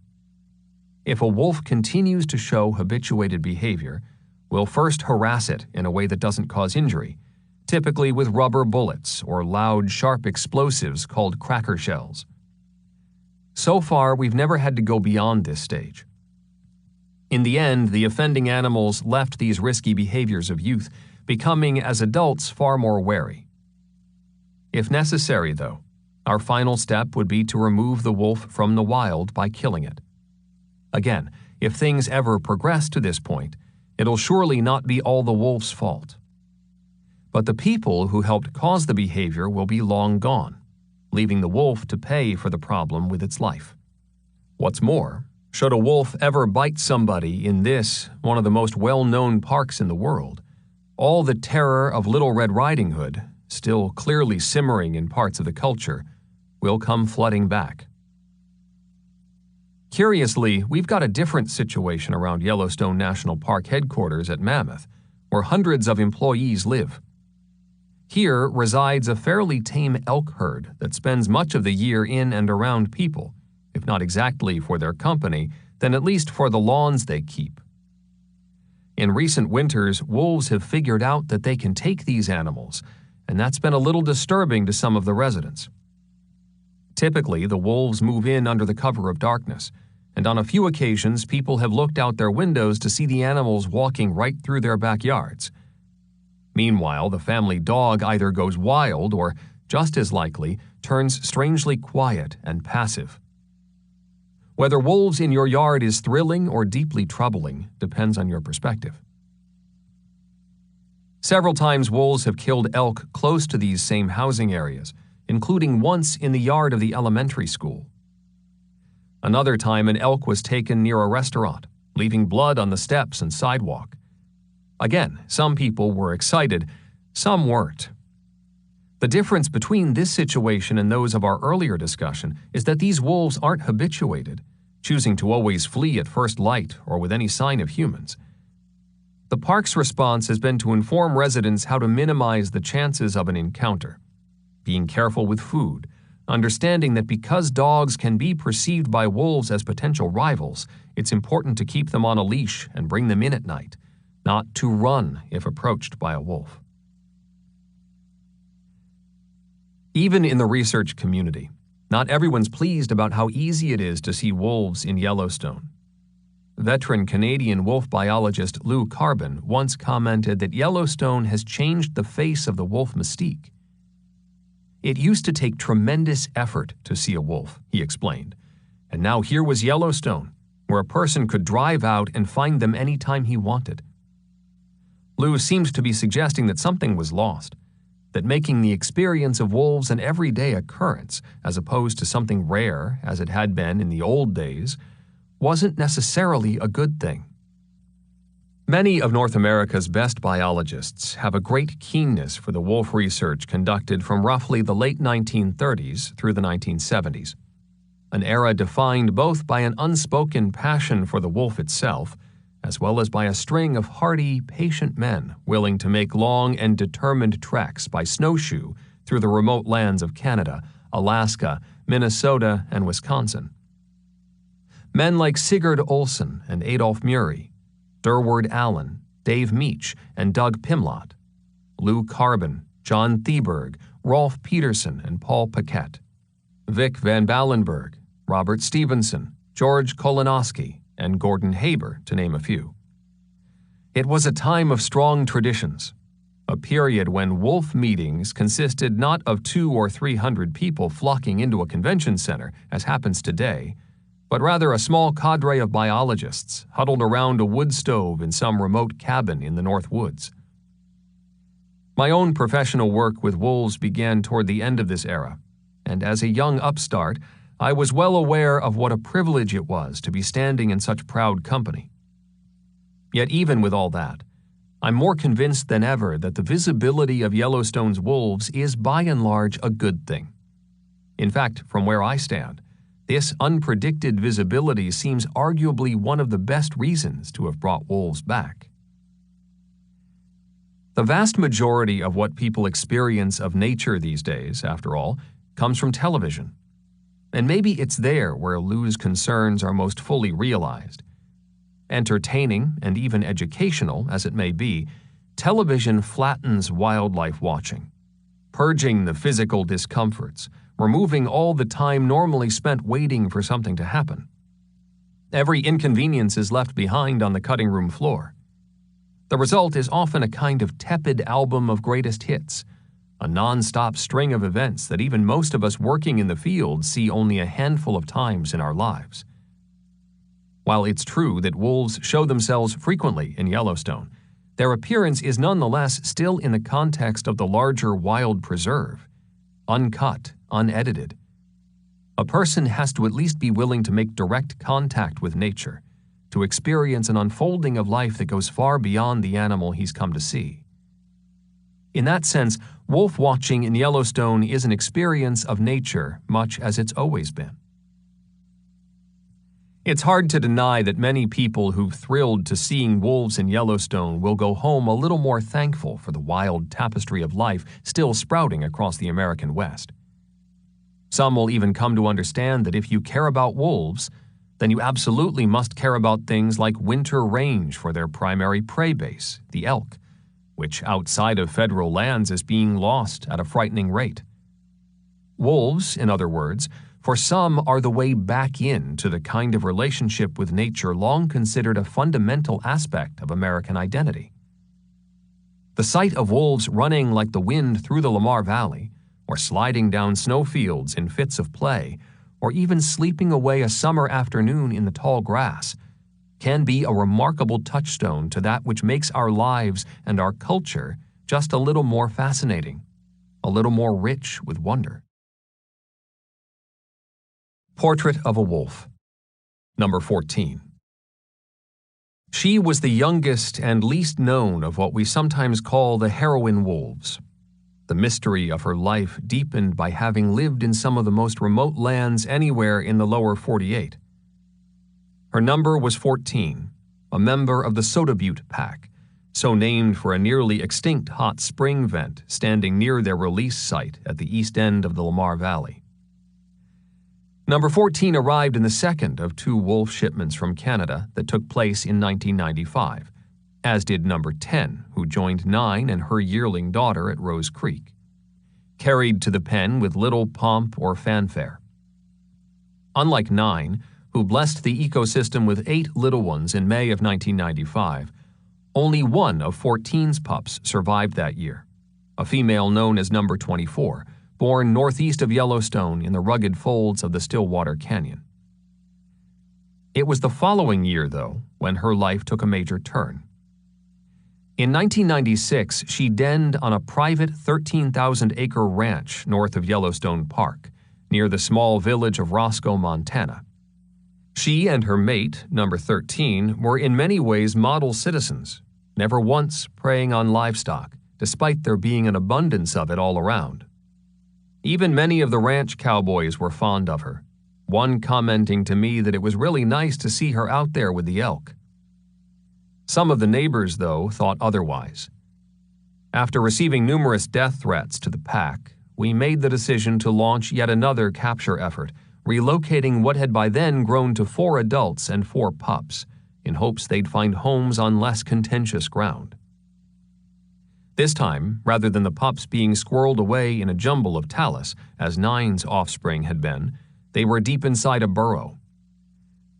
If a wolf continues to show habituated behavior, we'll first harass it in a way that doesn't cause injury, typically with rubber bullets or loud, sharp explosives called cracker shells. So far, we've never had to go beyond this stage. In the end, the offending animals left these risky behaviors of youth, becoming as adults far more wary. If necessary, though, our final step would be to remove the wolf from the wild by killing it. Again, if things ever progress to this point, it'll surely not be all the wolf's fault. But the people who helped cause the behavior will be long gone, leaving the wolf to pay for the problem with its life. What's more, should a wolf ever bite somebody in this, one of the most well-known parks in the world, all the terror of Little Red Riding Hood, still clearly simmering in parts of the culture, will come flooding back. Curiously, we've got a different situation around Yellowstone National Park headquarters at Mammoth, where hundreds of employees live. Here resides a fairly tame elk herd that spends much of the year in and around people, if not exactly for their company, then at least for the lawns they keep. In recent winters, wolves have figured out that they can take these animals, and that's been a little disturbing to some of the residents. Typically, the wolves move in under the cover of darkness, and on a few occasions, people have looked out their windows to see the animals walking right through their backyards. Meanwhile, the family dog either goes wild or, just as likely, turns strangely quiet and passive. Whether wolves in your yard is thrilling or deeply troubling depends on your perspective. Several times wolves have killed elk close to these same housing areas, including once in the yard of the elementary school. Another time an elk was taken near a restaurant, leaving blood on the steps and sidewalk. Again, some people were excited, some weren't. The difference between this situation and those of our earlier discussion is that these wolves aren't habituated, choosing to always flee at first light or with any sign of humans. The park's response has been to inform residents how to minimize the chances of an encounter, being careful with food, understanding that because dogs can be perceived by wolves as potential rivals, it's important to keep them on a leash and bring them in at night, not to run if approached by a wolf. Even in the research community, not everyone's pleased about how easy it is to see wolves in Yellowstone. Veteran Canadian wolf biologist Lou Carbon once commented that Yellowstone has changed the face of the wolf mystique. It used to take tremendous effort to see a wolf, he explained, and now here was Yellowstone, where a person could drive out and find them anytime he wanted. Lou seemed to be suggesting that something was lost, that making the experience of wolves an everyday occurrence, as opposed to something rare as it had been in the old days, wasn't necessarily a good thing. Many of North America's best biologists have a great keenness for the wolf research conducted from roughly the late 1930s through the 1970s, an era defined both by an unspoken passion for the wolf itself, as well as by a string of hardy, patient men willing to make long and determined treks by snowshoe through the remote lands of Canada, Alaska, Minnesota, and Wisconsin. Men like Sigurd Olson and Adolph Murray, Durward Allen, Dave Meach, and Doug Pimlott, Lou Carbon, John Thieberg, Rolf Peterson, and Paul Paquette, Vic Van Ballenberg, Robert Stevenson, George Kolonowski, and Gordon Haber, to name a few. It was a time of strong traditions, a period when wolf meetings consisted not of 200 or 300 people flocking into a convention center, as happens today, but rather a small cadre of biologists huddled around a wood stove in some remote cabin in the North Woods. My own professional work with wolves began toward the end of this era, and as a young upstart, I was well aware of what a privilege it was to be standing in such proud company. Yet even with all that, I'm more convinced than ever that the visibility of Yellowstone's wolves is by and large a good thing. In fact, from where I stand, this unpredicted visibility seems arguably one of the best reasons to have brought wolves back. The vast majority of what people experience of nature these days, after all, comes from television. And maybe it's there where Lou's concerns are most fully realized. Entertaining and even educational as it may be, television flattens wildlife watching, purging the physical discomforts, removing all the time normally spent waiting for something to happen. Every inconvenience is left behind on the cutting room floor. The result is often a kind of tepid album of greatest hits, a non-stop string of events that even most of us working in the field see only a handful of times in our lives. While it's true that wolves show themselves frequently in Yellowstone, their appearance is nonetheless still in the context of the larger wild preserve, uncut, unedited. A person has to at least be willing to make direct contact with nature, to experience an unfolding of life that goes far beyond the animal he's come to see. In that sense, wolf watching in Yellowstone is an experience of nature much as it's always been. It's hard to deny that many people who've thrilled to seeing wolves in Yellowstone will go home a little more thankful for the wild tapestry of life still sprouting across the American West. Some will even come to understand that if you care about wolves, then you absolutely must care about things like winter range for their primary prey base, the elk, which outside of federal lands is being lost at a frightening rate. Wolves, in other words, for some are the way back into the kind of relationship with nature long considered a fundamental aspect of American identity. The sight of wolves running like the wind through the Lamar Valley, or sliding down snowfields in fits of play, or even sleeping away a summer afternoon in the tall grass, can be a remarkable touchstone to that which makes our lives and our culture just a little more fascinating, a little more rich with wonder. Portrait of a Wolf. Number 14. She was the youngest and least known of what we sometimes call the heroine wolves. The mystery of her life deepened by having lived in some of the most remote lands anywhere in the lower 48. Her number was 14, a member of the Soda Butte Pack, so named for a nearly extinct hot spring vent standing near their release site at the east end of the Lamar Valley. Number 14 arrived in the second of two wolf shipments from Canada that took place in 1995, as did number 10, who joined 9 and her yearling daughter at Rose Creek, carried to the pen with little pomp or fanfare. Unlike 9, who blessed the ecosystem with 8 little ones in May of 1995, only one of 14's pups survived that year, a female known as number 24, born northeast of Yellowstone in the rugged folds of the Stillwater Canyon. It was the following year, though, when her life took a major turn. In 1996, she denned on a private 13,000-acre ranch north of Yellowstone Park, near the small village of Roscoe, Montana. She and her mate, number 13, were in many ways model citizens, never once preying on livestock, despite there being an abundance of it all around. Even many of the ranch cowboys were fond of her, one commenting to me that it was really nice to see her out there with the elk. Some of the neighbors, though, thought otherwise. After receiving numerous death threats to the pack, we made the decision to launch yet another capture effort, relocating what had by then grown to 4 adults and 4 pups, in hopes they'd find homes on less contentious ground. This time, rather than the pups being squirreled away in a jumble of talus, as 9's offspring had been, they were deep inside a burrow.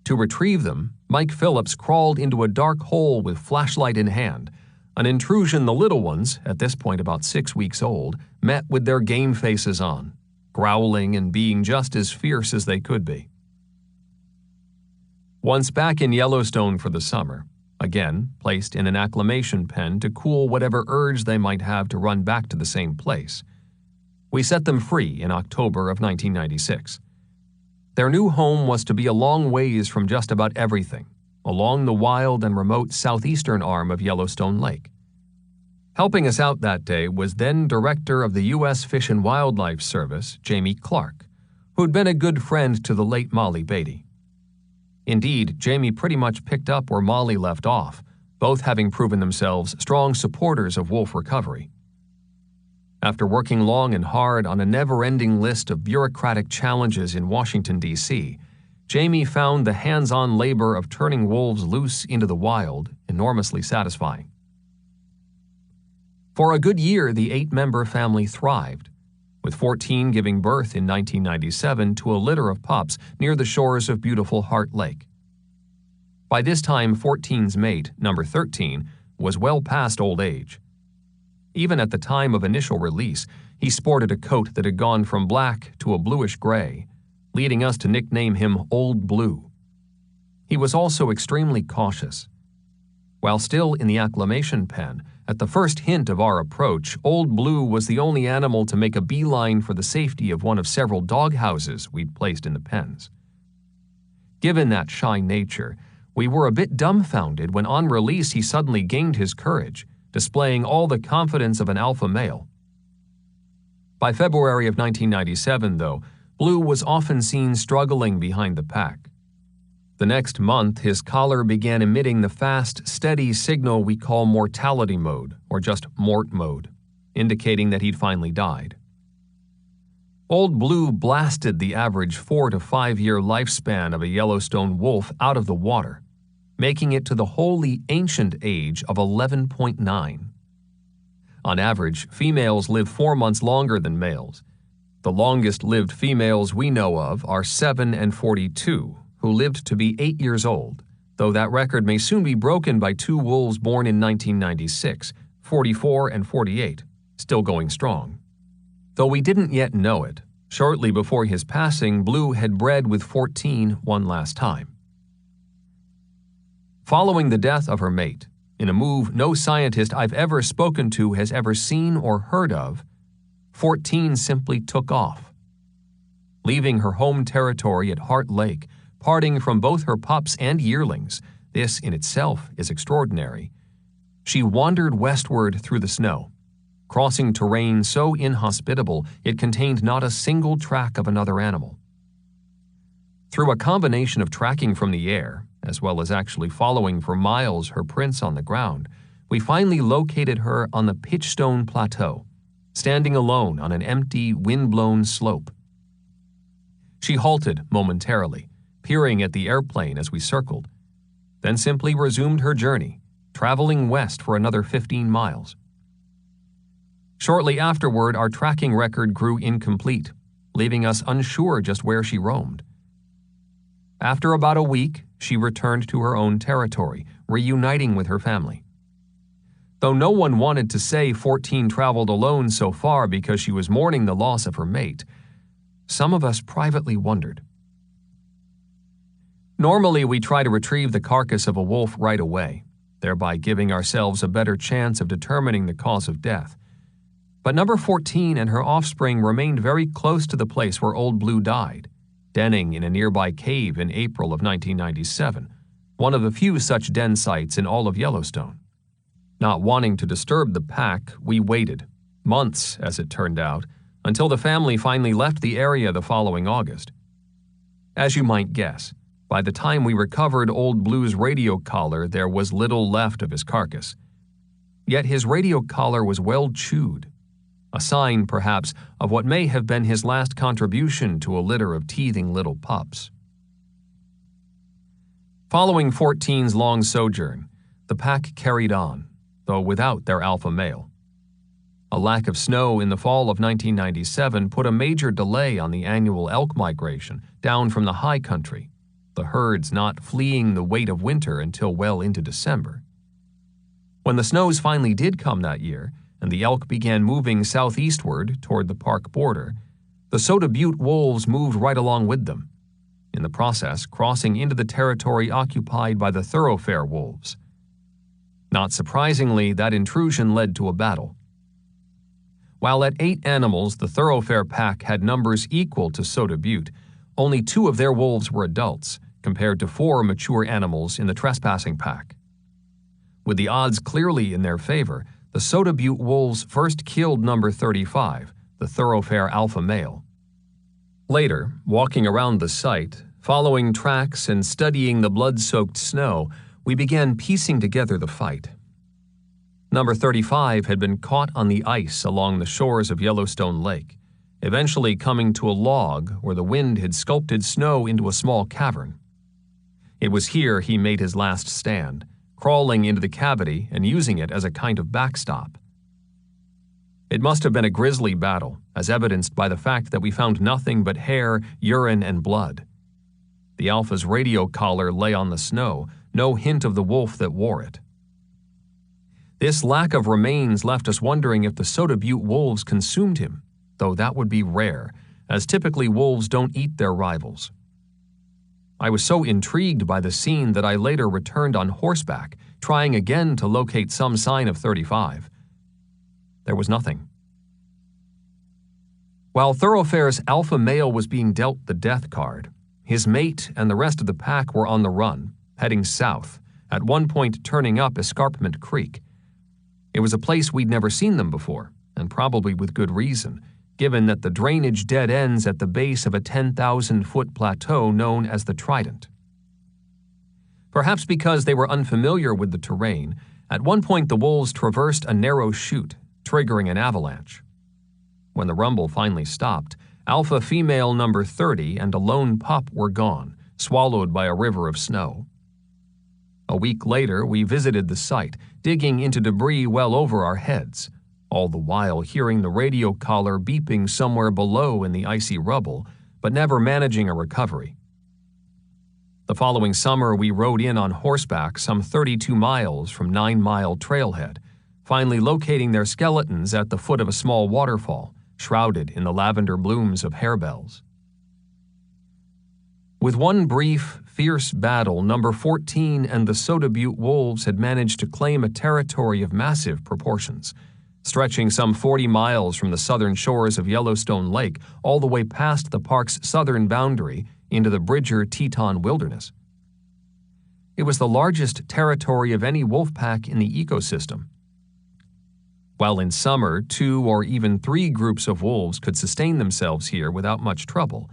To retrieve them, Mike Phillips crawled into a dark hole with flashlight in hand, an intrusion the little ones, at this point about 6 weeks old, met with their game faces on, growling and being just as fierce as they could be. Once back in Yellowstone for the summer, again placed in an acclimation pen to cool whatever urge they might have to run back to the same place, we set them free in October of 1996. Their new home was to be a long ways from just about everything, along the wild and remote southeastern arm of Yellowstone Lake. Helping us out that day was then Director of the U.S. Fish and Wildlife Service, Jamie Clark, who'd been a good friend to the late Molly Beatty. Indeed, Jamie pretty much picked up where Molly left off, both having proven themselves strong supporters of wolf recovery. After working long and hard on a never-ending list of bureaucratic challenges in Washington, D.C., Jamie found the hands-on labor of turning wolves loose into the wild enormously satisfying. For a good year, the 8-member family thrived, with 14 giving birth in 1997 to a litter of pups near the shores of beautiful Heart Lake. By this time, 14's mate, number 13, was well past old age. Even at the time of initial release, he sported a coat that had gone from black to a bluish gray, leading us to nickname him Old Blue. He was also extremely cautious. While still in the acclimation pen, at the first hint of our approach, Old Blue was the only animal to make a beeline for the safety of one of several dog houses we'd placed in the pens. Given that shy nature, we were a bit dumbfounded when on release he suddenly gained his courage, displaying all the confidence of an alpha male. By February of 1997, though, Blue was often seen struggling behind the pack. The next month, his collar began emitting the fast, steady signal we call mortality mode, or just mort mode, indicating that he'd finally died. Old Blue blasted the average 4 to 5 year lifespan of a Yellowstone wolf out of the water, making it to the wholly ancient age of 11.9. On average, females live 4 months longer than males. The longest-lived females we know of are 7 and 42, who lived to be 8 years old, though that record may soon be broken by 2 wolves born in 1996, 44 and 48, still going strong. Though we didn't yet know it, shortly before his passing, Blue had bred with 14 one last time. Following the death of her mate, in a move no scientist I've ever spoken to has ever seen or heard of, 14 simply took off. Leaving her home territory at Heart Lake, parting from both her pups and yearlings, this in itself is extraordinary, she wandered westward through the snow, crossing terrain so inhospitable it contained not a single track of another animal. Through a combination of tracking from the air, as well as actually following for miles her prints on the ground, we finally located her on the Pitchstone Plateau, standing alone on an empty, wind-blown slope. She halted momentarily, peering at the airplane as we circled, then simply resumed her journey, traveling west for another 15 miles. Shortly afterward, our tracking record grew incomplete, leaving us unsure just where she roamed. After about a week, she returned to her own territory, reuniting with her family. Though no one wanted to say 14 traveled alone so far because she was mourning the loss of her mate, some of us privately wondered. Normally, we try to retrieve the carcass of a wolf right away, thereby giving ourselves a better chance of determining the cause of death. But number 14 and her offspring remained very close to the place where Old Blue died, denning in a nearby cave in April of 1997, one of the few such den sites in all of Yellowstone. Not wanting to disturb the pack, we waited, months as it turned out, until the family finally left the area the following August. As you might guess, by the time we recovered Old Blue's radio collar, there was little left of his carcass. Yet his radio collar was well chewed, a sign, perhaps, of what may have been his last contribution to a litter of teething little pups. Following 14's long sojourn, the pack carried on, though without their alpha male. A lack of snow in the fall of 1997 put a major delay on the annual elk migration down from the high country, the herds not fleeing the weight of winter until well into December. When the snows finally did come that year, and the elk began moving southeastward toward the park border, the Soda Butte wolves moved right along with them, in the process crossing into the territory occupied by the thoroughfare wolves. Not surprisingly, that intrusion led to a battle. While at 8 animals the thoroughfare pack had numbers equal to Soda Butte, only 2 of their wolves were adults, compared to 4 mature animals in the trespassing pack. With the odds clearly in their favor, the Soda Butte wolves first killed number 35, the thoroughfare alpha male. Later, walking around the site, following tracks and studying the blood-soaked snow, we began piecing together the fight. Number 35 had been caught on the ice along the shores of Yellowstone Lake, eventually coming to a log where the wind had sculpted snow into a small cavern. It was here he made his last stand, crawling into the cavity and using it as a kind of backstop. It must have been a grisly battle, as evidenced by the fact that we found nothing but hair, urine, and blood. The alpha's radio collar lay on the snow, no hint of the wolf that wore it. This lack of remains left us wondering if the Soda Butte wolves consumed him, though that would be rare, as typically wolves don't eat their rivals. I was so intrigued by the scene that I later returned on horseback, trying again to locate some sign of 35. There was nothing. While Thoroughfare's alpha male was being dealt the death card, his mate and the rest of the pack were on the run, heading south, at one point turning up Escarpment Creek. It was a place we'd never seen them before, and probably with good reason, given that the drainage dead ends at the base of a 10,000-foot plateau known as the Trident. Perhaps because they were unfamiliar with the terrain, at one point the wolves traversed a narrow chute, triggering an avalanche. When the rumble finally stopped, alpha female number 30 and a lone pup were gone, swallowed by a river of snow. A week later, we visited the site, digging into debris well over our heads, all the while hearing the radio collar beeping somewhere below in the icy rubble, but never managing a recovery. The following summer, we rode in on horseback some 32 miles from 9 Mile Trailhead, finally locating their skeletons at the foot of a small waterfall, shrouded in the lavender blooms of harebells. With one brief, fierce battle, number 14 and the Soda Butte wolves had managed to claim a territory of massive proportions, stretching some 40 miles from the southern shores of Yellowstone Lake all the way past the park's southern boundary into the Bridger-Teton Wilderness. It was the largest territory of any wolf pack in the ecosystem. While in summer, 2 or even 3 groups of wolves could sustain themselves here without much trouble,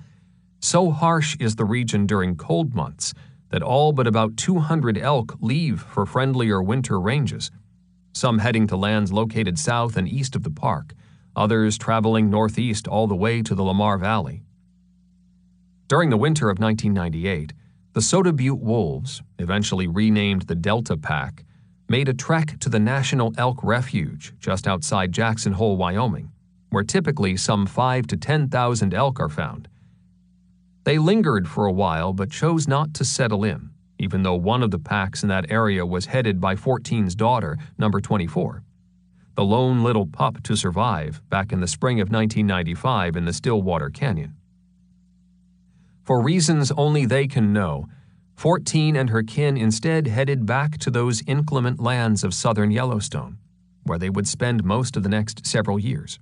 so harsh is the region during cold months that all but about 200 elk leave for friendlier winter ranges, some heading to lands located south and east of the park, others traveling northeast all the way to the Lamar Valley. During the winter of 1998, the Soda Butte wolves, eventually renamed the Delta Pack, made a trek to the National Elk Refuge just outside Jackson Hole, Wyoming, where typically some 5,000 to 10,000 elk are found. They lingered for a while but chose not to settle in, even though one of the packs in that area was headed by 14's daughter, number 24, the lone little pup to survive back in the spring of 1995 in the Stillwater Canyon. For reasons only they can know, 14 and her kin instead headed back to those inclement lands of southern Yellowstone, where they would spend most of the next several years.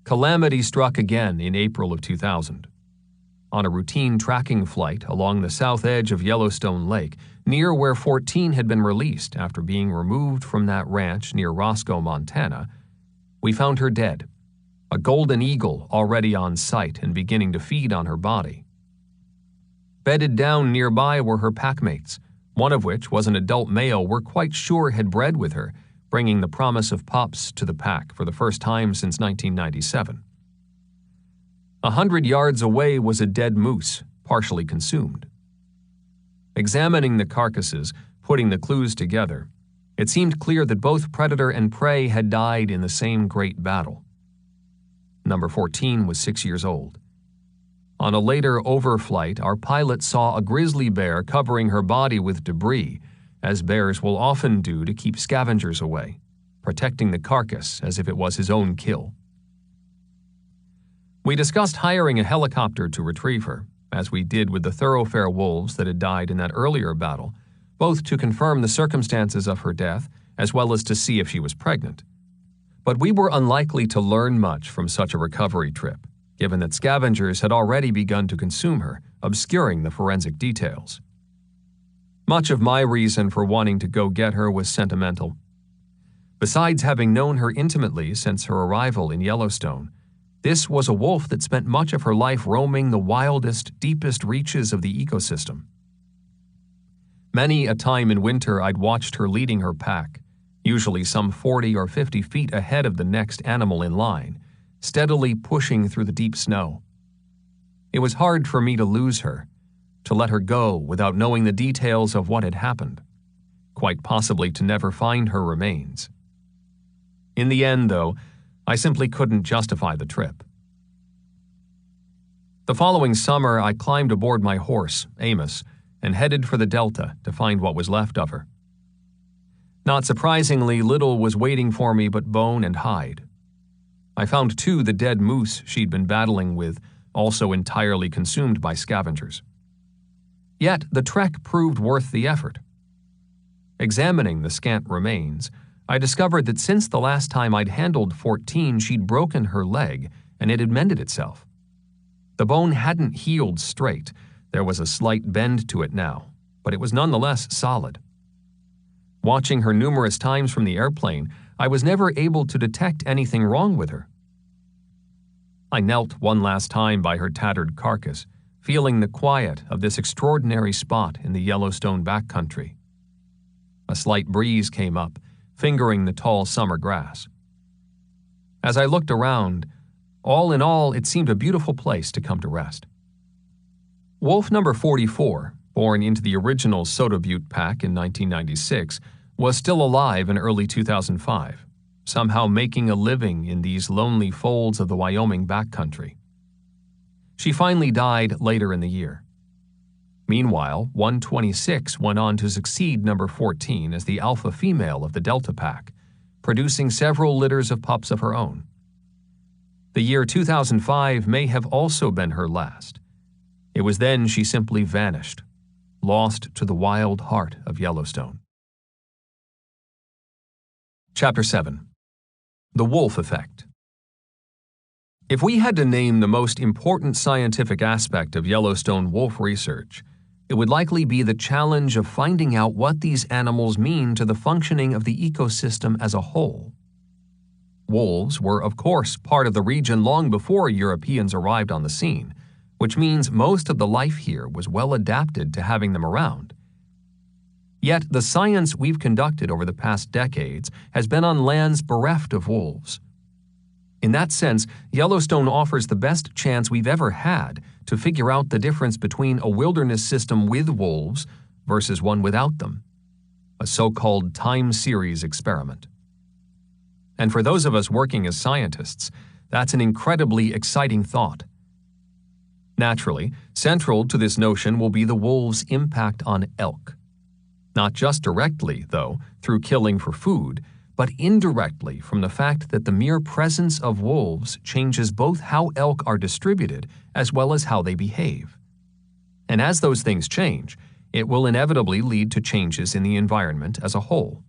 Calamity struck again in April of 2000. On a routine tracking flight along the south edge of Yellowstone Lake, near where 14 had been released after being removed from that ranch near Roscoe, Montana, we found her dead, a golden eagle already on site and beginning to feed on her body. Bedded down nearby were her packmates, one of which was an adult male we're quite sure had bred with her, bringing the promise of pups to the pack for the first time since 1997. 100 yards away was a dead moose, partially consumed. Examining the carcasses, putting the clues together, it seemed clear that both predator and prey had died in the same great battle. Number 14 was 6 years old. On a later overflight, our pilot saw a grizzly bear covering her body with debris, as bears will often do to keep scavengers away, protecting the carcass as if it was his own kill. We discussed hiring a helicopter to retrieve her, as we did with the thoroughfare wolves that had died in that earlier battle, both to confirm the circumstances of her death as well as to see if she was pregnant. But we were unlikely to learn much from such a recovery trip, given that scavengers had already begun to consume her, obscuring the forensic details. Much of my reason for wanting to go get her was sentimental. Besides having known her intimately since her arrival in Yellowstone, this was a wolf that spent much of her life roaming the wildest, deepest reaches of the ecosystem. Many a time in winter I'd watched her leading her pack, usually some 40 or 50 feet ahead of the next animal in line, steadily pushing through the deep snow. It was hard for me to lose her, to let her go without knowing the details of what had happened, quite possibly to never find her remains. In the end, though, I simply couldn't justify the trip. The following summer, I climbed aboard my horse, Amos, and headed for the Delta to find what was left of her. Not surprisingly, little was waiting for me but bone and hide. I found, too, the dead moose she'd been battling with, also entirely consumed by scavengers. Yet the trek proved worth the effort. Examining the scant remains, I discovered that since the last time I'd handled 14, she'd broken her leg, and it had mended itself. The bone hadn't healed straight. There was a slight bend to it now, but it was nonetheless solid. Watching her numerous times from the airplane, I was never able to detect anything wrong with her. I knelt one last time by her tattered carcass, feeling the quiet of this extraordinary spot in the Yellowstone backcountry. A slight breeze came up, fingering the tall summer grass. As I looked around, all in all, it seemed a beautiful place to come to rest. Wolf number 44, born into the original Soda Butte pack in 1996, was still alive in early 2005, somehow making a living in these lonely folds of the Wyoming backcountry. She finally died later in the year. Meanwhile, 126 went on to succeed number 14 as the alpha female of the Delta pack, producing several litters of pups of her own. The year 2005 may have also been her last. It was then she simply vanished, lost to the wild heart of Yellowstone. Chapter 7. The Wolf Effect. If we had to name the most important scientific aspect of Yellowstone wolf research, it would likely be the challenge of finding out what these animals mean to the functioning of the ecosystem as a whole. Wolves were, of course, part of the region long before Europeans arrived on the scene, which means most of the life here was well adapted to having them around. Yet the science we've conducted over the past decades has been on lands bereft of wolves. In that sense, Yellowstone offers the best chance we've ever had to figure out the difference between a wilderness system with wolves versus one without them, a so-called time series experiment. And for those of us working as scientists, that's an incredibly exciting thought. Naturally, central to this notion will be the wolves' impact on elk. Not just directly, though, through killing for food, but indirectly from the fact that the mere presence of wolves changes both how elk are distributed as well as how they behave. And as those things change, it will inevitably lead to changes in the environment as a whole.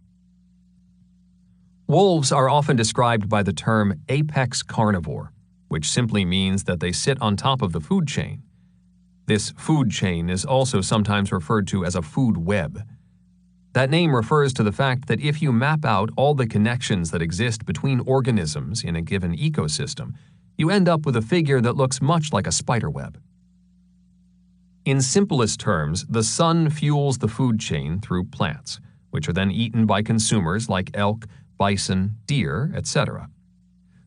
Wolves are often described by the term apex carnivore, which simply means that they sit on top of the food chain. This food chain is also sometimes referred to as a food web. That name refers to the fact that if you map out all the connections that exist between organisms in a given ecosystem, you end up with a figure that looks much like a spider web. In simplest terms, the sun fuels the food chain through plants, which are then eaten by consumers like elk, bison, deer, etc.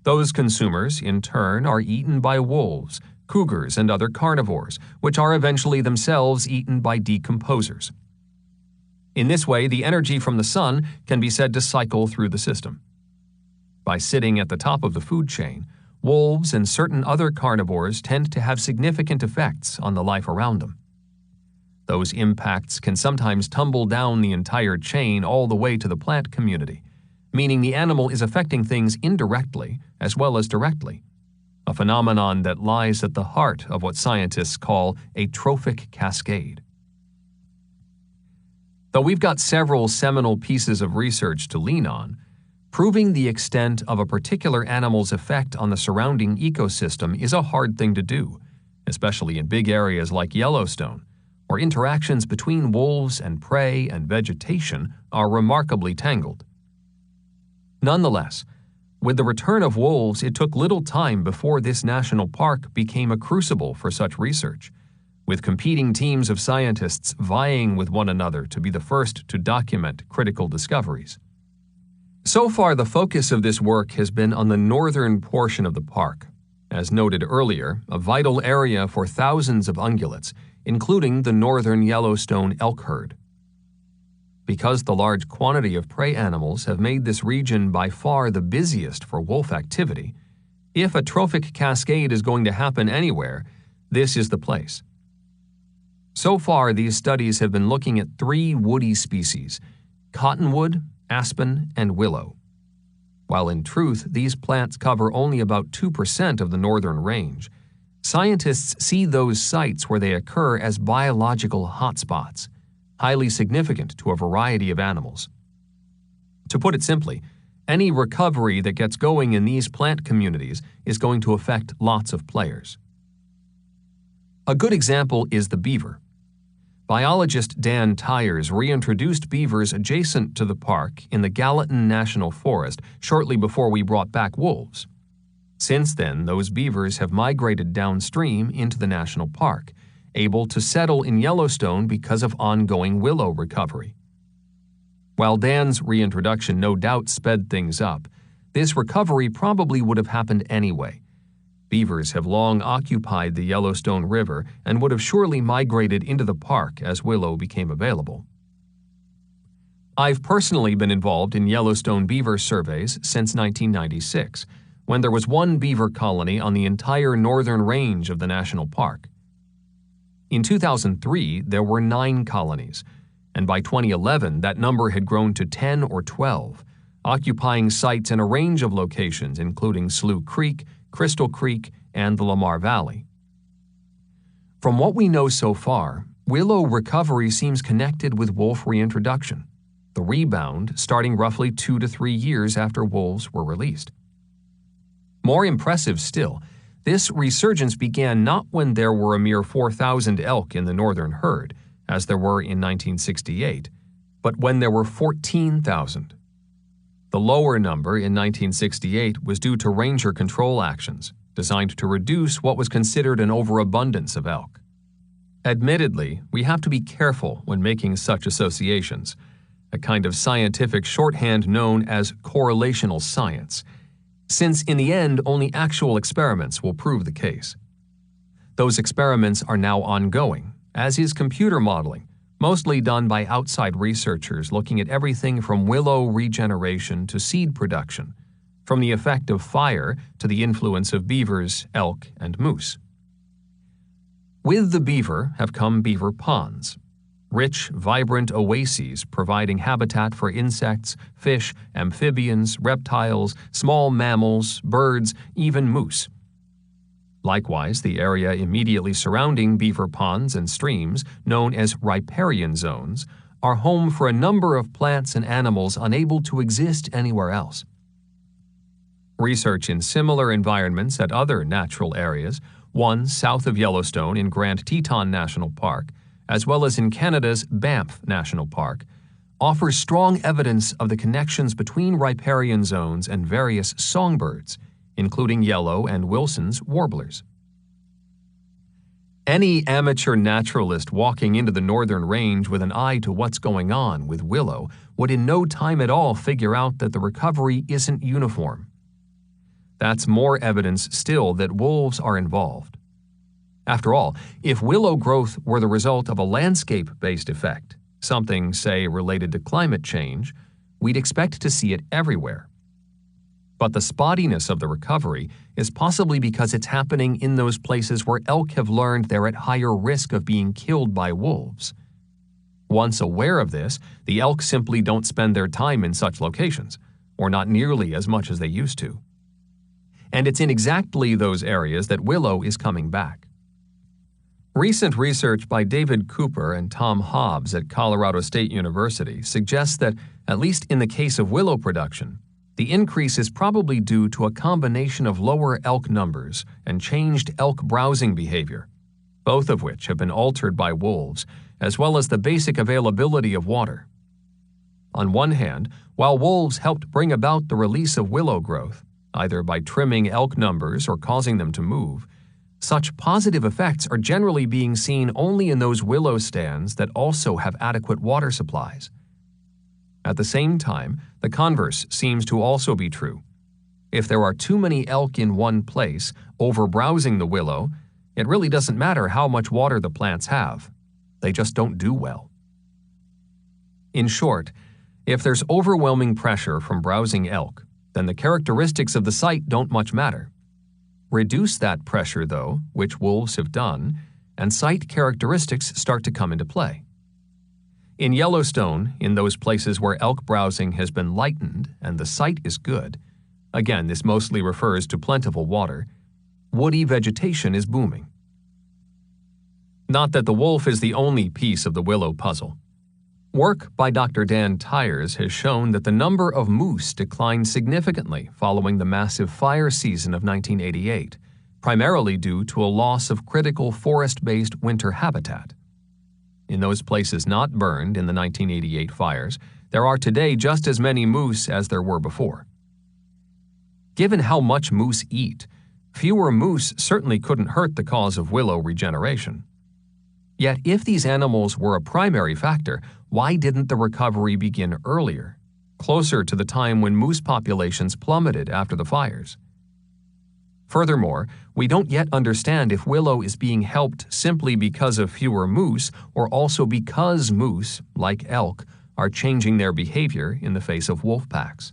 Those consumers, in turn, are eaten by wolves, cougars, and other carnivores, which are eventually themselves eaten by decomposers. In this way, the energy from the sun can be said to cycle through the system. By sitting at the top of the food chain, wolves and certain other carnivores tend to have significant effects on the life around them. Those impacts can sometimes tumble down the entire chain all the way to the plant community, meaning the animal is affecting things indirectly as well as directly, a phenomenon that lies at the heart of what scientists call a trophic cascade. Though we've got several seminal pieces of research to lean on, proving the extent of a particular animal's effect on the surrounding ecosystem is a hard thing to do, especially in big areas like Yellowstone, where interactions between wolves and prey and vegetation are remarkably tangled. Nonetheless, with the return of wolves, it took little time before this national park became a crucible for such research, with competing teams of scientists vying with one another to be the first to document critical discoveries. So far, the focus of this work has been on the northern portion of the park, as noted earlier, a vital area for thousands of ungulates, including the northern Yellowstone elk herd. Because the large quantity of prey animals have made this region by far the busiest for wolf activity, if a trophic cascade is going to happen anywhere, this is the place. So far, these studies have been looking at 3 woody species: cottonwood, aspen, and willow. While in truth, these plants cover only about 2% of the northern range, scientists see those sites where they occur as biological hotspots, highly significant to a variety of animals. To put it simply, any recovery that gets going in these plant communities is going to affect lots of players. A good example is the beaver. Biologist Dan Tyers reintroduced beavers adjacent to the park in the Gallatin National Forest shortly before we brought back wolves. Since then, those beavers have migrated downstream into the national park, able to settle in Yellowstone because of ongoing willow recovery. While Dan's reintroduction no doubt sped things up, this recovery probably would have happened anyway. Beavers have long occupied the Yellowstone River and would have surely migrated into the park as willow became available. I've personally been involved in Yellowstone beaver surveys since 1996, when there was one beaver colony on the entire northern range of the national park. In 2003, there were 9 colonies, and by 2011, that number had grown to 10 or 12, occupying sites in a range of locations including Slough Creek, Crystal Creek, and the Lamar Valley. From what we know so far, willow recovery seems connected with wolf reintroduction, the rebound starting roughly 2 to 3 years after wolves were released. More impressive still, this resurgence began not when there were a mere 4,000 elk in the northern herd, as there were in 1968, but when there were 14,000. The lower number in 1968 was due to ranger control actions, designed to reduce what was considered an overabundance of elk. Admittedly, we have to be careful when making such associations, a kind of scientific shorthand known as correlational science, since in the end only actual experiments will prove the case. Those experiments are now ongoing, as is computer modeling, mostly done by outside researchers looking at everything from willow regeneration to seed production, from the effect of fire to the influence of beavers, elk, and moose. With the beaver have come beaver ponds, rich, vibrant oases providing habitat for insects, fish, amphibians, reptiles, small mammals, birds, even moose. Likewise, the area immediately surrounding beaver ponds and streams, known as riparian zones, are home for a number of plants and animals unable to exist anywhere else. Research in similar environments at other natural areas, one south of Yellowstone in Grand Teton National Park, as well as in Canada's Banff National Park, offers strong evidence of the connections between riparian zones and various songbirds, including yellow and Wilson's warblers. Any amateur naturalist walking into the northern range with an eye to what's going on with willow would in no time at all figure out that the recovery isn't uniform. That's more evidence still that wolves are involved. After all, if willow growth were the result of a landscape-based effect, something, say, related to climate change, we'd expect to see it everywhere. But the spottiness of the recovery is possibly because it's happening in those places where elk have learned they're at higher risk of being killed by wolves. Once aware of this, the elk simply don't spend their time in such locations, or not nearly as much as they used to. And it's in exactly those areas that willow is coming back. Recent research by David Cooper and Tom Hobbs at Colorado State University suggests that, at least in the case of willow production, the increase is probably due to a combination of lower elk numbers and changed elk browsing behavior, both of which have been altered by wolves, as well as the basic availability of water. On one hand, while wolves helped bring about the release of willow growth, either by trimming elk numbers or causing them to move, such positive effects are generally being seen only in those willow stands that also have adequate water supplies. At the same time, the converse seems to also be true. If there are too many elk in one place, overbrowsing the willow, it really doesn't matter how much water the plants have. They just don't do well. In short, if there's overwhelming pressure from browsing elk, then the characteristics of the site don't much matter. Reduce that pressure, though, which wolves have done, and site characteristics start to come into play. In Yellowstone, in those places where elk browsing has been lightened and the site is good, again, this mostly refers to plentiful water, woody vegetation is booming. Not that the wolf is the only piece of the willow puzzle. Work by Dr. Dan Tyers has shown that the number of moose declined significantly following the massive fire season of 1988, primarily due to a loss of critical forest-based winter habitat. In those places not burned in the 1988 fires, there are today just as many moose as there were before. Given how much moose eat, fewer moose certainly couldn't hurt the cause of willow regeneration. Yet if these animals were a primary factor, why didn't the recovery begin earlier, closer to the time when moose populations plummeted after the fires? Furthermore, we don't yet understand if willow is being helped simply because of fewer moose or also because moose, like elk, are changing their behavior in the face of wolf packs.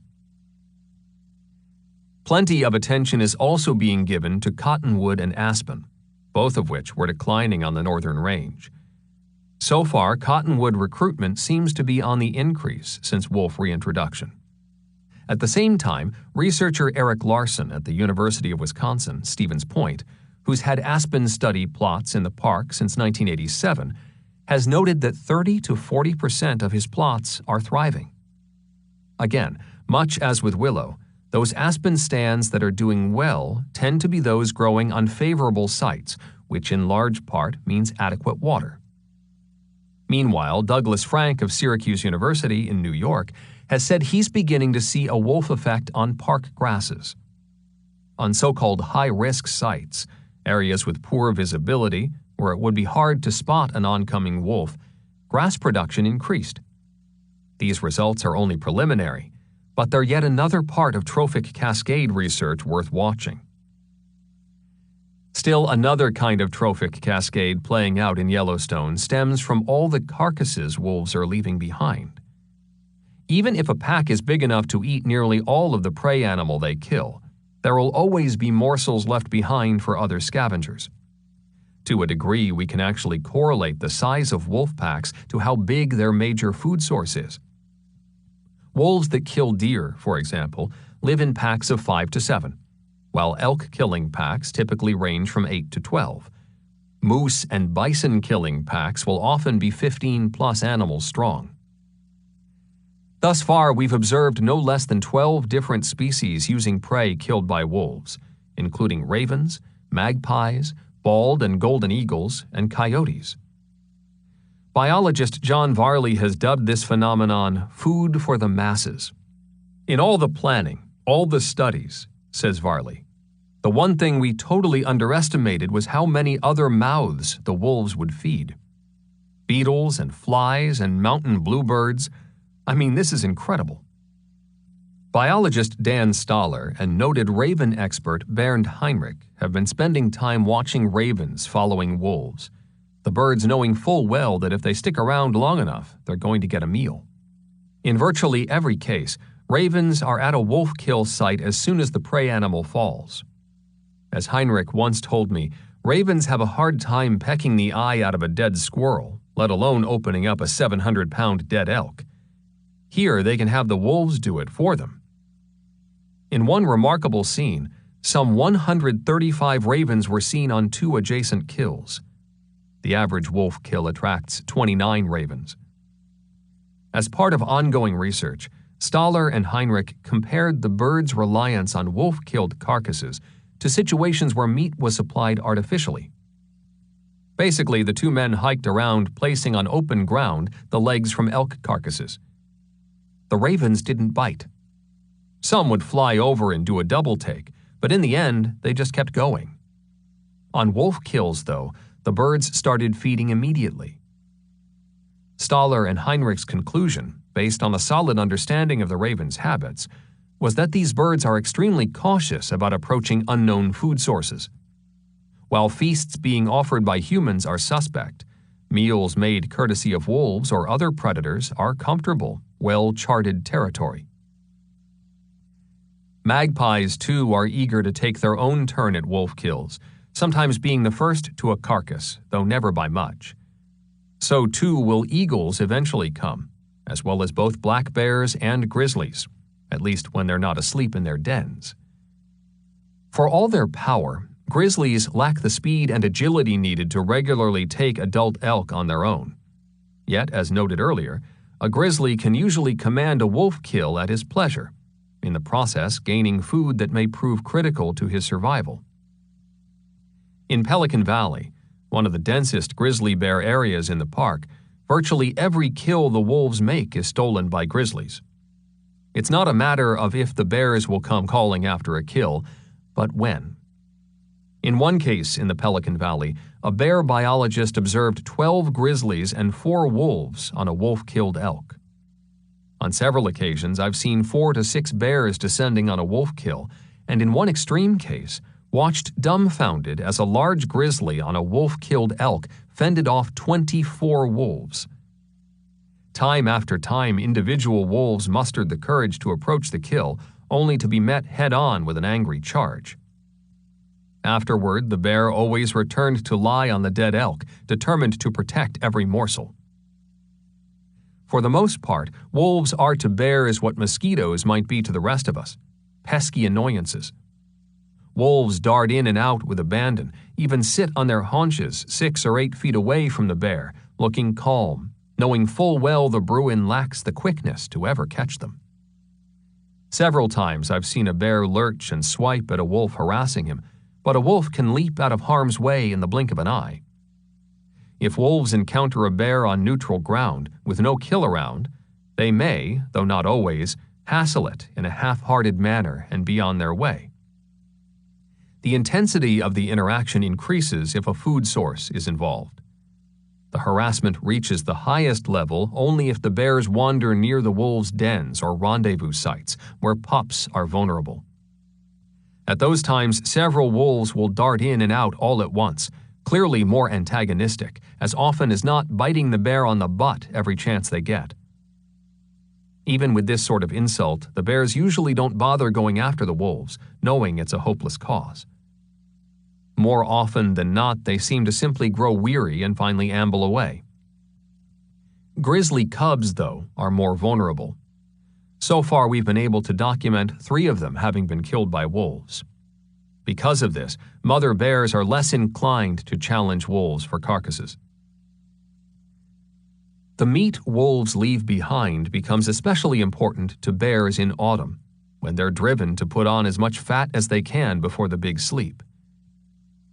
Plenty of attention is also being given to cottonwood and aspen, both of which were declining on the northern range. So far, cottonwood recruitment seems to be on the increase since wolf reintroduction. At the same time, researcher Eric Larson at the University of Wisconsin, Stevens Point, who's had aspen study plots in the park since 1987, has noted that 30 to 40% of his plots are thriving. Again, much as with willow, those aspen stands that are doing well tend to be those growing on favorable sites, which in large part means adequate water. Meanwhile, Douglas Frank of Syracuse University in New York has said he's beginning to see a wolf effect on park grasses. On so-called high-risk sites, areas with poor visibility, where it would be hard to spot an oncoming wolf, grass production increased. These results are only preliminary, but they're yet another part of trophic cascade research worth watching. Still, another kind of trophic cascade playing out in Yellowstone stems from all the carcasses wolves are leaving behind. Even if a pack is big enough to eat nearly all of the prey animal they kill, there will always be morsels left behind for other scavengers. To a degree, we can actually correlate the size of wolf packs to how big their major food source is. Wolves that kill deer, for example, live in packs of 5 to 7, while elk-killing packs typically range from 8 to 12. Moose and bison-killing packs will often be 15-plus animals strong. Thus far, we've observed no less than 12 different species using prey killed by wolves, including ravens, magpies, bald and golden eagles, and coyotes. Biologist John Varley has dubbed this phenomenon food for the masses. In all the planning, all the studies, says Varley, the one thing we totally underestimated was how many other mouths the wolves would feed. Beetles and flies and mountain bluebirds. I mean, this is incredible. Biologist Dan Stoller and noted raven expert Bernd Heinrich have been spending time watching ravens following wolves, the birds knowing full well that if they stick around long enough, they're going to get a meal. In virtually every case, ravens are at a wolf kill site as soon as the prey animal falls. As Heinrich once told me, ravens have a hard time pecking the eye out of a dead squirrel, let alone opening up a 700-pound dead elk. Here, they can have the wolves do it for them. In one remarkable scene, some 135 ravens were seen on 2 adjacent kills. The average wolf kill attracts 29 ravens. As part of ongoing research, Stoller and Heinrich compared the birds' reliance on wolf-killed carcasses to situations where meat was supplied artificially. Basically, the two men hiked around placing on open ground the legs from elk carcasses. the ravens didn't bite. Some would fly over and do a double take, but in the end, they just kept going. On wolf kills, though, the birds started feeding immediately. Staller and Heinrich's conclusion, based on a solid understanding of the raven's habits, was that these birds are extremely cautious about approaching unknown food sources. While feasts being offered by humans are suspect, meals made courtesy of wolves or other predators are comfortable, well-charted territory. Magpies, too, are eager to take their own turn at wolf kills, sometimes being the first to a carcass, though never by much. So too will eagles eventually come, as well as both black bears and grizzlies, at least when they're not asleep in their dens. For all their power, grizzlies lack the speed and agility needed to regularly take adult elk on their own. Yet, as noted earlier, a grizzly can usually command a wolf kill at his pleasure, in the process gaining food that may prove critical to his survival. In Pelican Valley, one of the densest grizzly bear areas in the park, virtually every kill the wolves make is stolen by grizzlies. It's not a matter of if the bears will come calling after a kill, but when. In one case in the Pelican Valley, a bear biologist observed 12 grizzlies and 4 wolves on a wolf-killed elk. On several occasions, I've seen 4 to 6 bears descending on a wolf kill, and in one extreme case, watched dumbfounded as a large grizzly on a wolf-killed elk fended off 24 wolves. Time after time, individual wolves mustered the courage to approach the kill, only to be met head-on with an angry charge. Afterward, the bear always returned to lie on the dead elk, determined to protect every morsel. For the most part, wolves are to bears what mosquitoes might be to the rest of us, pesky annoyances. Wolves dart in and out with abandon, even sit on their haunches 6 or 8 feet away from the bear, looking calm, knowing full well the bruin lacks the quickness to ever catch them. Several times I've seen a bear lurch and swipe at a wolf harassing him, but a wolf can leap out of harm's way in the blink of an eye. If wolves encounter a bear on neutral ground, with no kill around, they may, though not always, hassle it in a half-hearted manner and be on their way. The intensity of the interaction increases if a food source is involved. The harassment reaches the highest level only if the bears wander near the wolves' dens or rendezvous sites, where pups are vulnerable. At those times, several wolves will dart in and out all at once, clearly more antagonistic, as often as not biting the bear on the butt every chance they get. Even with this sort of insult, the bears usually don't bother going after the wolves, knowing it's a hopeless cause. More often than not, they seem to simply grow weary and finally amble away. Grizzly cubs, though, are more vulnerable. So far, we've been able to document 3 of them having been killed by wolves. Because of this, mother bears are less inclined to challenge wolves for carcasses. The meat wolves leave behind becomes especially important to bears in autumn, when they're driven to put on as much fat as they can before the big sleep.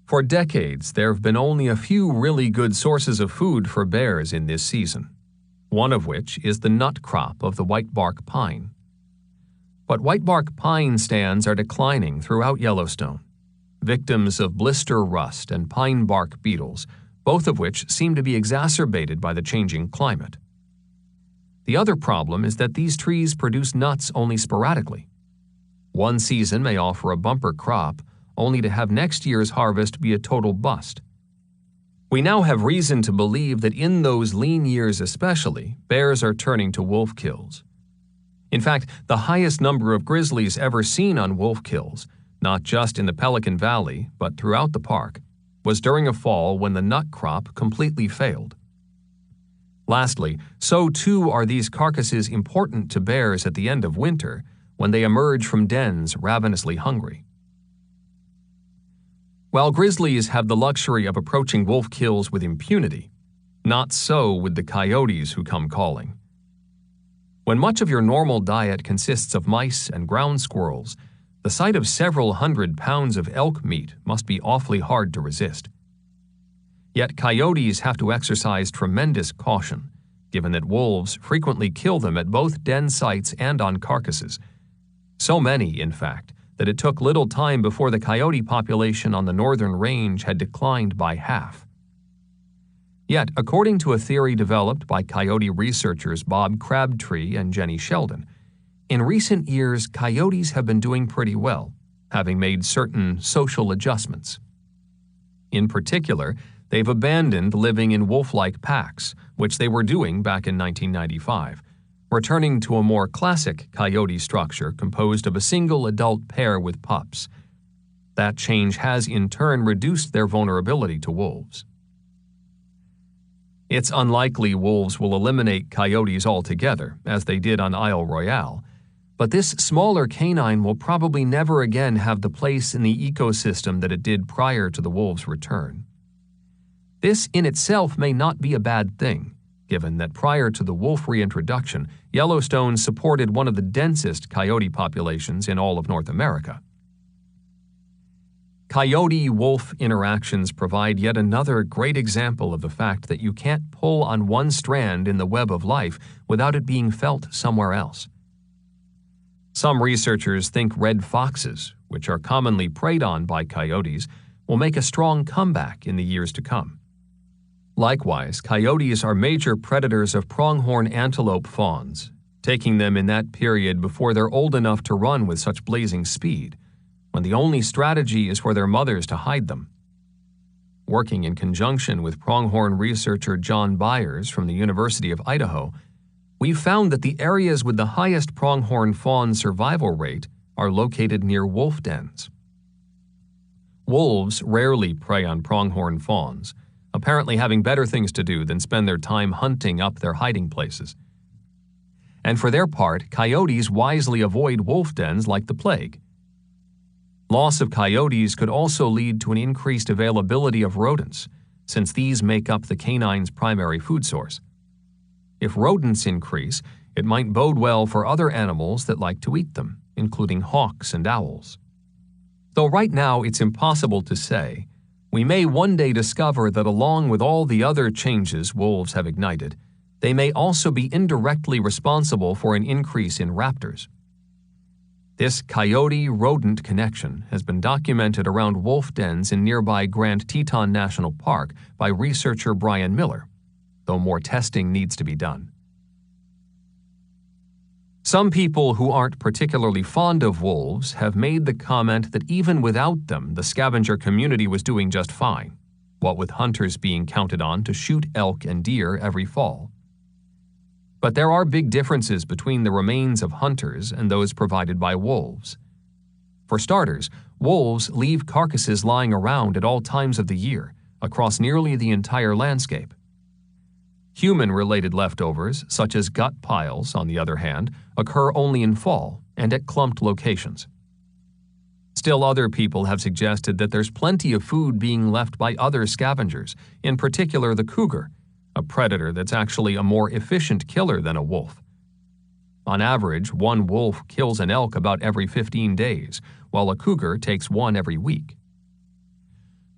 For decades, there have been only a few really good sources of food for bears in this season, one of which is the nut crop of the whitebark pine. But whitebark pine stands are declining throughout Yellowstone, victims of blister rust and pine bark beetles, both of which seem to be exacerbated by the changing climate. The other problem is that these trees produce nuts only sporadically. One season may offer a bumper crop, only to have next year's harvest be a total bust. We now have reason to believe that in those lean years especially, bears are turning to wolf kills. In fact, the highest number of grizzlies ever seen on wolf kills, not just in the Pelican Valley, but throughout the park, was during a fall when the nut crop completely failed. Lastly, so too are these carcasses important to bears at the end of winter, when they emerge from dens ravenously hungry. While grizzlies have the luxury of approaching wolf kills with impunity, not so with the coyotes who come calling. When much of your normal diet consists of mice and ground squirrels, the sight of several 100 pounds of elk meat must be awfully hard to resist. Yet coyotes have to exercise tremendous caution, given that wolves frequently kill them at both den sites and on carcasses. So many, in fact, that it took little time before the coyote population on the northern range had declined by half. Yet, according to a theory developed by coyote researchers Bob Crabtree and Jenny Sheldon, in recent years coyotes have been doing pretty well, having made certain social adjustments. In particular, they've abandoned living in wolf-like packs, which they were doing back in 1995, returning to a more classic coyote structure composed of a single adult pair with pups. That change has in turn reduced their vulnerability to wolves. It's unlikely wolves will eliminate coyotes altogether, as they did on Isle Royale, but this smaller canine will probably never again have the place in the ecosystem that it did prior to the wolves' return. This in itself may not be a bad thing, given that prior to the wolf reintroduction, Yellowstone supported one of the densest coyote populations in all of North America. Coyote-wolf interactions provide yet another great example of the fact that you can't pull on one strand in the web of life without it being felt somewhere else. Some researchers think red foxes, which are commonly preyed on by coyotes, will make a strong comeback in the years to come. Likewise, coyotes are major predators of pronghorn antelope fawns, taking them in that period before they're old enough to run with such blazing speed, when the only strategy is for their mothers to hide them. Working in conjunction with pronghorn researcher John Byers from the University of Idaho, we found that the areas with the highest pronghorn fawn survival rate are located near wolf dens. Wolves rarely prey on pronghorn fawns, apparently having better things to do than spend their time hunting up their hiding places. And for their part, coyotes wisely avoid wolf dens like the plague. Loss of coyotes could also lead to an increased availability of rodents, since these make up the canine's primary food source. If rodents increase, it might bode well for other animals that like to eat them, including hawks and owls. Though right now it's impossible to say, we may one day discover that along with all the other changes wolves have ignited, they may also be indirectly responsible for an increase in raptors. This coyote-rodent connection has been documented around wolf dens in nearby Grand Teton National Park by researcher Brian Miller, though more testing needs to be done. Some people who aren't particularly fond of wolves have made the comment that even without them, the scavenger community was doing just fine, what with hunters being counted on to shoot elk and deer every fall. But there are big differences between the remains of hunters and those provided by wolves. For starters, wolves leave carcasses lying around at all times of the year, across nearly the entire landscape. Human-related leftovers, such as gut piles, on the other hand, occur only in fall and at clumped locations. Still, other people have suggested that there's plenty of food being left by other scavengers, in particular the cougar, a predator that's actually a more efficient killer than a wolf. On average, one wolf kills an elk about every 15 days, while a cougar takes one every week.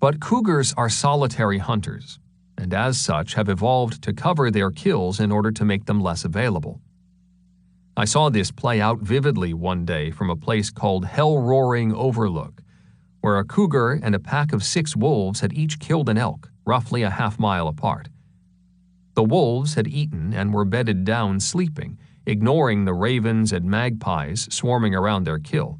But cougars are solitary hunters, and as such have evolved to cover their kills in order to make them less available. I saw this play out vividly one day from a place called Hell-Roaring Overlook, where a cougar and a pack of 6 wolves had each killed an elk, roughly a half-mile apart. The wolves had eaten and were bedded down sleeping, ignoring the ravens and magpies swarming around their kill.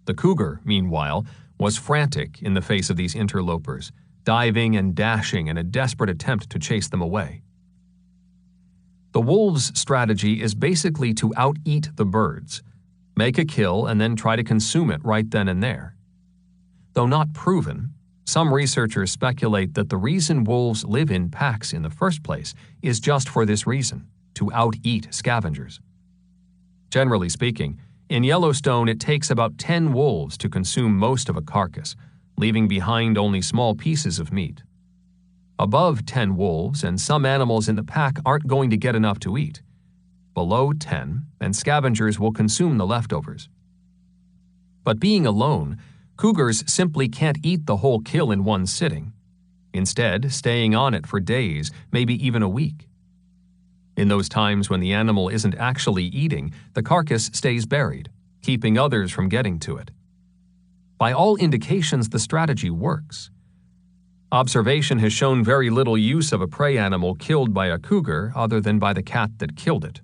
The cougar, meanwhile, was frantic in the face of these interlopers, diving and dashing in a desperate attempt to chase them away. The wolves' strategy is basically to out-eat the birds, make a kill, and then try to consume it right then and there. Though not proven, some researchers speculate that the reason wolves live in packs in the first place is just for this reason, to out-eat scavengers. Generally speaking, in Yellowstone it takes about 10 wolves to consume most of a carcass, leaving behind only small pieces of meat. Above 10 wolves, and some animals in the pack aren't going to get enough to eat. Below 10, and scavengers will consume the leftovers. But being alone, cougars simply can't eat the whole kill in one sitting, instead staying on it for days, maybe even a week. In those times when the animal isn't actually eating, the carcass stays buried, keeping others from getting to it. By all indications, the strategy works. Observation has shown very little use of a prey animal killed by a cougar other than by the cat that killed it.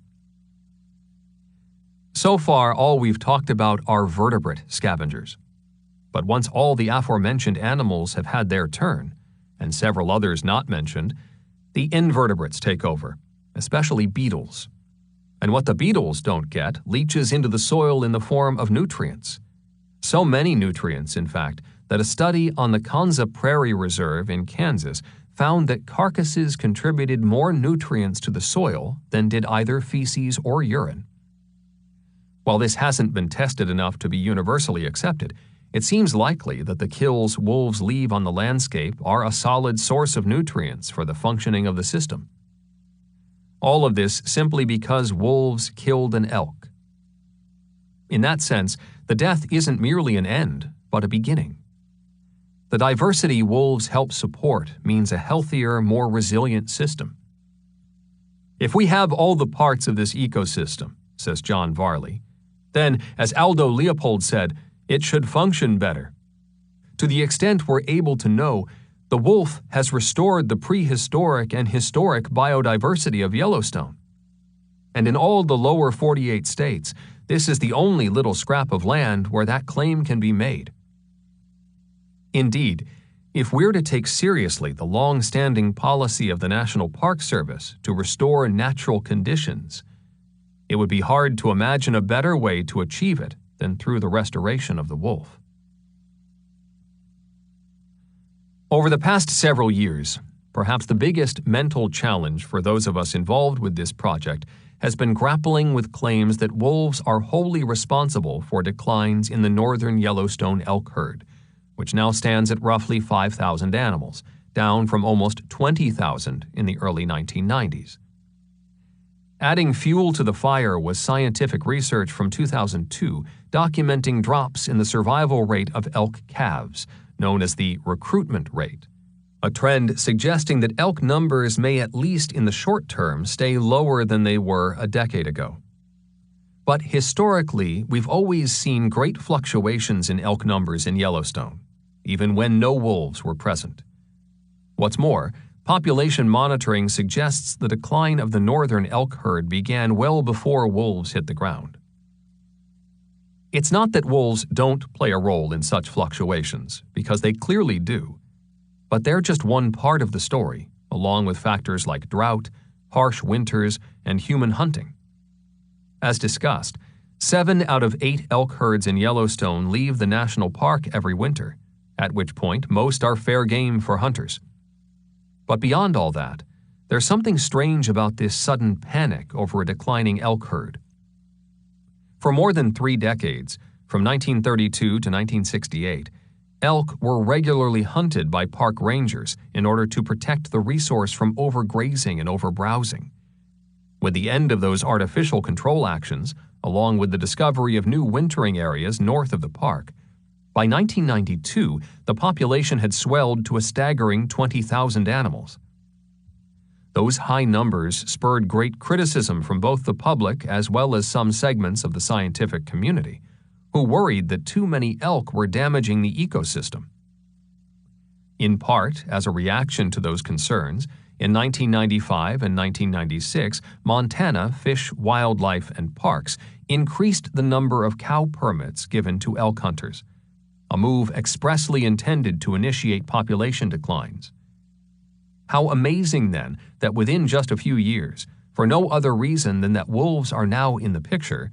So far, all we've talked about are vertebrate scavengers. But once all the aforementioned animals have had their turn, and several others not mentioned, the invertebrates take over, especially beetles. And what the beetles don't get leaches into the soil in the form of nutrients. So many nutrients, in fact, that a study on the Konza Prairie Reserve in Kansas found that carcasses contributed more nutrients to the soil than did either feces or urine. While this hasn't been tested enough to be universally accepted, it seems likely that the kills wolves leave on the landscape are a solid source of nutrients for the functioning of the system. All of this simply because wolves killed an elk. In that sense, the death isn't merely an end, but a beginning. The diversity wolves help support means a healthier, more resilient system. If we have all the parts of this ecosystem, says John Varley, then, as Aldo Leopold said, it should function better. To the extent we're able to know, the wolf has restored the prehistoric and historic biodiversity of Yellowstone. And in all the lower 48 states, this is the only little scrap of land where that claim can be made. Indeed, if we're to take seriously the long-standing policy of the National Park Service to restore natural conditions, it would be hard to imagine a better way to achieve it than through the restoration of the wolf. Over the past several years, perhaps the biggest mental challenge for those of us involved with this project has been grappling with claims that wolves are wholly responsible for declines in the northern Yellowstone elk herd, which now stands at roughly 5,000 animals, down from almost 20,000 in the early 1990s. Adding fuel to the fire was scientific research from 2002 documenting drops in the survival rate of elk calves, known as the recruitment rate, a trend suggesting that elk numbers may at least in the short term stay lower than they were a decade ago. But historically, we've always seen great fluctuations in elk numbers in Yellowstone, even when no wolves were present. What's more, population monitoring suggests the decline of the northern elk herd began well before wolves hit the ground. It's not that wolves don't play a role in such fluctuations, because they clearly do. But they're just one part of the story, along with factors like drought, harsh winters, and human hunting. As discussed, 7 out of 8 elk herds in Yellowstone leave the national park every winter, at which point most are fair game for hunters. But beyond all that, there's something strange about this sudden panic over a declining elk herd. For more than 3 decades, from 1932 to 1968, elk were regularly hunted by park rangers in order to protect the resource from overgrazing and overbrowsing. With the end of those artificial control actions, along with the discovery of new wintering areas north of the park, by 1992, the population had swelled to a staggering 20,000 animals. Those high numbers spurred great criticism from both the public as well as some segments of the scientific community, who worried that too many elk were damaging the ecosystem. In part, as a reaction to those concerns, in 1995 and 1996, Montana Fish, Wildlife, and Parks increased the number of cow permits given to elk hunters, a move expressly intended to initiate population declines. How amazing, then, that within just a few years, for no other reason than that wolves are now in the picture,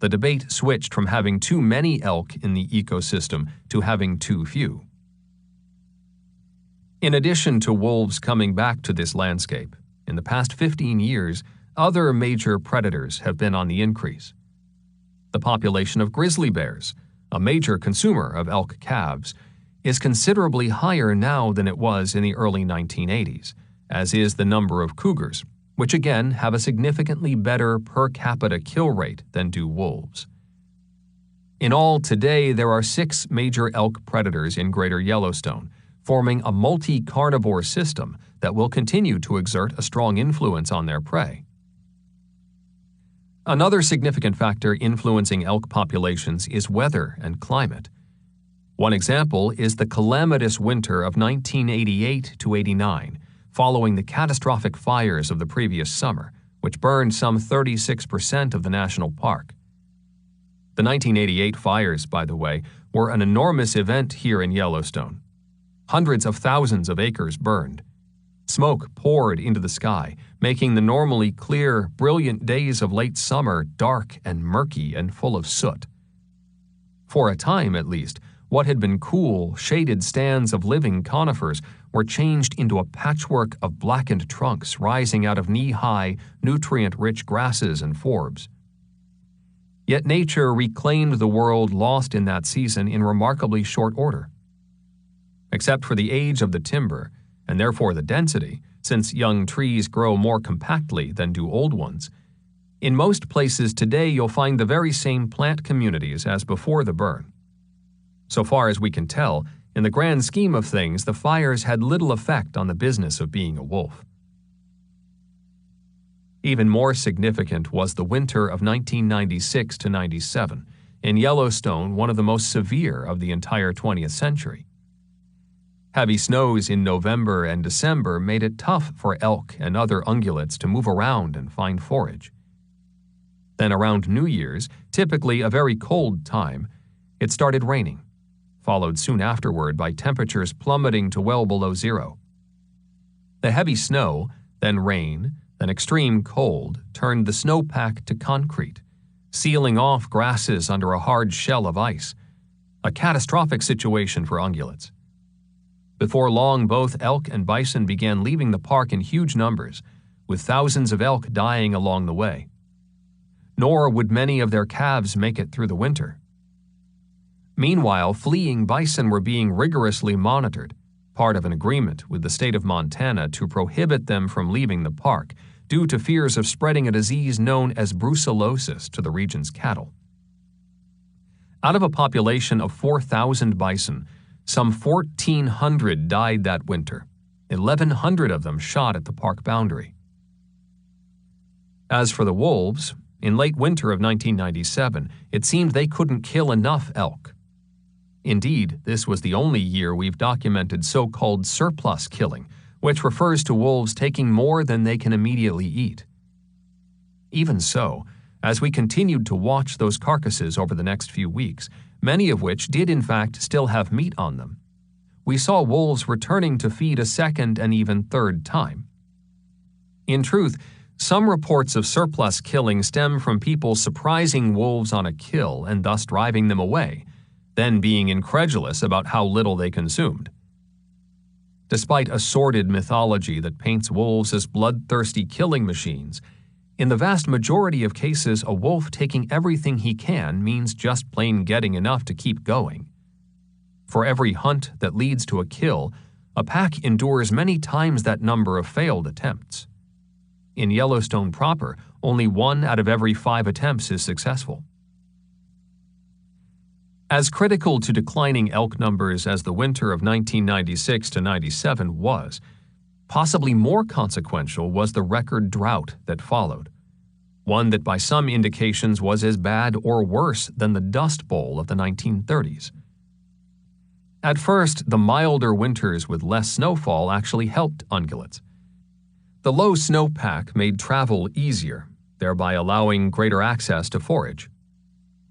the debate switched from having too many elk in the ecosystem to having too few. In addition to wolves coming back to this landscape, in the past 15 years, other major predators have been on the increase. The population of grizzly bears, a major consumer of elk calves, is considerably higher now than it was in the early 1980s, as is the number of cougars, which again have a significantly better per capita kill rate than do wolves. In all, today there are 6 major elk predators in Greater Yellowstone, forming a multi-carnivore system that will continue to exert a strong influence on their prey. Another significant factor influencing elk populations is weather and climate. One example is the calamitous winter of 1988 to 89, following the catastrophic fires of the previous summer, which burned some 36% of the national park. The 1988 fires, by the way, were an enormous event here in Yellowstone. Hundreds of thousands of acres burned. Smoke poured into the sky, making the normally clear, brilliant days of late summer dark and murky and full of soot. For a time, at least, what had been cool, shaded stands of living conifers were changed into a patchwork of blackened trunks rising out of knee-high, nutrient-rich grasses and forbs. Yet nature reclaimed the world lost in that season in remarkably short order. Except for the age of the timber, and therefore the density, since young trees grow more compactly than do old ones, in most places today you'll find the very same plant communities as before the burn. So far as we can tell, in the grand scheme of things, the fires had little effect on the business of being a wolf. Even more significant was the winter of 1996 to 97, in Yellowstone, one of the most severe of the entire 20th century. Heavy snows in November and December made it tough for elk and other ungulates to move around and find forage. Then around New Year's, typically a very cold time, it started raining, followed soon afterward by temperatures plummeting to well below zero. The heavy snow, then rain, then extreme cold turned the snowpack to concrete, sealing off grasses under a hard shell of ice, a catastrophic situation for ungulates. Before long, both elk and bison began leaving the park in huge numbers, with thousands of elk dying along the way. Nor would many of their calves make it through the winter. Meanwhile, fleeing bison were being rigorously monitored, part of an agreement with the state of Montana to prohibit them from leaving the park due to fears of spreading a disease known as brucellosis to the region's cattle. Out of a population of 4,000 bison, some 1,400 died that winter, 1,100 of them shot at the park boundary. As for the wolves, in late winter of 1997, it seemed they couldn't kill enough elk. Indeed, this was the only year we've documented so-called surplus killing, which refers to wolves taking more than they can immediately eat. Even so, as we continued to watch those carcasses over the next few weeks, many of which did in fact still have meat on them, we saw wolves returning to feed a second and even third time. In truth, some reports of surplus killing stem from people surprising wolves on a kill and thus driving them away, then being incredulous about how little they consumed. Despite a sordid mythology that paints wolves as bloodthirsty killing machines, in the vast majority of cases, a wolf taking everything he can means just plain getting enough to keep going. For every hunt that leads to a kill, a pack endures many times that number of failed attempts. In Yellowstone proper, only 1 out of every 5 attempts is successful. As critical to declining elk numbers as the winter of 1996 to 97 was, possibly more consequential was the record drought that followed, one that by some indications was as bad or worse than the Dust Bowl of the 1930s. At first, the milder winters with less snowfall actually helped ungulates. The low snowpack made travel easier, thereby allowing greater access to forage.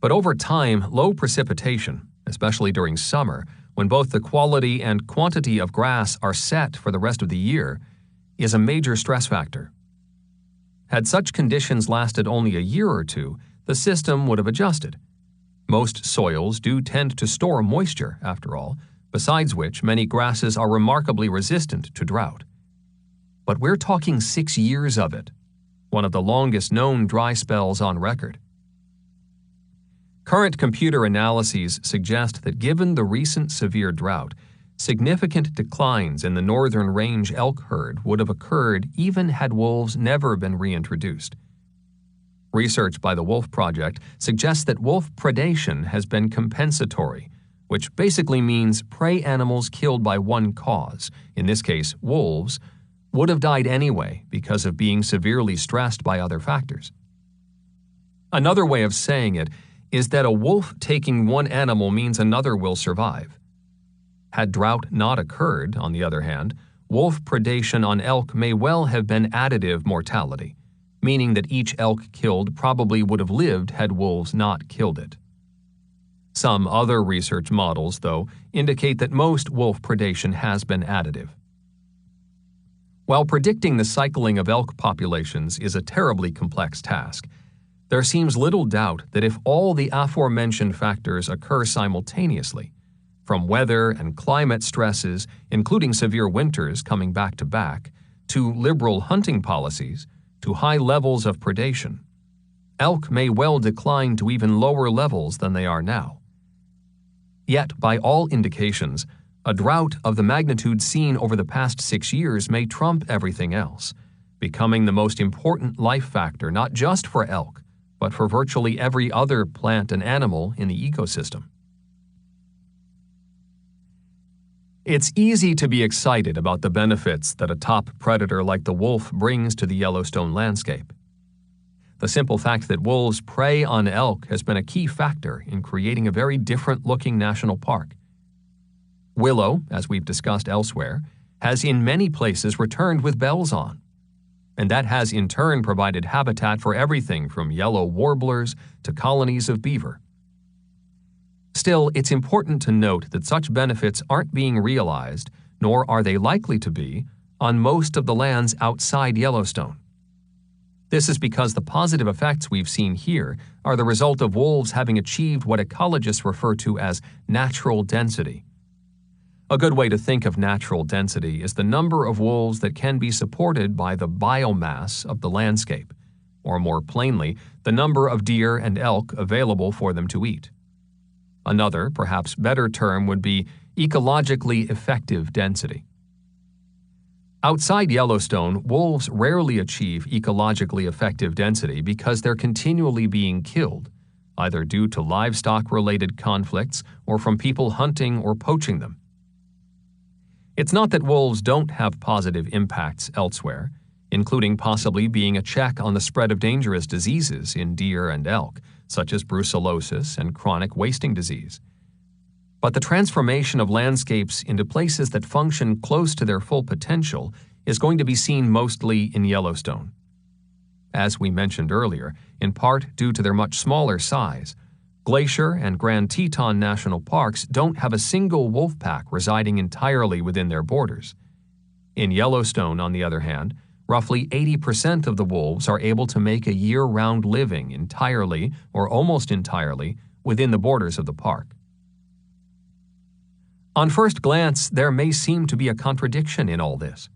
But over time, low precipitation, especially during summer, when both the quality and quantity of grass are set for the rest of the year, is a major stress factor. Had such conditions lasted only a year or two, the system would have adjusted. Most soils do tend to store moisture, after all, besides which many grasses are remarkably resistant to drought. But we're talking 6 years of it, one of the longest known dry spells on record. Current computer analyses suggest that given the recent severe drought, significant declines in the northern range elk herd would have occurred even had wolves never been reintroduced. Research by the Wolf Project suggests that wolf predation has been compensatory, which basically means prey animals killed by one cause, in this case wolves, would have died anyway because of being severely stressed by other factors. Another way of saying it is that a wolf taking one animal means another will survive. Had drought not occurred, on the other hand, wolf predation on elk may well have been additive mortality, meaning that each elk killed probably would have lived had wolves not killed it. Some other research models, though, indicate that most wolf predation has been additive. While predicting the cycling of elk populations is a terribly complex task, there seems little doubt that if all the aforementioned factors occur simultaneously, from weather and climate stresses, including severe winters coming back to back, to liberal hunting policies, to high levels of predation, elk may well decline to even lower levels than they are now. Yet, by all indications, a drought of the magnitude seen over the past 6 years may trump everything else, becoming the most important life factor not just for elk, but for virtually every other plant and animal in the ecosystem. It's easy to be excited about the benefits that a top predator like the wolf brings to the Yellowstone landscape. The simple fact that wolves prey on elk has been a key factor in creating a very different-looking national park. Willow, as we've discussed elsewhere, has in many places returned with bells on, and that has in turn provided habitat for everything from yellow warblers to colonies of beaver. Still, it's important to note that such benefits aren't being realized, nor are they likely to be, on most of the lands outside Yellowstone. This is because the positive effects we've seen here are the result of wolves having achieved what ecologists refer to as natural density. A good way to think of natural density is the number of wolves that can be supported by the biomass of the landscape, or more plainly, the number of deer and elk available for them to eat. Another, perhaps better term would be ecologically effective density. Outside Yellowstone, wolves rarely achieve ecologically effective density because they're continually being killed, either due to livestock-related conflicts or from people hunting or poaching them. It's not that wolves don't have positive impacts elsewhere, including possibly being a check on the spread of dangerous diseases in deer and elk, such as brucellosis and chronic wasting disease. But the transformation of landscapes into places that function close to their full potential is going to be seen mostly in Yellowstone. As we mentioned earlier, in part due to their much smaller size, Glacier and Grand Teton National Parks don't have a single wolf pack residing entirely within their borders. In Yellowstone, on the other hand, roughly 80% of the wolves are able to make a year-round living entirely or almost entirely within the borders of the park. On first glance, there may seem to be a contradiction in all this.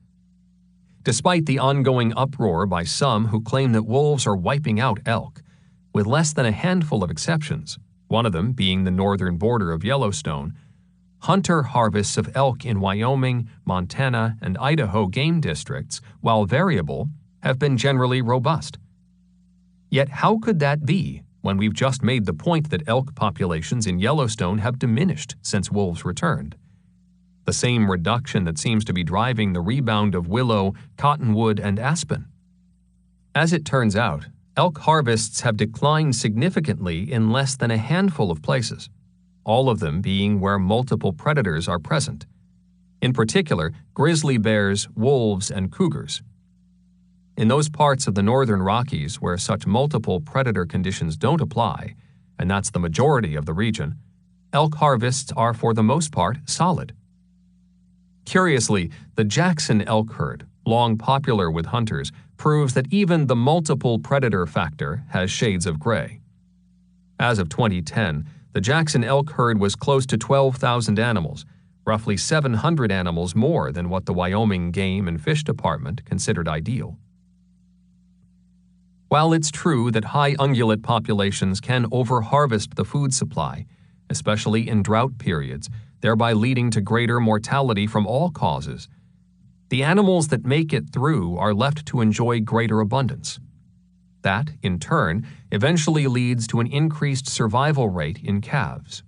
Despite the ongoing uproar by some who claim that wolves are wiping out elk, with less than a handful of exceptions, one of them being the northern border of Yellowstone, hunter harvests of elk in Wyoming, Montana, and Idaho game districts, while variable, have been generally robust. Yet how could that be when we've just made the point that elk populations in Yellowstone have diminished since wolves returned? The same reduction that seems to be driving the rebound of willow, cottonwood, and aspen. As it turns out, elk harvests have declined significantly in less than a handful of places, all of them being where multiple predators are present. In particular, grizzly bears, wolves, and cougars. In those parts of the northern Rockies where such multiple predator conditions don't apply, and that's the majority of the region, elk harvests are for the most part solid. Curiously, the Jackson elk herd, long popular with hunters, proves that even the multiple predator factor has shades of gray. As of 2010, the Jackson elk herd was close to 12,000 animals, roughly 700 animals more than what the Wyoming Game and Fish Department considered ideal. While it's true that high ungulate populations can overharvest the food supply, especially in drought periods, thereby leading to greater mortality from all causes, the animals that make it through are left to enjoy greater abundance. That, in turn, eventually leads to an increased survival rate in calves.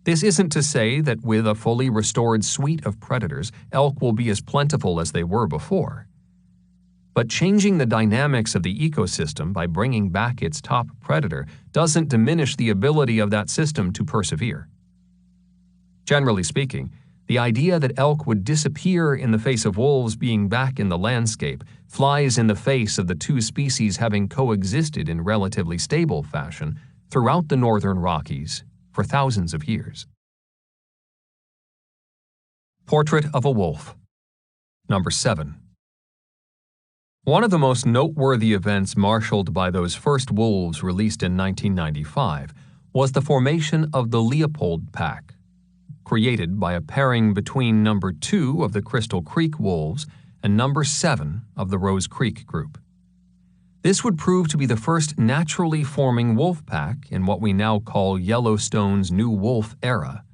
This isn't to say that with a fully restored suite of predators, elk will be as plentiful as they were before. But changing the dynamics of the ecosystem by bringing back its top predator doesn't diminish the ability of that system to persevere. Generally speaking, the idea that elk would disappear in the face of wolves being back in the landscape flies in the face of the two species having coexisted in relatively stable fashion throughout the northern Rockies for thousands of years. Portrait of a Wolf. Number 7. One of the most noteworthy events marshaled by those first wolves released in 1995 was the formation of the Leopold Pack, created by a pairing between number 2 of the Crystal Creek wolves and number 7 of the Rose Creek group. This would prove to be the first naturally forming wolf pack in what we now call Yellowstone's New Wolf era.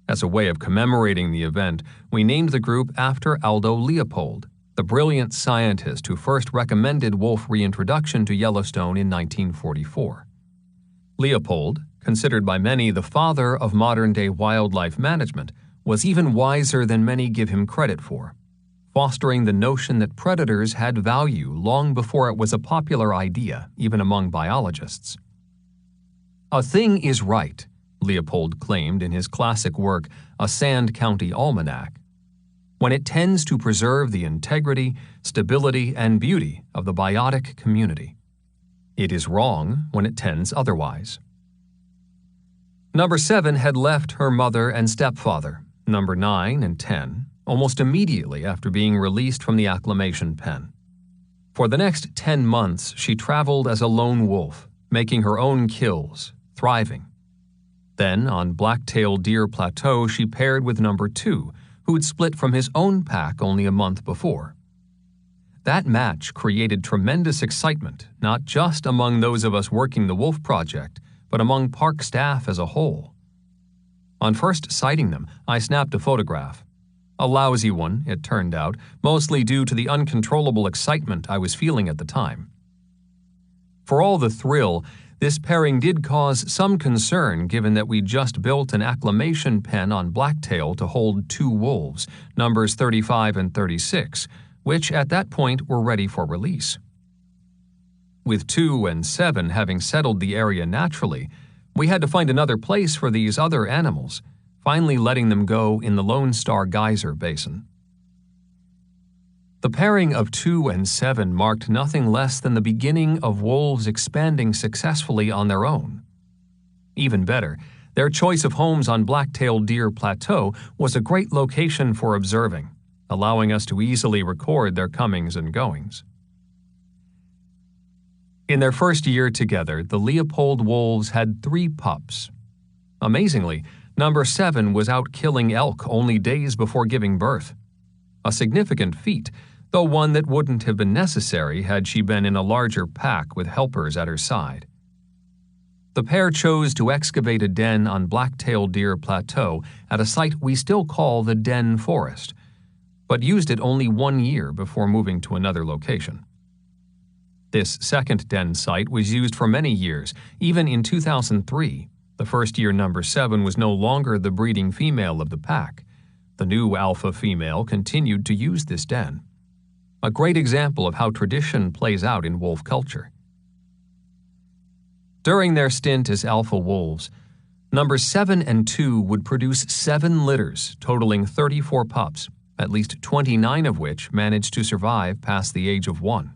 As a way of commemorating the event, we named the group after Aldo Leopold, the brilliant scientist who first recommended wolf reintroduction to Yellowstone in 1944. Leopold, considered by many the father of modern-day wildlife management, was even wiser than many give him credit for, fostering the notion that predators had value long before it was a popular idea, even among biologists. "A thing is right," Leopold claimed in his classic work, A Sand County Almanac, "when it tends to preserve the integrity, stability, and beauty of the biotic community. It is wrong when it tends otherwise." Number 7 had left her mother and stepfather, number 9 and 10, almost immediately after being released from the acclimation pen. For the next 10 months, she traveled as a lone wolf, making her own kills, thriving. Then, on Blacktail Deer Plateau, she paired with number 2, who had split from his own pack only a month before. That match created tremendous excitement, not just among those of us working the Wolf Project, but among park staff as a whole. On first sighting them, I snapped a photograph. A lousy one, it turned out, mostly due to the uncontrollable excitement I was feeling at the time. For all the thrill, this pairing did cause some concern given that we just built an acclimation pen on Blacktail to hold 2 wolves, numbers 35 and 36, which at that point were ready for release. With 2 and 7 having settled the area naturally, we had to find another place for these other animals, finally letting them go in the Lone Star Geyser Basin. The pairing of 2 and 7 marked nothing less than the beginning of wolves expanding successfully on their own. Even better, their choice of homes on Blacktail Deer Plateau was a great location for observing, allowing us to easily record their comings and goings. In their first year together, the Leopold wolves had 3 pups. Amazingly, number 7 was out killing elk only days before giving birth. A significant feat, though one that wouldn't have been necessary had she been in a larger pack with helpers at her side. The pair chose to excavate a den on Blacktail Deer Plateau at a site we still call the Den Forest, but used it only 1 year before moving to another location. This second den site was used for many years, even in 2003. The first year number 7 was no longer the breeding female of the pack. The new alpha female continued to use this den. A great example of how tradition plays out in wolf culture. During their stint as alpha wolves, numbers 7 and 2 would produce 7 litters, totaling 34 pups, at least 29 of which managed to survive past the age of 1.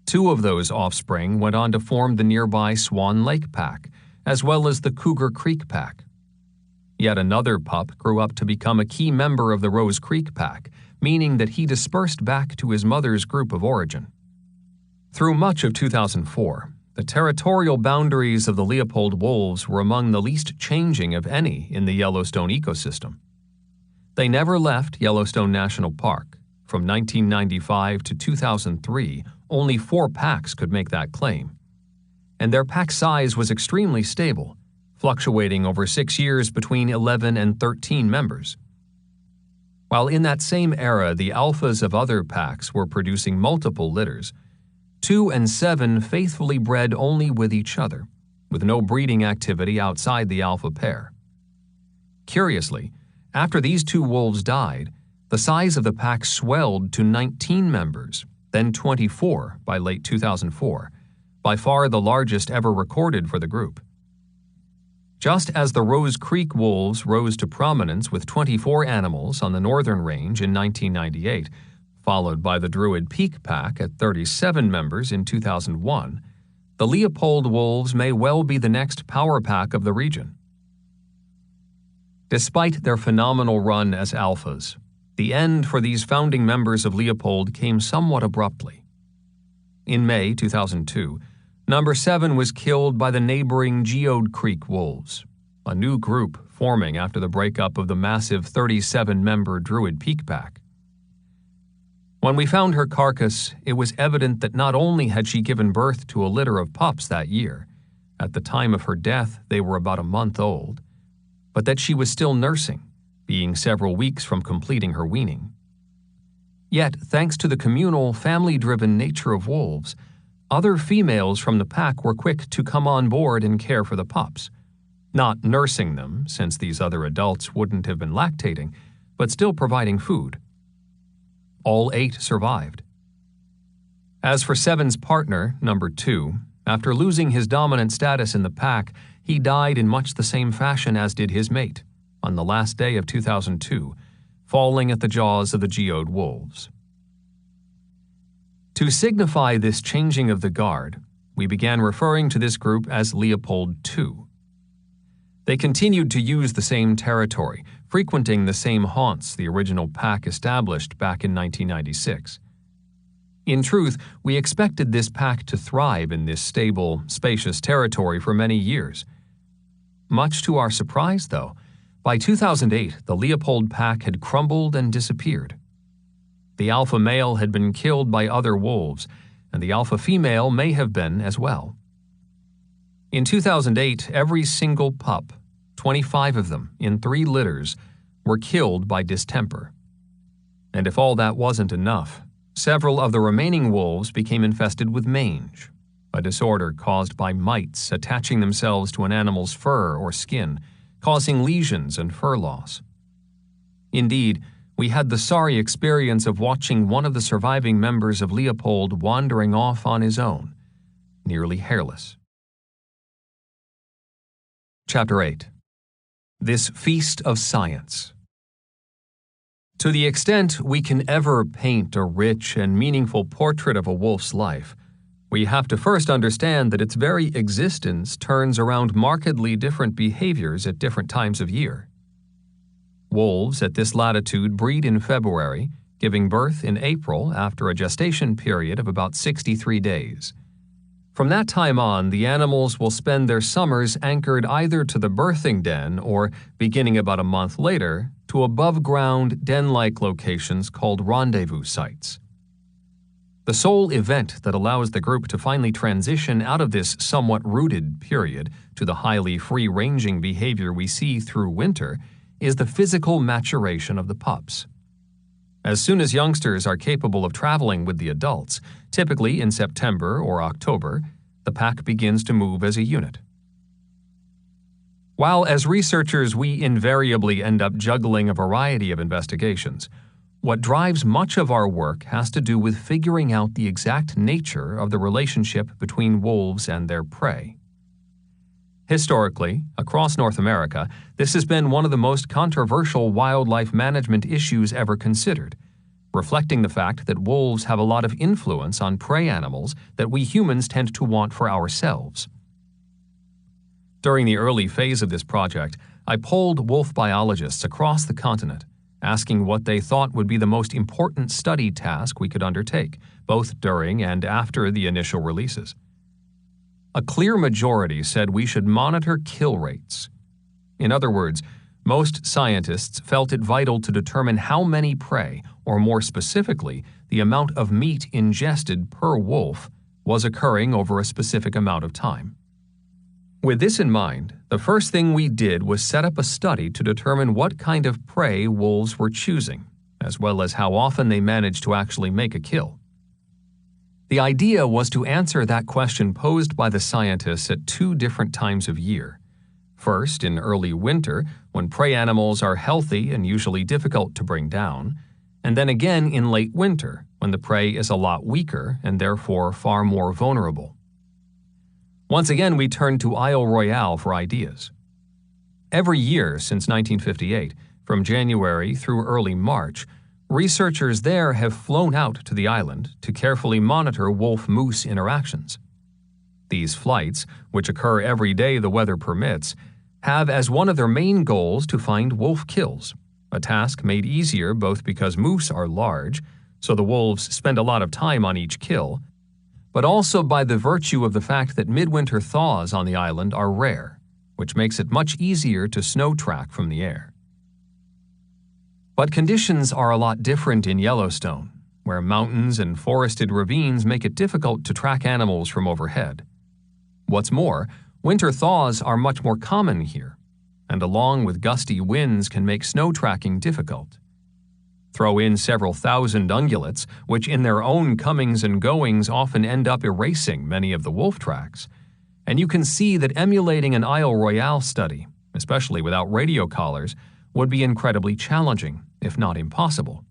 2 of those offspring went on to form the nearby Swan Lake Pack, as well as the Cougar Creek Pack. Yet another pup grew up to become a key member of the Rose Creek Pack, meaning that he dispersed back to his mother's group of origin. Through much of 2004, the territorial boundaries of the Leopold wolves were among the least changing of any in the Yellowstone ecosystem. They never left Yellowstone National Park. From 1995 to 2003, only 4 packs could make that claim. And their pack size was extremely stable, fluctuating over 6 years between 11 and 13 members. While in that same era the alphas of other packs were producing multiple litters, 2 and 7 faithfully bred only with each other, with no breeding activity outside the alpha pair. Curiously, after these 2 wolves died, the size of the pack swelled to 19 members, then 24 by late 2004, by far the largest ever recorded for the group. Just as the Rose Creek wolves rose to prominence with 24 animals on the northern range in 1998, followed by the Druid Peak Pack at 37 members in 2001, the Leopold wolves may well be the next power pack of the region. Despite their phenomenal run as alphas, the end for these founding members of Leopold came somewhat abruptly. In May 2002, Number 7 was killed by the neighboring Geode Creek wolves, a new group forming after the breakup of the massive 37-member Druid Peak Pack. When we found her carcass, it was evident that not only had she given birth to a litter of pups that year, at the time of her death they were about a month old, but that she was still nursing, being several weeks from completing her weaning. Yet, thanks to the communal, family-driven nature of wolves, other females from the pack were quick to come on board and care for the pups, not nursing them, since these other adults wouldn't have been lactating, but still providing food. All 8 survived. As for 7's partner, number 2, after losing his dominant status in the pack, he died in much the same fashion as did his mate, on the last day of 2002, falling at the jaws of the Geode wolves. To signify this changing of the guard, we began referring to this group as Leopold II. They continued to use the same territory, frequenting the same haunts the original pack established back in 1996. In truth, we expected this pack to thrive in this stable, spacious territory for many years. Much to our surprise, though, by 2008, the Leopold pack had crumbled and disappeared. The alpha male had been killed by other wolves, and the alpha female may have been as well. In 2008, every single pup, 25 of them in 3 litters, were killed by distemper. And if all that wasn't enough, several of the remaining wolves became infested with mange, a disorder caused by mites attaching themselves to an animal's fur or skin, causing lesions and fur loss. Indeed, we had the sorry experience of watching one of the surviving members of Leopold wandering off on his own, nearly hairless. Chapter 8. This Feast of Science. To the extent we can ever paint a rich and meaningful portrait of a wolf's life, we have to first understand that its very existence turns around markedly different behaviors at different times of year. Wolves at this latitude breed in February, giving birth in April after a gestation period of about 63 days. From that time on, the animals will spend their summers anchored either to the birthing den or, beginning about a month later, to above-ground den-like locations called rendezvous sites. The sole event that allows the group to finally transition out of this somewhat rooted period to the highly free-ranging behavior we see through winter is the physical maturation of the pups. As soon as youngsters are capable of traveling with the adults, typically in September or October, the pack begins to move as a unit. While as researchers we invariably end up juggling a variety of investigations, what drives much of our work has to do with figuring out the exact nature of the relationship between wolves and their prey. Historically, across North America, this has been one of the most controversial wildlife management issues ever considered, reflecting the fact that wolves have a lot of influence on prey animals that we humans tend to want for ourselves. During the early phase of this project, I polled wolf biologists across the continent, asking what they thought would be the most important study task we could undertake, both during and after the initial releases. A clear majority said we should monitor kill rates. In other words, most scientists felt it vital to determine how many prey, or more specifically, the amount of meat ingested per wolf, was occurring over a specific amount of time. With this in mind, the first thing we did was set up a study to determine what kind of prey wolves were choosing, as well as how often they managed to actually make a kill. The idea was to answer that question posed by the scientists at 2 different times of year. First, in early winter, when prey animals are healthy and usually difficult to bring down, and then again in late winter, when the prey is a lot weaker and therefore far more vulnerable. Once again, we turned to Isle Royale for ideas. Every year since 1958, from January through early March, researchers there have flown out to the island to carefully monitor wolf-moose interactions. These flights, which occur every day the weather permits, have as one of their main goals to find wolf kills, a task made easier both because moose are large, so the wolves spend a lot of time on each kill, but also by the virtue of the fact that midwinter thaws on the island are rare, which makes it much easier to snow track from the air. But conditions are a lot different in Yellowstone, where mountains and forested ravines make it difficult to track animals from overhead. What's more, winter thaws are much more common here, and along with gusty winds can make snow tracking difficult. Throw in several thousand ungulates, which in their own comings and goings often end up erasing many of the wolf tracks, and you can see that emulating an Isle Royale study, especially without radio collars, would be incredibly challenging, if not impossible.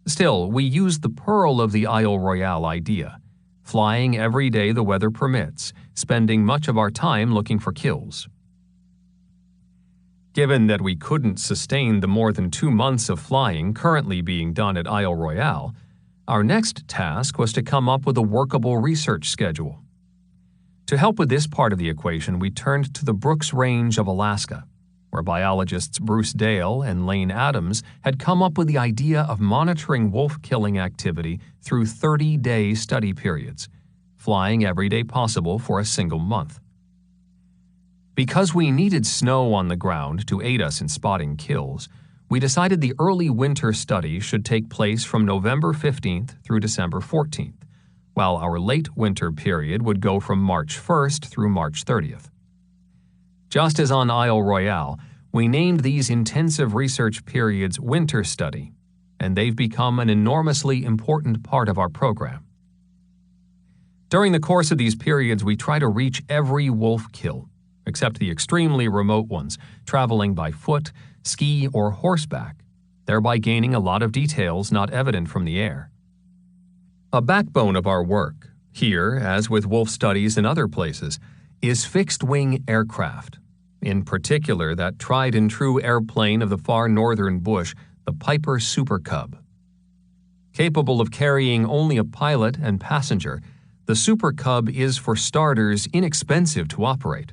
Still, we used the pearl of the Isle Royale idea, flying every day the weather permits, spending much of our time looking for kills. Given that we couldn't sustain the more than 2 months of flying currently being done at Isle Royale, our next task was to come up with a workable research schedule. To help with this part of the equation, we turned to the Brooks Range of Alaska, where biologists Bruce Dale and Lane Adams had come up with the idea of monitoring wolf-killing activity through 30-day study periods, flying every day possible for a single month. Because we needed snow on the ground to aid us in spotting kills, we decided the early winter study should take place from November 15th through December 14th, while our late winter period would go from March 1st through March 30th. Just as on Isle Royale, we named these intensive research periods Winter Study, and they've become an enormously important part of our program. During the course of these periods, we try to reach every wolf kill, except the extremely remote ones, traveling by foot, ski, or horseback, thereby gaining a lot of details not evident from the air. A backbone of our work, here, as with wolf studies in other places, is fixed-wing aircraft, in particular that tried-and-true airplane of the far northern bush, the Piper Super Cub. Capable of carrying only a pilot and passenger, the Super Cub is, for starters, inexpensive to operate.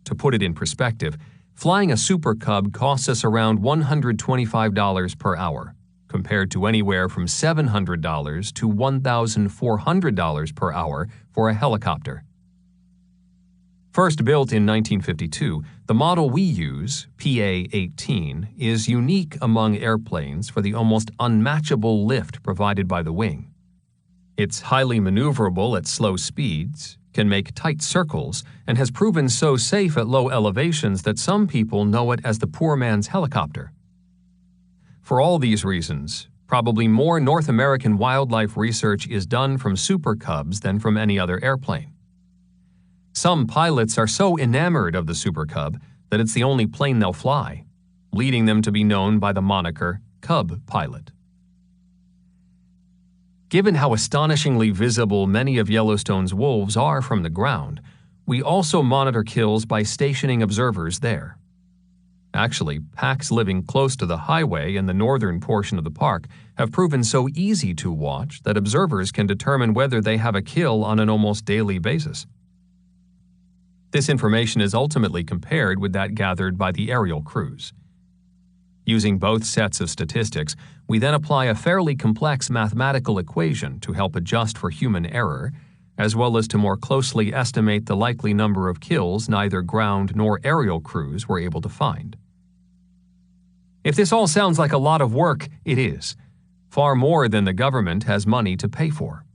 To put it in perspective, flying a Super Cub costs us around $125 per hour, compared to anywhere from $700 to $1,400 per hour for a helicopter. First built in 1952, the model we use, PA-18, is unique among airplanes for the almost unmatchable lift provided by the wing. It's highly maneuverable at slow speeds, can make tight circles, and has proven so safe at low elevations that some people know it as the poor man's helicopter. For all these reasons, probably more North American wildlife research is done from Super Cubs than from any other airplane. Some pilots are so enamored of the Super Cub that it's the only plane they'll fly, leading them to be known by the moniker Cub Pilot. Given how astonishingly visible many of Yellowstone's wolves are from the ground, we also monitor kills by stationing observers there. Actually, packs living close to the highway in the northern portion of the park have proven so easy to watch that observers can determine whether they have a kill on an almost daily basis. This information is ultimately compared with that gathered by the aerial crews. Using both sets of statistics, we then apply a fairly complex mathematical equation to help adjust for human error, as well as to more closely estimate the likely number of kills neither ground nor aerial crews were able to find. If this all sounds like a lot of work, it is, far more than the government has money to pay for.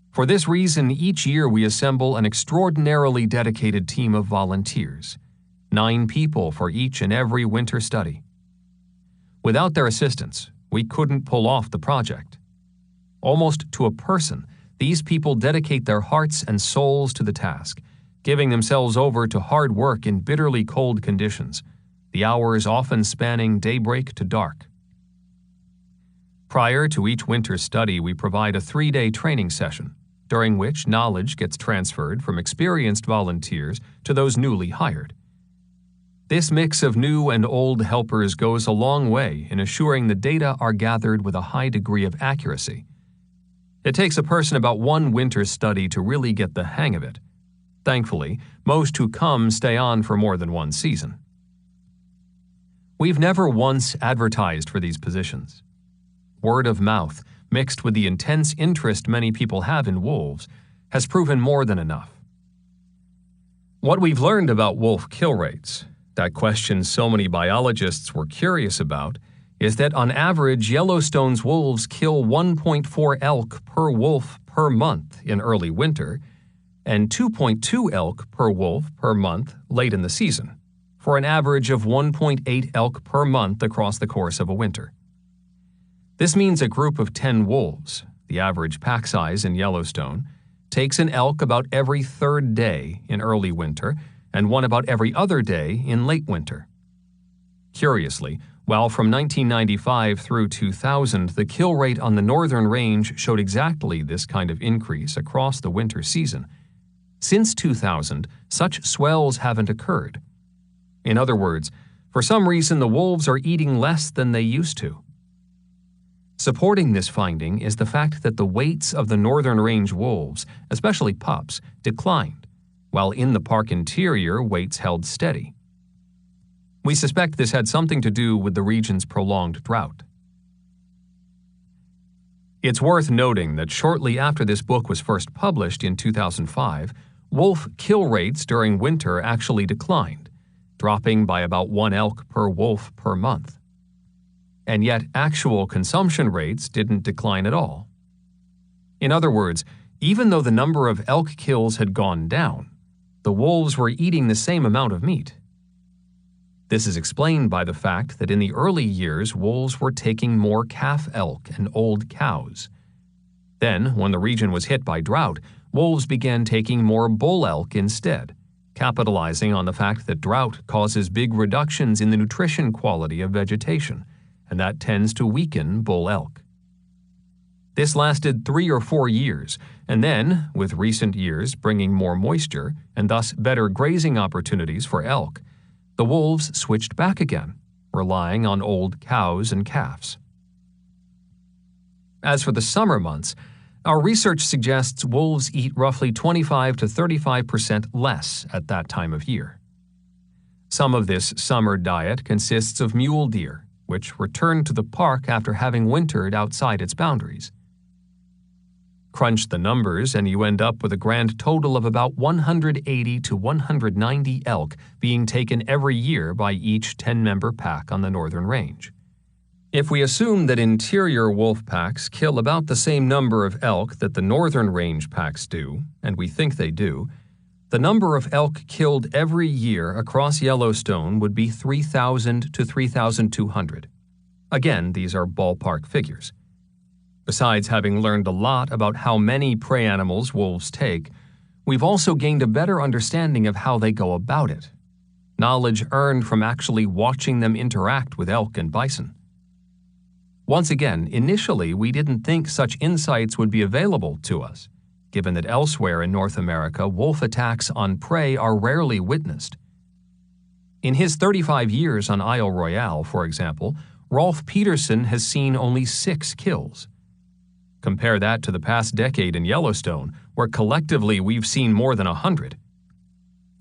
For this reason, each year we assemble an extraordinarily dedicated team of volunteers, 9 people for each and every winter study. Without their assistance, we couldn't pull off the project. Almost to a person, these people dedicate their hearts and souls to the task, giving themselves over to hard work in bitterly cold conditions, the hours often spanning daybreak to dark. Prior to each winter study, we provide a 3-day training session, during which knowledge gets transferred from experienced volunteers to those newly hired. This mix of new and old helpers goes a long way in assuring the data are gathered with a high degree of accuracy. It takes a person about 1 winter study to really get the hang of it. Thankfully, most who come stay on for more than 1 season. We've never once advertised for these positions. Word of mouth, mixed with the intense interest many people have in wolves, has proven more than enough. What we've learned about wolf kill rates, that question so many biologists were curious about, is that on average Yellowstone's wolves kill 1.4 elk per wolf per month in early winter and 2.2 elk per wolf per month late in the season, for an average of 1.8 elk per month across the course of a winter. This means a group of 10 wolves, the average pack size in Yellowstone, takes an elk about every 3rd day in early winter and one about every other day in late winter. Curiously, while from 1995 through 2000 the kill rate on the northern range showed exactly this kind of increase across the winter season, since 2000 such swells haven't occurred. In other words, for some reason the wolves are eating less than they used to. Supporting this finding is the fact that the weights of the northern range wolves, especially pups, declined, while in the park interior weights held steady. We suspect this had something to do with the region's prolonged drought. It's worth noting that shortly after this book was first published in 2005, wolf kill rates during winter actually declined, dropping by about 1 elk per wolf per month. And yet actual consumption rates didn't decline at all. In other words, even though the number of elk kills had gone down, the wolves were eating the same amount of meat. This is explained by the fact that in the early years wolves were taking more calf elk and old cows. Then, when the region was hit by drought, wolves began taking more bull elk instead, capitalizing on the fact that drought causes big reductions in the nutrition quality of vegetation, and that tends to weaken bull elk. This lasted 3 or 4 years, and then, with recent years bringing more moisture and thus better grazing opportunities for elk, the wolves switched back again, relying on old cows and calves. As for the summer months, our research suggests wolves eat roughly 25 to 35% less at that time of year. Some of this summer diet consists of mule deer, which return to the park after having wintered outside its boundaries. Crunch the numbers and you end up with a grand total of about 180 to 190 elk being taken every year by each 10-member pack on the northern range. If we assume that interior wolf packs kill about the same number of elk that the northern range packs do, and we think they do, the number of elk killed every year across Yellowstone would be 3,000 to 3,200. Again, these are ballpark figures. Besides having learned a lot about how many prey animals wolves take, we've also gained a better understanding of how they go about it. Knowledge earned from actually watching them interact with elk and bison. Once again, initially we didn't think such insights would be available to us, given that elsewhere in North America wolf attacks on prey are rarely witnessed. In his 35 years on Isle Royale, for example, Rolf Peterson has seen only 6 kills. Compare that to the past decade in Yellowstone, where collectively we've seen more than 100.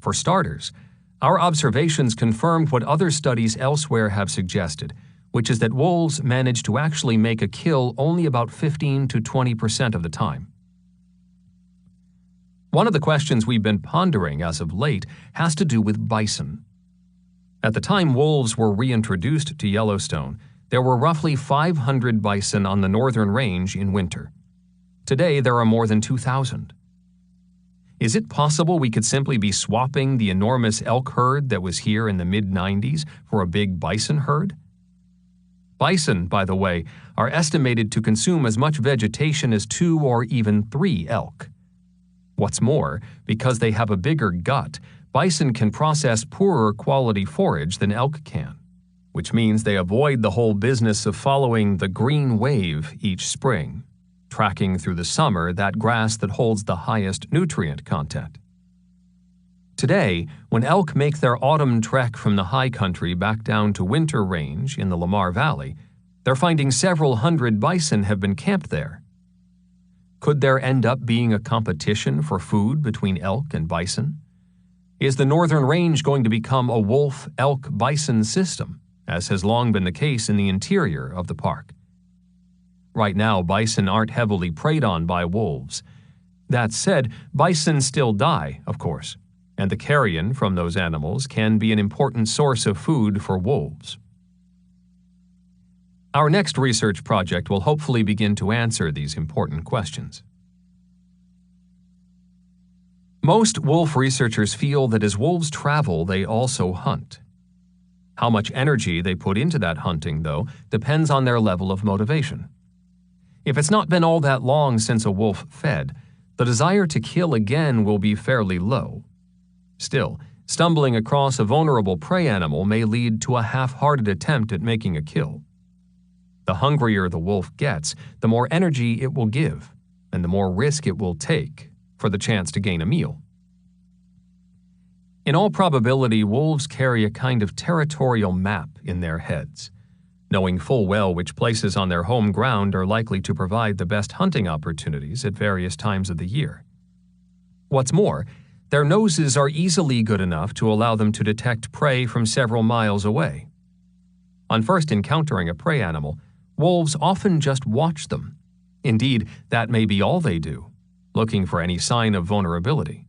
For starters, our observations confirmed what other studies elsewhere have suggested, which is that wolves manage to actually make a kill only about 15 to 20% of the time. One of the questions we've been pondering as of late has to do with bison. At the time wolves were reintroduced to Yellowstone, there were roughly 500 bison on the northern range in winter. Today, there are more than 2,000. Is it possible we could simply be swapping the enormous elk herd that was here in the mid-90s for a big bison herd? Bison, by the way, are estimated to consume as much vegetation as 2 or even 3 elk. What's more, because they have a bigger gut, bison can process poorer quality forage than elk can, which means they avoid the whole business of following the green wave each spring, tracking through the summer that grass that holds the highest nutrient content. Today, when elk make their autumn trek from the high country back down to winter range in the Lamar Valley, they're finding several hundred bison have been camped there. Could there end up being a competition for food between elk and bison? Is the northern range going to become a wolf-elk-bison system, as has long been the case in the interior of the park? Right now, bison aren't heavily preyed on by wolves. That said, bison still die, of course, and the carrion from those animals can be an important source of food for wolves. Our next research project will hopefully begin to answer these important questions. Most wolf researchers feel that as wolves travel, they also hunt. How much energy they put into that hunting, though, depends on their level of motivation. If it's not been all that long since a wolf fed, the desire to kill again will be fairly low. Still, stumbling across a vulnerable prey animal may lead to a half-hearted attempt at making a kill. The hungrier the wolf gets, the more energy it will give, and the more risk it will take for the chance to gain a meal. In all probability, wolves carry a kind of territorial map in their heads, knowing full well which places on their home ground are likely to provide the best hunting opportunities at various times of the year. What's more, their noses are easily good enough to allow them to detect prey from several miles away. On first encountering a prey animal, wolves often just watch them. Indeed, that may be all they do, looking for any sign of vulnerability.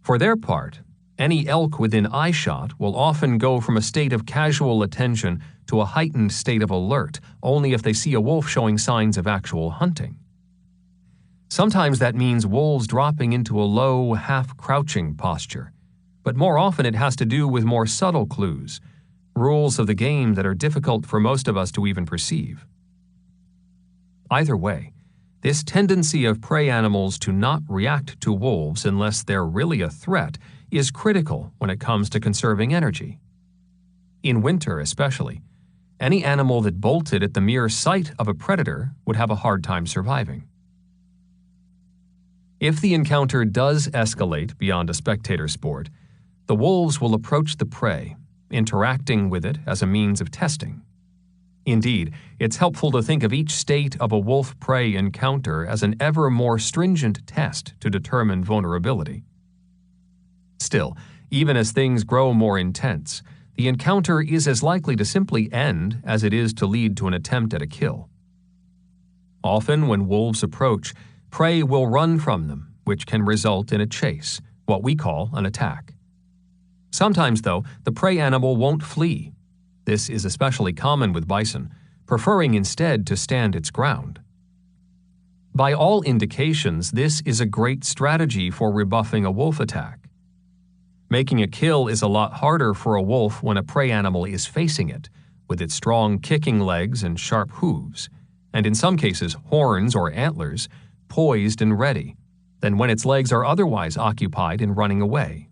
For their part, any elk within eyeshot will often go from a state of casual attention to a heightened state of alert only if they see a wolf showing signs of actual hunting. Sometimes that means wolves dropping into a low, half-crouching posture, but more often it has to do with more subtle clues, rules of the game that are difficult for most of us to even perceive. Either way, this tendency of prey animals to not react to wolves unless they're really a threat is critical when it comes to conserving energy. In winter especially, any animal that bolted at the mere sight of a predator would have a hard time surviving. If the encounter does escalate beyond a spectator sport, the wolves will approach the prey, interacting with it as a means of testing. Indeed, it's helpful to think of each state of a wolf-prey encounter as an ever more stringent test to determine vulnerability. Still, even as things grow more intense, the encounter is as likely to simply end as it is to lead to an attempt at a kill. Often, when wolves approach, prey will run from them, which can result in a chase, what we call an attack. Sometimes, though, the prey animal won't flee. This is especially common with bison, preferring instead to stand its ground. By all indications, this is a great strategy for rebuffing a wolf attack. Making a kill is a lot harder for a wolf when a prey animal is facing it, with its strong kicking legs and sharp hooves, and in some cases horns or antlers, poised and ready, than when its legs are otherwise occupied in running away.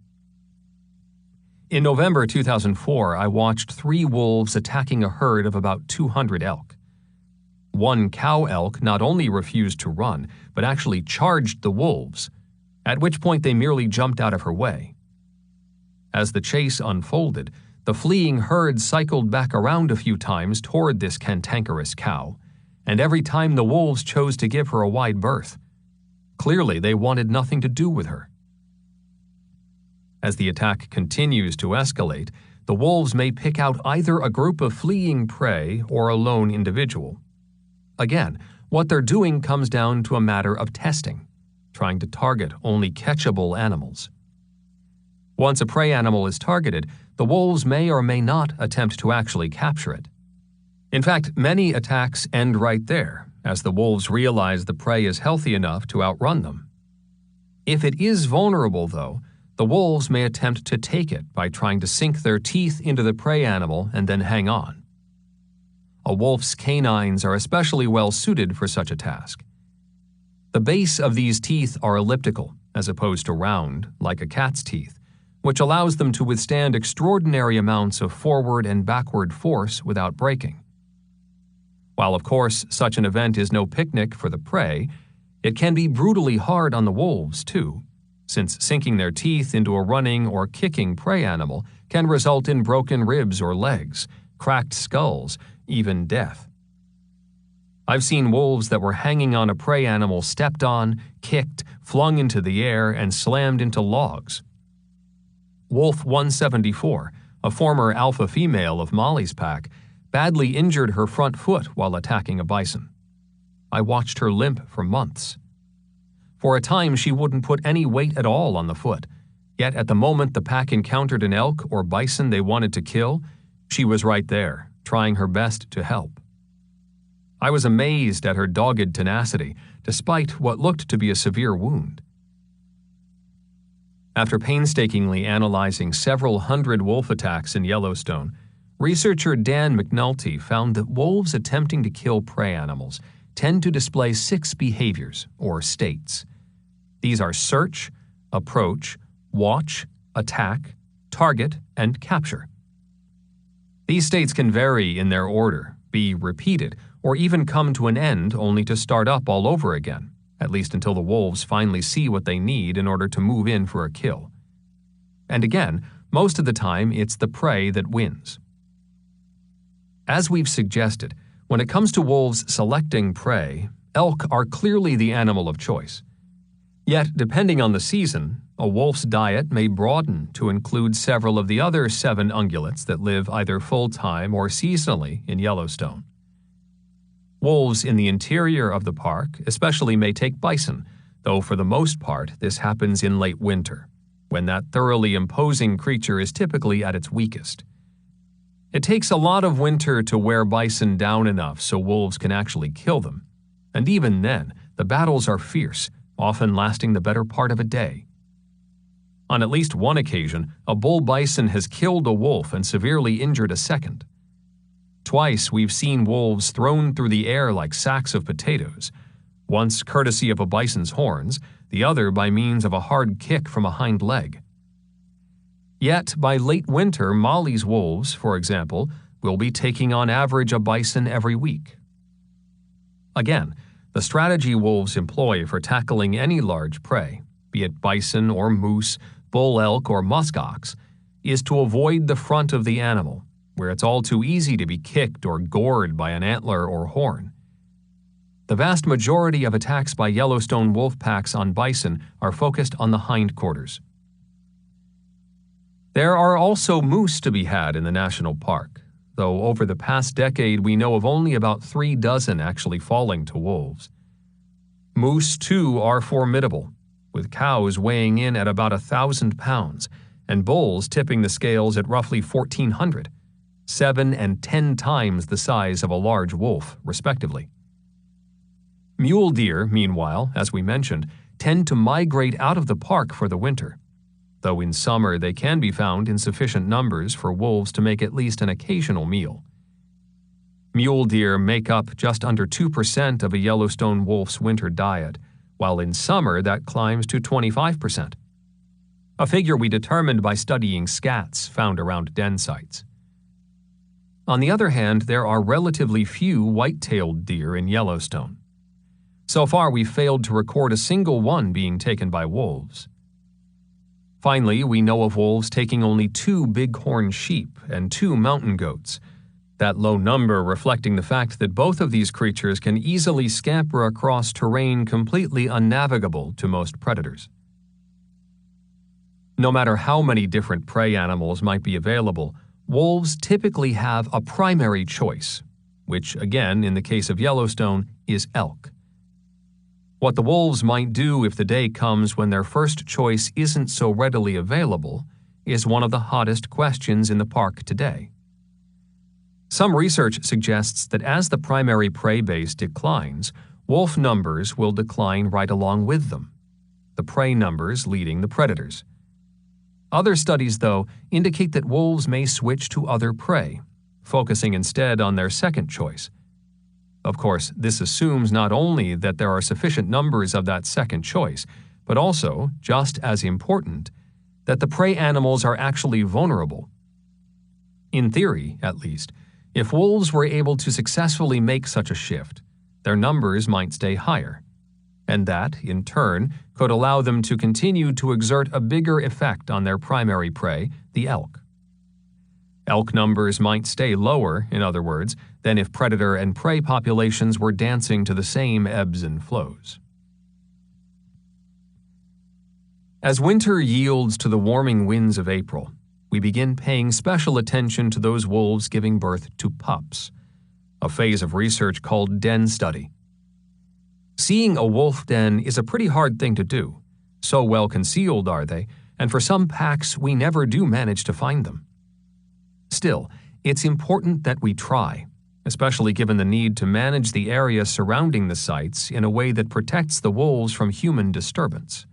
In November 2004, I watched 3 wolves attacking a herd of about 200 elk. One cow elk not only refused to run, but actually charged the wolves, at which point they merely jumped out of her way. As the chase unfolded, the fleeing herd cycled back around a few times toward this cantankerous cow, and every time the wolves chose to give her a wide berth. Clearly, they wanted nothing to do with her. As the attack continues to escalate, the wolves may pick out either a group of fleeing prey or a lone individual. Again, what they're doing comes down to a matter of testing, trying to target only catchable animals. Once a prey animal is targeted, the wolves may or may not attempt to actually capture it. In fact, many attacks end right there, as the wolves realize the prey is healthy enough to outrun them. If it is vulnerable, though, the wolves may attempt to take it by trying to sink their teeth into the prey animal and then hang on. A wolf's canines are especially well suited for such a task. The base of these teeth are elliptical, as opposed to round, like a cat's teeth, which allows them to withstand extraordinary amounts of forward and backward force without breaking. While, of course, such an event is no picnic for the prey, it can be brutally hard on the wolves, too, since sinking their teeth into a running or kicking prey animal can result in broken ribs or legs, cracked skulls, even death. I've seen wolves that were hanging on a prey animal stepped on, kicked, flung into the air, and slammed into logs. Wolf 174, a former alpha female of Molly's pack, badly injured her front foot while attacking a bison. I watched her limp for months. For a time, she wouldn't put any weight at all on the foot, yet at the moment the pack encountered an elk or bison they wanted to kill, she was right there, trying her best to help. I was amazed at her dogged tenacity, despite what looked to be a severe wound. After painstakingly analyzing several hundred wolf attacks in Yellowstone, researcher Dan McNulty found that wolves attempting to kill prey animals tend to display 6 behaviors, or states. These are search, approach, watch, attack, target, and capture. These states can vary in their order, be repeated, or even come to an end only to start up all over again, at least until the wolves finally see what they need in order to move in for a kill. And again, most of the time it's the prey that wins. As we've suggested, when it comes to wolves selecting prey, elk are clearly the animal of choice. Yet, depending on the season, a wolf's diet may broaden to include several of the other 7 ungulates that live either full-time or seasonally in Yellowstone. Wolves in the interior of the park especially may take bison, though for the most part this happens in late winter, when that thoroughly imposing creature is typically at its weakest. It takes a lot of winter to wear bison down enough so wolves can actually kill them, and even then, the battles are fierce, often lasting the better part of a day. On at least one occasion, a bull bison has killed a wolf and severely injured a second. Twice we've seen wolves thrown through the air like sacks of potatoes, once courtesy of a bison's horns, the other by means of a hard kick from a hind leg. Yet, by late winter, Molly's wolves, for example, will be taking on average a bison every week. Again, the strategy wolves employ for tackling any large prey, be it bison or moose, bull elk or musk ox, is to avoid the front of the animal, where it's all too easy to be kicked or gored by an antler or horn. The vast majority of attacks by Yellowstone wolf packs on bison are focused on the hindquarters. There are also moose to be had in the national park, though over the past decade we know of only about 3 dozen actually falling to wolves. Moose, too, are formidable, with cows weighing in at about 1,000 pounds and bulls tipping the scales at roughly 1,400, 7 and 10 times the size of a large wolf, respectively. Mule deer, meanwhile, as we mentioned, tend to migrate out of the park for the winter, though in summer they can be found in sufficient numbers for wolves to make at least an occasional meal. Mule deer make up just under 2% of a Yellowstone wolf's winter diet, while in summer that climbs to 25%. A figure we determined by studying scats found around den sites. On the other hand, there are relatively few white-tailed deer in Yellowstone. So far, we've failed to record a single one being taken by wolves. Finally, we know of wolves taking only 2 bighorn sheep and 2 mountain goats, that low number reflecting the fact that both of these creatures can easily scamper across terrain completely unnavigable to most predators. No matter how many different prey animals might be available, wolves typically have a primary choice, which, again, in the case of Yellowstone, is elk. What the wolves might do if the day comes when their first choice isn't so readily available is one of the hottest questions in the park today. Some research suggests that as the primary prey base declines, wolf numbers will decline right along with them, the prey numbers leading the predators. Other studies, though, indicate that wolves may switch to other prey, focusing instead on their second choice. Of course, this assumes not only that there are sufficient numbers of that second choice, but also, just as important, that the prey animals are actually vulnerable. In theory, at least, if wolves were able to successfully make such a shift, their numbers might stay higher, and that, in turn, could allow them to continue to exert a bigger effect on their primary prey, the elk. Elk numbers might stay lower, in other words, than if predator and prey populations were dancing to the same ebbs and flows. As winter yields to the warming winds of April, we begin paying special attention to those wolves giving birth to pups, a phase of research called den study. Seeing a wolf den is a pretty hard thing to do. So well concealed are they, and for some packs we never do manage to find them. Still, it's important that we try, especially given the need to manage the area surrounding the sites in a way that protects the wolves from human disturbance.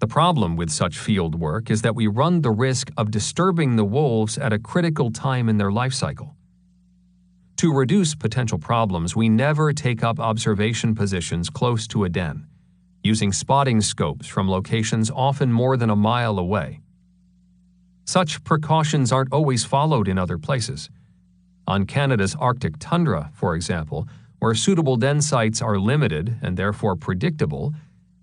The problem with such field work is that we run the risk of disturbing the wolves at a critical time in their life cycle. To reduce potential problems, we never take up observation positions close to a den, using spotting scopes from locations often more than a mile away. Such precautions aren't always followed in other places. On Canada's Arctic tundra, for example, where suitable den sites are limited and therefore predictable,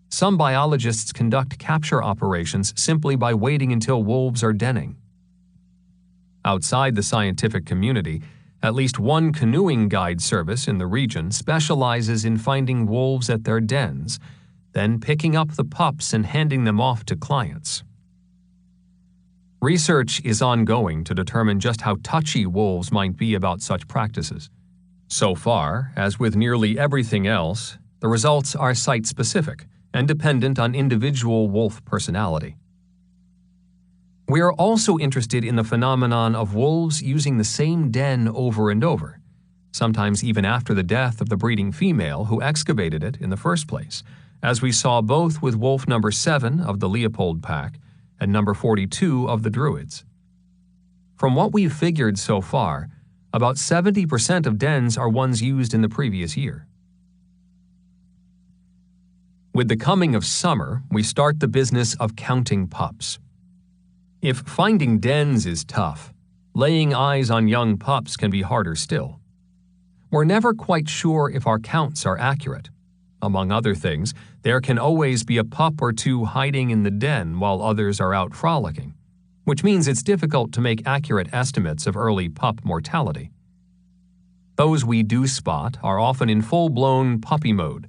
some biologists conduct capture operations simply by waiting until wolves are denning. Outside the scientific community, at least one canoeing guide service in the region specializes in finding wolves at their dens, then picking up the pups and handing them off to clients. Research is ongoing to determine just how touchy wolves might be about such practices. So far, as with nearly everything else, the results are site-specific and dependent on individual wolf personality. We are also interested in the phenomenon of wolves using the same den over and over, sometimes even after the death of the breeding female who excavated it in the first place, as we saw both with wolf number 7 of the Leopold pack and number 42 of the Druids. From what we've figured so far, about 70% of dens are ones used in the previous year. With the coming of summer, we start the business of counting pups. If finding dens is tough, laying eyes on young pups can be harder still. We're never quite sure if our counts are accurate. Among other things, there can always be a pup or two hiding in the den while others are out frolicking, which means it's difficult to make accurate estimates of early pup mortality. Those we do spot are often in full-blown puppy mode,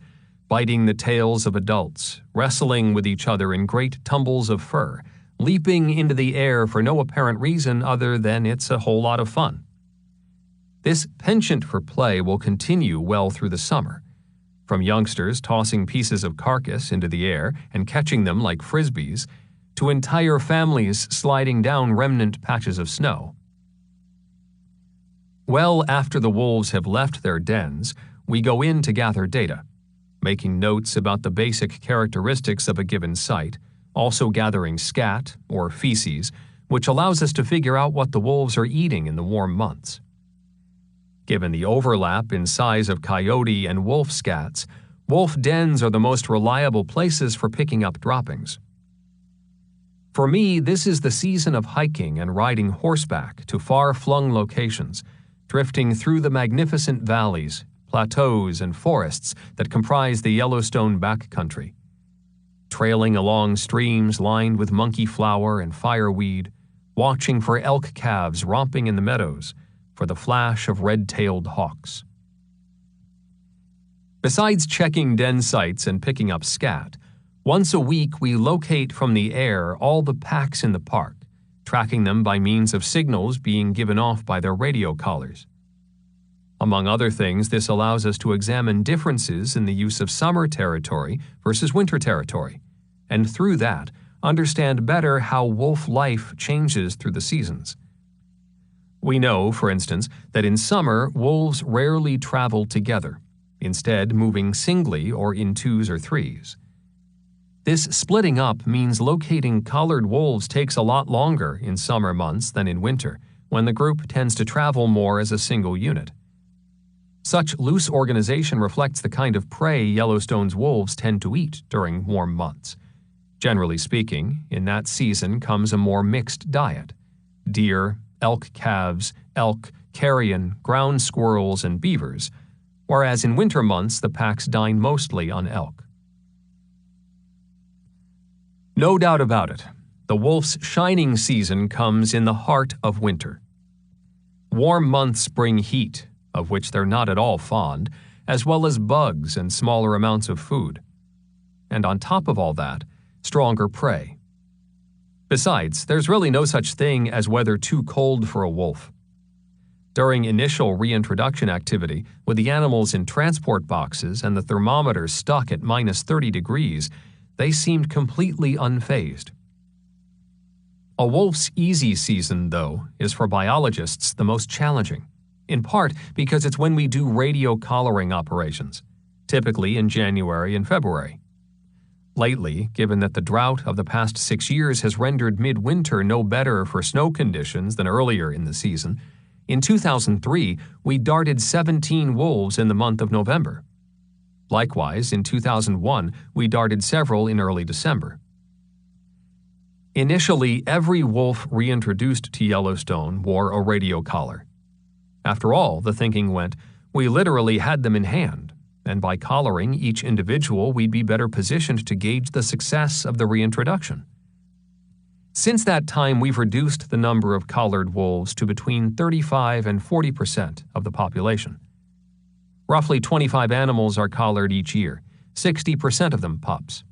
biting the tails of adults, wrestling with each other in great tumbles of fur, leaping into the air for no apparent reason other than it's a whole lot of fun. This penchant for play will continue well through the summer, from youngsters tossing pieces of carcass into the air and catching them like frisbees, to entire families sliding down remnant patches of snow. Well after the wolves have left their dens, we go in to gather data, making notes about the basic characteristics of a given site, also gathering scat, or feces, which allows us to figure out what the wolves are eating in the warm months. Given the overlap in size of coyote and wolf scats, wolf dens are the most reliable places for picking up droppings. For me, this is the season of hiking and riding horseback to far-flung locations, drifting through the magnificent valleys, plateaus, and forests that comprise the Yellowstone backcountry. Trailing along streams lined with monkey flower and fireweed, watching for elk calves romping in the meadows, for the flash of red-tailed hawks. Besides checking den sites and picking up scat, once a week we locate from the air all the packs in the park, tracking them by means of signals being given off by their radio collars. Among other things, this allows us to examine differences in the use of summer territory versus winter territory, and through that, understand better how wolf life changes through the seasons. We know, for instance, that in summer, wolves rarely travel together, instead moving singly or in twos or threes. This splitting up means locating collared wolves takes a lot longer in summer months than in winter, when the group tends to travel more as a single unit. Such loose organization reflects the kind of prey Yellowstone's wolves tend to eat during warm months. Generally speaking, in that season comes a more mixed diet: deer, elk calves, elk, carrion, ground squirrels, and beavers, whereas in winter months the packs dine mostly on elk. No doubt about it, the wolf's shining season comes in the heart of winter. Warm months bring heat, of which they're not at all fond, as well as bugs and smaller amounts of food. And on top of all that, stronger prey. Besides, there's really no such thing as weather too cold for a wolf. During initial reintroduction activity, with the animals in transport boxes and the thermometer stuck at -30 degrees, they seemed completely unfazed. A wolf's easy season, though, is for biologists the most challenging, in part because it's when we do radio collaring operations, typically in January and February. Lately, given that the drought of the past 6 years has rendered midwinter no better for snow conditions than earlier in the season, in 2003 we darted 17 wolves in the month of November. Likewise, in 2001 we darted several in early December. Initially, every wolf reintroduced to Yellowstone wore a radio collar. After all, the thinking went, we literally had them in hand, and by collaring each individual we'd be better positioned to gauge the success of the reintroduction. Since that time, we've reduced the number of collared wolves to between 35 and 40% of the population. Roughly 25 animals are collared each year, 60% of them pups.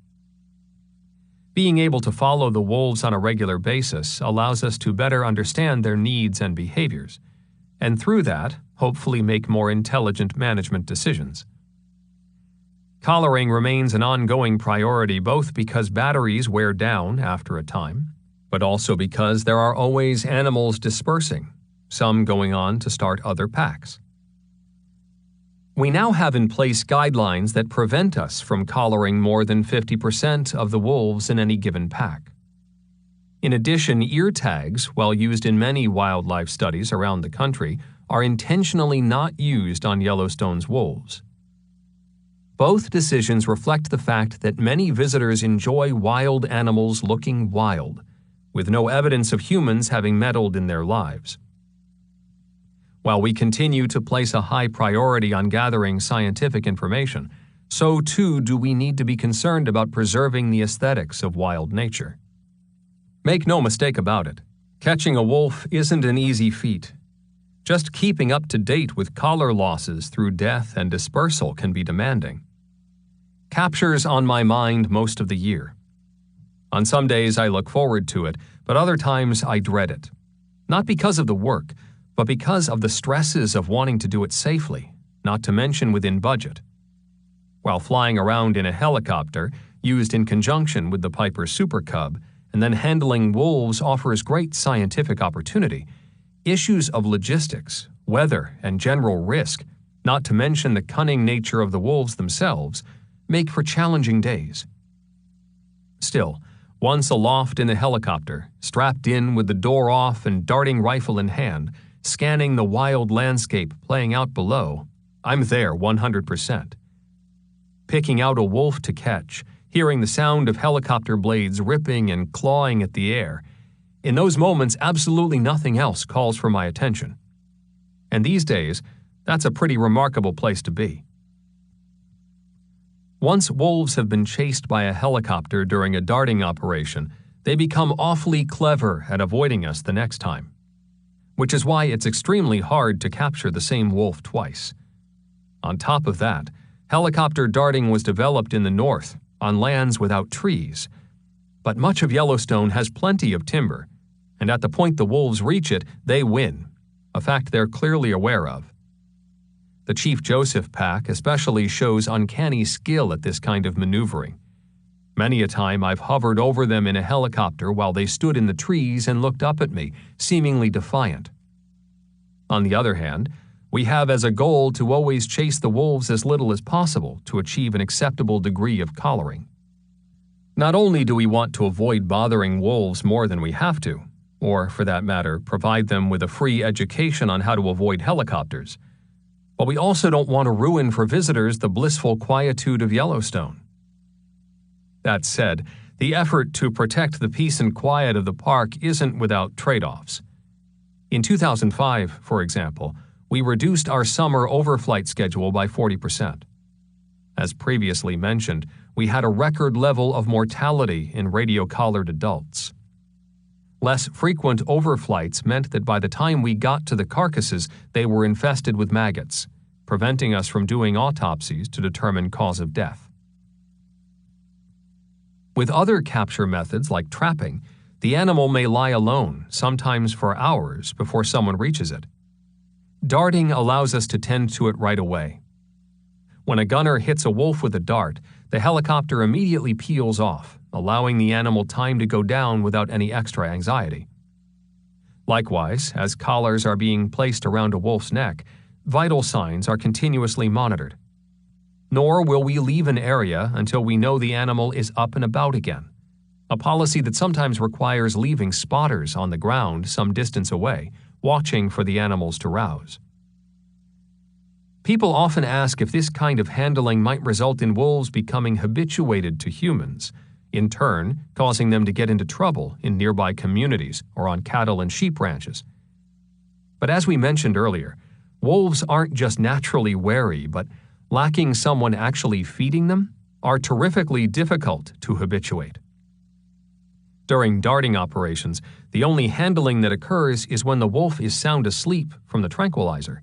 Being able to follow the wolves on a regular basis allows us to better understand their needs and behaviors, and through that, hopefully make more intelligent management decisions. Collaring remains an ongoing priority both because batteries wear down after a time, but also because there are always animals dispersing, some going on to start other packs. We now have in place guidelines that prevent us from collaring more than 50% of the wolves in any given pack. In addition, ear tags, while used in many wildlife studies around the country, are intentionally not used on Yellowstone's wolves. Both decisions reflect the fact that many visitors enjoy wild animals looking wild, with no evidence of humans having meddled in their lives. While we continue to place a high priority on gathering scientific information, so too do we need to be concerned about preserving the aesthetics of wild nature. Make no mistake about it, catching a wolf isn't an easy feat. Just keeping up to date with collar losses through death and dispersal can be demanding. Capture's on my mind most of the year. On some days I look forward to it, but other times I dread it. Not because of the work, but because of the stresses of wanting to do it safely, not to mention within budget. While flying around in a helicopter, used in conjunction with the Piper Super Cub, and then handling wolves offers great scientific opportunity, issues of logistics, weather, and general risk, not to mention the cunning nature of the wolves themselves, make for challenging days. Still, once aloft in the helicopter, strapped in with the door off and darting rifle in hand, scanning the wild landscape playing out below, I'm there 100%. Picking out a wolf to catch, hearing the sound of helicopter blades ripping and clawing at the air, in those moments absolutely nothing else calls for my attention. And these days, that's a pretty remarkable place to be. Once wolves have been chased by a helicopter during a darting operation, they become awfully clever at avoiding us the next time. Which is why it's extremely hard to capture the same wolf twice. On top of that, helicopter darting was developed in the north, on lands without trees. But much of Yellowstone has plenty of timber, and at the point the wolves reach it, they win, a fact they're clearly aware of. The Chief Joseph pack especially shows uncanny skill at this kind of maneuvering. Many a time I've hovered over them in a helicopter while they stood in the trees and looked up at me, seemingly defiant. On the other hand, we have as a goal to always chase the wolves as little as possible to achieve an acceptable degree of collaring. Not only do we want to avoid bothering wolves more than we have to, or, for that matter, provide them with a free education on how to avoid helicopters, but we also don't want to ruin for visitors the blissful quietude of Yellowstone. That said, the effort to protect the peace and quiet of the park isn't without trade-offs. In 2005, for example, we reduced our summer overflight schedule by 40%. As previously mentioned, we had a record level of mortality in radio-collared adults. Less frequent overflights meant that by the time we got to the carcasses, they were infested with maggots, preventing us from doing autopsies to determine cause of death. With other capture methods like trapping, the animal may lie alone, sometimes for hours, before someone reaches it. Darting allows us to tend to it right away. When a gunner hits a wolf with a dart, the helicopter immediately peels off, allowing the animal time to go down without any extra anxiety. Likewise, as collars are being placed around a wolf's neck, vital signs are continuously monitored. Nor will we leave an area until we know the animal is up and about again, a policy that sometimes requires leaving spotters on the ground some distance away, watching for the animals to rouse. People often ask if this kind of handling might result in wolves becoming habituated to humans, in turn causing them to get into trouble in nearby communities or on cattle and sheep ranches. But as we mentioned earlier, wolves aren't just naturally wary, but lacking someone actually feeding them, are terrifically difficult to habituate. During darting operations, the only handling that occurs is when the wolf is sound asleep from the tranquilizer.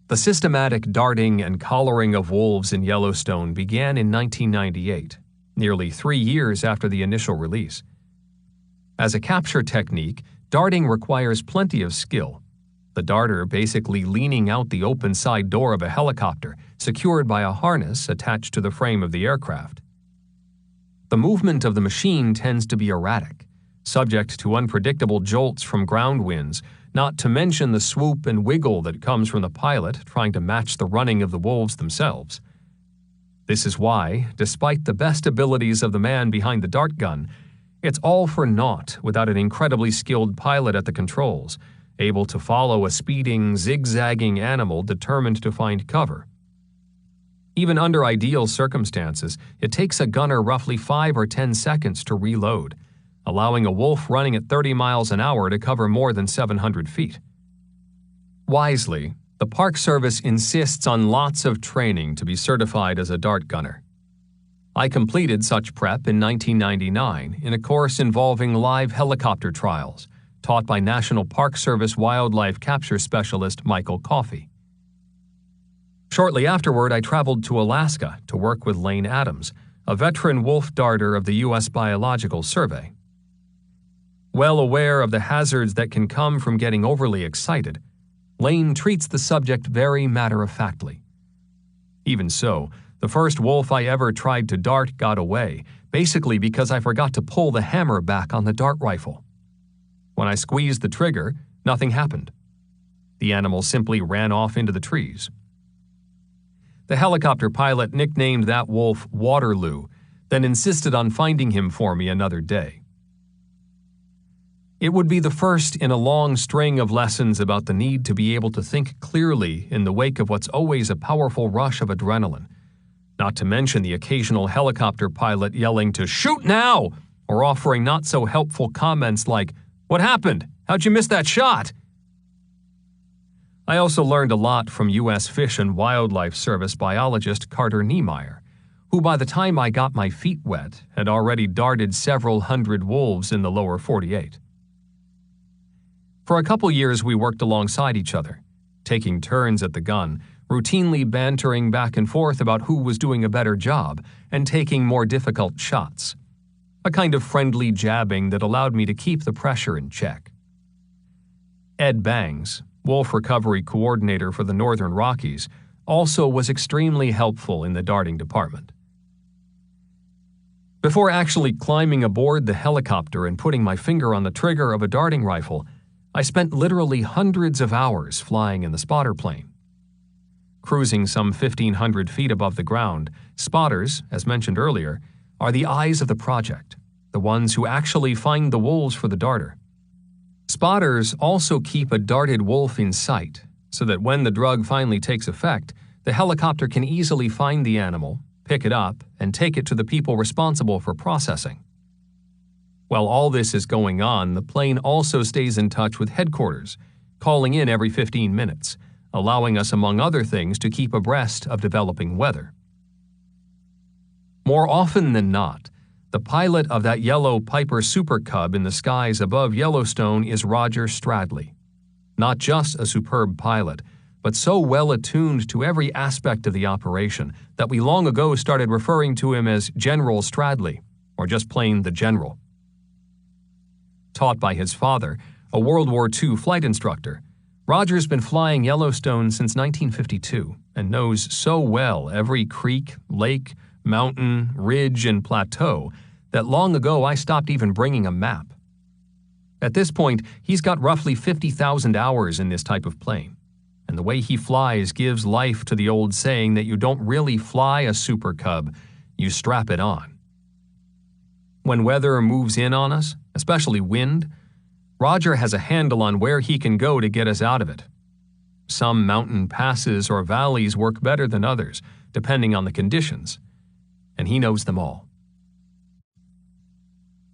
The systematic darting and collaring of wolves in Yellowstone began in 1998, nearly 3 years after the initial release. As a capture technique, darting requires plenty of skill, the darter basically leaning out the open side door of a helicopter, secured by a harness attached to the frame of the aircraft. The movement of the machine tends to be erratic, subject to unpredictable jolts from ground winds, not to mention the swoop and wiggle that comes from the pilot trying to match the running of the wolves themselves. This is why, despite the best abilities of the man behind the dart gun, it's all for naught without an incredibly skilled pilot at the controls, able to follow a speeding, zigzagging animal determined to find cover. Even under ideal circumstances, it takes a gunner roughly 5 or 10 seconds to reload, allowing a wolf running at 30 miles an hour to cover more than 700 feet. Wisely, the Park Service insists on lots of training to be certified as a dart gunner. I completed such prep in 1999 in a course involving live helicopter trials, taught by National Park Service wildlife capture specialist Michael Coffey. Shortly afterward, I traveled to Alaska to work with Lane Adams, a veteran wolf darter of the U.S. Biological Survey. Well aware of the hazards that can come from getting overly excited, Lane treats the subject very matter-of-factly. Even so, the first wolf I ever tried to dart got away, basically because I forgot to pull the hammer back on the dart rifle. When I squeezed the trigger, nothing happened. The animal simply ran off into the trees. The helicopter pilot nicknamed that wolf Waterloo, then insisted on finding him for me another day. It would be the first in a long string of lessons about the need to be able to think clearly in the wake of what's always a powerful rush of adrenaline, not to mention the occasional helicopter pilot yelling to "shoot now!" or offering not-so-helpful comments like, "What happened? How'd you miss that shot?" I also learned a lot from U.S. Fish and Wildlife Service biologist Carter Niemeyer, who by the time I got my feet wet had already darted several hundred wolves in the lower 48. For a couple years we worked alongside each other, taking turns at the gun, routinely bantering back and forth about who was doing a better job and taking more difficult shots. A kind of friendly jabbing that allowed me to keep the pressure in check. Ed Bangs, wolf recovery coordinator for the Northern Rockies, also was extremely helpful in the darting department. Before actually climbing aboard the helicopter and putting my finger on the trigger of a darting rifle, I spent literally hundreds of hours flying in the spotter plane. Cruising some 1,500 feet above the ground, spotters, as mentioned earlier, are the eyes of the project, the ones who actually find the wolves for the darter. Spotters also keep a darted wolf in sight, so that when the drug finally takes effect, the helicopter can easily find the animal, pick it up, and take it to the people responsible for processing. While all this is going on, the plane also stays in touch with headquarters, calling in every 15 minutes, allowing us, among other things, to keep abreast of developing weather. More often than not, the pilot of that yellow Piper Super Cub in the skies above Yellowstone is Roger Stradley. Not just a superb pilot, but so well attuned to every aspect of the operation that we long ago started referring to him as General Stradley, or just plain the General. Taught by his father, a World War II flight instructor, Roger's been flying Yellowstone since 1952 and knows so well every creek, lake, mountain, ridge, and plateau that long ago I stopped even bringing a map. At this point, he's got roughly 50,000 hours in this type of plane, and the way he flies gives life to the old saying that you don't really fly a Super Cub, you strap it on. When weather moves in on us, especially wind, Roger has a handle on where he can go to get us out of it. Some mountain passes or valleys work better than others, depending on the conditions, and he knows them all.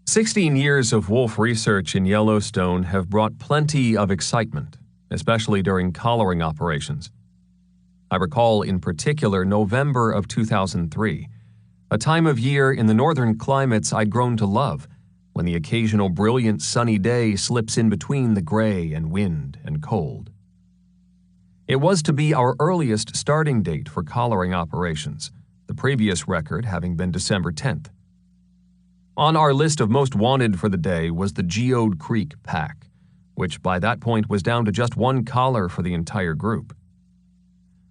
16 years of wolf research in Yellowstone have brought plenty of excitement, especially during collaring operations. I recall in particular November of 2003, a time of year in the northern climates I'd grown to love, when the occasional brilliant sunny day slips in between the gray and wind and cold. It was to be our earliest starting date for collaring operations, the previous record having been December 10th. On our list of most wanted for the day was the Geode Creek pack, which by that point was down to just one collar for the entire group.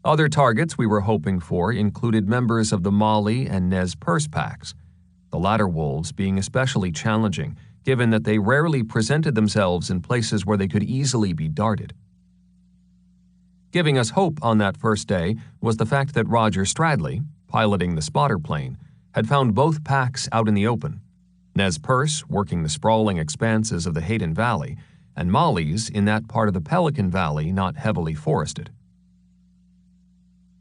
Other targets we were hoping for included members of the Molly and Nez Perce packs, the latter wolves being especially challenging, given that they rarely presented themselves in places where they could easily be darted. Giving us hope on that first day was the fact that Roger Stradley, piloting the spotter plane, had found both packs out in the open, Nez Perce working the sprawling expanses of the Hayden Valley, and Molly's in that part of the Pelican Valley not heavily forested.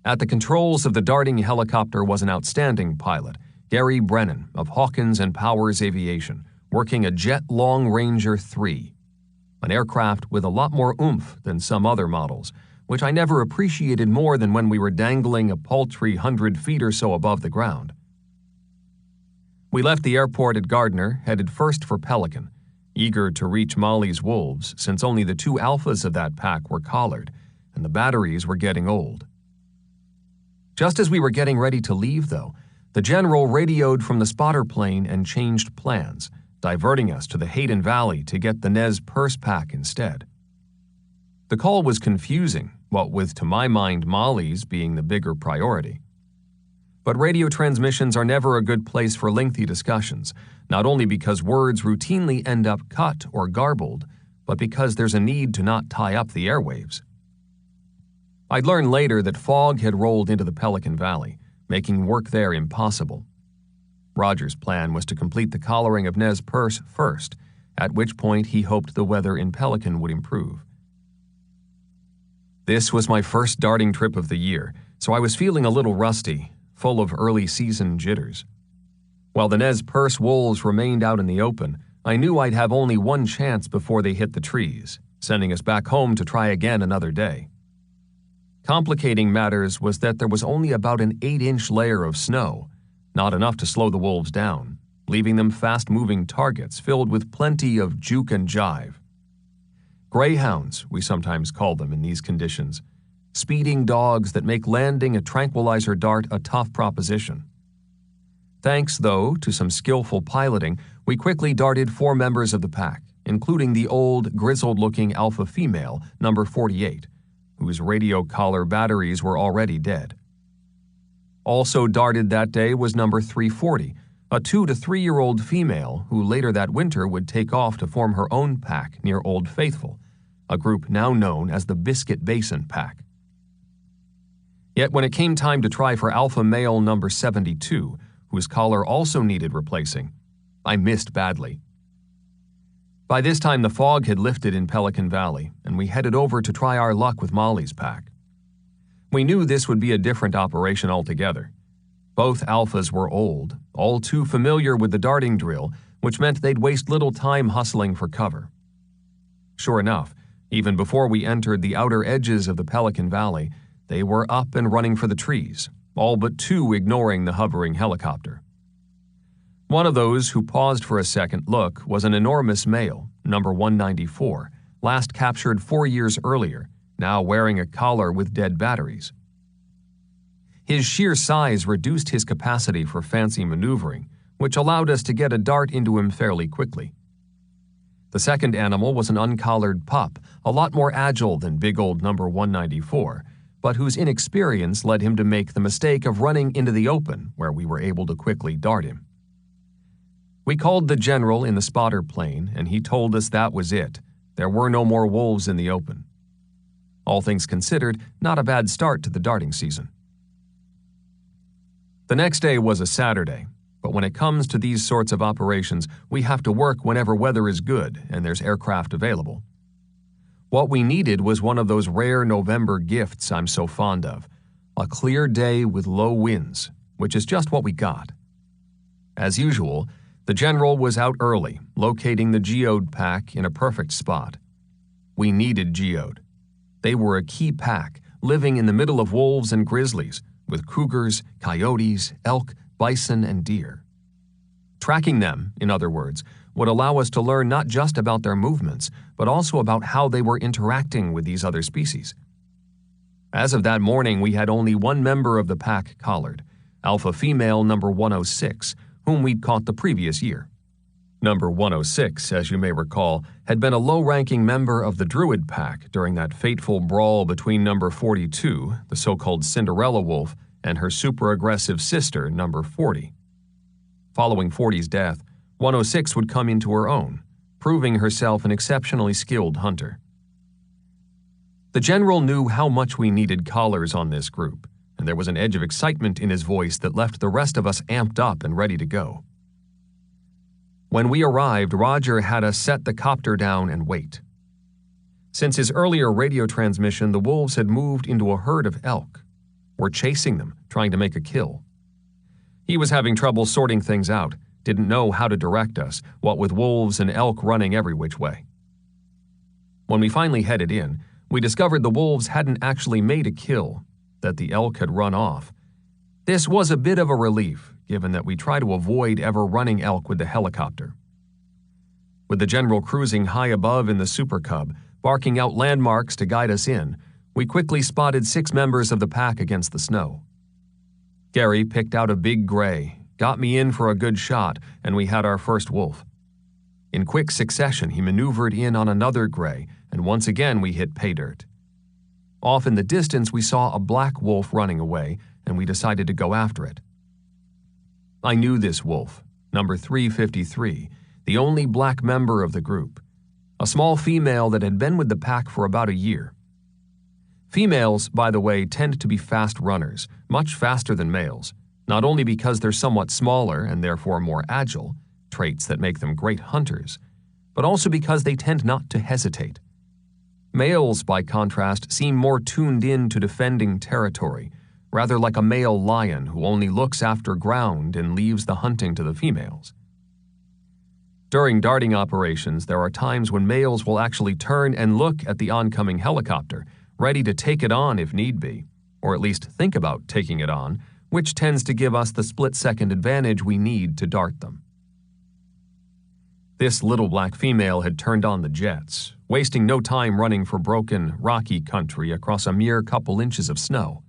At the controls of the darting helicopter was an outstanding pilot, Gary Brennan of Hawkins and Powers Aviation, working a Jet Long Ranger 3, an aircraft with a lot more oomph than some other models, which I never appreciated more than when we were dangling a paltry 100 feet or so above the ground. We left the airport at Gardner, headed first for Pelican, eager to reach Molly's wolves since only the two alphas of that pack were collared, and the batteries were getting old. Just as we were getting ready to leave, though, the general radioed from the spotter plane and changed plans, diverting us to the Hayden Valley to get the Nez Perce pack instead. The call was confusing, what with, to my mind, Molly's being the bigger priority. But radio transmissions are never a good place for lengthy discussions, not only because words routinely end up cut or garbled, but because there's a need to not tie up the airwaves. I'd learned later that fog had rolled into the Pelican Valley, making work there impossible. Roger's plan was to complete the collaring of Nez Perce first, at which point he hoped the weather in Pelican would improve. This was my first darting trip of the year, so I was feeling a little rusty, full of early season jitters. While the Nez Perce wolves remained out in the open, I knew I'd have only one chance before they hit the trees, sending us back home to try again another day. Complicating matters was that there was only about an 8-inch layer of snow, not enough to slow the wolves down, leaving them fast-moving targets filled with plenty of juke and jive. Greyhounds, we sometimes call them in these conditions, speeding dogs that make landing a tranquilizer dart a tough proposition. Thanks, though, to some skillful piloting, we quickly darted 4 members of the pack, including the old, grizzled-looking alpha female, number 48, whose radio collar batteries were already dead. Also darted that day was number 340, a 2 to 3-year-old female who later that winter would take off to form her own pack near Old Faithful, a group now known as the Biscuit Basin Pack. Yet when it came time to try for alpha male number 72, whose collar also needed replacing, I missed badly. By this time the fog had lifted in Pelican Valley, and we headed over to try our luck with Molly's pack. We knew this would be a different operation altogether. Both alphas were old, all too familiar with the darting drill, which meant they'd waste little time hustling for cover. Sure enough, even before we entered the outer edges of the Pelican Valley, they were up and running for the trees, all but two ignoring the hovering helicopter. One of those who paused for a second look was an enormous male, number 194, last captured 4 years earlier, now wearing a collar with dead batteries. His sheer size reduced his capacity for fancy maneuvering, which allowed us to get a dart into him fairly quickly. The second animal was an uncollared pup, a lot more agile than big old number 194, but whose inexperience led him to make the mistake of running into the open, where we were able to quickly dart him. We called the general in the spotter plane, and he told us that was it. There were no more wolves in the open. All things considered, not a bad start to the darting season. The next day was a Saturday, but when it comes to these sorts of operations, we have to work whenever weather is good and there's aircraft available. What we needed was one of those rare November gifts I'm so fond of, a clear day with low winds, which is just what we got. As usual, the general was out early, locating the geode pack in a perfect spot. We needed geode. They were a key pack, living in the middle of wolves and grizzlies, with cougars, coyotes, elk, bison, and deer. Tracking them, in other words, would allow us to learn not just about their movements, but also about how they were interacting with these other species. As of that morning, we had only one member of the pack collared, alpha female number 106, whom we'd caught the previous year. Number 106, as you may recall, had been a low-ranking member of the Druid pack during that fateful brawl between number 42, the so-called Cinderella wolf, and her super-aggressive sister, number 40. Following 40's death, 106 would come into her own, proving herself an exceptionally skilled hunter. The general knew how much we needed collars on this group, and there was an edge of excitement in his voice that left the rest of us amped up and ready to go. When we arrived, Roger had us set the copter down and wait. Since his earlier radio transmission, the wolves had moved into a herd of elk. We're chasing them, trying to make a kill. He was having trouble sorting things out, didn't know how to direct us, what with wolves and elk running every which way. When we finally headed in, we discovered the wolves hadn't actually made a kill, that the elk had run off. This was a bit of a relief, given that we try to avoid ever running elk with the helicopter. With the general cruising high above in the Super Cub, barking out landmarks to guide us in, we quickly spotted 6 members of the pack against the snow. Gary picked out a big gray, got me in for a good shot, and we had our first wolf. In quick succession, he maneuvered in on another gray, and once again we hit pay dirt. Off in the distance, we saw a black wolf running away, and we decided to go after it. I knew this wolf, number 353, the only black member of the group, a small female that had been with the pack for about a year. Females, by the way, tend to be fast runners, much faster than males, not only because they're somewhat smaller and therefore more agile, traits that make them great hunters, but also because they tend not to hesitate. Males, by contrast, seem more tuned in to defending territory, rather like a male lion who only looks after ground and leaves the hunting to the females. During darting operations, there are times when males will actually turn and look at the oncoming helicopter, ready to take it on if need be, or at least think about taking it on, which tends to give us the split-second advantage we need to dart them. This little black female had turned on the jets, wasting no time running for broken, rocky country across a mere couple inches of snow.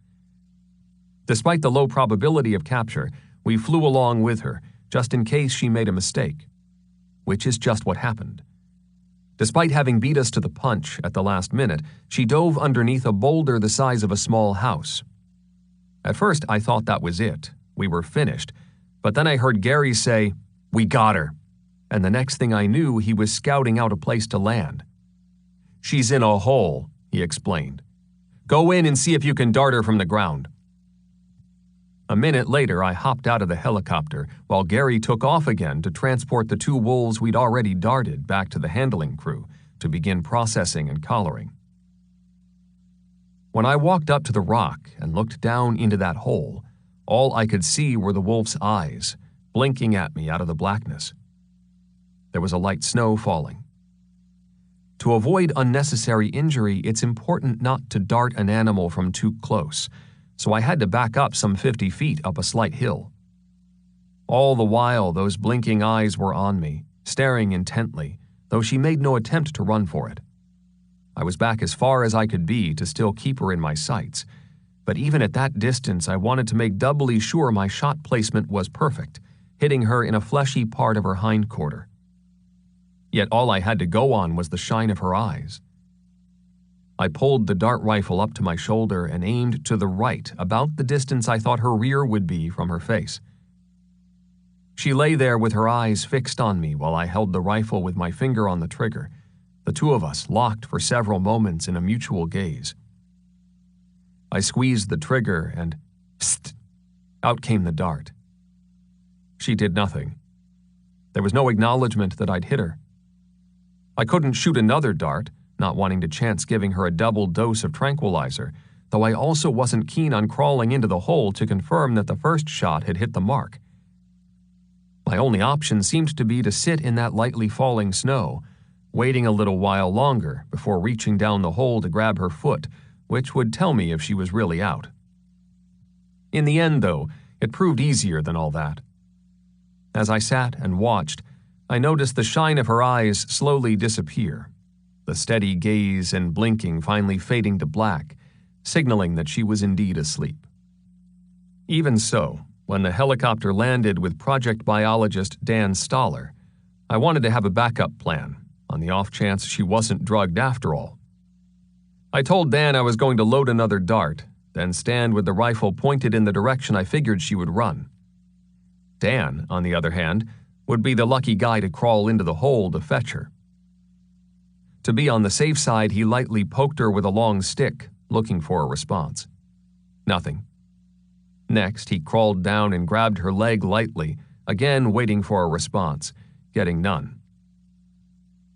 Despite the low probability of capture, we flew along with her, just in case she made a mistake, which is just what happened. Despite having beat us to the punch at the last minute, she dove underneath a boulder the size of a small house. At first, I thought that was it. We were finished. But then I heard Gary say, "We got her." And the next thing I knew, he was scouting out a place to land. "She's in a hole," he explained. "Go in and see if you can dart her from the ground." A minute later, I hopped out of the helicopter while Gary took off again to transport the 2 wolves we'd already darted back to the handling crew to begin processing and collaring. When I walked up to the rock and looked down into that hole, All I could see were the wolf's eyes, blinking at me out of the blackness. There was a light snow falling. To avoid unnecessary injury, it's important not to dart an animal from too close, so I had to back up some 50 feet up a slight hill. All the while, those blinking eyes were on me, staring intently, though she made no attempt to run for it. I was back as far as I could be to still keep her in my sights, but even at that distance, I wanted to make doubly sure my shot placement was perfect, hitting her in a fleshy part of her hindquarter. Yet all I had to go on was the shine of her eyes. I pulled the dart rifle up to my shoulder and aimed to the right, about the distance I thought her rear would be from her face. She lay there with her eyes fixed on me while I held the rifle with my finger on the trigger, the two of us locked for several moments in a mutual gaze. I squeezed the trigger and, psst, out came the dart. She did nothing. There was no acknowledgement that I'd hit her. I couldn't shoot another dart, not wanting to chance giving her a double dose of tranquilizer, though I also wasn't keen on crawling into the hole to confirm that the first shot had hit the mark. My only option seemed to be to sit in that lightly falling snow, waiting a little while longer before reaching down the hole to grab her foot, which would tell me if she was really out. In the end, though, it proved easier than all that. As I sat and watched, I noticed the shine of her eyes slowly disappear, the steady gaze and blinking finally fading to black, signaling that she was indeed asleep. Even so, when the helicopter landed with project biologist Dan Stoller, I wanted to have a backup plan, on the off chance she wasn't drugged after all. I told Dan I was going to load another dart, then stand with the rifle pointed in the direction I figured she would run. Dan, on the other hand, would be the lucky guy to crawl into the hole to fetch her. To be on the safe side, he lightly poked her with a long stick, looking for a response. Nothing. Next, he crawled down and grabbed her leg lightly, again waiting for a response, getting none.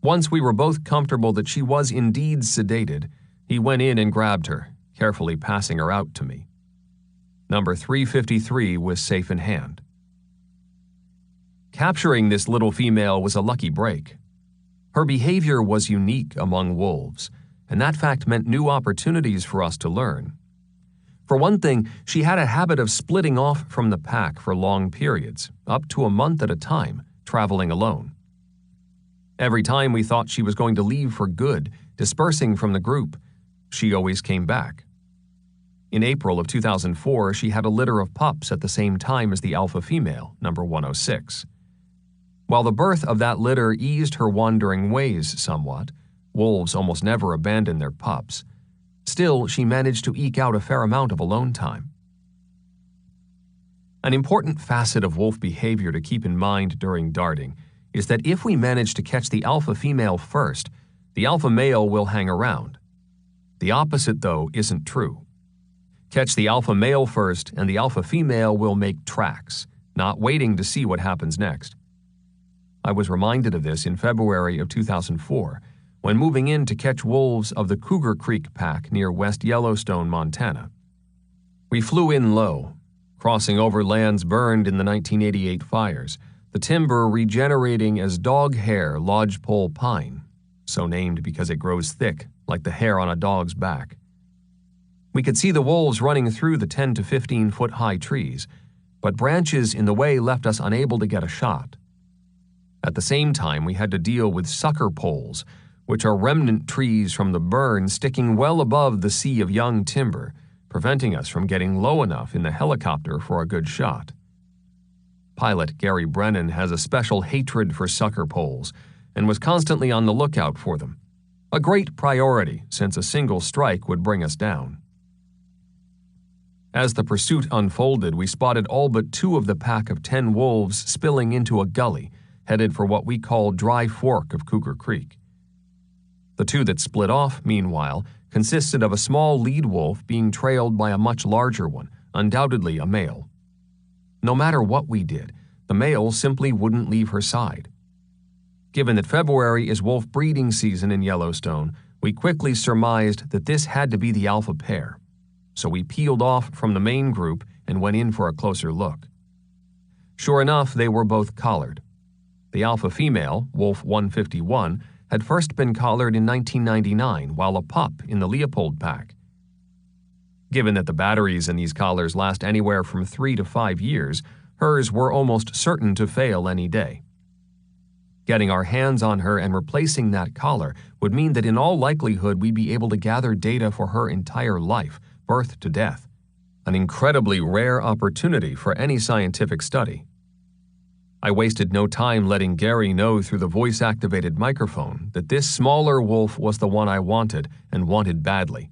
Once we were both comfortable that she was indeed sedated, he went in and grabbed her, carefully passing her out to me. Number 353 was safe in hand. Capturing this little female was a lucky break. Her behavior was unique among wolves, and that fact meant new opportunities for us to learn. For one thing, she had a habit of splitting off from the pack for long periods, up to a month at a time, traveling alone. Every time we thought she was going to leave for good, dispersing from the group, she always came back. In April of 2004, she had a litter of pups at the same time as the alpha female, number 106. While the birth of that litter eased her wandering ways somewhat, wolves almost never abandon their pups. Still, she managed to eke out a fair amount of alone time. An important facet of wolf behavior to keep in mind during darting is that if we manage to catch the alpha female first, the alpha male will hang around. The opposite, though, isn't true. Catch the alpha male first, and the alpha female will make tracks, not waiting to see what happens next. I was reminded of this in February of 2004, when moving in to catch wolves of the Cougar Creek Pack near West Yellowstone, Montana. We flew in low, crossing over lands burned in the 1988 fires, the timber regenerating as dog hair lodgepole pine, so named because it grows thick, like the hair on a dog's back. We could see the wolves running through the 10 to 15 foot high trees, but branches in the way left us unable to get a shot. At the same time, we had to deal with sucker poles, which are remnant trees from the burn sticking well above the sea of young timber, preventing us from getting low enough in the helicopter for a good shot. Pilot Gary Brennan has a special hatred for sucker poles and was constantly on the lookout for them, a great priority since a single strike would bring us down. As the pursuit unfolded, we spotted all but 2 of the pack of 10 wolves spilling into a gully, headed for what we call Dry Fork of Cougar Creek. The 2 that split off, meanwhile, consisted of a small lead wolf being trailed by a much larger one, undoubtedly a male. No matter what we did, the male simply wouldn't leave her side. Given that February is wolf breeding season in Yellowstone, we quickly surmised that this had to be the alpha pair. So we peeled off from the main group and went in for a closer look. Sure enough, they were both collared. The alpha female, Wolf 151, had first been collared in 1999 while a pup in the Leopold pack. Given that the batteries in these collars last anywhere from 3 to 5 years, hers were almost certain to fail any day. Getting our hands on her and replacing that collar would mean that in all likelihood we'd be able to gather data for her entire life, birth to death. An incredibly rare opportunity for any scientific study. I wasted no time letting Gary know through the voice-activated microphone that this smaller wolf was the one I wanted, and wanted badly.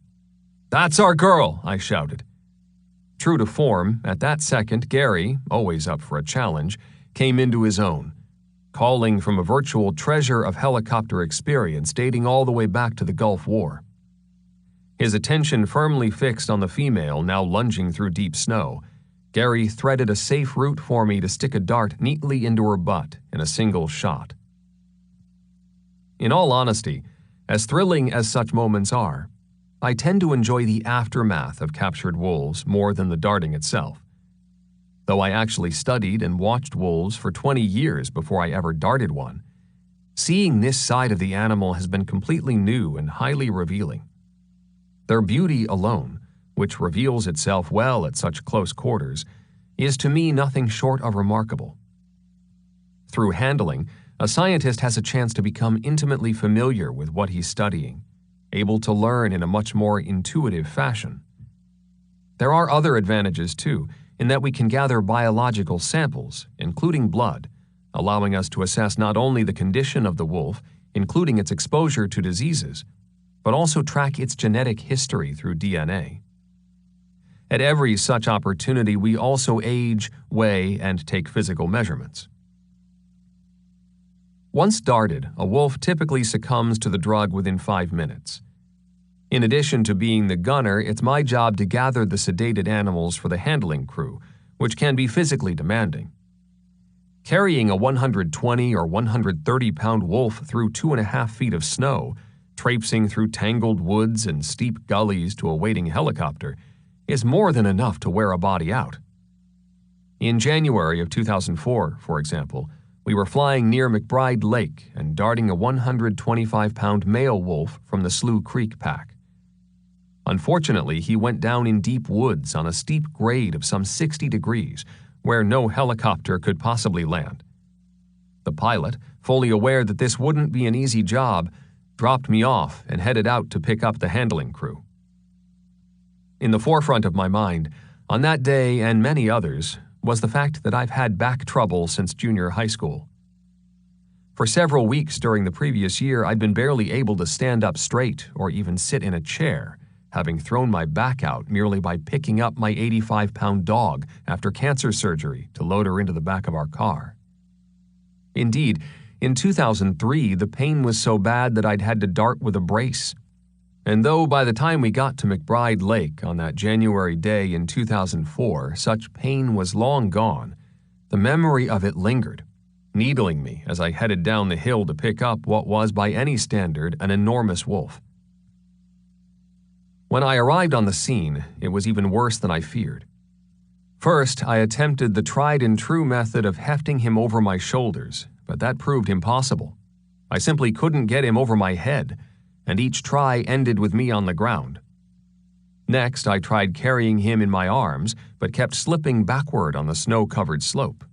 "That's our girl!" I shouted. True to form, at that second, Gary, always up for a challenge, came into his own, calling from a virtual treasure of helicopter experience dating all the way back to the Gulf War. His attention firmly fixed on the female now lunging through deep snow, Gary threaded a safe route for me to stick a dart neatly into her butt in a single shot. In all honesty, as thrilling as such moments are, I tend to enjoy the aftermath of captured wolves more than the darting itself. Though I actually studied and watched wolves for 20 years before I ever darted one, seeing this side of the animal has been completely new and highly revealing. Their beauty alone, which reveals itself well at such close quarters, is to me nothing short of remarkable. Through handling, a scientist has a chance to become intimately familiar with what he's studying, able to learn in a much more intuitive fashion. There are other advantages, too, in that we can gather biological samples, including blood, allowing us to assess not only the condition of the wolf, including its exposure to diseases, but also track its genetic history through DNA. At every such opportunity, we also age, weigh, and take physical measurements. Once darted, a wolf typically succumbs to the drug within 5 minutes. In addition to being the gunner, it's my job to gather the sedated animals for the handling crew, which can be physically demanding. Carrying a 120 or 130-pound wolf through 2.5 feet of snow, traipsing through tangled woods and steep gullies to a waiting helicopter, is more than enough to wear a body out. In January of 2004, for example, we were flying near McBride Lake and darting a 125-pound male wolf from the Slough Creek pack. Unfortunately, he went down in deep woods on a steep grade of some 60 degrees, where no helicopter could possibly land. The pilot, fully aware that this wouldn't be an easy job, dropped me off and headed out to pick up the handling crew. In the forefront of my mind, on that day and many others, was the fact that I've had back trouble since junior high school. For several weeks during the previous year, I'd been barely able to stand up straight or even sit in a chair, having thrown my back out merely by picking up my 85-pound dog after cancer surgery to load her into the back of our car. Indeed, in 2003, the pain was so bad that I'd had to dart with a brace. And though by the time we got to McBride Lake on that January day in 2004, such pain was long gone, the memory of it lingered, needling me as I headed down the hill to pick up what was by any standard an enormous wolf. When I arrived on the scene, it was even worse than I feared. First, I attempted the tried-and-true method of hefting him over my shoulders, but that proved impossible. I simply couldn't get him over my head, and each try ended with me on the ground. Next, I tried carrying him in my arms, but kept slipping backward on the snow-covered slope.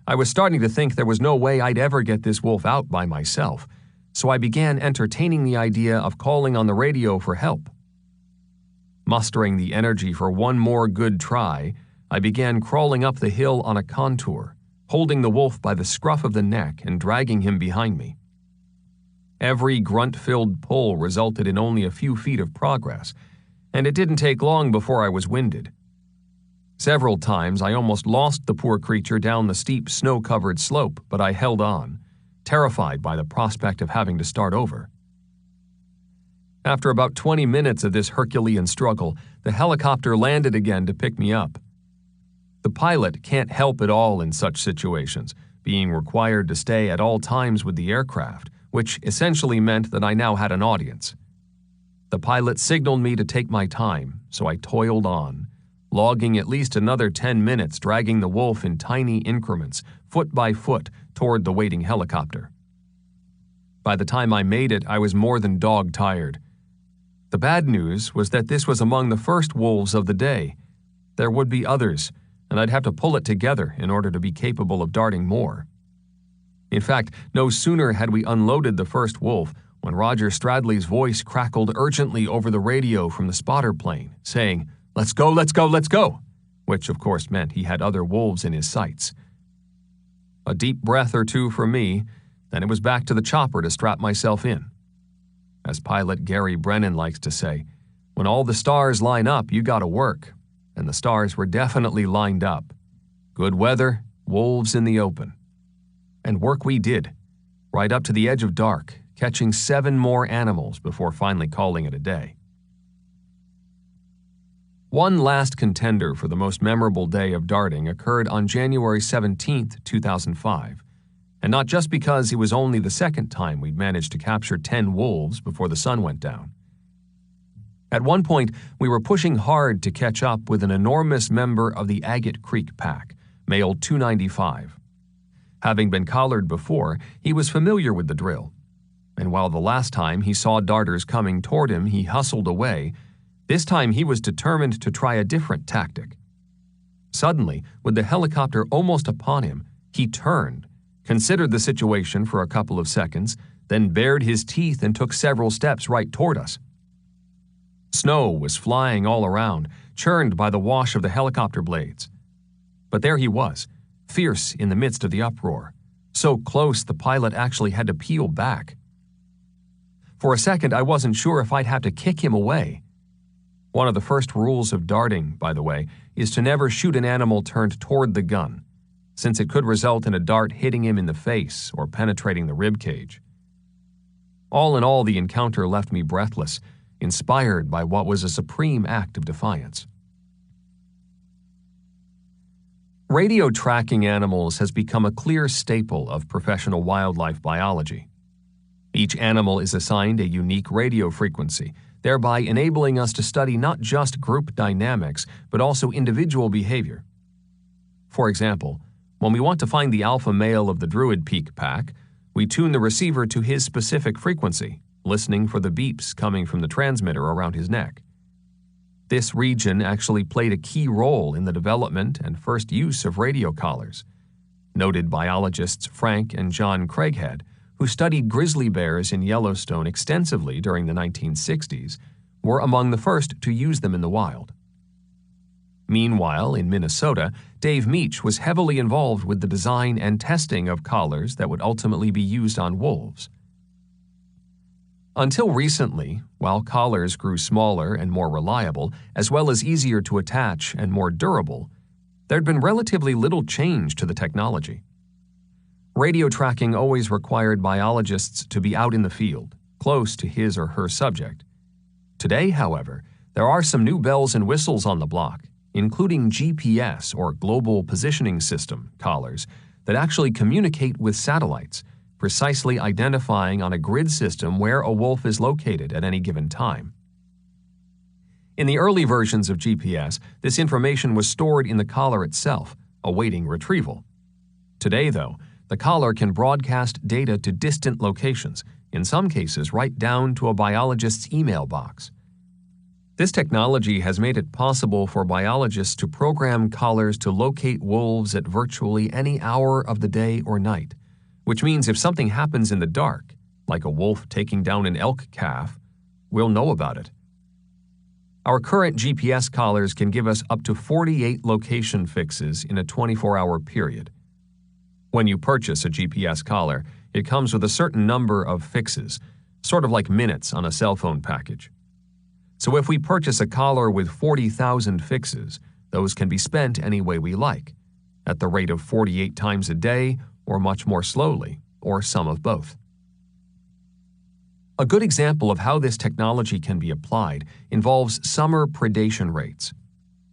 I was starting to think there was no way I'd ever get this wolf out by myself, so I began entertaining the idea of calling on the radio for help. Mustering the energy for one more good try, I began crawling up the hill on a contour, holding the wolf by the scruff of the neck and dragging him behind me. Every grunt-filled pull resulted in only a few feet of progress, and it didn't take long before I was winded. Several times I almost lost the poor creature down the steep snow-covered slope, but I held on, terrified by the prospect of having to start over. After about 20 minutes of this Herculean struggle, the helicopter landed again to pick me up. The pilot can't help at all in such situations, being required to stay at all times with the aircraft, which essentially meant that I now had an audience. The pilot signaled me to take my time, so I toiled on, logging at least another 10 minutes dragging the wolf in tiny increments, foot by foot, toward the waiting helicopter. By the time I made it, I was more than dog-tired. The bad news was that this was among the first wolves of the day. There would be others, and I'd have to pull it together in order to be capable of darting more. In fact, no sooner had we unloaded the first wolf when Roger Stradley's voice crackled urgently over the radio from the spotter plane, saying, "Let's go, let's go, let's go," which of course meant he had other wolves in his sights. A deep breath or two for me, then it was back to the chopper to strap myself in. As pilot Gary Brennan likes to say, when all the stars line up, you gotta work. And the stars were definitely lined up. Good weather, wolves in the open. And work we did, right up to the edge of dark, catching 7 more animals before finally calling it a day. One last contender for the most memorable day of darting occurred on January 17, 2005, and not just because it was only the second time we'd managed to capture 10 wolves before the sun went down. At one point, we were pushing hard to catch up with an enormous member of the Agate Creek Pack, male 295. Having been collared before, he was familiar with the drill, and while the last time he saw darters coming toward him, he hustled away, this time he was determined to try a different tactic. Suddenly, with the helicopter almost upon him, he turned, considered the situation for a couple of seconds, then bared his teeth and took several steps right toward us. Snow was flying all around, churned by the wash of the helicopter blades. But there he was, fierce in the midst of the uproar, so close the pilot actually had to peel back. For a second, I wasn't sure if I'd have to kick him away. One of the first rules of darting, by the way, is to never shoot an animal turned toward the gun, since it could result in a dart hitting him in the face or penetrating the rib cage. All in all, the encounter left me breathless, inspired by what was a supreme act of defiance. Radio tracking animals has become a clear staple of professional wildlife biology. Each animal is assigned a unique radio frequency, thereby enabling us to study not just group dynamics, but also individual behavior. For example, when we want to find the alpha male of the Druid Peak pack, we tune the receiver to his specific frequency, listening for the beeps coming from the transmitter around his neck. This region actually played a key role in the development and first use of radio collars. Noted biologists Frank and John Craighead, who studied grizzly bears in Yellowstone extensively during the 1960s, were among the first to use them in the wild. Meanwhile, in Minnesota, Dave Meach was heavily involved with the design and testing of collars that would ultimately be used on wolves. Until recently, while collars grew smaller and more reliable, as well as easier to attach and more durable, there'd been relatively little change to the technology. Radio tracking always required biologists to be out in the field, close to his or her subject. Today, however, there are some new bells and whistles on the block, including GPS or Global Positioning System collars that actually communicate with satellites, precisely identifying on a grid system where a wolf is located at any given time. In the early versions of GPS, this information was stored in the collar itself, awaiting retrieval. Today, though, the collar can broadcast data to distant locations, in some cases right down to a biologist's email box. This technology has made it possible for biologists to program collars to locate wolves at virtually any hour of the day or night, which means if something happens in the dark, like a wolf taking down an elk calf, we'll know about it. Our current GPS collars can give us up to 48 location fixes in a 24-hour period. When you purchase a GPS collar, it comes with a certain number of fixes, sort of like minutes on a cell phone package. So if we purchase a collar with 40,000 fixes, those can be spent any way we like, at the rate of 48 times a day, or much more slowly, or some of both. A good example of how this technology can be applied involves summer predation rates.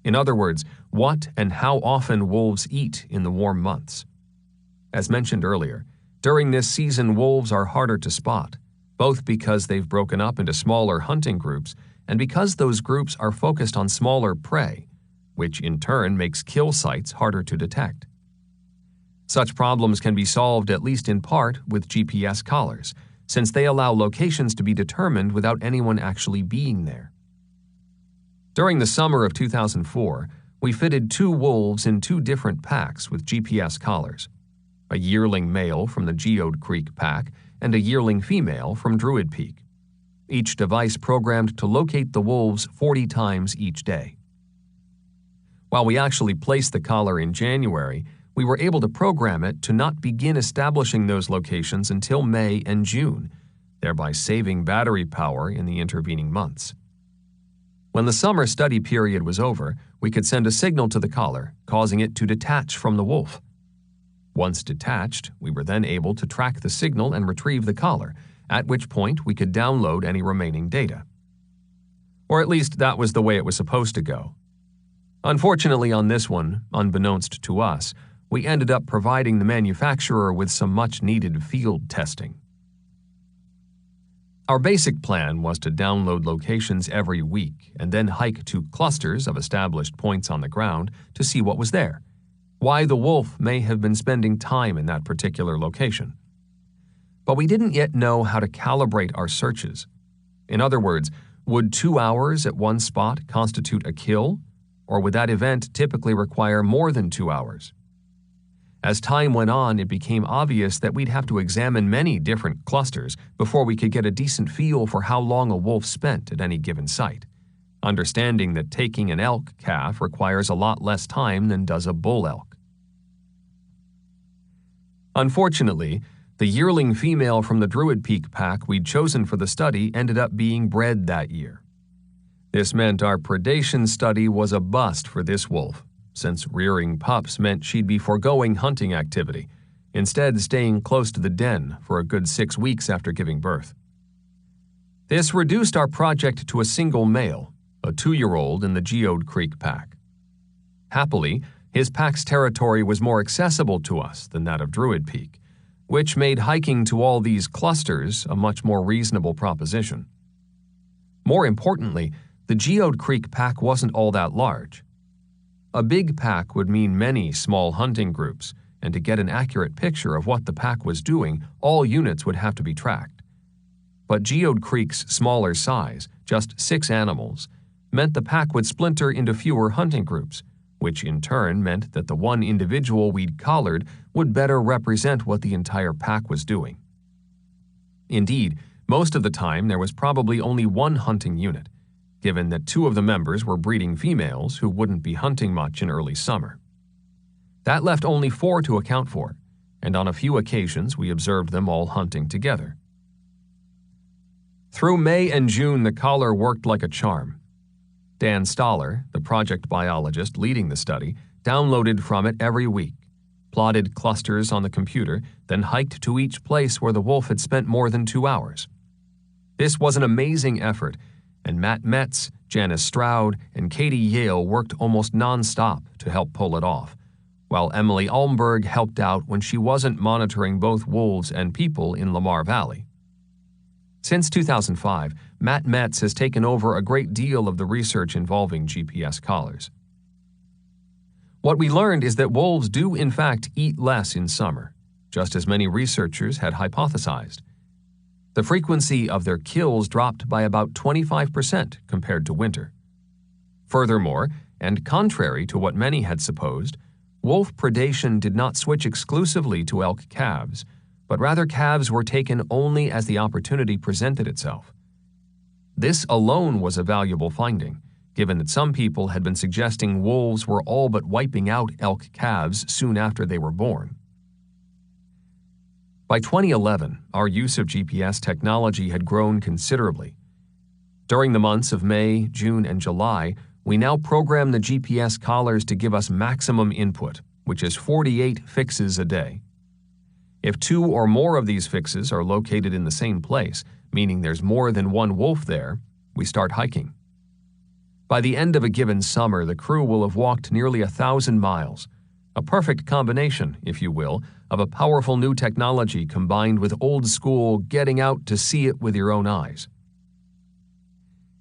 In other words, what and how often wolves eat in the warm months. As mentioned earlier, during this season wolves are harder to spot, both because they've broken up into smaller hunting groups and because those groups are focused on smaller prey, which in turn makes kill sites harder to detect. Such problems can be solved at least in part with GPS collars, since they allow locations to be determined without anyone actually being there. During the summer of 2004, we fitted 2 wolves in 2 different packs with GPS collars, a yearling male from the Geode Creek pack and a yearling female from Druid Peak, each device programmed to locate the wolves 40 times each day. While we actually placed the collar in January, we were able to program it to not begin establishing those locations until May and June, thereby saving battery power in the intervening months. When the summer study period was over, we could send a signal to the collar, causing it to detach from the wolf. Once detached, we were then able to track the signal and retrieve the collar, at which point we could download any remaining data. Or at least that was the way it was supposed to go. Unfortunately, on this one, unbeknownst to us, we ended up providing the manufacturer with some much-needed field testing. Our basic plan was to download locations every week and then hike to clusters of established points on the ground to see what was there, why the wolf may have been spending time in that particular location. But we didn't yet know how to calibrate our searches. In other words, would 2 hours at one spot constitute a kill, or would that event typically require more than 2 hours? As time went on, it became obvious that we'd have to examine many different clusters before we could get a decent feel for how long a wolf spent at any given site, understanding that taking an elk calf requires a lot less time than does a bull elk. Unfortunately, the yearling female from the Druid Peak pack we'd chosen for the study ended up being bred that year. This meant our predation study was a bust for this wolf, since rearing pups meant she'd be foregoing hunting activity, instead staying close to the den for a good 6 weeks after giving birth. This reduced our project to a single male, a 2-year-old in the Geode Creek pack. Happily, his pack's territory was more accessible to us than that of Druid Peak, which made hiking to all these clusters a much more reasonable proposition. More importantly, the Geode Creek pack wasn't all that large. A big pack would mean many small hunting groups, and to get an accurate picture of what the pack was doing, all units would have to be tracked. But Geode Creek's smaller size, just 6 animals, meant the pack would splinter into fewer hunting groups, which in turn meant that the one individual we'd collared would better represent what the entire pack was doing. Indeed, most of the time there was probably only one hunting unit, given that 2 of the members were breeding females who wouldn't be hunting much in early summer. That left only 4 to account for, and on a few occasions we observed them all hunting together. Through May and June, the collar worked like a charm. Dan Stoller, the project biologist leading the study, downloaded from it every week, plotted clusters on the computer, then hiked to each place where the wolf had spent more than 2 hours. This was an amazing effort, and Matt Metz, Janice Stroud, and Katie Yale worked almost non-stop to help pull it off, while Emily Almberg helped out when she wasn't monitoring both wolves and people in Lamar Valley. Since 2005, Matt Metz has taken over a great deal of the research involving GPS collars. What we learned is that wolves do in fact eat less in summer, just as many researchers had hypothesized. The frequency of their kills dropped by about 25% compared to winter. Furthermore, and contrary to what many had supposed, wolf predation did not switch exclusively to elk calves, but rather calves were taken only as the opportunity presented itself. This alone was a valuable finding, given that some people had been suggesting wolves were all but wiping out elk calves soon after they were born. By 2011, our use of GPS technology had grown considerably. During the months of May, June, and July, we now program the GPS collars to give us maximum input, which is 48 fixes a day. If 2 or more of these fixes are located in the same place, meaning there's more than one wolf there, we start hiking. By the end of a given summer, the crew will have walked nearly 1,000 miles, a perfect combination, if you will, of a powerful new technology combined with old-school getting out to see it with your own eyes.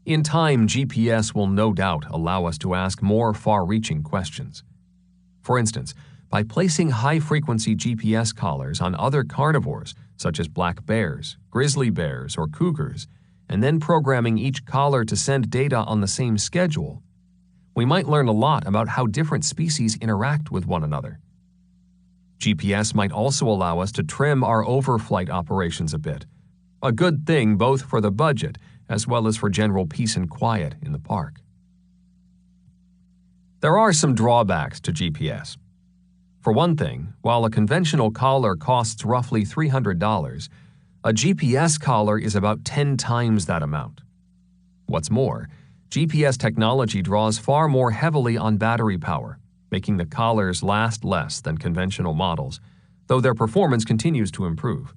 In time, GPS will no doubt allow us to ask more far-reaching questions. For instance, by placing high-frequency GPS collars on other carnivores, such as black bears, grizzly bears, or cougars, and then programming each collar to send data on the same schedule, we might learn a lot about how different species interact with one another. GPS might also allow us to trim our overflight operations a bit, a good thing both for the budget as well as for general peace and quiet in the park. There are some drawbacks to GPS. For one thing, while a conventional collar costs roughly $300, a GPS collar is about 10 times that amount. What's more, GPS technology draws far more heavily on battery power, making the collars last less than conventional models, though their performance continues to improve.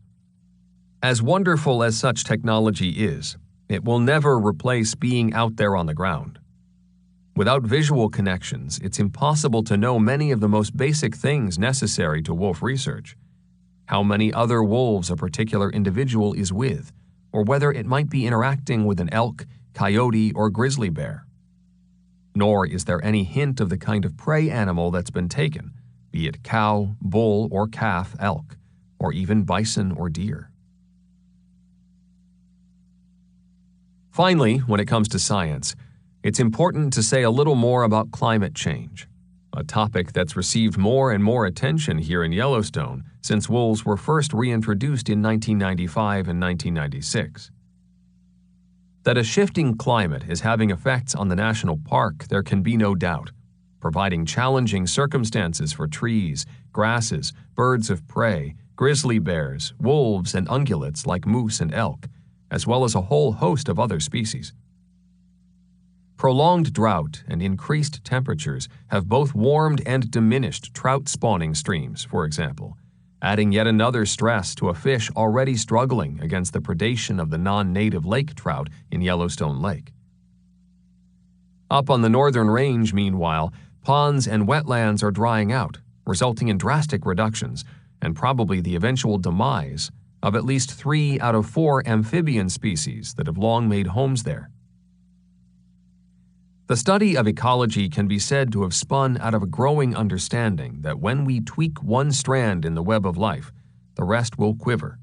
As wonderful as such technology is, it will never replace being out there on the ground. Without visual connections, it's impossible to know many of the most basic things necessary to wolf research. How many other wolves a particular individual is with, or whether it might be interacting with an elk, coyote, or grizzly bear. Nor is there any hint of the kind of prey animal that's been taken, be it cow, bull, or calf elk, or even bison or deer. Finally, when it comes to science, it's important to say a little more about climate change, a topic that's received more and more attention here in Yellowstone since wolves were first reintroduced in 1995 and 1996. That a shifting climate is having effects on the national park, there can be no doubt, providing challenging circumstances for trees, grasses, birds of prey, grizzly bears, wolves, and ungulates like moose and elk, as well as a whole host of other species. Prolonged drought and increased temperatures have both warmed and diminished trout spawning streams, for example, adding yet another stress to a fish already struggling against the predation of the non-native lake trout in Yellowstone Lake. Up on the northern range, meanwhile, ponds and wetlands are drying out, resulting in drastic reductions and probably the eventual demise of at least 3 out of 4 amphibian species that have long made homes there. The study of ecology can be said to have spun out of a growing understanding that when we tweak one strand in the web of life, the rest will quiver.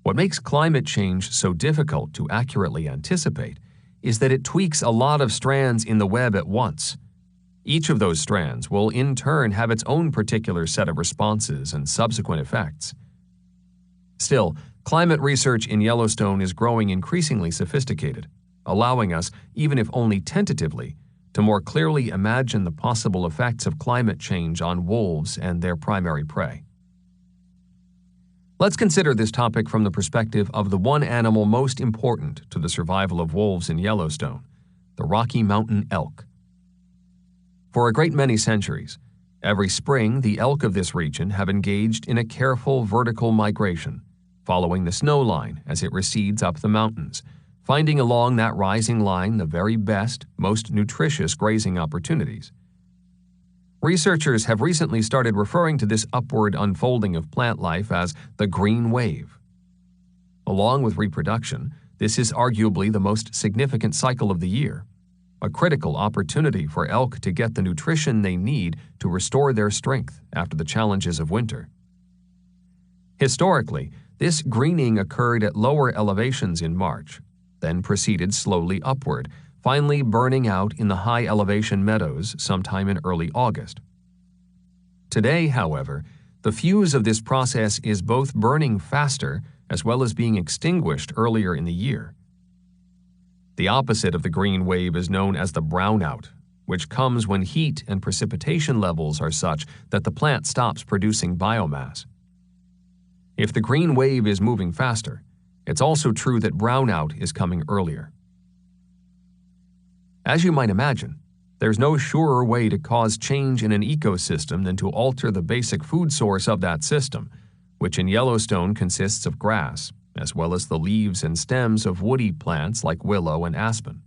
What makes climate change so difficult to accurately anticipate is that it tweaks a lot of strands in the web at once. Each of those strands will in turn have its own particular set of responses and subsequent effects. Still, climate research in Yellowstone is growing increasingly sophisticated, allowing us, even if only tentatively, to more clearly imagine the possible effects of climate change on wolves and their primary prey. Let's consider this topic from the perspective of the one animal most important to the survival of wolves in Yellowstone, the Rocky Mountain elk. For a great many centuries, every spring the elk of this region have engaged in a careful vertical migration, following the snow line as it recedes up the mountains, finding along that rising line the very best, most nutritious grazing opportunities. Researchers have recently started referring to this upward unfolding of plant life as the green wave. Along with reproduction, this is arguably the most significant cycle of the year, a critical opportunity for elk to get the nutrition they need to restore their strength after the challenges of winter. Historically, this greening occurred at lower elevations in March, then proceeded slowly upward, finally burning out in the high-elevation meadows sometime in early August. Today, however, the fuse of this process is both burning faster as well as being extinguished earlier in the year. The opposite of the green wave is known as the brownout, which comes when heat and precipitation levels are such that the plant stops producing biomass. If the green wave is moving faster, it's also true that brownout is coming earlier. As you might imagine, there's no surer way to cause change in an ecosystem than to alter the basic food source of that system, which in Yellowstone consists of grass, as well as the leaves and stems of woody plants like willow and aspen.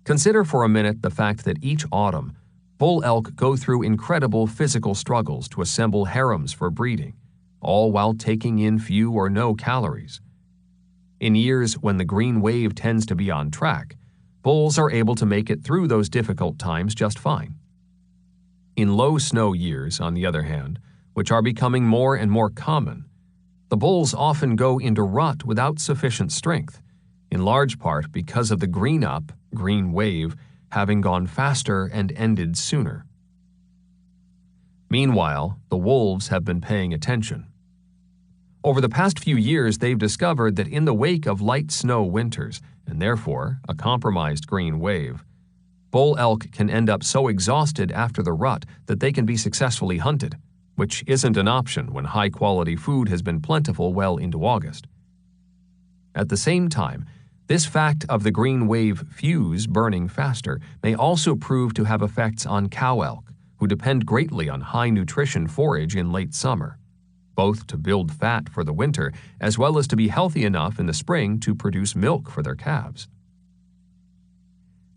Consider for a minute the fact that each autumn, bull elk go through incredible physical struggles to assemble harems for breeding, all while taking in few or no calories. In years when the green wave tends to be on track, bulls are able to make it through those difficult times just fine. In low snow years, on the other hand, which are becoming more and more common, the bulls often go into rut without sufficient strength, in large part because of the green wave, having gone faster and ended sooner. Meanwhile, the wolves have been paying attention. Over the past few years, they've discovered that in the wake of light snow winters, and therefore a compromised green wave, bull elk can end up so exhausted after the rut that they can be successfully hunted, which isn't an option when high-quality food has been plentiful well into August. At the same time, this fact of the green wave fuse burning faster may also prove to have effects on cow elk, who depend greatly on high-nutrition forage in late summer, both to build fat for the winter as well as to be healthy enough in the spring to produce milk for their calves.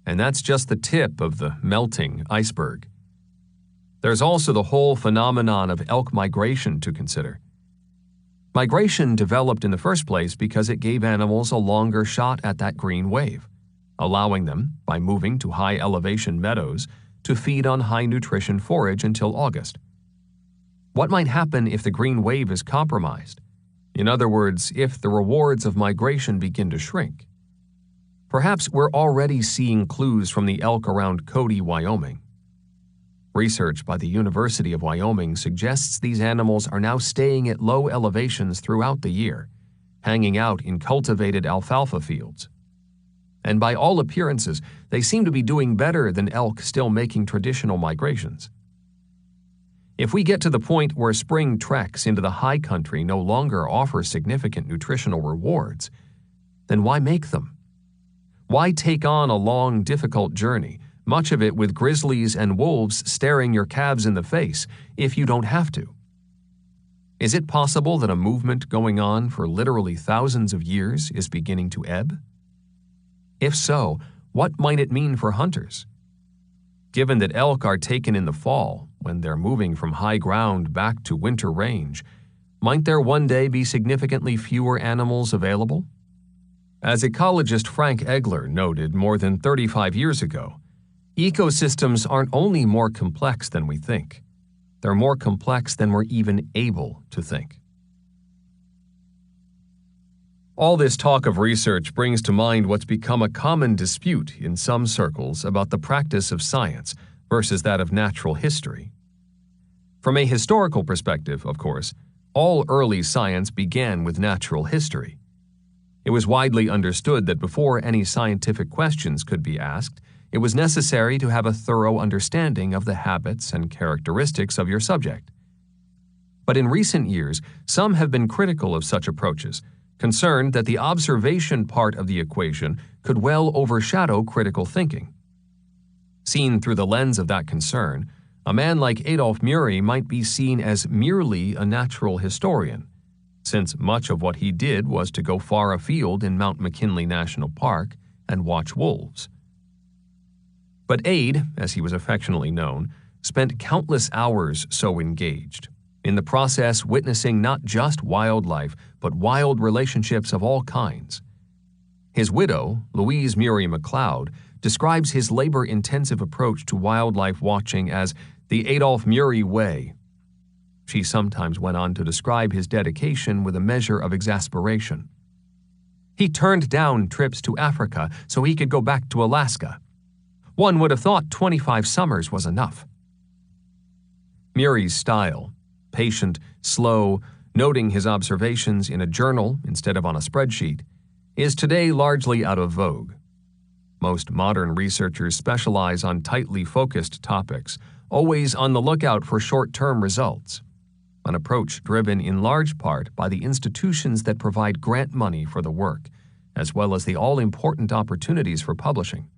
And that's just the tip of the melting iceberg. There's also the whole phenomenon of elk migration to consider. Migration developed in the first place because it gave animals a longer shot at that green wave, allowing them, by moving to high-elevation meadows, to feed on high-nutrition forage until August. What might happen if the green wave is compromised? In other words, if the rewards of migration begin to shrink? Perhaps we're already seeing clues from the elk around Cody, Wyoming. Research by the University of Wyoming suggests these animals are now staying at low elevations throughout the year, hanging out in cultivated alfalfa fields. And by all appearances, they seem to be doing better than elk still making traditional migrations. If we get to the point where spring treks into the high country no longer offer significant nutritional rewards, then why make them? Why take on a long, difficult journey, much of it with grizzlies and wolves staring your calves in the face, if you don't have to? Is it possible that a movement going on for literally thousands of years is beginning to ebb? If so, what might it mean for hunters? Given that elk are taken in the fall, when they're moving from high ground back to winter range, might there one day be significantly fewer animals available? As ecologist Frank Egler noted more than 35 years ago, ecosystems aren't only more complex than we think, they're more complex than we're even able to think. All this talk of research brings to mind what's become a common dispute in some circles about the practice of science versus that of natural history. From a historical perspective, of course, all early science began with natural history. It was widely understood that before any scientific questions could be asked, it was necessary to have a thorough understanding of the habits and characteristics of your subject. But in recent years, some have been critical of such approaches, concerned that the observation part of the equation could well overshadow critical thinking. Seen through the lens of that concern, a man like Adolph Murie might be seen as merely a natural historian, since much of what he did was to go far afield in Mount McKinley National Park and watch wolves. But Ade, as he was affectionately known, spent countless hours so engaged, in the process witnessing not just wildlife, but wild relationships of all kinds. His widow, Louise Murie McLeod, describes his labor-intensive approach to wildlife watching as the Adolph Murie way. She sometimes went on to describe his dedication with a measure of exasperation. He turned down trips to Africa so he could go back to Alaska. One would have thought 25 summers was enough. Murie's style, patient, slow, noting his observations in a journal instead of on a spreadsheet, is today largely out of vogue. Most modern researchers specialize on tightly focused topics, always on the lookout for short-term results, an approach driven in large part by the institutions that provide grant money for the work, as well as the all-important opportunities for publishing.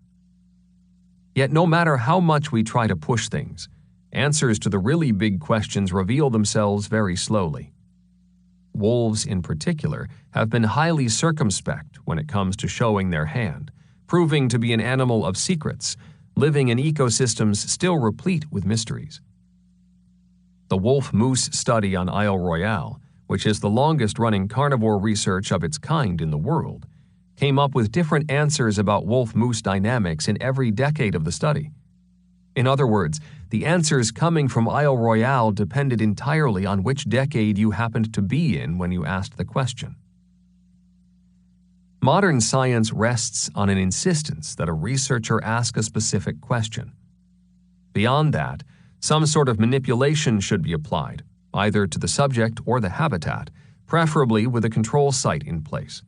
Yet no matter how much we try to push things, answers to the really big questions reveal themselves very slowly. Wolves, in particular, have been highly circumspect when it comes to showing their hand, proving to be an animal of secrets, living in ecosystems still replete with mysteries. The wolf-moose study on Isle Royale, which is the longest-running carnivore research of its kind in the world, came up with different answers about wolf-moose dynamics in every decade of the study. In other words, the answers coming from Isle Royale depended entirely on which decade you happened to be in when you asked the question. Modern science rests on an insistence that a researcher ask a specific question. Beyond that, some sort of manipulation should be applied, either to the subject or the habitat, preferably with a control site in place.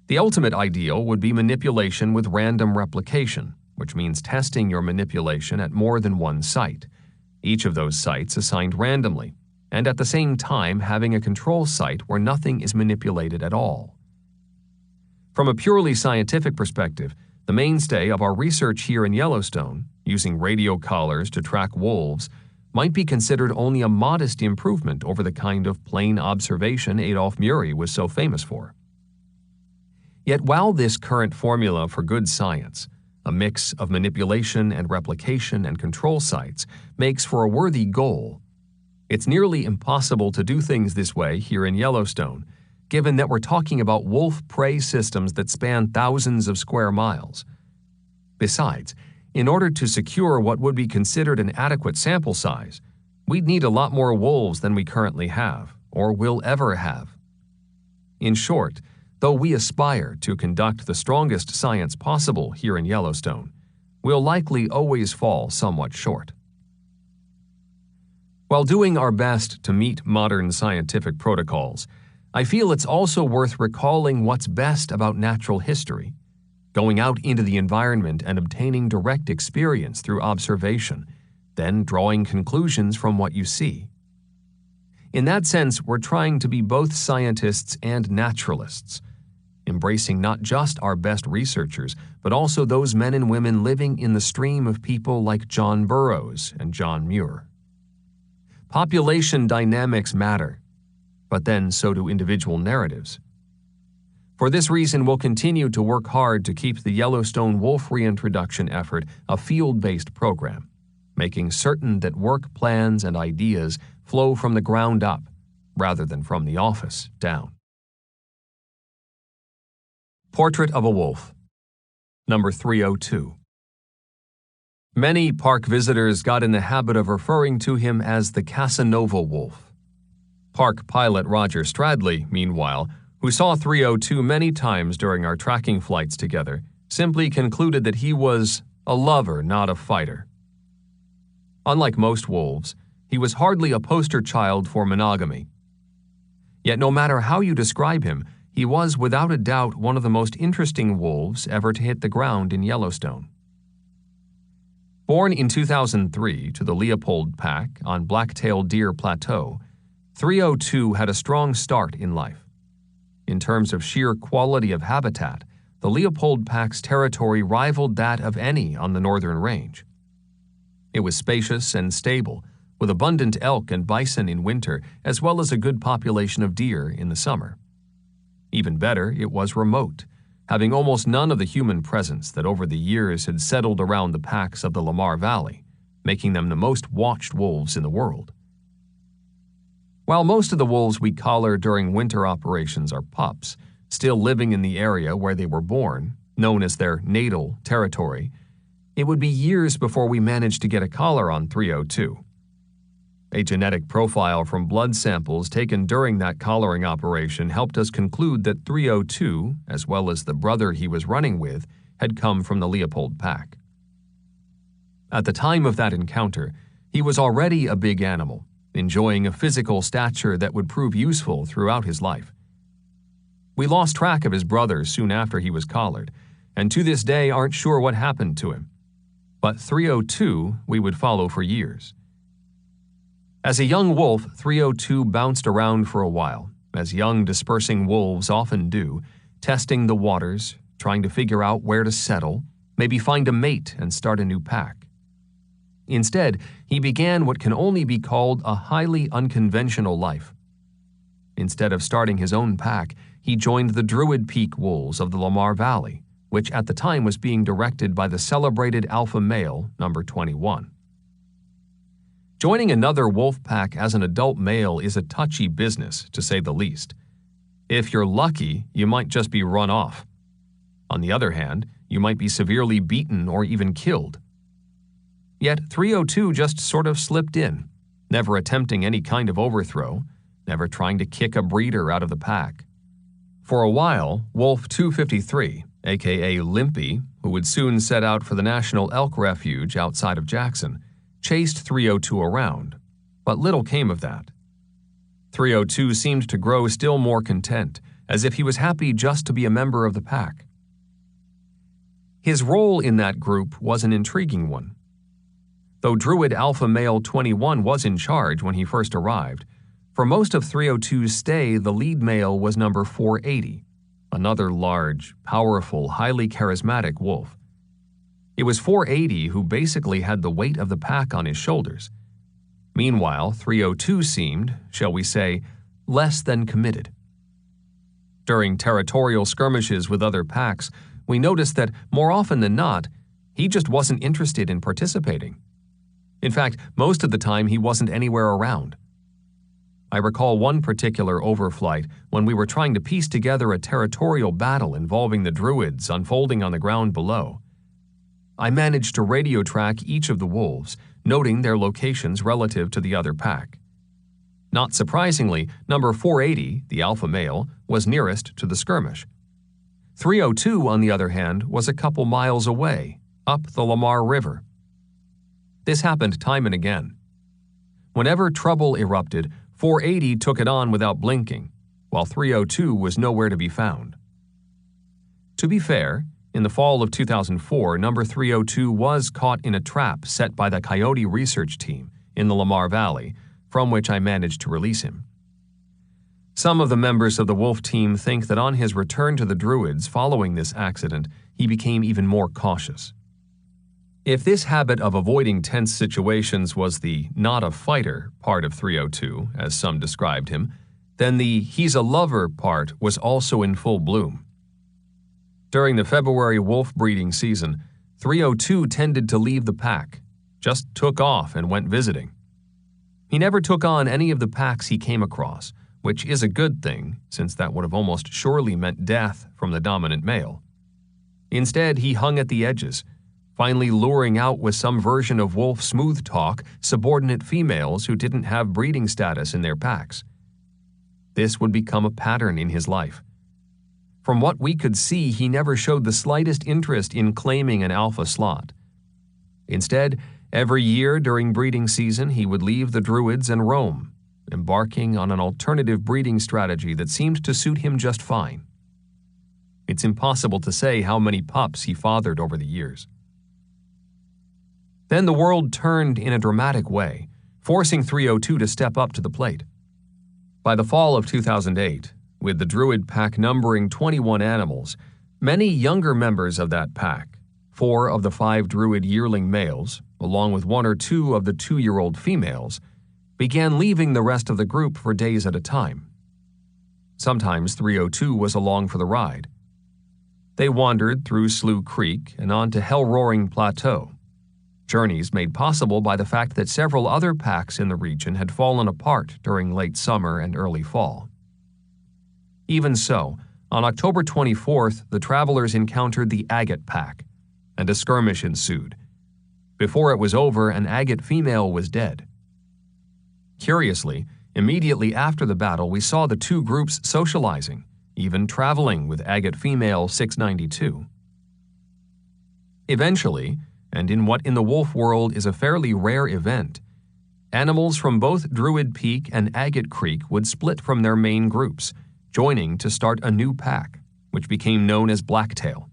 The ultimate ideal would be manipulation with random replication, which means testing your manipulation at more than one site, each of those sites assigned randomly, and at the same time having a control site where nothing is manipulated at all. From a purely scientific perspective, the mainstay of our research here in Yellowstone, using radio collars to track wolves, might be considered only a modest improvement over the kind of plain observation Adolph Murray was so famous for. Yet while this current formula for good science, a mix of manipulation and replication and control sites, makes for a worthy goal, it's nearly impossible to do things this way here in Yellowstone, given that we're talking about wolf-prey systems that span thousands of square miles. Besides, in order to secure what would be considered an adequate sample size, we'd need a lot more wolves than we currently have, or will ever have. In short, though we aspire to conduct the strongest science possible here in Yellowstone, we'll likely always fall somewhat short. While doing our best to meet modern scientific protocols, I feel it's also worth recalling what's best about natural history, going out into the environment and obtaining direct experience through observation, then drawing conclusions from what you see. In that sense, we're trying to be both scientists and naturalists, embracing not just our best researchers, but also those men and women living in the stream of people like John Burroughs and John Muir. Population dynamics matter, but then so do individual narratives. For this reason, we'll continue to work hard to keep the Yellowstone wolf reintroduction effort a field-based program, making certain that work plans and ideas flow from the ground up rather than from the office down. Portrait of a Wolf, number 302. Many park visitors got in the habit of referring to him as the Casanova wolf. Park pilot Roger Stradley, meanwhile, who saw 302 many times during our tracking flights together, simply concluded that he was a lover, not a fighter. Unlike most wolves, he was hardly a poster child for monogamy. Yet no matter how you describe him, he was without a doubt one of the most interesting wolves ever to hit the ground in Yellowstone. Born in 2003 to the Leopold Pack on Blacktail Deer Plateau, 302 had a strong start in life. In terms of sheer quality of habitat, the Leopold Pack's territory rivaled that of any on the northern range. It was spacious and stable, with abundant elk and bison in winter, as well as a good population of deer in the summer. Even better, it was remote, having almost none of the human presence that over the years had settled around the packs of the Lamar Valley, making them the most watched wolves in the world. While most of the wolves we collar during winter operations are pups, still living in the area where they were born, known as their natal territory, it would be years before we managed to get a collar on 302. A genetic profile from blood samples taken during that collaring operation helped us conclude that 302, as well as the brother he was running with, had come from the Leopold Pack. At the time of that encounter, he was already a big animal, enjoying a physical stature that would prove useful throughout his life. We lost track of his brother soon after he was collared, and to this day aren't sure what happened to him. But 302 we would follow for years. As a young wolf, 302 bounced around for a while, as young dispersing wolves often do, testing the waters, trying to figure out where to settle, maybe find a mate and start a new pack. Instead, he began what can only be called a highly unconventional life. Instead of starting his own pack, he joined the Druid Peak Wolves of the Lamar Valley, which at the time was being directed by the celebrated alpha male, number 21. Joining another wolf pack as an adult male is a touchy business, to say the least. If you're lucky, you might just be run off. On the other hand, you might be severely beaten or even killed. Yet 302 just sort of slipped in, never attempting any kind of overthrow, never trying to kick a breeder out of the pack. For a while, Wolf 253, aka Limpy, who would soon set out for the National Elk Refuge outside of Jackson, chased 302 around, but little came of that. 302 seemed to grow still more content, as if he was happy just to be a member of the pack. His role in that group was an intriguing one. Though Druid Alpha Male 21 was in charge when he first arrived, for most of 302's stay the lead male was number 480, another large, powerful, highly charismatic wolf. It was 480 who basically had the weight of the pack on his shoulders. Meanwhile, 302 seemed, shall we say, less than committed. During territorial skirmishes with other packs, we noticed that, more often than not, he just wasn't interested in participating. In fact, most of the time he wasn't anywhere around. I recall one particular overflight when we were trying to piece together a territorial battle involving the Druids unfolding on the ground below. I managed to radio track each of the wolves, noting their locations relative to the other pack. Not surprisingly, number 480, the alpha male, was nearest to the skirmish. 302, on the other hand, was a couple miles away, up the Lamar River. This happened time and again. Whenever trouble erupted, 480 took it on without blinking, while 302 was nowhere to be found. To be fair, in the fall of 2004, number 302 was caught in a trap set by the Coyote research team in the Lamar Valley, from which I managed to release him. Some of the members of the wolf team think that on his return to the Druids following this accident, he became even more cautious. If this habit of avoiding tense situations was the not a fighter part of 302, as some described him, then the he's a lover part was also in full bloom. During the February wolf breeding season, 302 tended to leave the pack, just took off and went visiting. He never took on any of the packs he came across, which is a good thing, since that would have almost surely meant death from the dominant male. Instead, he hung at the edges, finally luring out with some version of wolf smooth talk subordinate females who didn't have breeding status in their packs. This would become a pattern in his life. From what we could see, he never showed the slightest interest in claiming an alpha slot. Instead, every year during breeding season, he would leave the Druids and roam, embarking on an alternative breeding strategy that seemed to suit him just fine. It's impossible to say how many pups he fathered over the years. Then the world turned in a dramatic way, forcing 302 to step up to the plate. By the fall of 2008, with the Druid pack numbering 21 animals, many younger members of that pack, 4 of the 5 Druid yearling males, along with 1 or 2 of the 2-year-old females, began leaving the rest of the group for days at a time. Sometimes 302 was along for the ride. They wandered through Slough Creek and on to Hell-Roaring Plateau, journeys made possible by the fact that several other packs in the region had fallen apart during late summer and early fall. Even so, on October 24th, the travelers encountered the Agate pack, and a skirmish ensued. Before it was over, an Agate female was dead. Curiously, immediately after the battle, we saw the two groups socializing, even traveling with Agate female 692. Eventually, and in what in the wolf world is a fairly rare event, animals from both Druid Peak and Agate Creek would split from their main groups, joining to start a new pack, which became known as Blacktail.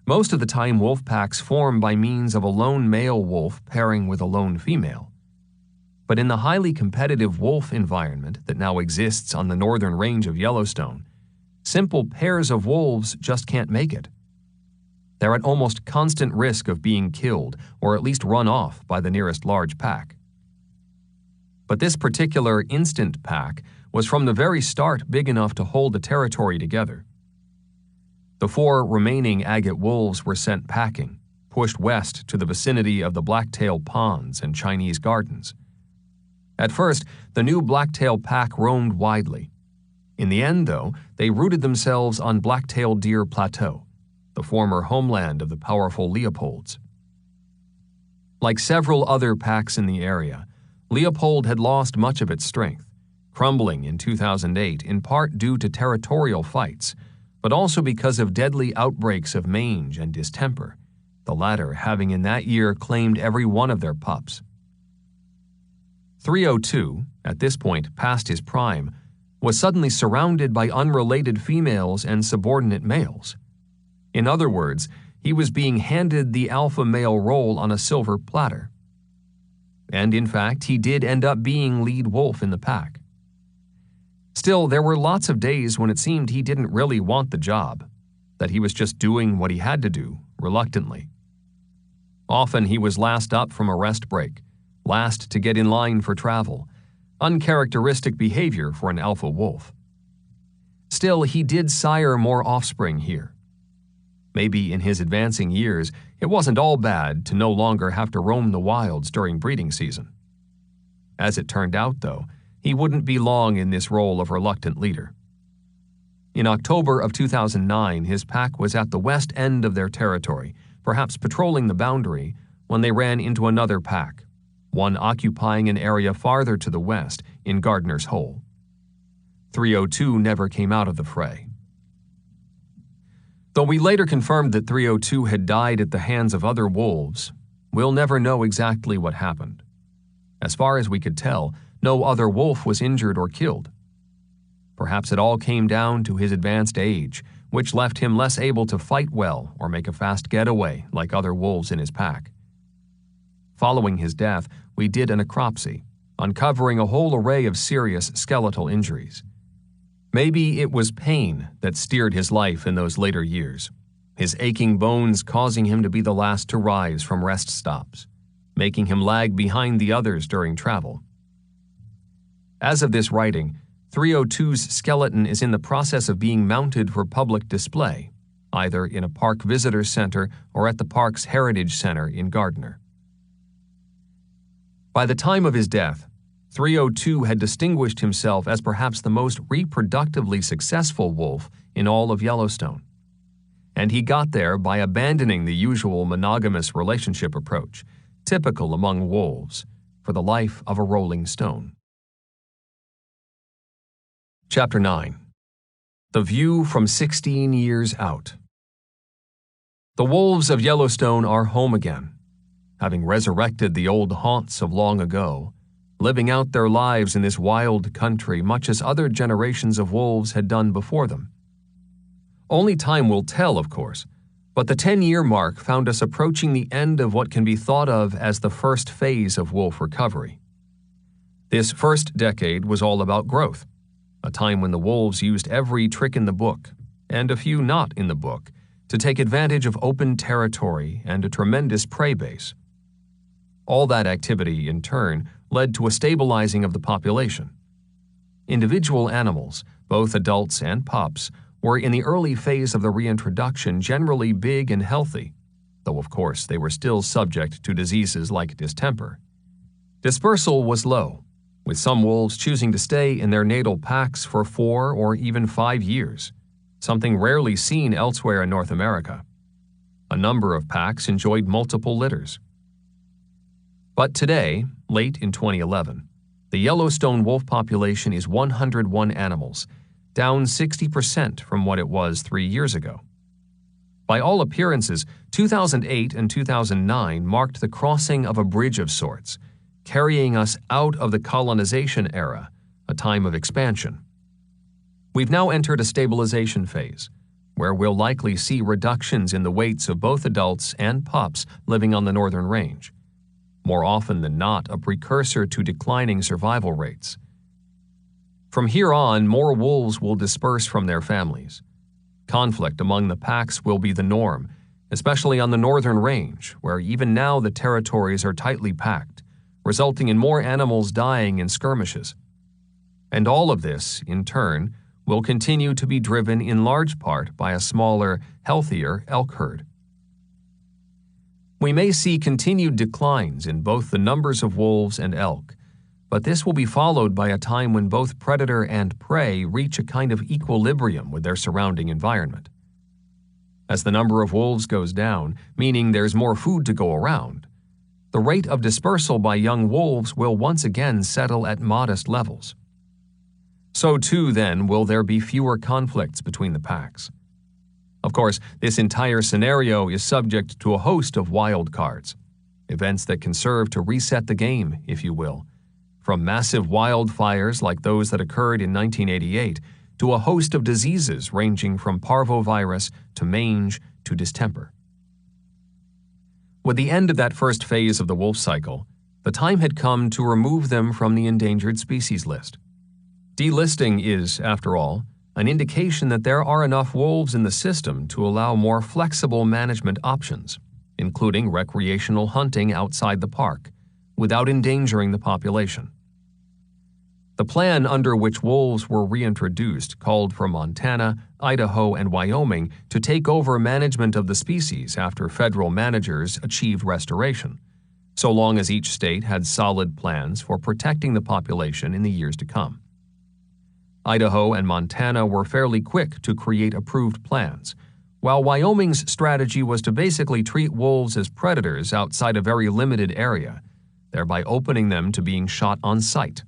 Most of the time, wolf packs form by means of a lone male wolf pairing with a lone female. But in the highly competitive wolf environment that now exists on the northern range of Yellowstone, simple pairs of wolves just can't make it. They're at almost constant risk of being killed or at least run off by the nearest large pack. But this particular instant pack was from the very start big enough to hold the territory together. The 4 remaining Agate wolves were sent packing, pushed west to the vicinity of the blacktail ponds and Chinese gardens. At first, the new blacktail pack roamed widely. In the end, though, they rooted themselves on Blacktail Deer Plateau, the former homeland of the powerful Leopolds. Like several other packs in the area, Leopold had lost much of its strength, crumbling in 2008 in part due to territorial fights, but also because of deadly outbreaks of mange and distemper, the latter having in that year claimed every one of their pups. 302, at this point past his prime, was suddenly surrounded by unrelated females and subordinate males. In other words, he was being handed the alpha male role on a silver platter. And in fact, he did end up being lead wolf in the pack. Still, there were lots of days when it seemed he didn't really want the job, that he was just doing what he had to do, reluctantly. Often he was last up from a rest break, last to get in line for travel, uncharacteristic behavior for an alpha wolf. Still, he did sire more offspring here. Maybe in his advancing years, it wasn't all bad to no longer have to roam the wilds during breeding season. As it turned out, though, he wouldn't be long in this role of reluctant leader. In October of 2009, his pack was at the west end of their territory, perhaps patrolling the boundary, when they ran into another pack, one occupying an area farther to the west in Gardner's Hole. 302 never came out of the fray. Though we later confirmed that 302 had died at the hands of other wolves, we'll never know exactly what happened. As far as we could tell, no other wolf was injured or killed. Perhaps it all came down to his advanced age, which left him less able to fight well or make a fast getaway like other wolves in his pack. Following his death, we did a necropsy, uncovering a whole array of serious skeletal injuries. Maybe it was pain that steered his life in those later years, his aching bones causing him to be the last to rise from rest stops, making him lag behind the others during travel. As of this writing, 302's skeleton is in the process of being mounted for public display, either in a park visitor center or at the park's Heritage Center in Gardner. By the time of his death, 302 had distinguished himself as perhaps the most reproductively successful wolf in all of Yellowstone. And he got there by abandoning the usual monogamous relationship approach, typical among wolves, for the life of a rolling stone. Chapter 9. The View from 16 Years Out. The wolves of Yellowstone are home again, having resurrected the old haunts of long ago, living out their lives in this wild country much as other generations of wolves had done before them. Only time will tell, of course, but the 10-year mark found us approaching the end of what can be thought of as the first phase of wolf recovery. This first decade was all about growth, a time when the wolves used every trick in the book, and a few not in the book, to take advantage of open territory and a tremendous prey base. All that activity, in turn, led to a stabilizing of the population. Individual animals, both adults and pups, were in the early phase of the reintroduction generally big and healthy, though of course they were still subject to diseases like distemper. Dispersal was low, with some wolves choosing to stay in their natal packs for 4 or even 5 years, something rarely seen elsewhere in North America. A number of packs enjoyed multiple litters. But today, late in 2011, the Yellowstone wolf population is 101 animals, down 60% from what it was 3 years ago. By all appearances, 2008 and 2009 marked the crossing of a bridge of sorts, carrying us out of the colonization era, a time of expansion. We've now entered a stabilization phase, where we'll likely see reductions in the weights of both adults and pups living on the northern range, more often than not a precursor to declining survival rates. From here on, more wolves will disperse from their families. Conflict among the packs will be the norm, especially on the northern range, where even now the territories are tightly packed, resulting in more animals dying in skirmishes. And all of this, in turn, will continue to be driven in large part by a smaller, healthier elk herd. We may see continued declines in both the numbers of wolves and elk, but this will be followed by a time when both predator and prey reach a kind of equilibrium with their surrounding environment. As the number of wolves goes down, meaning there's more food to go around, the rate of dispersal by young wolves will once again settle at modest levels. So too, then, will there be fewer conflicts between the packs. Of course, this entire scenario is subject to a host of wild cards, events that can serve to reset the game, if you will, from massive wildfires like those that occurred in 1988 to a host of diseases ranging from parvovirus to mange to distemper. With the end of that first phase of the wolf cycle, the time had come to remove them from the endangered species list. Delisting is, after all, an indication that there are enough wolves in the system to allow more flexible management options, including recreational hunting outside the park, without endangering the population. The plan under which wolves were reintroduced called for Montana, Idaho, and Wyoming to take over management of the species after federal managers achieved restoration, so long as each state had solid plans for protecting the population in the years to come. Idaho and Montana were fairly quick to create approved plans, while Wyoming's strategy was to basically treat wolves as predators outside a very limited area, thereby opening them to being shot on sight.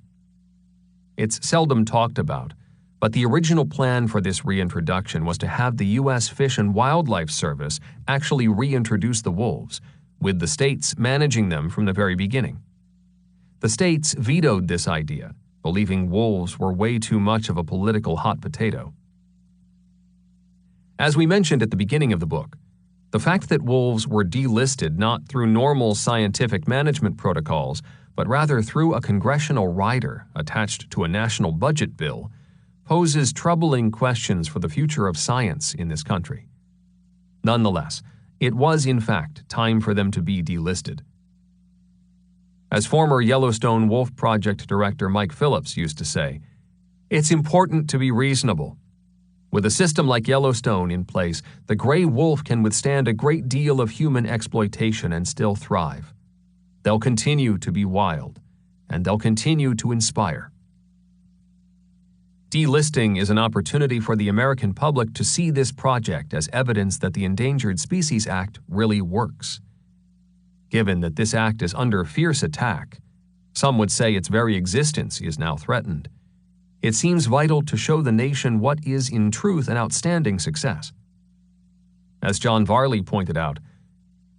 It's seldom talked about, but the original plan for this reintroduction was to have the U.S. Fish and Wildlife Service actually reintroduce the wolves, with the states managing them from the very beginning. The states vetoed this idea, believing wolves were way too much of a political hot potato. As we mentioned at the beginning of the book, the fact that wolves were delisted not through normal scientific management protocols, but rather through a congressional rider attached to a national budget bill, poses troubling questions for the future of science in this country. Nonetheless, it was in fact time for them to be delisted. As former Yellowstone Wolf Project director Mike Phillips used to say, "It's important to be reasonable. With a system like Yellowstone in place, the gray wolf can withstand a great deal of human exploitation and still thrive. They'll continue to be wild, and they'll continue to inspire." Delisting is an opportunity for the American public to see this project as evidence that the Endangered Species Act really works. Given that this act is under fierce attack, some would say its very existence is now threatened, it seems vital to show the nation what is in truth an outstanding success. As John Varley pointed out,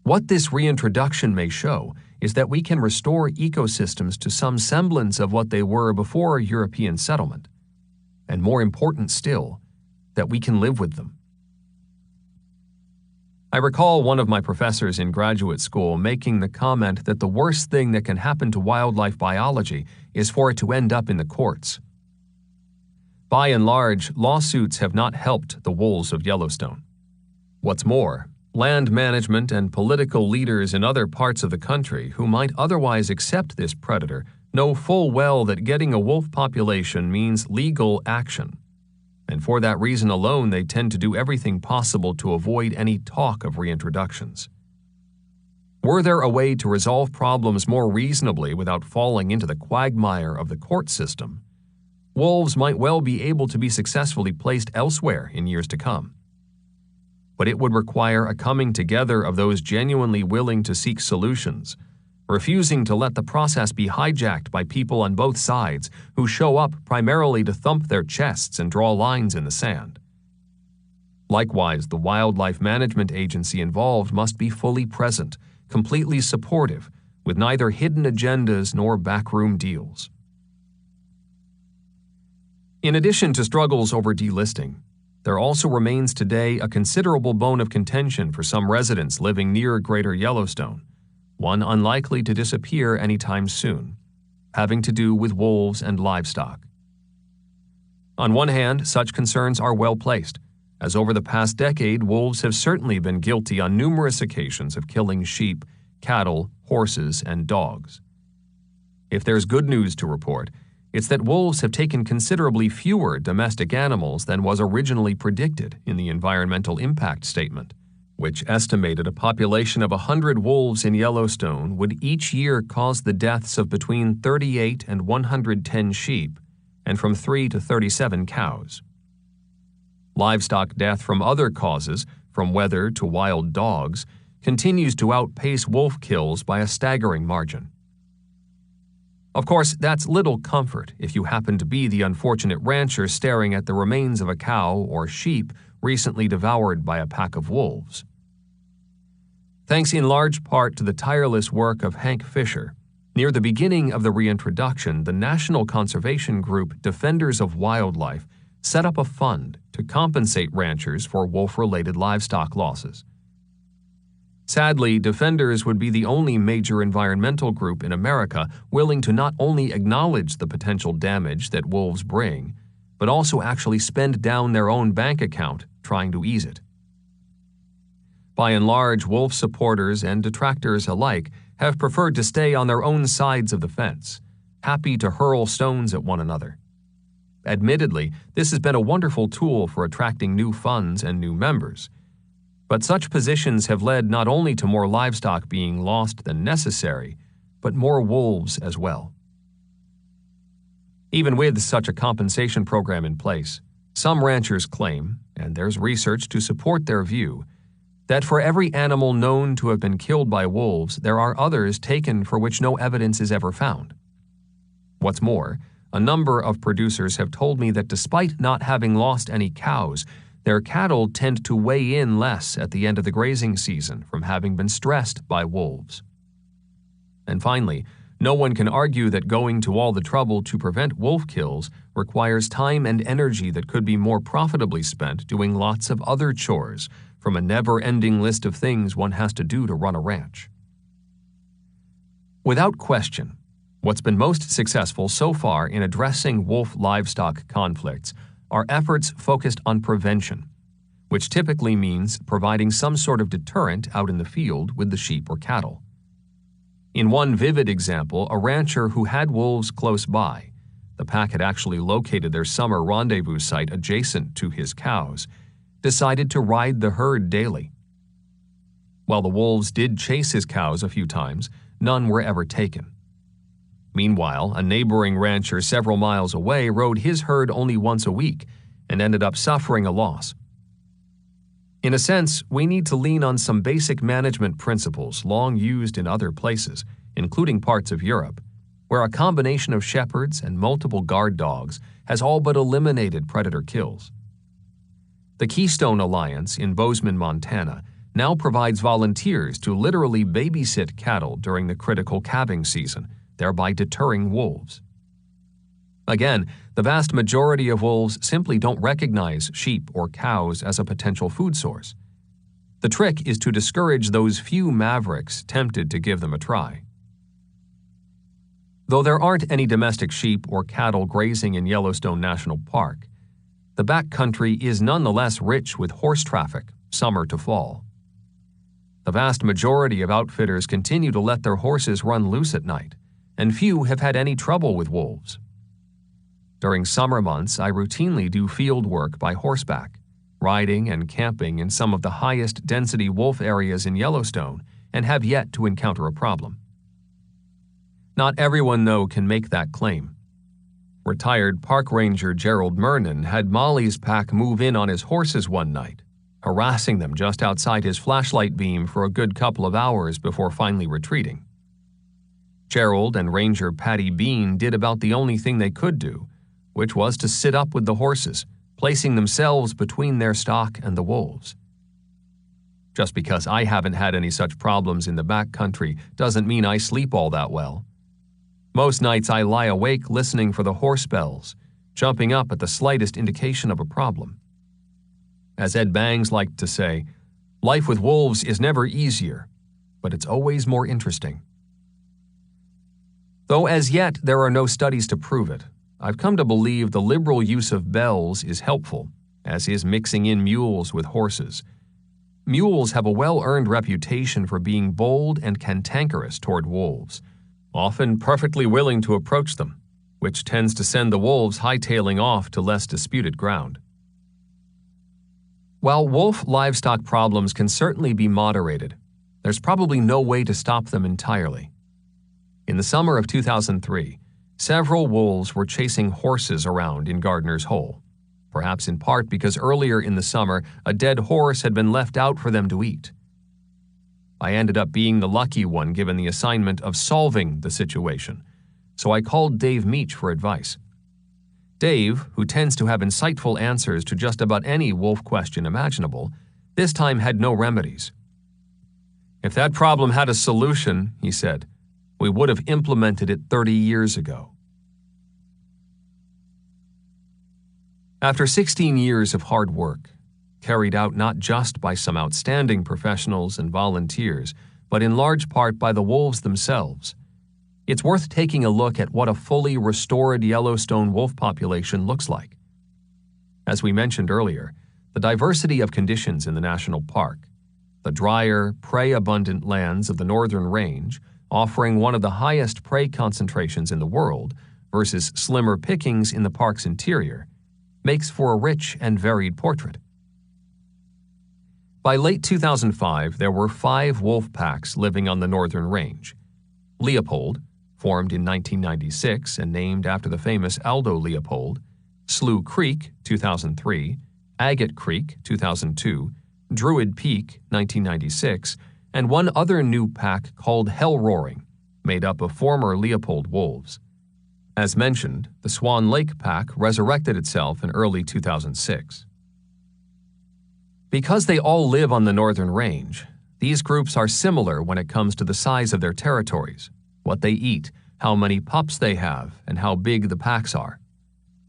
what this reintroduction may show is that we can restore ecosystems to some semblance of what they were before European settlement, and more important still, that we can live with them. I recall one of my professors in graduate school making the comment that the worst thing that can happen to wildlife biology is for it to end up in the courts. By and large, lawsuits have not helped the wolves of Yellowstone. What's more, land management and political leaders in other parts of the country who might otherwise accept this predator know full well that getting a wolf population means legal action, and for that reason alone they tend to do everything possible to avoid any talk of reintroductions. Were there a way to resolve problems more reasonably without falling into the quagmire of the court system, wolves might well be able to be successfully placed elsewhere in years to come. But it would require a coming together of those genuinely willing to seek solutions, refusing to let the process be hijacked by people on both sides who show up primarily to thump their chests and draw lines in the sand. Likewise, the wildlife management agency involved must be fully present, completely supportive, with neither hidden agendas nor backroom deals. In addition to struggles over delisting, there also remains today a considerable bone of contention for some residents living near Greater Yellowstone, one unlikely to disappear anytime soon, having to do with wolves and livestock. On one hand, such concerns are well placed, as over the past decade, wolves have certainly been guilty on numerous occasions of killing sheep, cattle, horses, and dogs. If there's good news to report, it's that wolves have taken considerably fewer domestic animals than was originally predicted in the environmental impact statement, which estimated a population of 100 wolves in Yellowstone would each year cause the deaths of between 38 and 110 sheep and from 3 to 37 cows. Livestock death from other causes, from weather to wild dogs, continues to outpace wolf kills by a staggering margin. Of course, that's little comfort if you happen to be the unfortunate rancher staring at the remains of a cow or sheep recently devoured by a pack of wolves. Thanks in large part to the tireless work of Hank Fisher, near the beginning of the reintroduction, the national conservation group Defenders of Wildlife set up a fund to compensate ranchers for wolf-related livestock losses. Sadly, Defenders would be the only major environmental group in America willing to not only acknowledge the potential damage that wolves bring, but also actually spend down their own bank account trying to ease it. By and large, wolf supporters and detractors alike have preferred to stay on their own sides of the fence, happy to hurl stones at one another. Admittedly, this has been a wonderful tool for attracting new funds and new members, but such positions have led not only to more livestock being lost than necessary, but more wolves as well. Even with such a compensation program in place, some ranchers claim, and there's research to support their view, that for every animal known to have been killed by wolves, there are others taken for which no evidence is ever found. What's more, a number of producers have told me that despite not having lost any cows, their cattle tend to weigh in less at the end of the grazing season from having been stressed by wolves. And finally, no one can argue that going to all the trouble to prevent wolf kills requires time and energy that could be more profitably spent doing lots of other chores from a never-ending list of things one has to do to run a ranch. Without question, what's been most successful so far in addressing wolf livestock conflicts are efforts focused on prevention, which typically means providing some sort of deterrent out in the field with the sheep or cattle. In one vivid example, a rancher who had wolves close by, the pack had actually located their summer rendezvous site adjacent to his cows, decided to ride the herd daily. While the wolves did chase his cows a few times, none were ever taken. Meanwhile, a neighboring rancher several miles away rode his herd only once a week and ended up suffering a loss. In a sense, we need to lean on some basic management principles long used in other places, including parts of Europe, where a combination of shepherds and multiple guard dogs has all but eliminated predator kills. The Keystone Alliance in Bozeman, Montana, now provides volunteers to literally babysit cattle during the critical calving season, thereby deterring wolves. Again, the vast majority of wolves simply don't recognize sheep or cows as a potential food source. The trick is to discourage those few mavericks tempted to give them a try. Though there aren't any domestic sheep or cattle grazing in Yellowstone National Park, the backcountry is nonetheless rich with horse traffic, summer to fall. The vast majority of outfitters continue to let their horses run loose at night, and few have had any trouble with wolves. During summer months, I routinely do field work by horseback, riding and camping in some of the highest density wolf areas in Yellowstone, and have yet to encounter a problem. Not everyone, though, can make that claim. Retired park ranger Gerald Mernon had Molly's pack move in on his horses one night, harassing them just outside his flashlight beam for a good couple of hours before finally retreating. Gerald and Ranger Patty Bean did about the only thing they could do, which was to sit up with the horses, placing themselves between their stock and the wolves. Just because I haven't had any such problems in the backcountry doesn't mean I sleep all that well. Most nights I lie awake listening for the horse bells, jumping up at the slightest indication of a problem. As Ed Bangs liked to say, life with wolves is never easier, but it's always more interesting. Though as yet there are no studies to prove it, I've come to believe the liberal use of bells is helpful, as is mixing in mules with horses. Mules have a well-earned reputation for being bold and cantankerous toward wolves, often perfectly willing to approach them, which tends to send the wolves hightailing off to less disputed ground. While wolf livestock problems can certainly be moderated, there's probably no way to stop them entirely. In the summer of 2003, several wolves were chasing horses around in Gardner's Hole, perhaps in part because earlier in the summer a dead horse had been left out for them to eat. I ended up being the lucky one given the assignment of solving the situation, so I called Dave Meach for advice. Dave, who tends to have insightful answers to just about any wolf question imaginable, this time had no remedies. "If that problem had a solution," he said, "we would have implemented it 30 years ago." After 16 years of hard work, carried out not just by some outstanding professionals and volunteers, but in large part by the wolves themselves, it's worth taking a look at what a fully restored Yellowstone wolf population looks like. As we mentioned earlier, the diversity of conditions in the national park, the drier, prey-abundant lands of the northern range, offering one of the highest prey concentrations in the world, versus slimmer pickings in the park's interior, makes for a rich and varied portrait. By late 2005, there were 5 wolf packs living on the northern range. Leopold, formed in 1996 and named after the famous Aldo Leopold; Slough Creek, 2003; Agate Creek, 2002; Druid Peak, 1996, and one other new pack called Hell Roaring, made up of former Leopold wolves. As mentioned, the Swan Lake pack resurrected itself in early 2006. Because they all live on the northern range, these groups are similar when it comes to the size of their territories, what they eat, how many pups they have, and how big the packs are.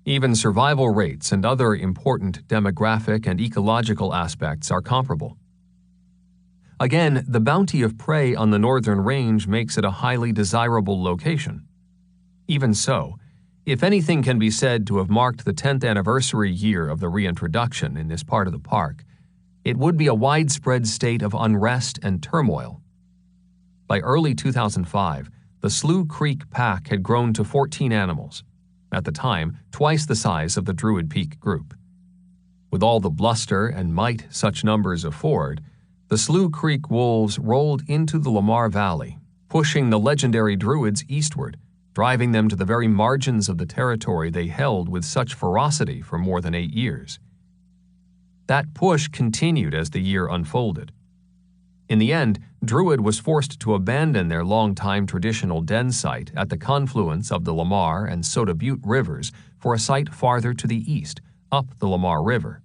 Even survival rates and other important demographic and ecological aspects are comparable. Again, the bounty of prey on the northern range makes it a highly desirable location. Even so, if anything can be said to have marked the 10th anniversary year of the reintroduction in this part of the park, it would be a widespread state of unrest and turmoil. By early 2005, the Slough Creek pack had grown to 14 animals, at the time twice the size of the Druid Peak group. With all the bluster and might such numbers afford, the Slough Creek wolves rolled into the Lamar Valley, pushing the legendary Druids eastward, driving them to the very margins of the territory they held with such ferocity for more than 8 years. That push continued as the year unfolded. In the end, Druid was forced to abandon their long-time traditional den site at the confluence of the Lamar and Soda Butte rivers for a site farther to the east, up the Lamar River.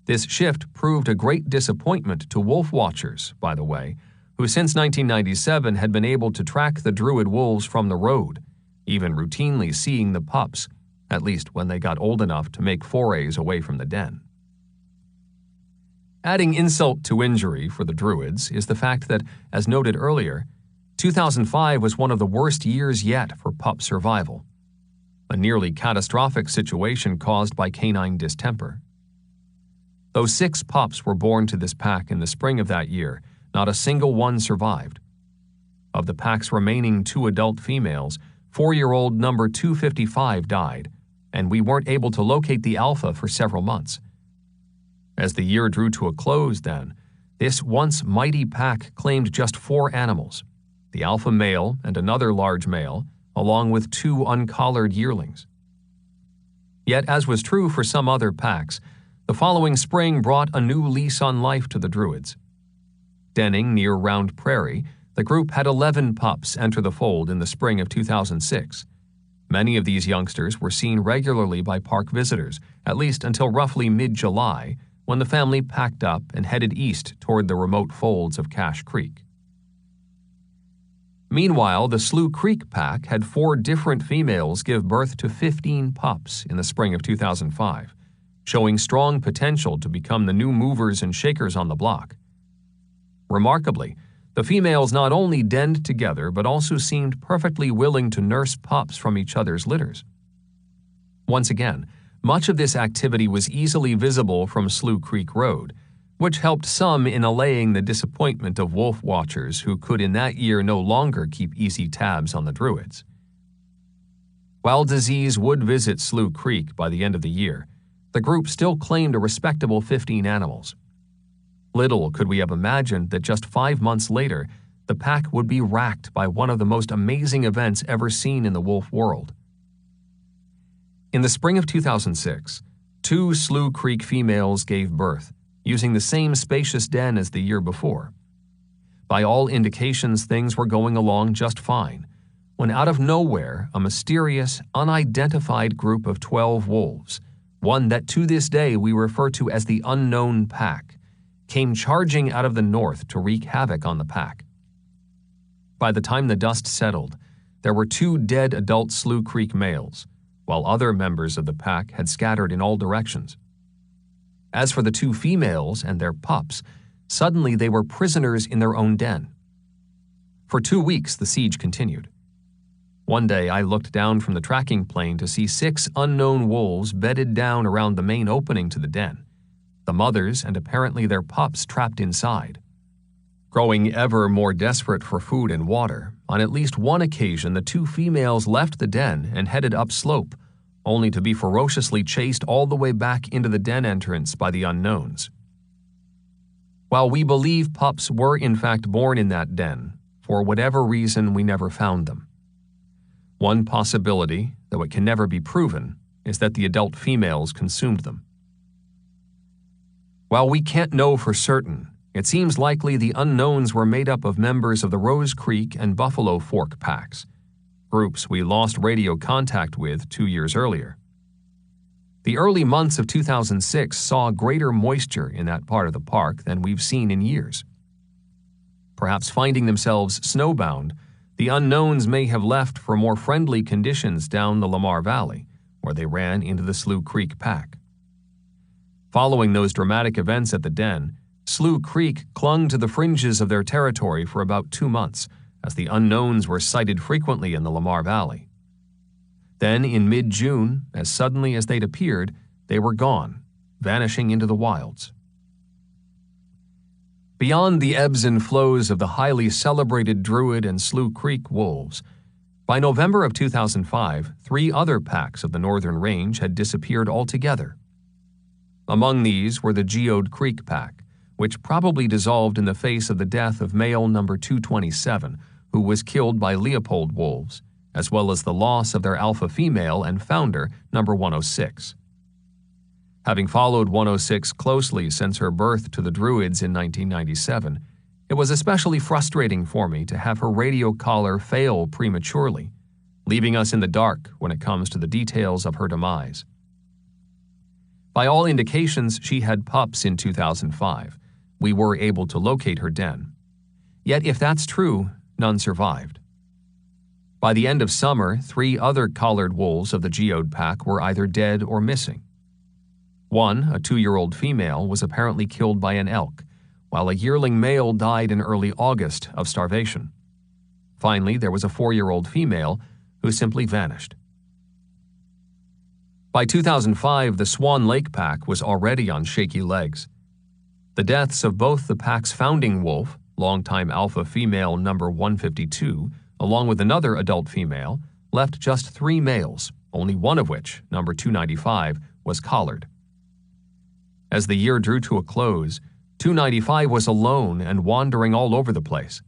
This shift proved a great disappointment to wolf watchers, by the way, who since 1997 had been able to track the Druid wolves from the road, even routinely seeing the pups, at least when they got old enough to make forays away from the den. Adding insult to injury for the Druids is the fact that, as noted earlier, 2005 was one of the worst years yet for pup survival, a nearly catastrophic situation caused by canine distemper. Though 6 pups were born to this pack in the spring of that year, not a single one survived. Of the pack's remaining 2 adult females, 4-year-old number 255 died, and we weren't able to locate the alpha for several months. As the year drew to a close then, this once mighty pack claimed just 4 animals, the alpha male and another large male, along with 2 uncollared yearlings. Yet, as was true for some other packs, the following spring brought a new lease on life to the Druids. Denning near Round Prairie, the group had 11 pups enter the fold in the spring of 2006. Many of these youngsters were seen regularly by park visitors, at least until roughly mid-July, when the family packed up and headed east toward the remote folds of Cache Creek. Meanwhile, the Slough Creek pack had 4 different females give birth to 15 pups in the spring of 2005, showing strong potential to become the new movers and shakers on the block. Remarkably, the females not only denned together but also seemed perfectly willing to nurse pups from each other's litters. Once again, much of this activity was easily visible from Slough Creek Road, which helped some in allaying the disappointment of wolf watchers who could in that year no longer keep easy tabs on the Druids. While disease would visit Slough Creek by the end of the year, the group still claimed a respectable 15 animals. Little could we have imagined that just 5 months later, the pack would be racked by one of the most amazing events ever seen in the wolf world. In the spring of 2006, 2 Slough Creek females gave birth, using the same spacious den as the year before. By all indications, things were going along just fine, when out of nowhere, a mysterious, unidentified group of 12 wolves, one that to this day we refer to as the Unknown Pack, came charging out of the north to wreak havoc on the pack. By the time the dust settled, there were 2 dead adult Slough Creek males, while other members of the pack had scattered in all directions. As for the 2 females and their pups, suddenly they were prisoners in their own den. For 2 weeks, the siege continued. One day, I looked down from the tracking plane to see 6 unknown wolves bedded down around the main opening to the den, the mothers and apparently their pups trapped inside. Growing ever more desperate for food and water, on at least one occasion the 2 females left the den and headed upslope, only to be ferociously chased all the way back into the den entrance by the unknowns. While we believe pups were in fact born in that den, for whatever reason we never found them. One possibility, though it can never be proven, is that the adult females consumed them. While we can't know for certain, it seems likely the unknowns were made up of members of the Rose Creek and Buffalo Fork packs, groups we lost radio contact with 2 years earlier. The early months of 2006 saw greater moisture in that part of the park than we've seen in years. Perhaps finding themselves snowbound, the unknowns may have left for more friendly conditions down the Lamar Valley, where they ran into the Slough Creek pack. Following those dramatic events at the den, Slough Creek clung to the fringes of their territory for about 2 months, as the unknowns were sighted frequently in the Lamar Valley. Then, in mid-June, as suddenly as they'd appeared, they were gone, vanishing into the wilds. Beyond the ebbs and flows of the highly celebrated Druid and Slough Creek wolves, by November of 2005, 3 other packs of the Northern Range had disappeared altogether. Among these were the Geode Creek pack, which probably dissolved in the face of the death of male number 227, who was killed by Leopold wolves, as well as the loss of their alpha female and founder, number 106. Having followed 106 closely since her birth to the Druids in 1997, it was especially frustrating for me to have her radio collar fail prematurely, leaving us in the dark when it comes to the details of her demise. By all indications, she had pups in 2005. We were able to locate her den. Yet if that's true, none survived. By the end of summer, 3 other collared wolves of the Geode pack were either dead or missing. One, a 2-year-old female, was apparently killed by an elk, while a yearling male died in early August of starvation. Finally, there was a 4-year-old female who simply vanished. By 2005, the Swan Lake pack was already on shaky legs. The deaths of both the pack's founding wolf, longtime alpha female number 152, along with another adult female, left just 3 males, only one of which, number 295, was collared. As the year drew to a close, 295 was alone and wandering all over the place,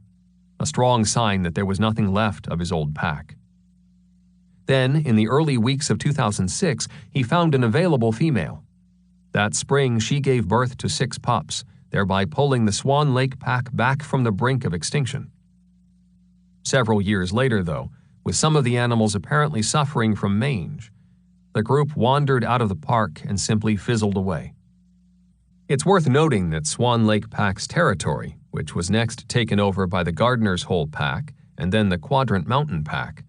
a strong sign that there was nothing left of his old pack. Then, in the early weeks of 2006, he found an available female. That spring, she gave birth to 6 pups, thereby pulling the Swan Lake pack back from the brink of extinction. Several years later, though, with some of the animals apparently suffering from mange, the group wandered out of the park and simply fizzled away. It's worth noting that Swan Lake pack's territory, which was next taken over by the Gardener's Hole pack and then the Quadrant Mountain pack,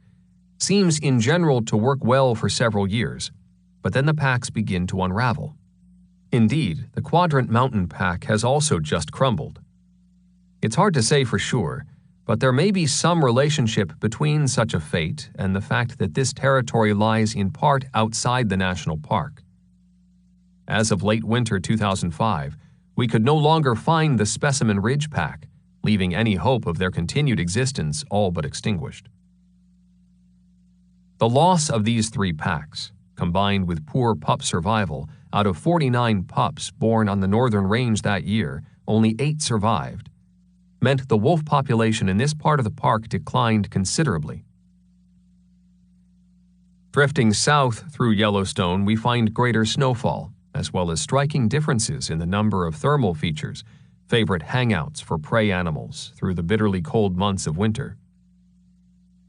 seems in general to work well for several years, but then the packs begin to unravel. Indeed, the Quadrant Mountain pack has also just crumbled. It's hard to say for sure, but there may be some relationship between such a fate and the fact that this territory lies in part outside the national park. As of late winter 2005, we could no longer find the Specimen Ridge pack, leaving any hope of their continued existence all but extinguished. The loss of these 3 packs, combined with poor pup survival, out of 49 pups born on the northern range that year, only 8 survived, meant the wolf population in this part of the park declined considerably. Drifting south through Yellowstone, we find greater snowfall, as well as striking differences in the number of thermal features, favorite hangouts for prey animals through the bitterly cold months of winter.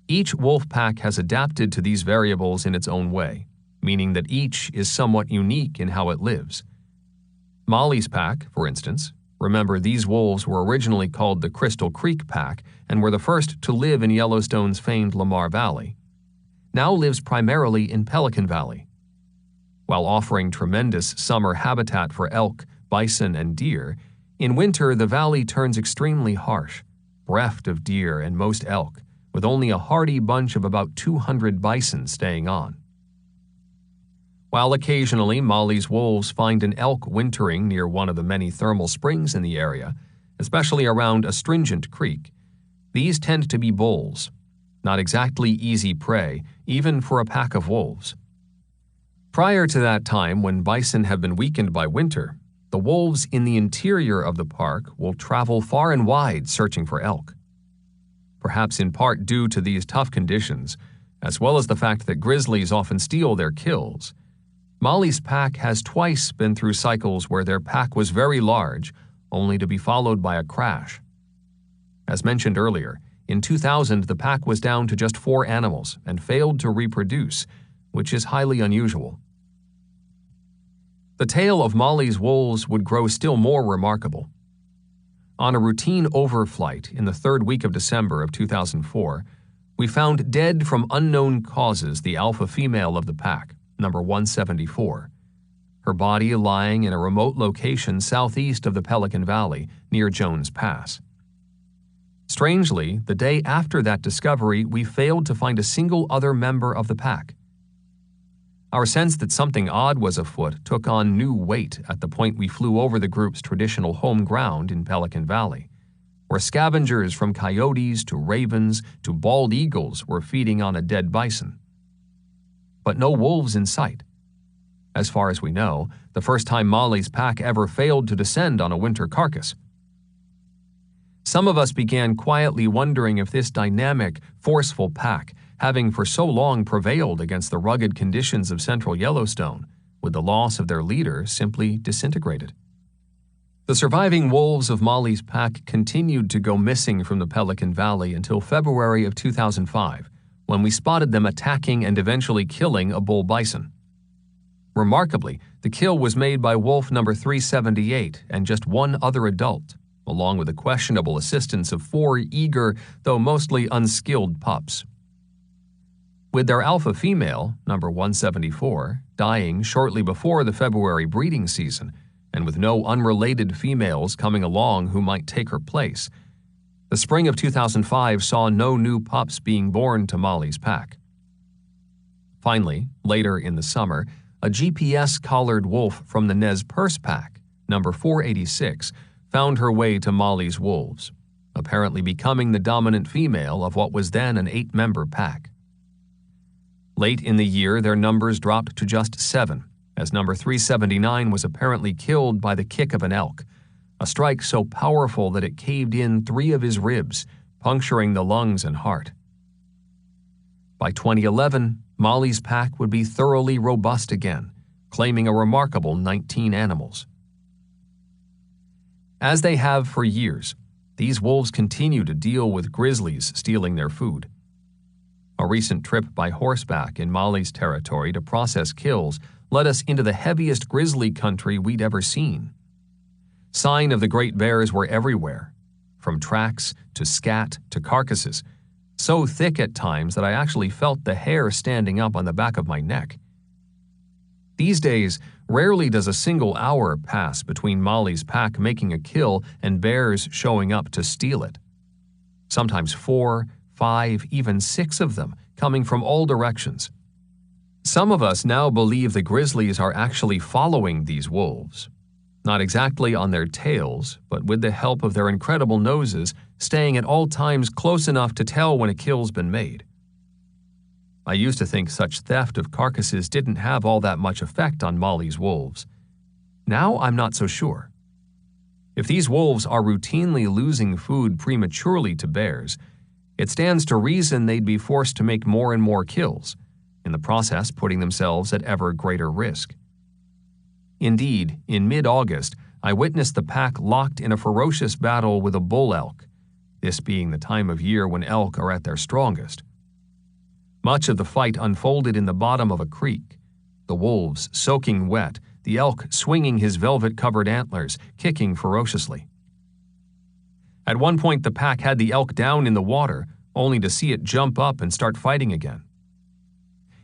Each wolf pack has adapted to these variables in its own way, meaning that each is somewhat unique in how it lives. Molly's pack, for instance, remember these wolves were originally called the Crystal Creek Pack and were the first to live in Yellowstone's famed Lamar Valley, now lives primarily in Pelican Valley. While offering tremendous summer habitat for elk, bison, and deer, in winter the valley turns extremely harsh, bereft of deer and most elk, with only a hardy bunch of about 200 bison staying on. While occasionally Molly's wolves find an elk wintering near one of the many thermal springs in the area, especially around Astringent Creek, these tend to be bulls, not exactly easy prey, even for a pack of wolves. Prior to that time, when bison have been weakened by winter, the wolves in the interior of the park will travel far and wide searching for elk. Perhaps in part due to these tough conditions, as well as the fact that grizzlies often steal their kills, Molly's pack has twice been through cycles where their pack was very large, only to be followed by a crash. As mentioned earlier, in 2000 the pack was down to just 4 animals and failed to reproduce, which is highly unusual. The tale of Molly's wolves would grow still more remarkable. On a routine overflight in the 3rd week of December of 2004, we found dead from unknown causes the alpha female of the pack, number 174, her body lying in a remote location southeast of the Pelican Valley near Jones Pass. Strangely, the day after that discovery, we failed to find a single other member of the pack. Our sense that something odd was afoot took on new weight at the point we flew over the group's traditional home ground in Pelican Valley, where scavengers from coyotes to ravens to bald eagles were feeding on a dead bison. But no wolves in sight. As far as we know, the first time Molly's pack ever failed to descend on a winter carcass. Some of us began quietly wondering if this dynamic, forceful pack, having for so long prevailed against the rugged conditions of central Yellowstone, with the loss of their leader simply disintegrated. The surviving wolves of Molly's pack continued to go missing from the Pelican Valley until February of 2005, when we spotted them attacking and eventually killing a bull bison. Remarkably, the kill was made by wolf number 378 and just one other adult, along with the questionable assistance of 4 eager, though mostly unskilled pups. With their alpha female, number 174, dying shortly before the February breeding season, and with no unrelated females coming along who might take her place, the spring of 2005 saw no new pups being born to Molly's pack. Finally, later in the summer, a GPS-collared wolf from the Nez Perce pack, number 486, found her way to Molly's wolves, apparently becoming the dominant female of what was then an 8-member pack. Late in the year, their numbers dropped to just 7, as number 379 was apparently killed by the kick of an elk, a strike so powerful that it caved in 3 of his ribs, puncturing the lungs and heart. By 2011, Molly's pack would be thoroughly robust again, claiming a remarkable 19 animals. As they have for years, these wolves continue to deal with grizzlies stealing their food. A recent trip by horseback in Molly's territory to process kills led us into the heaviest grizzly country we'd ever seen. Sign of the great bears were everywhere, from tracks to scat to carcasses, so thick at times that I actually felt the hair standing up on the back of my neck. These days, rarely does a single hour pass between Molly's pack making a kill and bears showing up to steal it. Sometimes 4, 5, even 6 of them coming from all directions. Some of us now believe the grizzlies are actually following these wolves, not exactly on their tails, but with the help of their incredible noses, staying at all times close enough to tell when a kill's been made. I used to think such theft of carcasses didn't have all that much effect on Mali's wolves. Now I'm not so sure. If these wolves are routinely losing food prematurely to bears, it stands to reason they'd be forced to make more and more kills, in the process putting themselves at ever greater risk. Indeed, in mid-August, I witnessed the pack locked in a ferocious battle with a bull elk, this being the time of year when elk are at their strongest. Much of the fight unfolded in the bottom of a creek, the wolves soaking wet, the elk swinging his velvet-covered antlers, kicking ferociously. At one point the pack had the elk down in the water, only to see it jump up and start fighting again.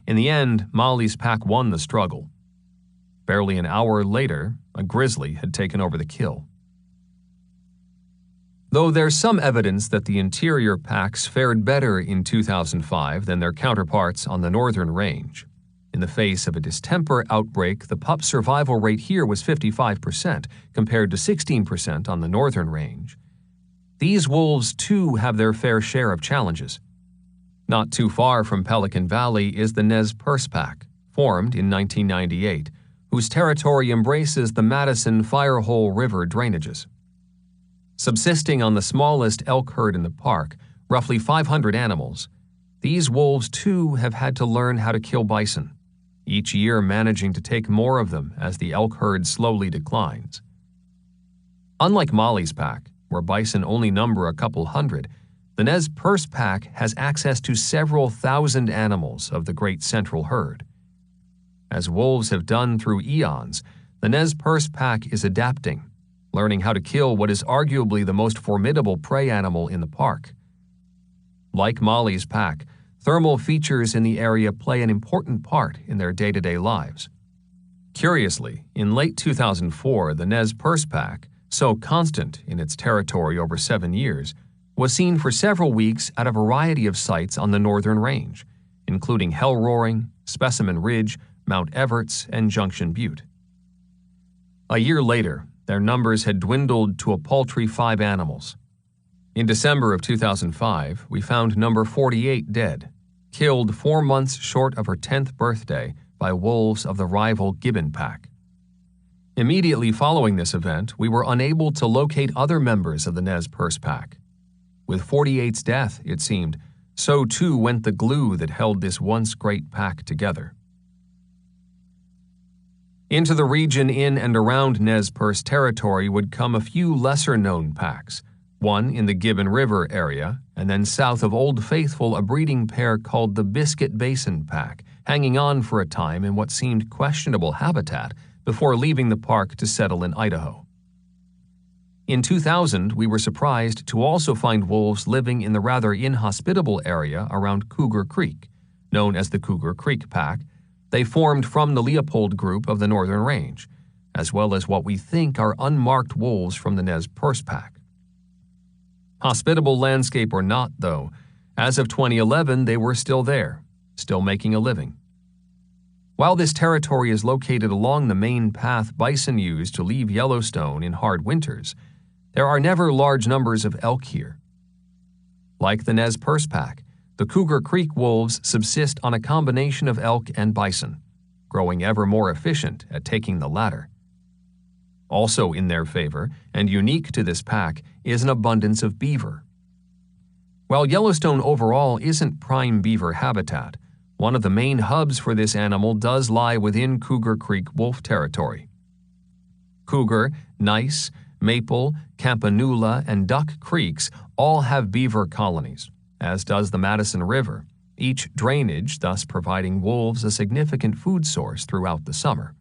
In the end, Mali's pack won the struggle. Barely an hour later, a grizzly had taken over the kill. Though there's some evidence that the interior packs fared better in 2005 than their counterparts on the northern range. In the face of a distemper outbreak, the pup survival rate here was 55%, compared to 16% on the northern range. These wolves, too, have their fair share of challenges. Not too far from Pelican Valley is the Nez Perce Pack, formed in 1998, whose territory embraces the Madison Firehole River drainages. Subsisting on the smallest elk herd in the park, roughly 500 animals, these wolves too have had to learn how to kill bison, each year managing to take more of them as the elk herd slowly declines. Unlike Mali's pack, where bison only number a couple hundred, the Nez Perce Pack has access to several thousand animals of the great central herd. As wolves have done through eons, the Nez Perce Pack is adapting, learning how to kill what is arguably the most formidable prey animal in the park. Like Mali's pack, thermal features in the area play an important part in their day-to-day lives. Curiously, in late 2004, the Nez Perce Pack, so constant in its territory over 7 years, was seen for several weeks at a variety of sites on the northern range, including Hell Roaring, Specimen Ridge, Mount Everts, and Junction Butte. A year later, their numbers had dwindled to a paltry 5 animals. In December of 2005, we found number 48 dead, killed 4 months short of her 10th birthday by wolves of the rival Gibbon Pack. Immediately following this event, we were unable to locate other members of the Nez Perce Pack. With 48's death, it seemed, so too went the glue that held this once great pack together. Into the region in and around Nez Perce territory would come a few lesser-known packs, one in the Gibbon River area, and then south of Old Faithful a breeding pair called the Biscuit Basin Pack, hanging on for a time in what seemed questionable habitat before leaving the park to settle in Idaho. In 2000, we were surprised to also find wolves living in the rather inhospitable area around Cougar Creek, known as the Cougar Creek Pack. They formed from the Leopold group of the Northern Range, as well as what we think are unmarked wolves from the Nez Perce Pack. Hospitable landscape or not, though, as of 2011 they were still there, still making a living. While this territory is located along the main path bison use to leave Yellowstone in hard winters, there are never large numbers of elk here. Like the Nez Perce Pack, the Cougar Creek wolves subsist on a combination of elk and bison, growing ever more efficient at taking the latter. Also in their favor, and unique to this pack, is an abundance of beaver. While Yellowstone overall isn't prime beaver habitat, one of the main hubs for this animal does lie within Cougar Creek wolf territory. Cougar, Nice, Maple, Campanula, and Duck Creeks all have beaver colonies, as does the Madison River, each drainage thus providing wolves a significant food source throughout the summer.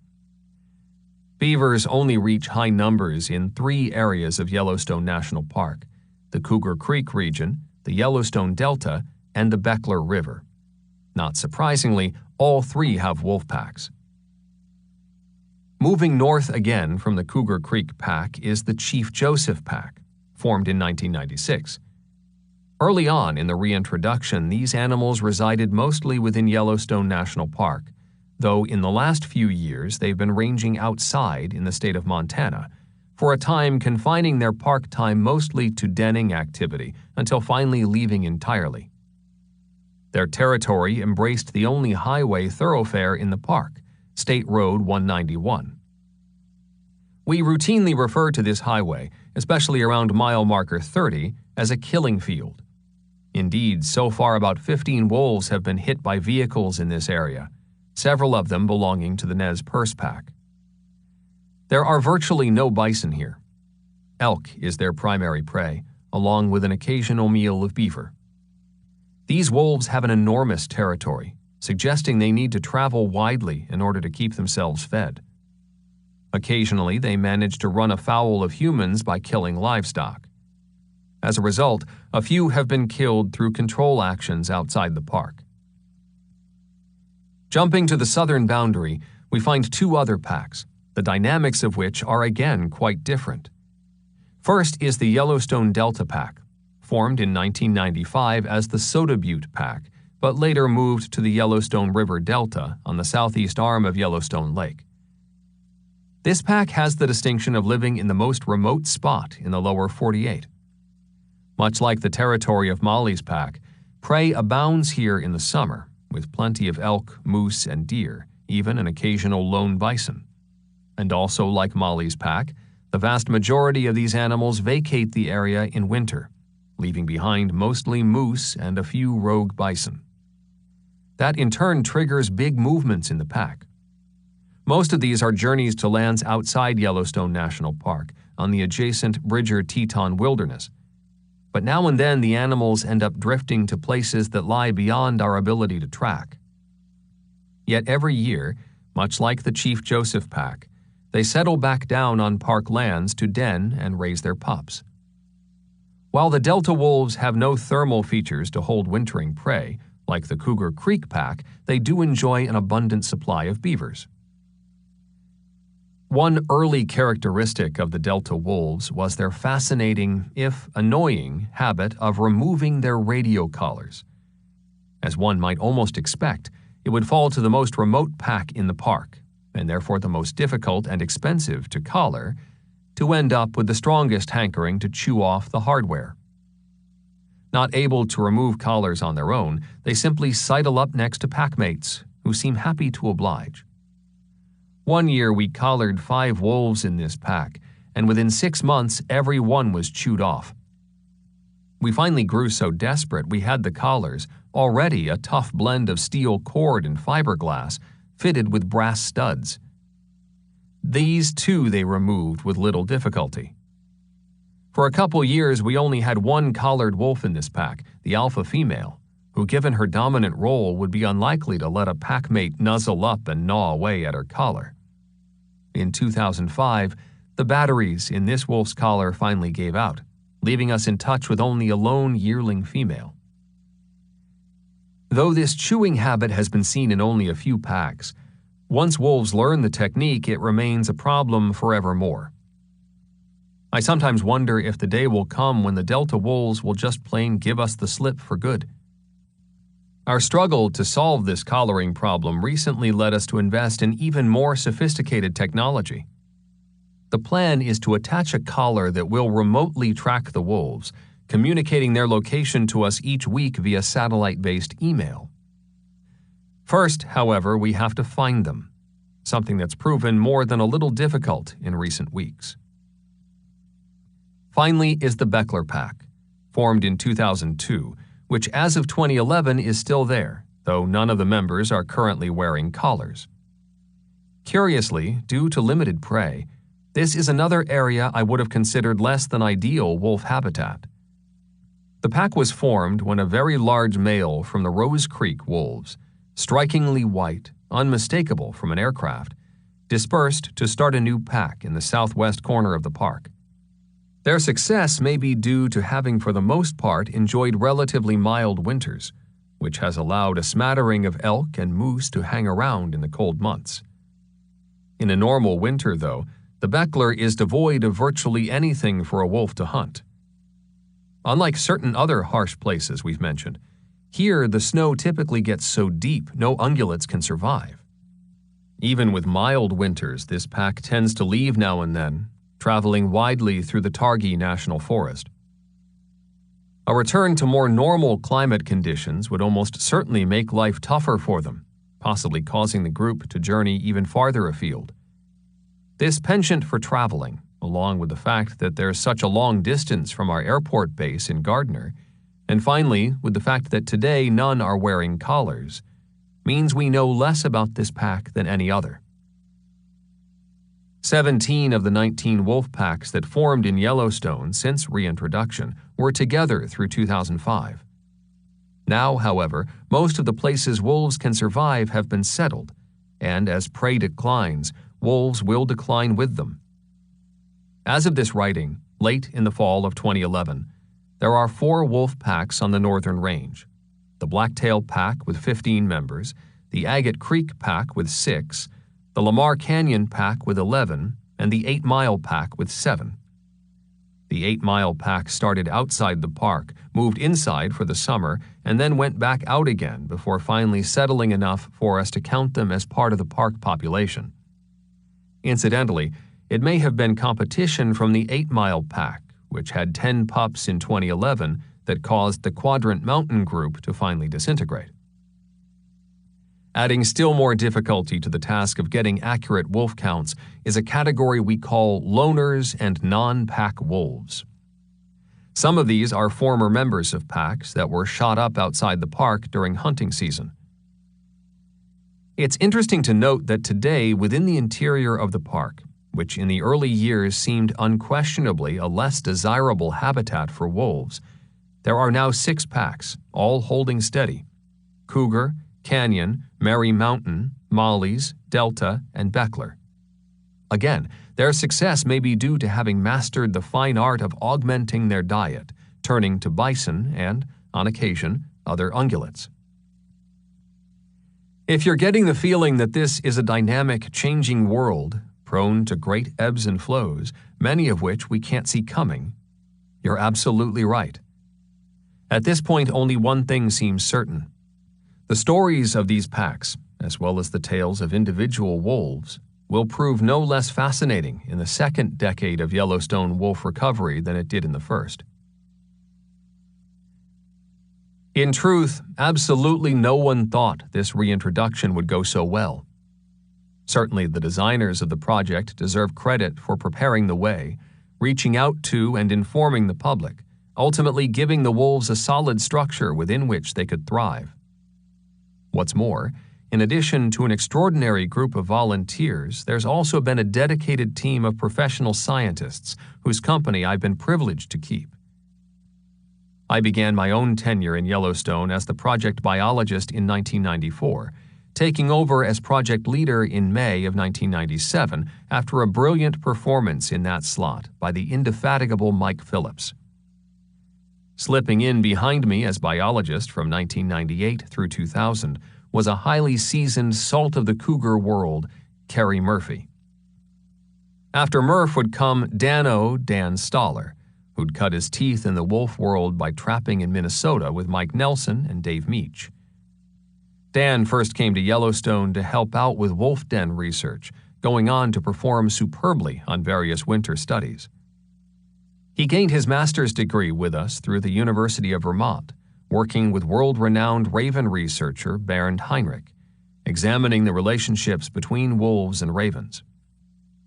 Beavers only reach high numbers in 3 areas of Yellowstone National Park: the Cougar Creek region, the Yellowstone Delta, and the Beckler River. Not surprisingly, all 3 have wolf packs. Moving north again from the Cougar Creek Pack is the Chief Joseph Pack, formed in 1996. Early on in the reintroduction, these animals resided mostly within Yellowstone National Park, though in the last few years they've been ranging outside in the state of Montana, for a time confining their park time mostly to denning activity until finally leaving entirely. Their territory embraced the only highway thoroughfare in the park, State Road 191. We routinely refer to this highway, especially around mile marker 30, as a killing field. Indeed, so far about 15 wolves have been hit by vehicles in this area, several of them belonging to the Nez Perce Pack. There are virtually no bison here. Elk is their primary prey, along with an occasional meal of beaver. These wolves have an enormous territory, suggesting they need to travel widely in order to keep themselves fed. Occasionally, they manage to run afoul of humans by killing livestock. As a result, a few have been killed through control actions outside the park. Jumping to the southern boundary, we find two other packs, the dynamics of which are again quite different. First is the Yellowstone Delta Pack, formed in 1995 as the Soda Butte Pack, but later moved to the Yellowstone River Delta on the southeast arm of Yellowstone Lake. This pack has the distinction of living in the most remote spot in the lower 48. Much like the territory of Molly's pack, prey abounds here in the summer, with plenty of elk, moose, and deer, even an occasional lone bison. And also like Molly's pack, the vast majority of these animals vacate the area in winter, leaving behind mostly moose and a few rogue bison. That in turn triggers big movements in the pack. Most of these are journeys to lands outside Yellowstone National Park, on the adjacent Bridger-Teton Wilderness. But now and then the animals end up drifting to places that lie beyond our ability to track. Yet every year, much like the Chief Joseph Pack, they settle back down on park lands to den and raise their pups. While the Delta wolves have no thermal features to hold wintering prey, like the Cougar Creek Pack, they do enjoy an abundant supply of beavers. One early characteristic of the Delta wolves was their fascinating, if annoying, habit of removing their radio collars. As one might almost expect, it would fall to the most remote pack in the park, and therefore the most difficult and expensive to collar, to end up with the strongest hankering to chew off the hardware. Not able to remove collars on their own, they simply sidle up next to packmates, who seem happy to oblige. One year we collared 5 wolves in this pack, and within 6 months every one was chewed off. We finally grew so desperate we had the collars, already a tough blend of steel cord and fiberglass, fitted with brass studs. These too they removed with little difficulty. For a couple years we only had one collared wolf in this pack, the alpha female, who given her dominant role would be unlikely to let a packmate nuzzle up and gnaw away at her collar. In 2005, the batteries in this wolf's collar finally gave out, leaving us in touch with only a lone yearling female. Though this chewing habit has been seen in only a few packs, once wolves learn the technique, it remains a problem forevermore. I sometimes wonder if the day will come when the Delta wolves will just plain give us the slip for good. Our struggle to solve this collaring problem recently led us to invest in even more sophisticated technology. The plan is to attach a collar that will remotely track the wolves, communicating their location to us each week via satellite-based email. First, however, we have to find them, something that's proven more than a little difficult in recent weeks. Finally is the Beckler Pack, formed in 2002, which as of 2011 is still there, though none of the members are currently wearing collars. Curiously, due to limited prey, this is another area I would have considered less than ideal wolf habitat. The pack was formed when a very large male from the Rose Creek wolves, strikingly white, unmistakable from an aircraft, dispersed to start a new pack in the southwest corner of the park. Their success may be due to having for the most part enjoyed relatively mild winters, which has allowed a smattering of elk and moose to hang around in the cold months. In a normal winter, though, the Beckler is devoid of virtually anything for a wolf to hunt. Unlike certain other harsh places we've mentioned, here the snow typically gets so deep no ungulates can survive. Even with mild winters, this pack tends to leave now and then, traveling widely through the Targhee National Forest. A return to more normal climate conditions would almost certainly make life tougher for them, possibly causing the group to journey even farther afield. This penchant for traveling, along with the fact that there's such a long distance from our airport base in Gardner, and finally with the fact that today none are wearing collars, means we know less about this pack than any other. 17 of the 19 wolf packs that formed in Yellowstone since reintroduction were together through 2005. Now, however, most of the places wolves can survive have been settled, and as prey declines, wolves will decline with them. As of this writing, late in the fall of 2011, there are 4 wolf packs on the northern range: the Blacktail Pack with 15 members, the Agate Creek Pack with 6, the Lamar Canyon Pack with 11, and the 8 Mile Pack with 7. The 8 Mile Pack started outside the park, moved inside for the summer, and then went back out again before finally settling enough for us to count them as part of the park population. Incidentally, it may have been competition from the 8 Mile Pack, which had 10 pups in 2011, that caused the Quadrant Mountain group to finally disintegrate. Adding still more difficulty to the task of getting accurate wolf counts is a category we call loners and non-pack wolves. Some of these are former members of packs that were shot up outside the park during hunting season. It's interesting to note that today, within the interior of the park, which in the early years seemed unquestionably a less desirable habitat for wolves, there are now 6 packs, all holding steady: Cougar, Canyon, Mary Mountain, Molly's, Delta, and Beckler. Again, their success may be due to having mastered the fine art of augmenting their diet, turning to bison and, on occasion, other ungulates. If you're getting the feeling that this is a dynamic, changing world, prone to great ebbs and flows, many of which we can't see coming, you're absolutely right. At this point, only one thing seems certain. The stories of these packs, as well as the tales of individual wolves, will prove no less fascinating in the second decade of Yellowstone wolf recovery than it did in the first. In truth, absolutely no one thought this reintroduction would go so well. Certainly the designers of the project deserve credit for preparing the way, reaching out to and informing the public, ultimately giving the wolves a solid structure within which they could thrive. What's more, in addition to an extraordinary group of volunteers, there's also been a dedicated team of professional scientists whose company I've been privileged to keep. I began my own tenure in Yellowstone as the project biologist in 1994, taking over as project leader in May of 1997 after a brilliant performance in that slot by the indefatigable Mike Phillips. Slipping in behind me as biologist from 1998 through 2000 was a highly seasoned salt of the cougar world, Kerry Murphy. After Murph would come Dan Stoller, who'd cut his teeth in the wolf world by trapping in Minnesota with Mike Nelson and Dave Meach. Dan first came to Yellowstone to help out with wolf den research, going on to perform superbly on various winter studies. He gained his master's degree with us through the University of Vermont, working with world-renowned raven researcher Bernd Heinrich, examining the relationships between wolves and ravens.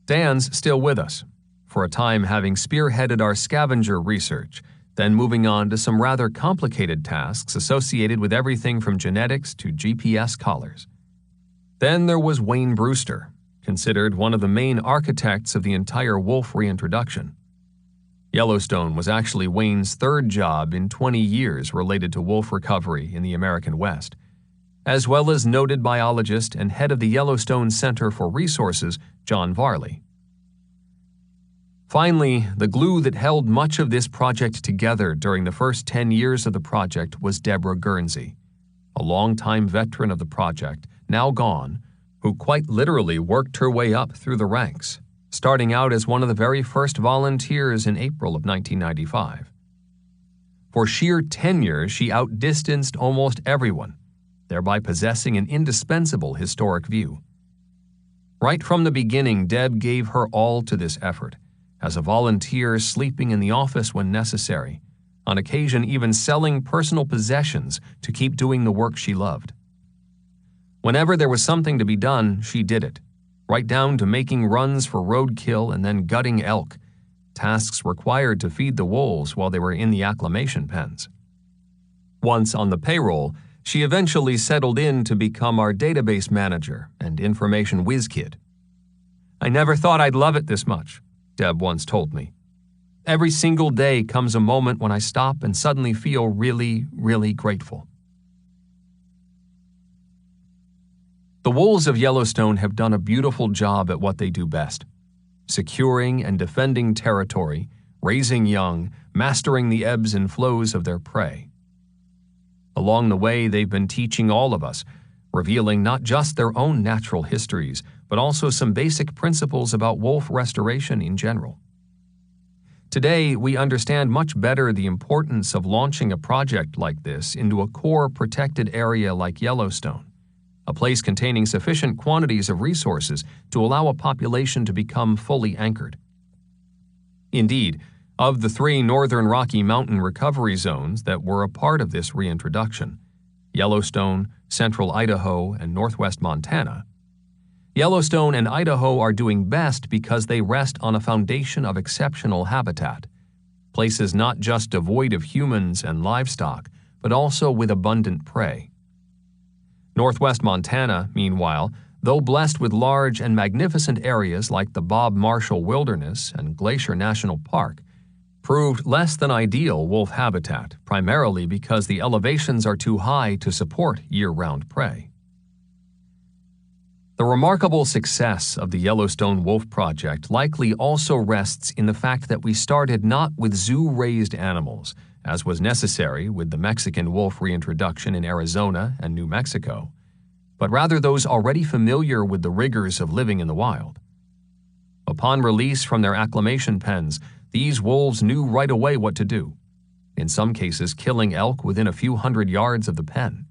Dan's still with us, for a time having spearheaded our scavenger research, then moving on to some rather complicated tasks associated with everything from genetics to GPS collars. Then there was Wayne Brewster, considered one of the main architects of the entire wolf reintroduction. Yellowstone was actually Wayne's third job in 20 years related to wolf recovery in the American West, as well as noted biologist and head of the Yellowstone Center for Resources, John Varley. Finally, the glue that held much of this project together during the first 10 years of the project was Deborah Guernsey, a longtime veteran of the project, now gone, who quite literally worked her way up through the ranks, starting out as one of the very first volunteers in April of 1995. For sheer tenure, she outdistanced almost everyone, thereby possessing an indispensable historic view. Right from the beginning, Deb gave her all to this effort, as a volunteer sleeping in the office when necessary, on occasion even selling personal possessions to keep doing the work she loved. Whenever there was something to be done, she did it, right down to making runs for roadkill and then gutting elk, tasks required to feed the wolves while they were in the acclimation pens. Once on the payroll, she eventually settled in to become our database manager and information whiz kid. "I never thought I'd love it this much," Deb once told me. "Every single day comes a moment when I stop and suddenly feel really, really grateful." The wolves of Yellowstone have done a beautiful job at what they do best: securing and defending territory, raising young, mastering the ebbs and flows of their prey. Along the way, they've been teaching all of us, revealing not just their own natural histories, but also some basic principles about wolf restoration in general. Today, we understand much better the importance of launching a project like this into a core protected area like Yellowstone, a place containing sufficient quantities of resources to allow a population to become fully anchored. Indeed, of the 3 northern Rocky Mountain recovery zones that were a part of this reintroduction, Yellowstone, Central Idaho, and Northwest Montana, Yellowstone and Idaho are doing best because they rest on a foundation of exceptional habitat, places not just devoid of humans and livestock, but also with abundant prey. Northwest Montana, meanwhile, though blessed with large and magnificent areas like the Bob Marshall Wilderness and Glacier National Park, proved less than ideal wolf habitat, primarily because the elevations are too high to support year-round prey. The remarkable success of the Yellowstone Wolf Project likely also rests in the fact that we started not with zoo-raised animals, as was necessary with the Mexican wolf reintroduction in Arizona and New Mexico, but rather those already familiar with the rigors of living in the wild. Upon release from their acclimation pens, these wolves knew right away what to do, in some cases killing elk within a few hundred yards of the pen.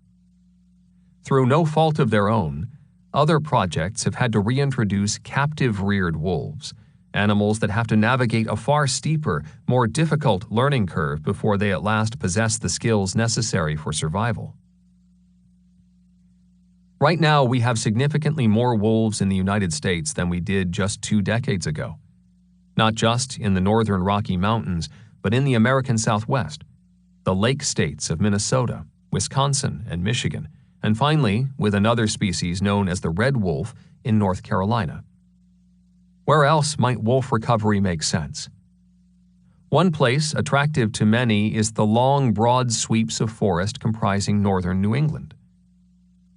Through no fault of their own, other projects have had to reintroduce captive-reared wolves, animals that have to navigate a far steeper, more difficult learning curve before they at last possess the skills necessary for survival. Right now, we have significantly more wolves in the United States than we did just 2 decades ago. Not just in the northern Rocky Mountains, but in the American Southwest, the lake states of Minnesota, Wisconsin, and Michigan, and finally, with another species known as the red wolf in North Carolina. Where else might wolf recovery make sense? One place attractive to many is the long, broad sweeps of forest comprising northern New England.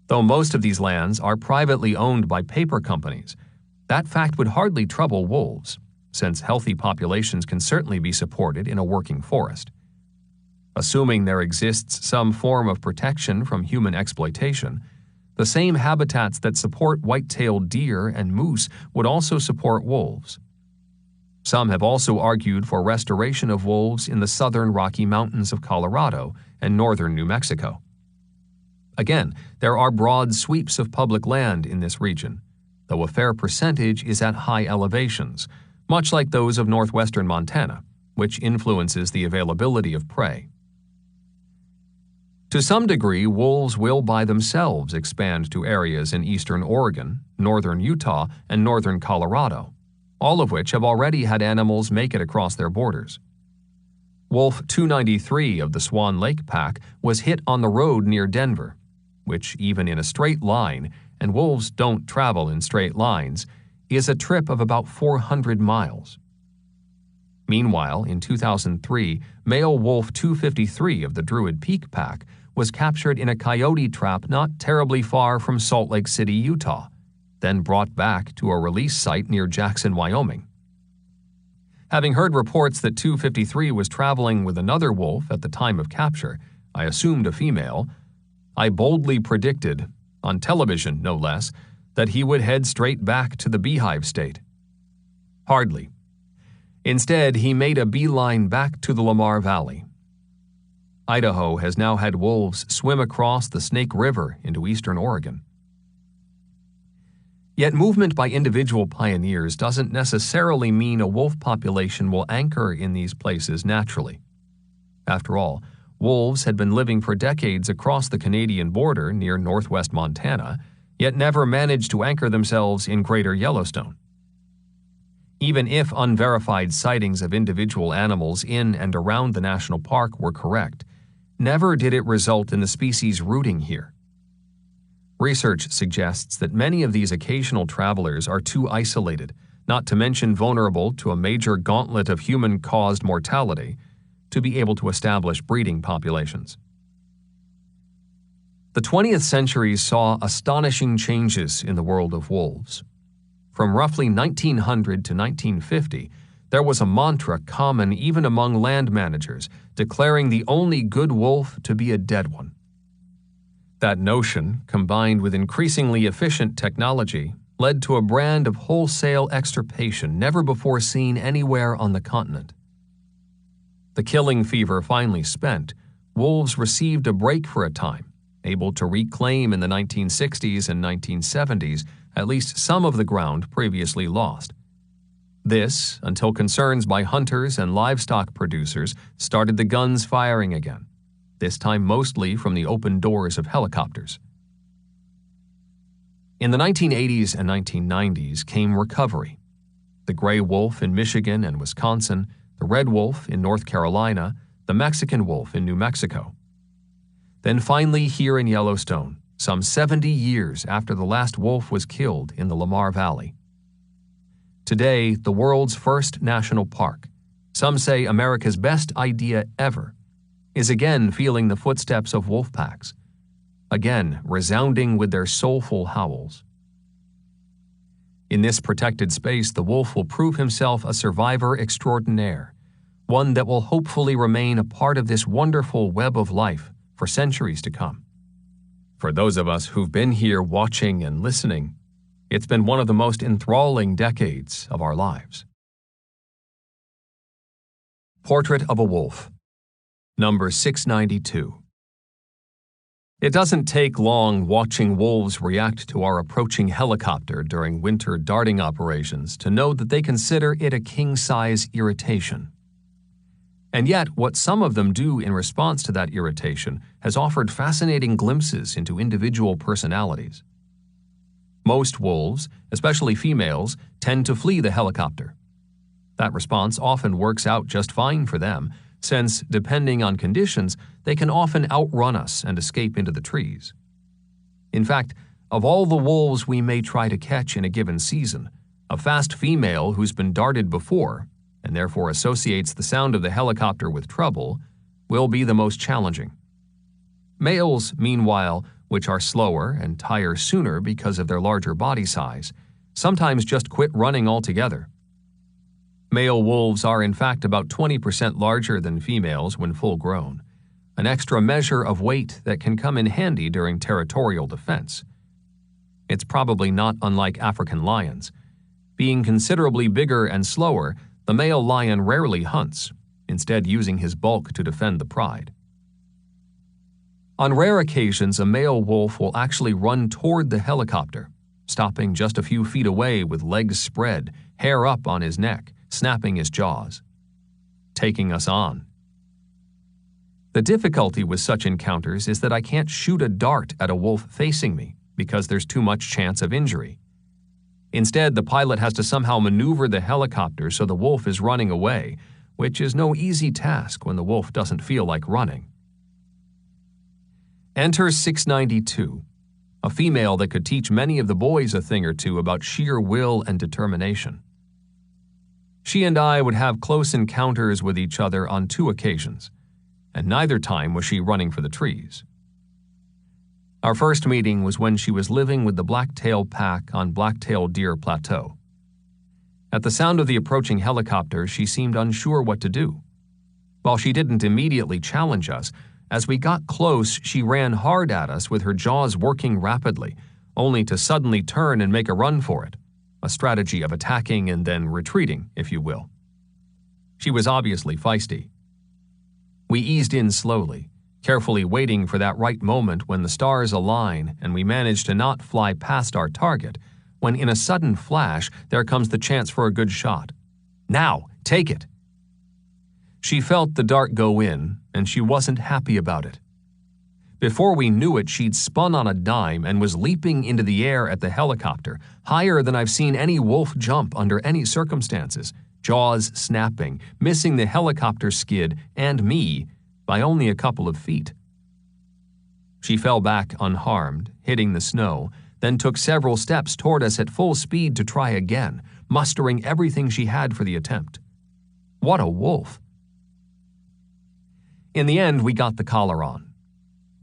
Though most of these lands are privately owned by paper companies, that fact would hardly trouble wolves, since healthy populations can certainly be supported in a working forest. Assuming there exists some form of protection from human exploitation, the same habitats that support white-tailed deer and moose would also support wolves. Some have also argued for restoration of wolves in the southern Rocky Mountains of Colorado and northern New Mexico. Again, there are broad sweeps of public land in this region, though a fair percentage is at high elevations, much like those of northwestern Montana, which influences the availability of prey. To some degree, wolves will by themselves expand to areas in eastern Oregon, northern Utah, and northern Colorado, all of which have already had animals make it across their borders. Wolf 293 of the Swan Lake Pack was hit on the road near Denver, which even in a straight line, and wolves don't travel in straight lines, is a trip of about 400 miles. Meanwhile, in 2003, male wolf 253 of the Druid Peak Pack was captured in a coyote trap not terribly far from Salt Lake City, Utah, then brought back to a release site near Jackson, Wyoming. Having heard reports that 253 was traveling with another wolf at the time of capture, I assumed a female. I boldly predicted, on television no less, that he would head straight back to the Beehive State. Hardly. Instead, he made a beeline back to the Lamar Valley. Idaho has now had wolves swim across the Snake River into eastern Oregon. Yet movement by individual pioneers doesn't necessarily mean a wolf population will anchor in these places naturally. After all, wolves had been living for decades across the Canadian border near northwest Montana, yet never managed to anchor themselves in Greater Yellowstone. Even if unverified sightings of individual animals in and around the national park were correct, never did it result in the species rooting here. Research suggests that many of these occasional travelers are too isolated, not to mention vulnerable to a major gauntlet of human-caused mortality, to be able to establish breeding populations. The 20th century saw astonishing changes in the world of wolves. From roughly 1900 to 1950, there was a mantra common even among land managers, declaring the only good wolf to be a dead one. That notion, combined with increasingly efficient technology, led to a brand of wholesale extirpation never before seen anywhere on the continent. The killing fever finally spent, wolves received a break for a time, able to reclaim in the 1960s and 1970s at least some of the ground previously lost. This, until concerns by hunters and livestock producers started the guns firing again, this time mostly from the open doors of helicopters. In the 1980s and 1990s came recovery. The gray wolf in Michigan and Wisconsin, the red wolf in North Carolina, the Mexican wolf in New Mexico. Then finally here in Yellowstone, some 70 years after the last wolf was killed in the Lamar Valley. Today, the world's first national park, some say America's best idea ever, is again feeling the footsteps of wolf packs, again resounding with their soulful howls. In this protected space, the wolf will prove himself a survivor extraordinaire, one that will hopefully remain a part of this wonderful web of life for centuries to come. For those of us who've been here watching and listening, it's been one of the most enthralling decades of our lives. Portrait of a Wolf, number 692. It doesn't take long watching wolves react to our approaching helicopter during winter darting operations to know that they consider it a king-size irritation. And yet, what some of them do in response to that irritation has offered fascinating glimpses into individual personalities. Most wolves, especially females, tend to flee the helicopter. That response often works out just fine for them, since, depending on conditions, they can often outrun us and escape into the trees. In fact, of all the wolves we may try to catch in a given season, a fast female who's been darted before, and therefore associates the sound of the helicopter with trouble, will be the most challenging. Males, meanwhile, which are slower and tire sooner because of their larger body size, sometimes just quit running altogether. Male wolves are in fact about 20% larger than females when full grown, an extra measure of weight that can come in handy during territorial defense. It's probably not unlike African lions. Being considerably bigger and slower, the male lion rarely hunts, instead using his bulk to defend the pride. On rare occasions, a male wolf will actually run toward the helicopter, stopping just a few feet away with legs spread, hair up on his neck, snapping his jaws, taking us on. The difficulty with such encounters is that I can't shoot a dart at a wolf facing me because there's too much chance of injury. Instead, the pilot has to somehow maneuver the helicopter so the wolf is running away, which is no easy task when the wolf doesn't feel like running. Enter 692, a female that could teach many of the boys a thing or two about sheer will and determination. She and I would have close encounters with each other on 2 occasions, and neither time was she running for the trees. Our first meeting was when she was living with the black-tail pack on Blacktail Deer Plateau. At the sound of the approaching helicopter, she seemed unsure what to do. While she didn't immediately challenge us, as we got close, she ran hard at us with her jaws working rapidly, only to suddenly turn and make a run for it. A strategy of attacking and then retreating, if you will. She was obviously feisty. We eased in slowly, carefully waiting for that right moment when the stars align and we manage to not fly past our target, when in a sudden flash there comes the chance for a good shot. Now, take it! She felt the dart go in, and she wasn't happy about it. Before we knew it, she'd spun on a dime and was leaping into the air at the helicopter, higher than I've seen any wolf jump under any circumstances, jaws snapping, missing the helicopter skid and me by only a couple of feet. She fell back unharmed, hitting the snow, then took several steps toward us at full speed to try again, mustering everything she had for the attempt. What a wolf! In the end, we got the collar on.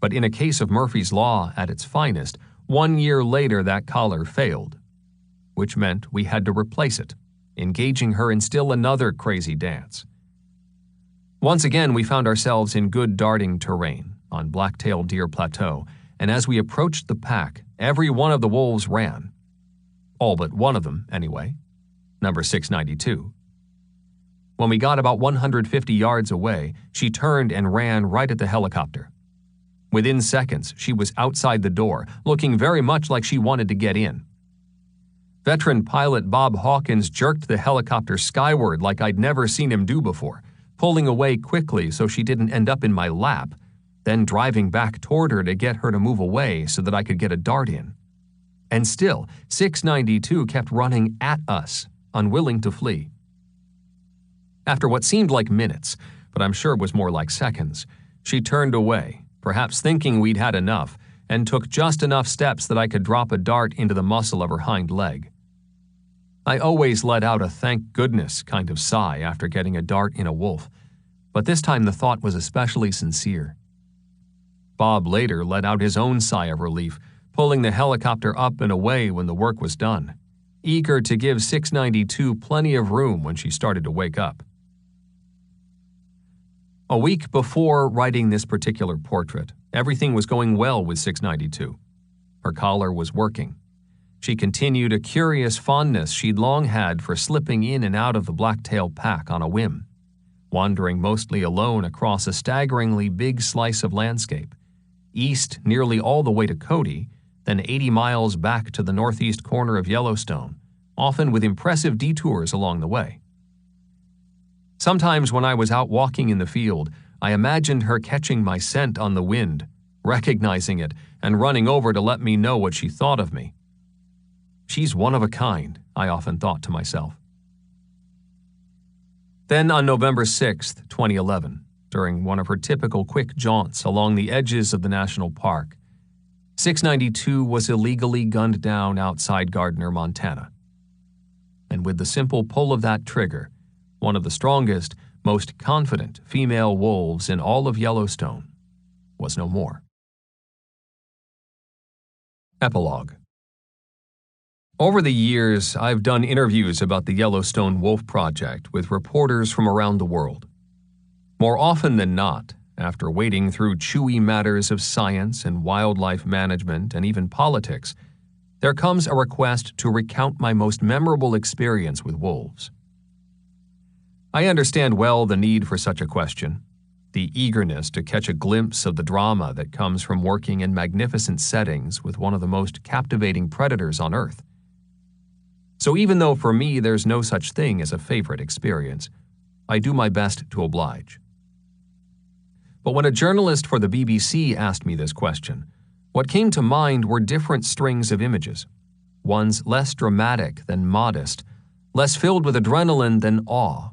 But in a case of Murphy's Law at its finest, 1 year later that collar failed, which meant we had to replace it, engaging her in still another crazy dance. Once again, we found ourselves in good darting terrain on Blacktail Deer Plateau, and as we approached the pack, every one of the wolves ran. All but one of them, anyway, number 692. When we got about 150 yards away, she turned and ran right at the helicopter. Within seconds, she was outside the door, looking very much like she wanted to get in. Veteran pilot Bob Hawkins jerked the helicopter skyward like I'd never seen him do before, pulling away quickly so she didn't end up in my lap, then driving back toward her to get her to move away so that I could get a dart in. And still, 692 kept running at us, unwilling to flee. After what seemed like minutes, but I'm sure it was more like seconds, she turned away, perhaps thinking we'd had enough, and took just enough steps that I could drop a dart into the muscle of her hind leg. I always let out a thank goodness kind of sigh after getting a dart in a wolf, but this time the thought was especially sincere. Bob later let out his own sigh of relief, pulling the helicopter up and away when the work was done, eager to give 692 plenty of room when she started to wake up. A week before writing this particular portrait, everything was going well with 692. Her collar was working. She continued a curious fondness she'd long had for slipping in and out of the blacktail pack on a whim, wandering mostly alone across a staggeringly big slice of landscape, east nearly all the way to Cody, then 80 miles back to the northeast corner of Yellowstone, often with impressive detours along the way. Sometimes when I was out walking in the field, I imagined her catching my scent on the wind, recognizing it, and running over to let me know what she thought of me. She's one of a kind, I often thought to myself. Then on November 6, 2011, during one of her typical quick jaunts along the edges of the national park, 692 was illegally gunned down outside Gardner, Montana. And with the simple pull of that trigger, one of the strongest, most confident female wolves in all of Yellowstone was no more. Epilogue. Over the years, I've done interviews about the Yellowstone Wolf Project with reporters from around the world. More often than not, after wading through chewy matters of science and wildlife management and even politics, there comes a request to recount my most memorable experience with wolves. I understand well the need for such a question, the eagerness to catch a glimpse of the drama that comes from working in magnificent settings with one of the most captivating predators on Earth. So even though for me there's no such thing as a favorite experience, I do my best to oblige. But when a journalist for the BBC asked me this question, what came to mind were different strings of images, ones less dramatic than modest, less filled with adrenaline than awe.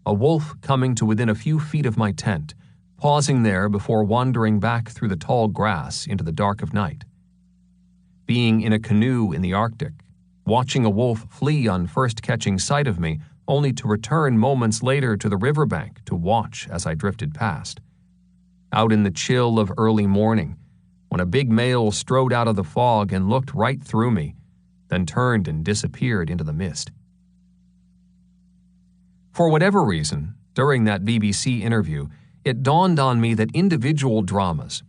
A wolf coming to within a few feet of my tent, pausing there before wandering back through the tall grass into the dark of night. Being in a canoe in the Arctic, watching a wolf flee on first catching sight of me, only to return moments later to the riverbank to watch as I drifted past. Out in the chill of early morning, when a big male strode out of the fog and looked right through me, then turned and disappeared into the mist. For whatever reason, during that BBC interview, it dawned on me that individual dramas,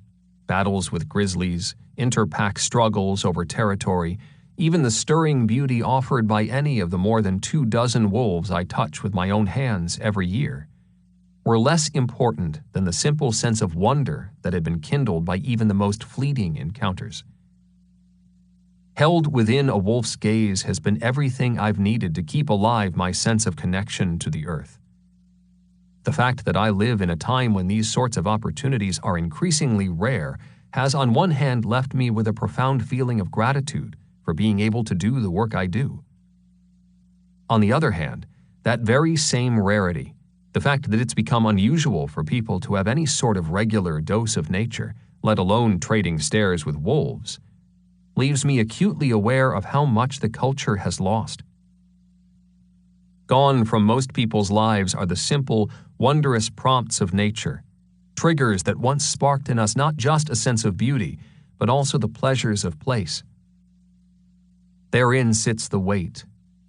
battles with grizzlies, inter-pack struggles over territory, even the stirring beauty offered by any of the more than 24 wolves I touch with my own hands every year, were less important than the simple sense of wonder that had been kindled by even the most fleeting encounters. Held within a wolf's gaze has been everything I've needed to keep alive my sense of connection to the earth. The fact that I live in a time when these sorts of opportunities are increasingly rare has on one hand left me with a profound feeling of gratitude for being able to do the work I do. On the other hand, that very same rarity, the fact that it's become unusual for people to have any sort of regular dose of nature, let alone trading stares with wolves, leaves me acutely aware of how much the culture has lost. Gone from most people's lives are the simple, wondrous prompts of nature, triggers that once sparked in us not just a sense of beauty, but also the pleasures of place. Therein sits the weight,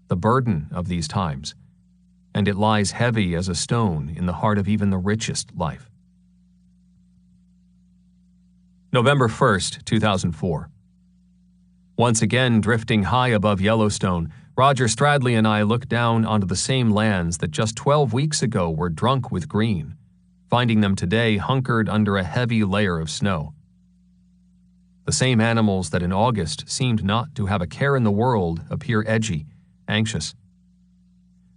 the burden of these times, and it lies heavy as a stone in the heart of even the richest life. November 1st, 2004. Once again drifting high above Yellowstone, Roger Stradley and I look down onto the same lands that just 12 weeks ago were drunk with green, finding them today hunkered under a heavy layer of snow. The same animals that in August seemed not to have a care in the world appear edgy, anxious.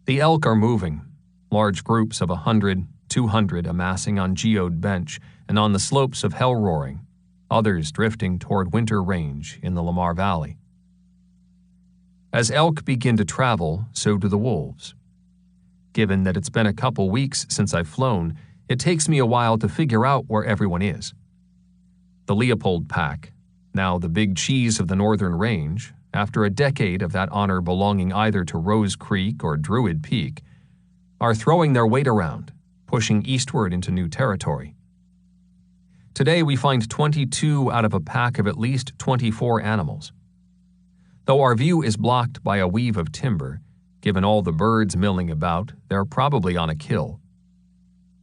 The elk are moving, large groups of 100, 200 amassing on Geode Bench and on the slopes of Hell Roaring, others drifting toward Winter Range in the Lamar Valley. As elk begin to travel, so do the wolves. Given that it's been a couple weeks since I've flown, it takes me a while to figure out where everyone is. The Leopold Pack, now the big cheese of the Northern Range, after a decade of that honor belonging either to Rose Creek or Druid Peak, are throwing their weight around, pushing eastward into new territory. Today we find 22 out of a pack of at least 24 animals. Though our view is blocked by a weave of timber, given all the birds milling about, they're probably on a kill.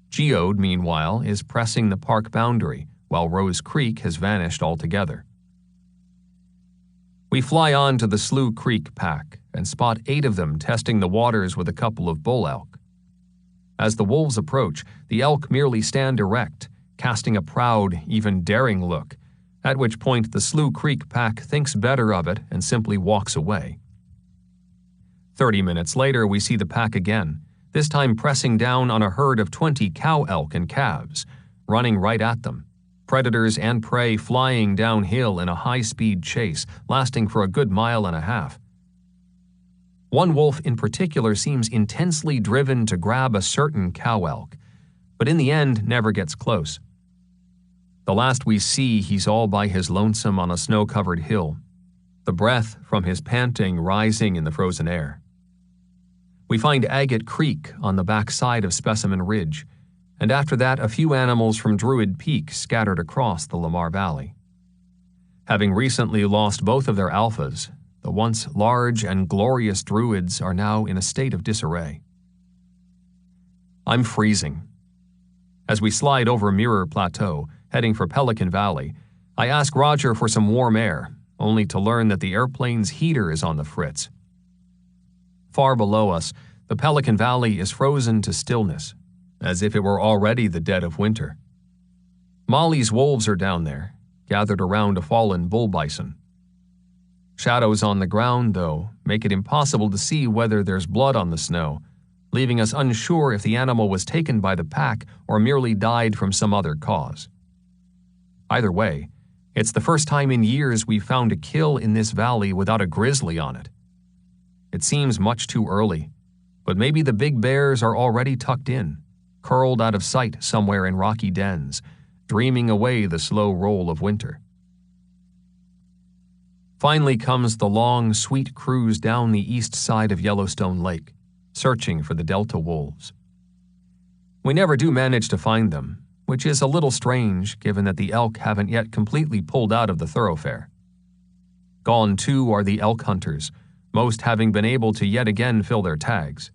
Geode, meanwhile, is pressing the park boundary, while Rose Creek has vanished altogether. We fly on to the Slough Creek Pack and spot 8 of them testing the waters with a couple of bull elk. As the wolves approach, the elk merely stand erect, casting a proud, even daring look, at which point the Slough Creek Pack thinks better of it and simply walks away. 30 minutes later, we see the pack again, this time pressing down on a herd of 20 cow elk and calves, running right at them, predators and prey flying downhill in a high-speed chase lasting for a good mile and a half. One wolf in particular seems intensely driven to grab a certain cow elk, but in the end never gets close. The last we see, he's all by his lonesome on a snow-covered hill, the breath from his panting rising in the frozen air. We find Agate Creek on the back side of Specimen Ridge, and after that a few animals from Druid Peak scattered across the Lamar Valley. Having recently lost both of their alphas, the once large and glorious druids are now in a state of disarray. I'm freezing. As we slide over Mirror Plateau, heading for Pelican Valley, I ask Roger for some warm air, only to learn that the airplane's heater is on the fritz. Far below us, the Pelican Valley is frozen to stillness, as if it were already the dead of winter. Molly's wolves are down there, gathered around a fallen bull bison. Shadows on the ground, though, make it impossible to see whether there's blood on the snow, leaving us unsure if the animal was taken by the pack or merely died from some other cause. Either way, it's the first time in years we've found a kill in this valley without a grizzly on it. It seems much too early, but maybe the big bears are already tucked in, curled out of sight somewhere in rocky dens, dreaming away the slow roll of winter. Finally comes the long, sweet cruise down the east side of Yellowstone Lake, searching for the Delta wolves. We never do manage to find them, which is a little strange given that the elk haven't yet completely pulled out of the thoroughfare. Gone too are the elk hunters, most having been able to yet again fill their tags.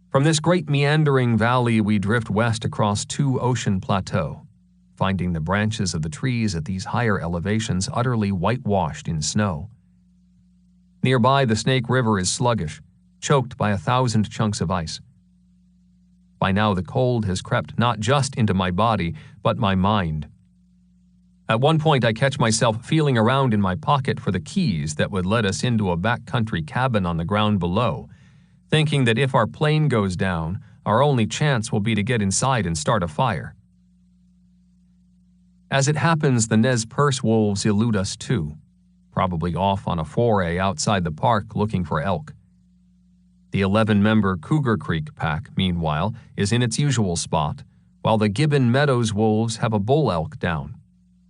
From this great meandering valley we drift west across Two Ocean Plateau, finding the branches of the trees at these higher elevations utterly whitewashed in snow. Nearby, the Snake River is sluggish, choked by 1,000 chunks of ice. By now the cold has crept not just into my body, but my mind. At one point I catch myself feeling around in my pocket for the keys that would let us into a backcountry cabin on the ground below, thinking that if our plane goes down, our only chance will be to get inside and start a fire. As it happens, the Nez Perce wolves elude us too, probably off on a foray outside the park looking for elk. The 11-member Cougar Creek pack, meanwhile, is in its usual spot, while the Gibbon Meadows wolves have a bull elk down,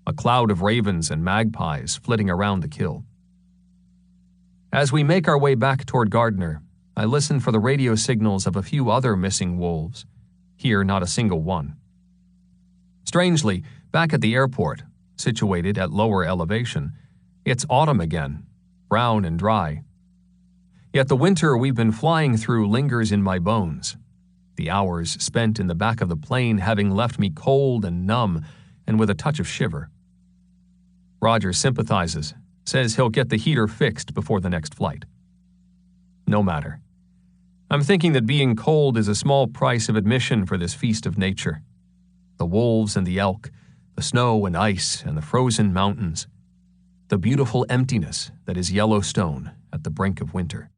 a cloud of ravens and magpies flitting around the kill. As we make our way back toward Gardner, I listen for the radio signals of a few other missing wolves. Here, not a single one. Strangely, back at the airport, situated at lower elevation, it's autumn again, brown and dry. Yet the winter we've been flying through lingers in my bones, the hours spent in the back of the plane having left me cold and numb and with a touch of shiver. Roger sympathizes, says he'll get the heater fixed before the next flight. No matter. I'm thinking that being cold is a small price of admission for this feast of nature. The wolves and the elk, the snow and ice and the frozen mountains, the beautiful emptiness that is Yellowstone at the brink of winter.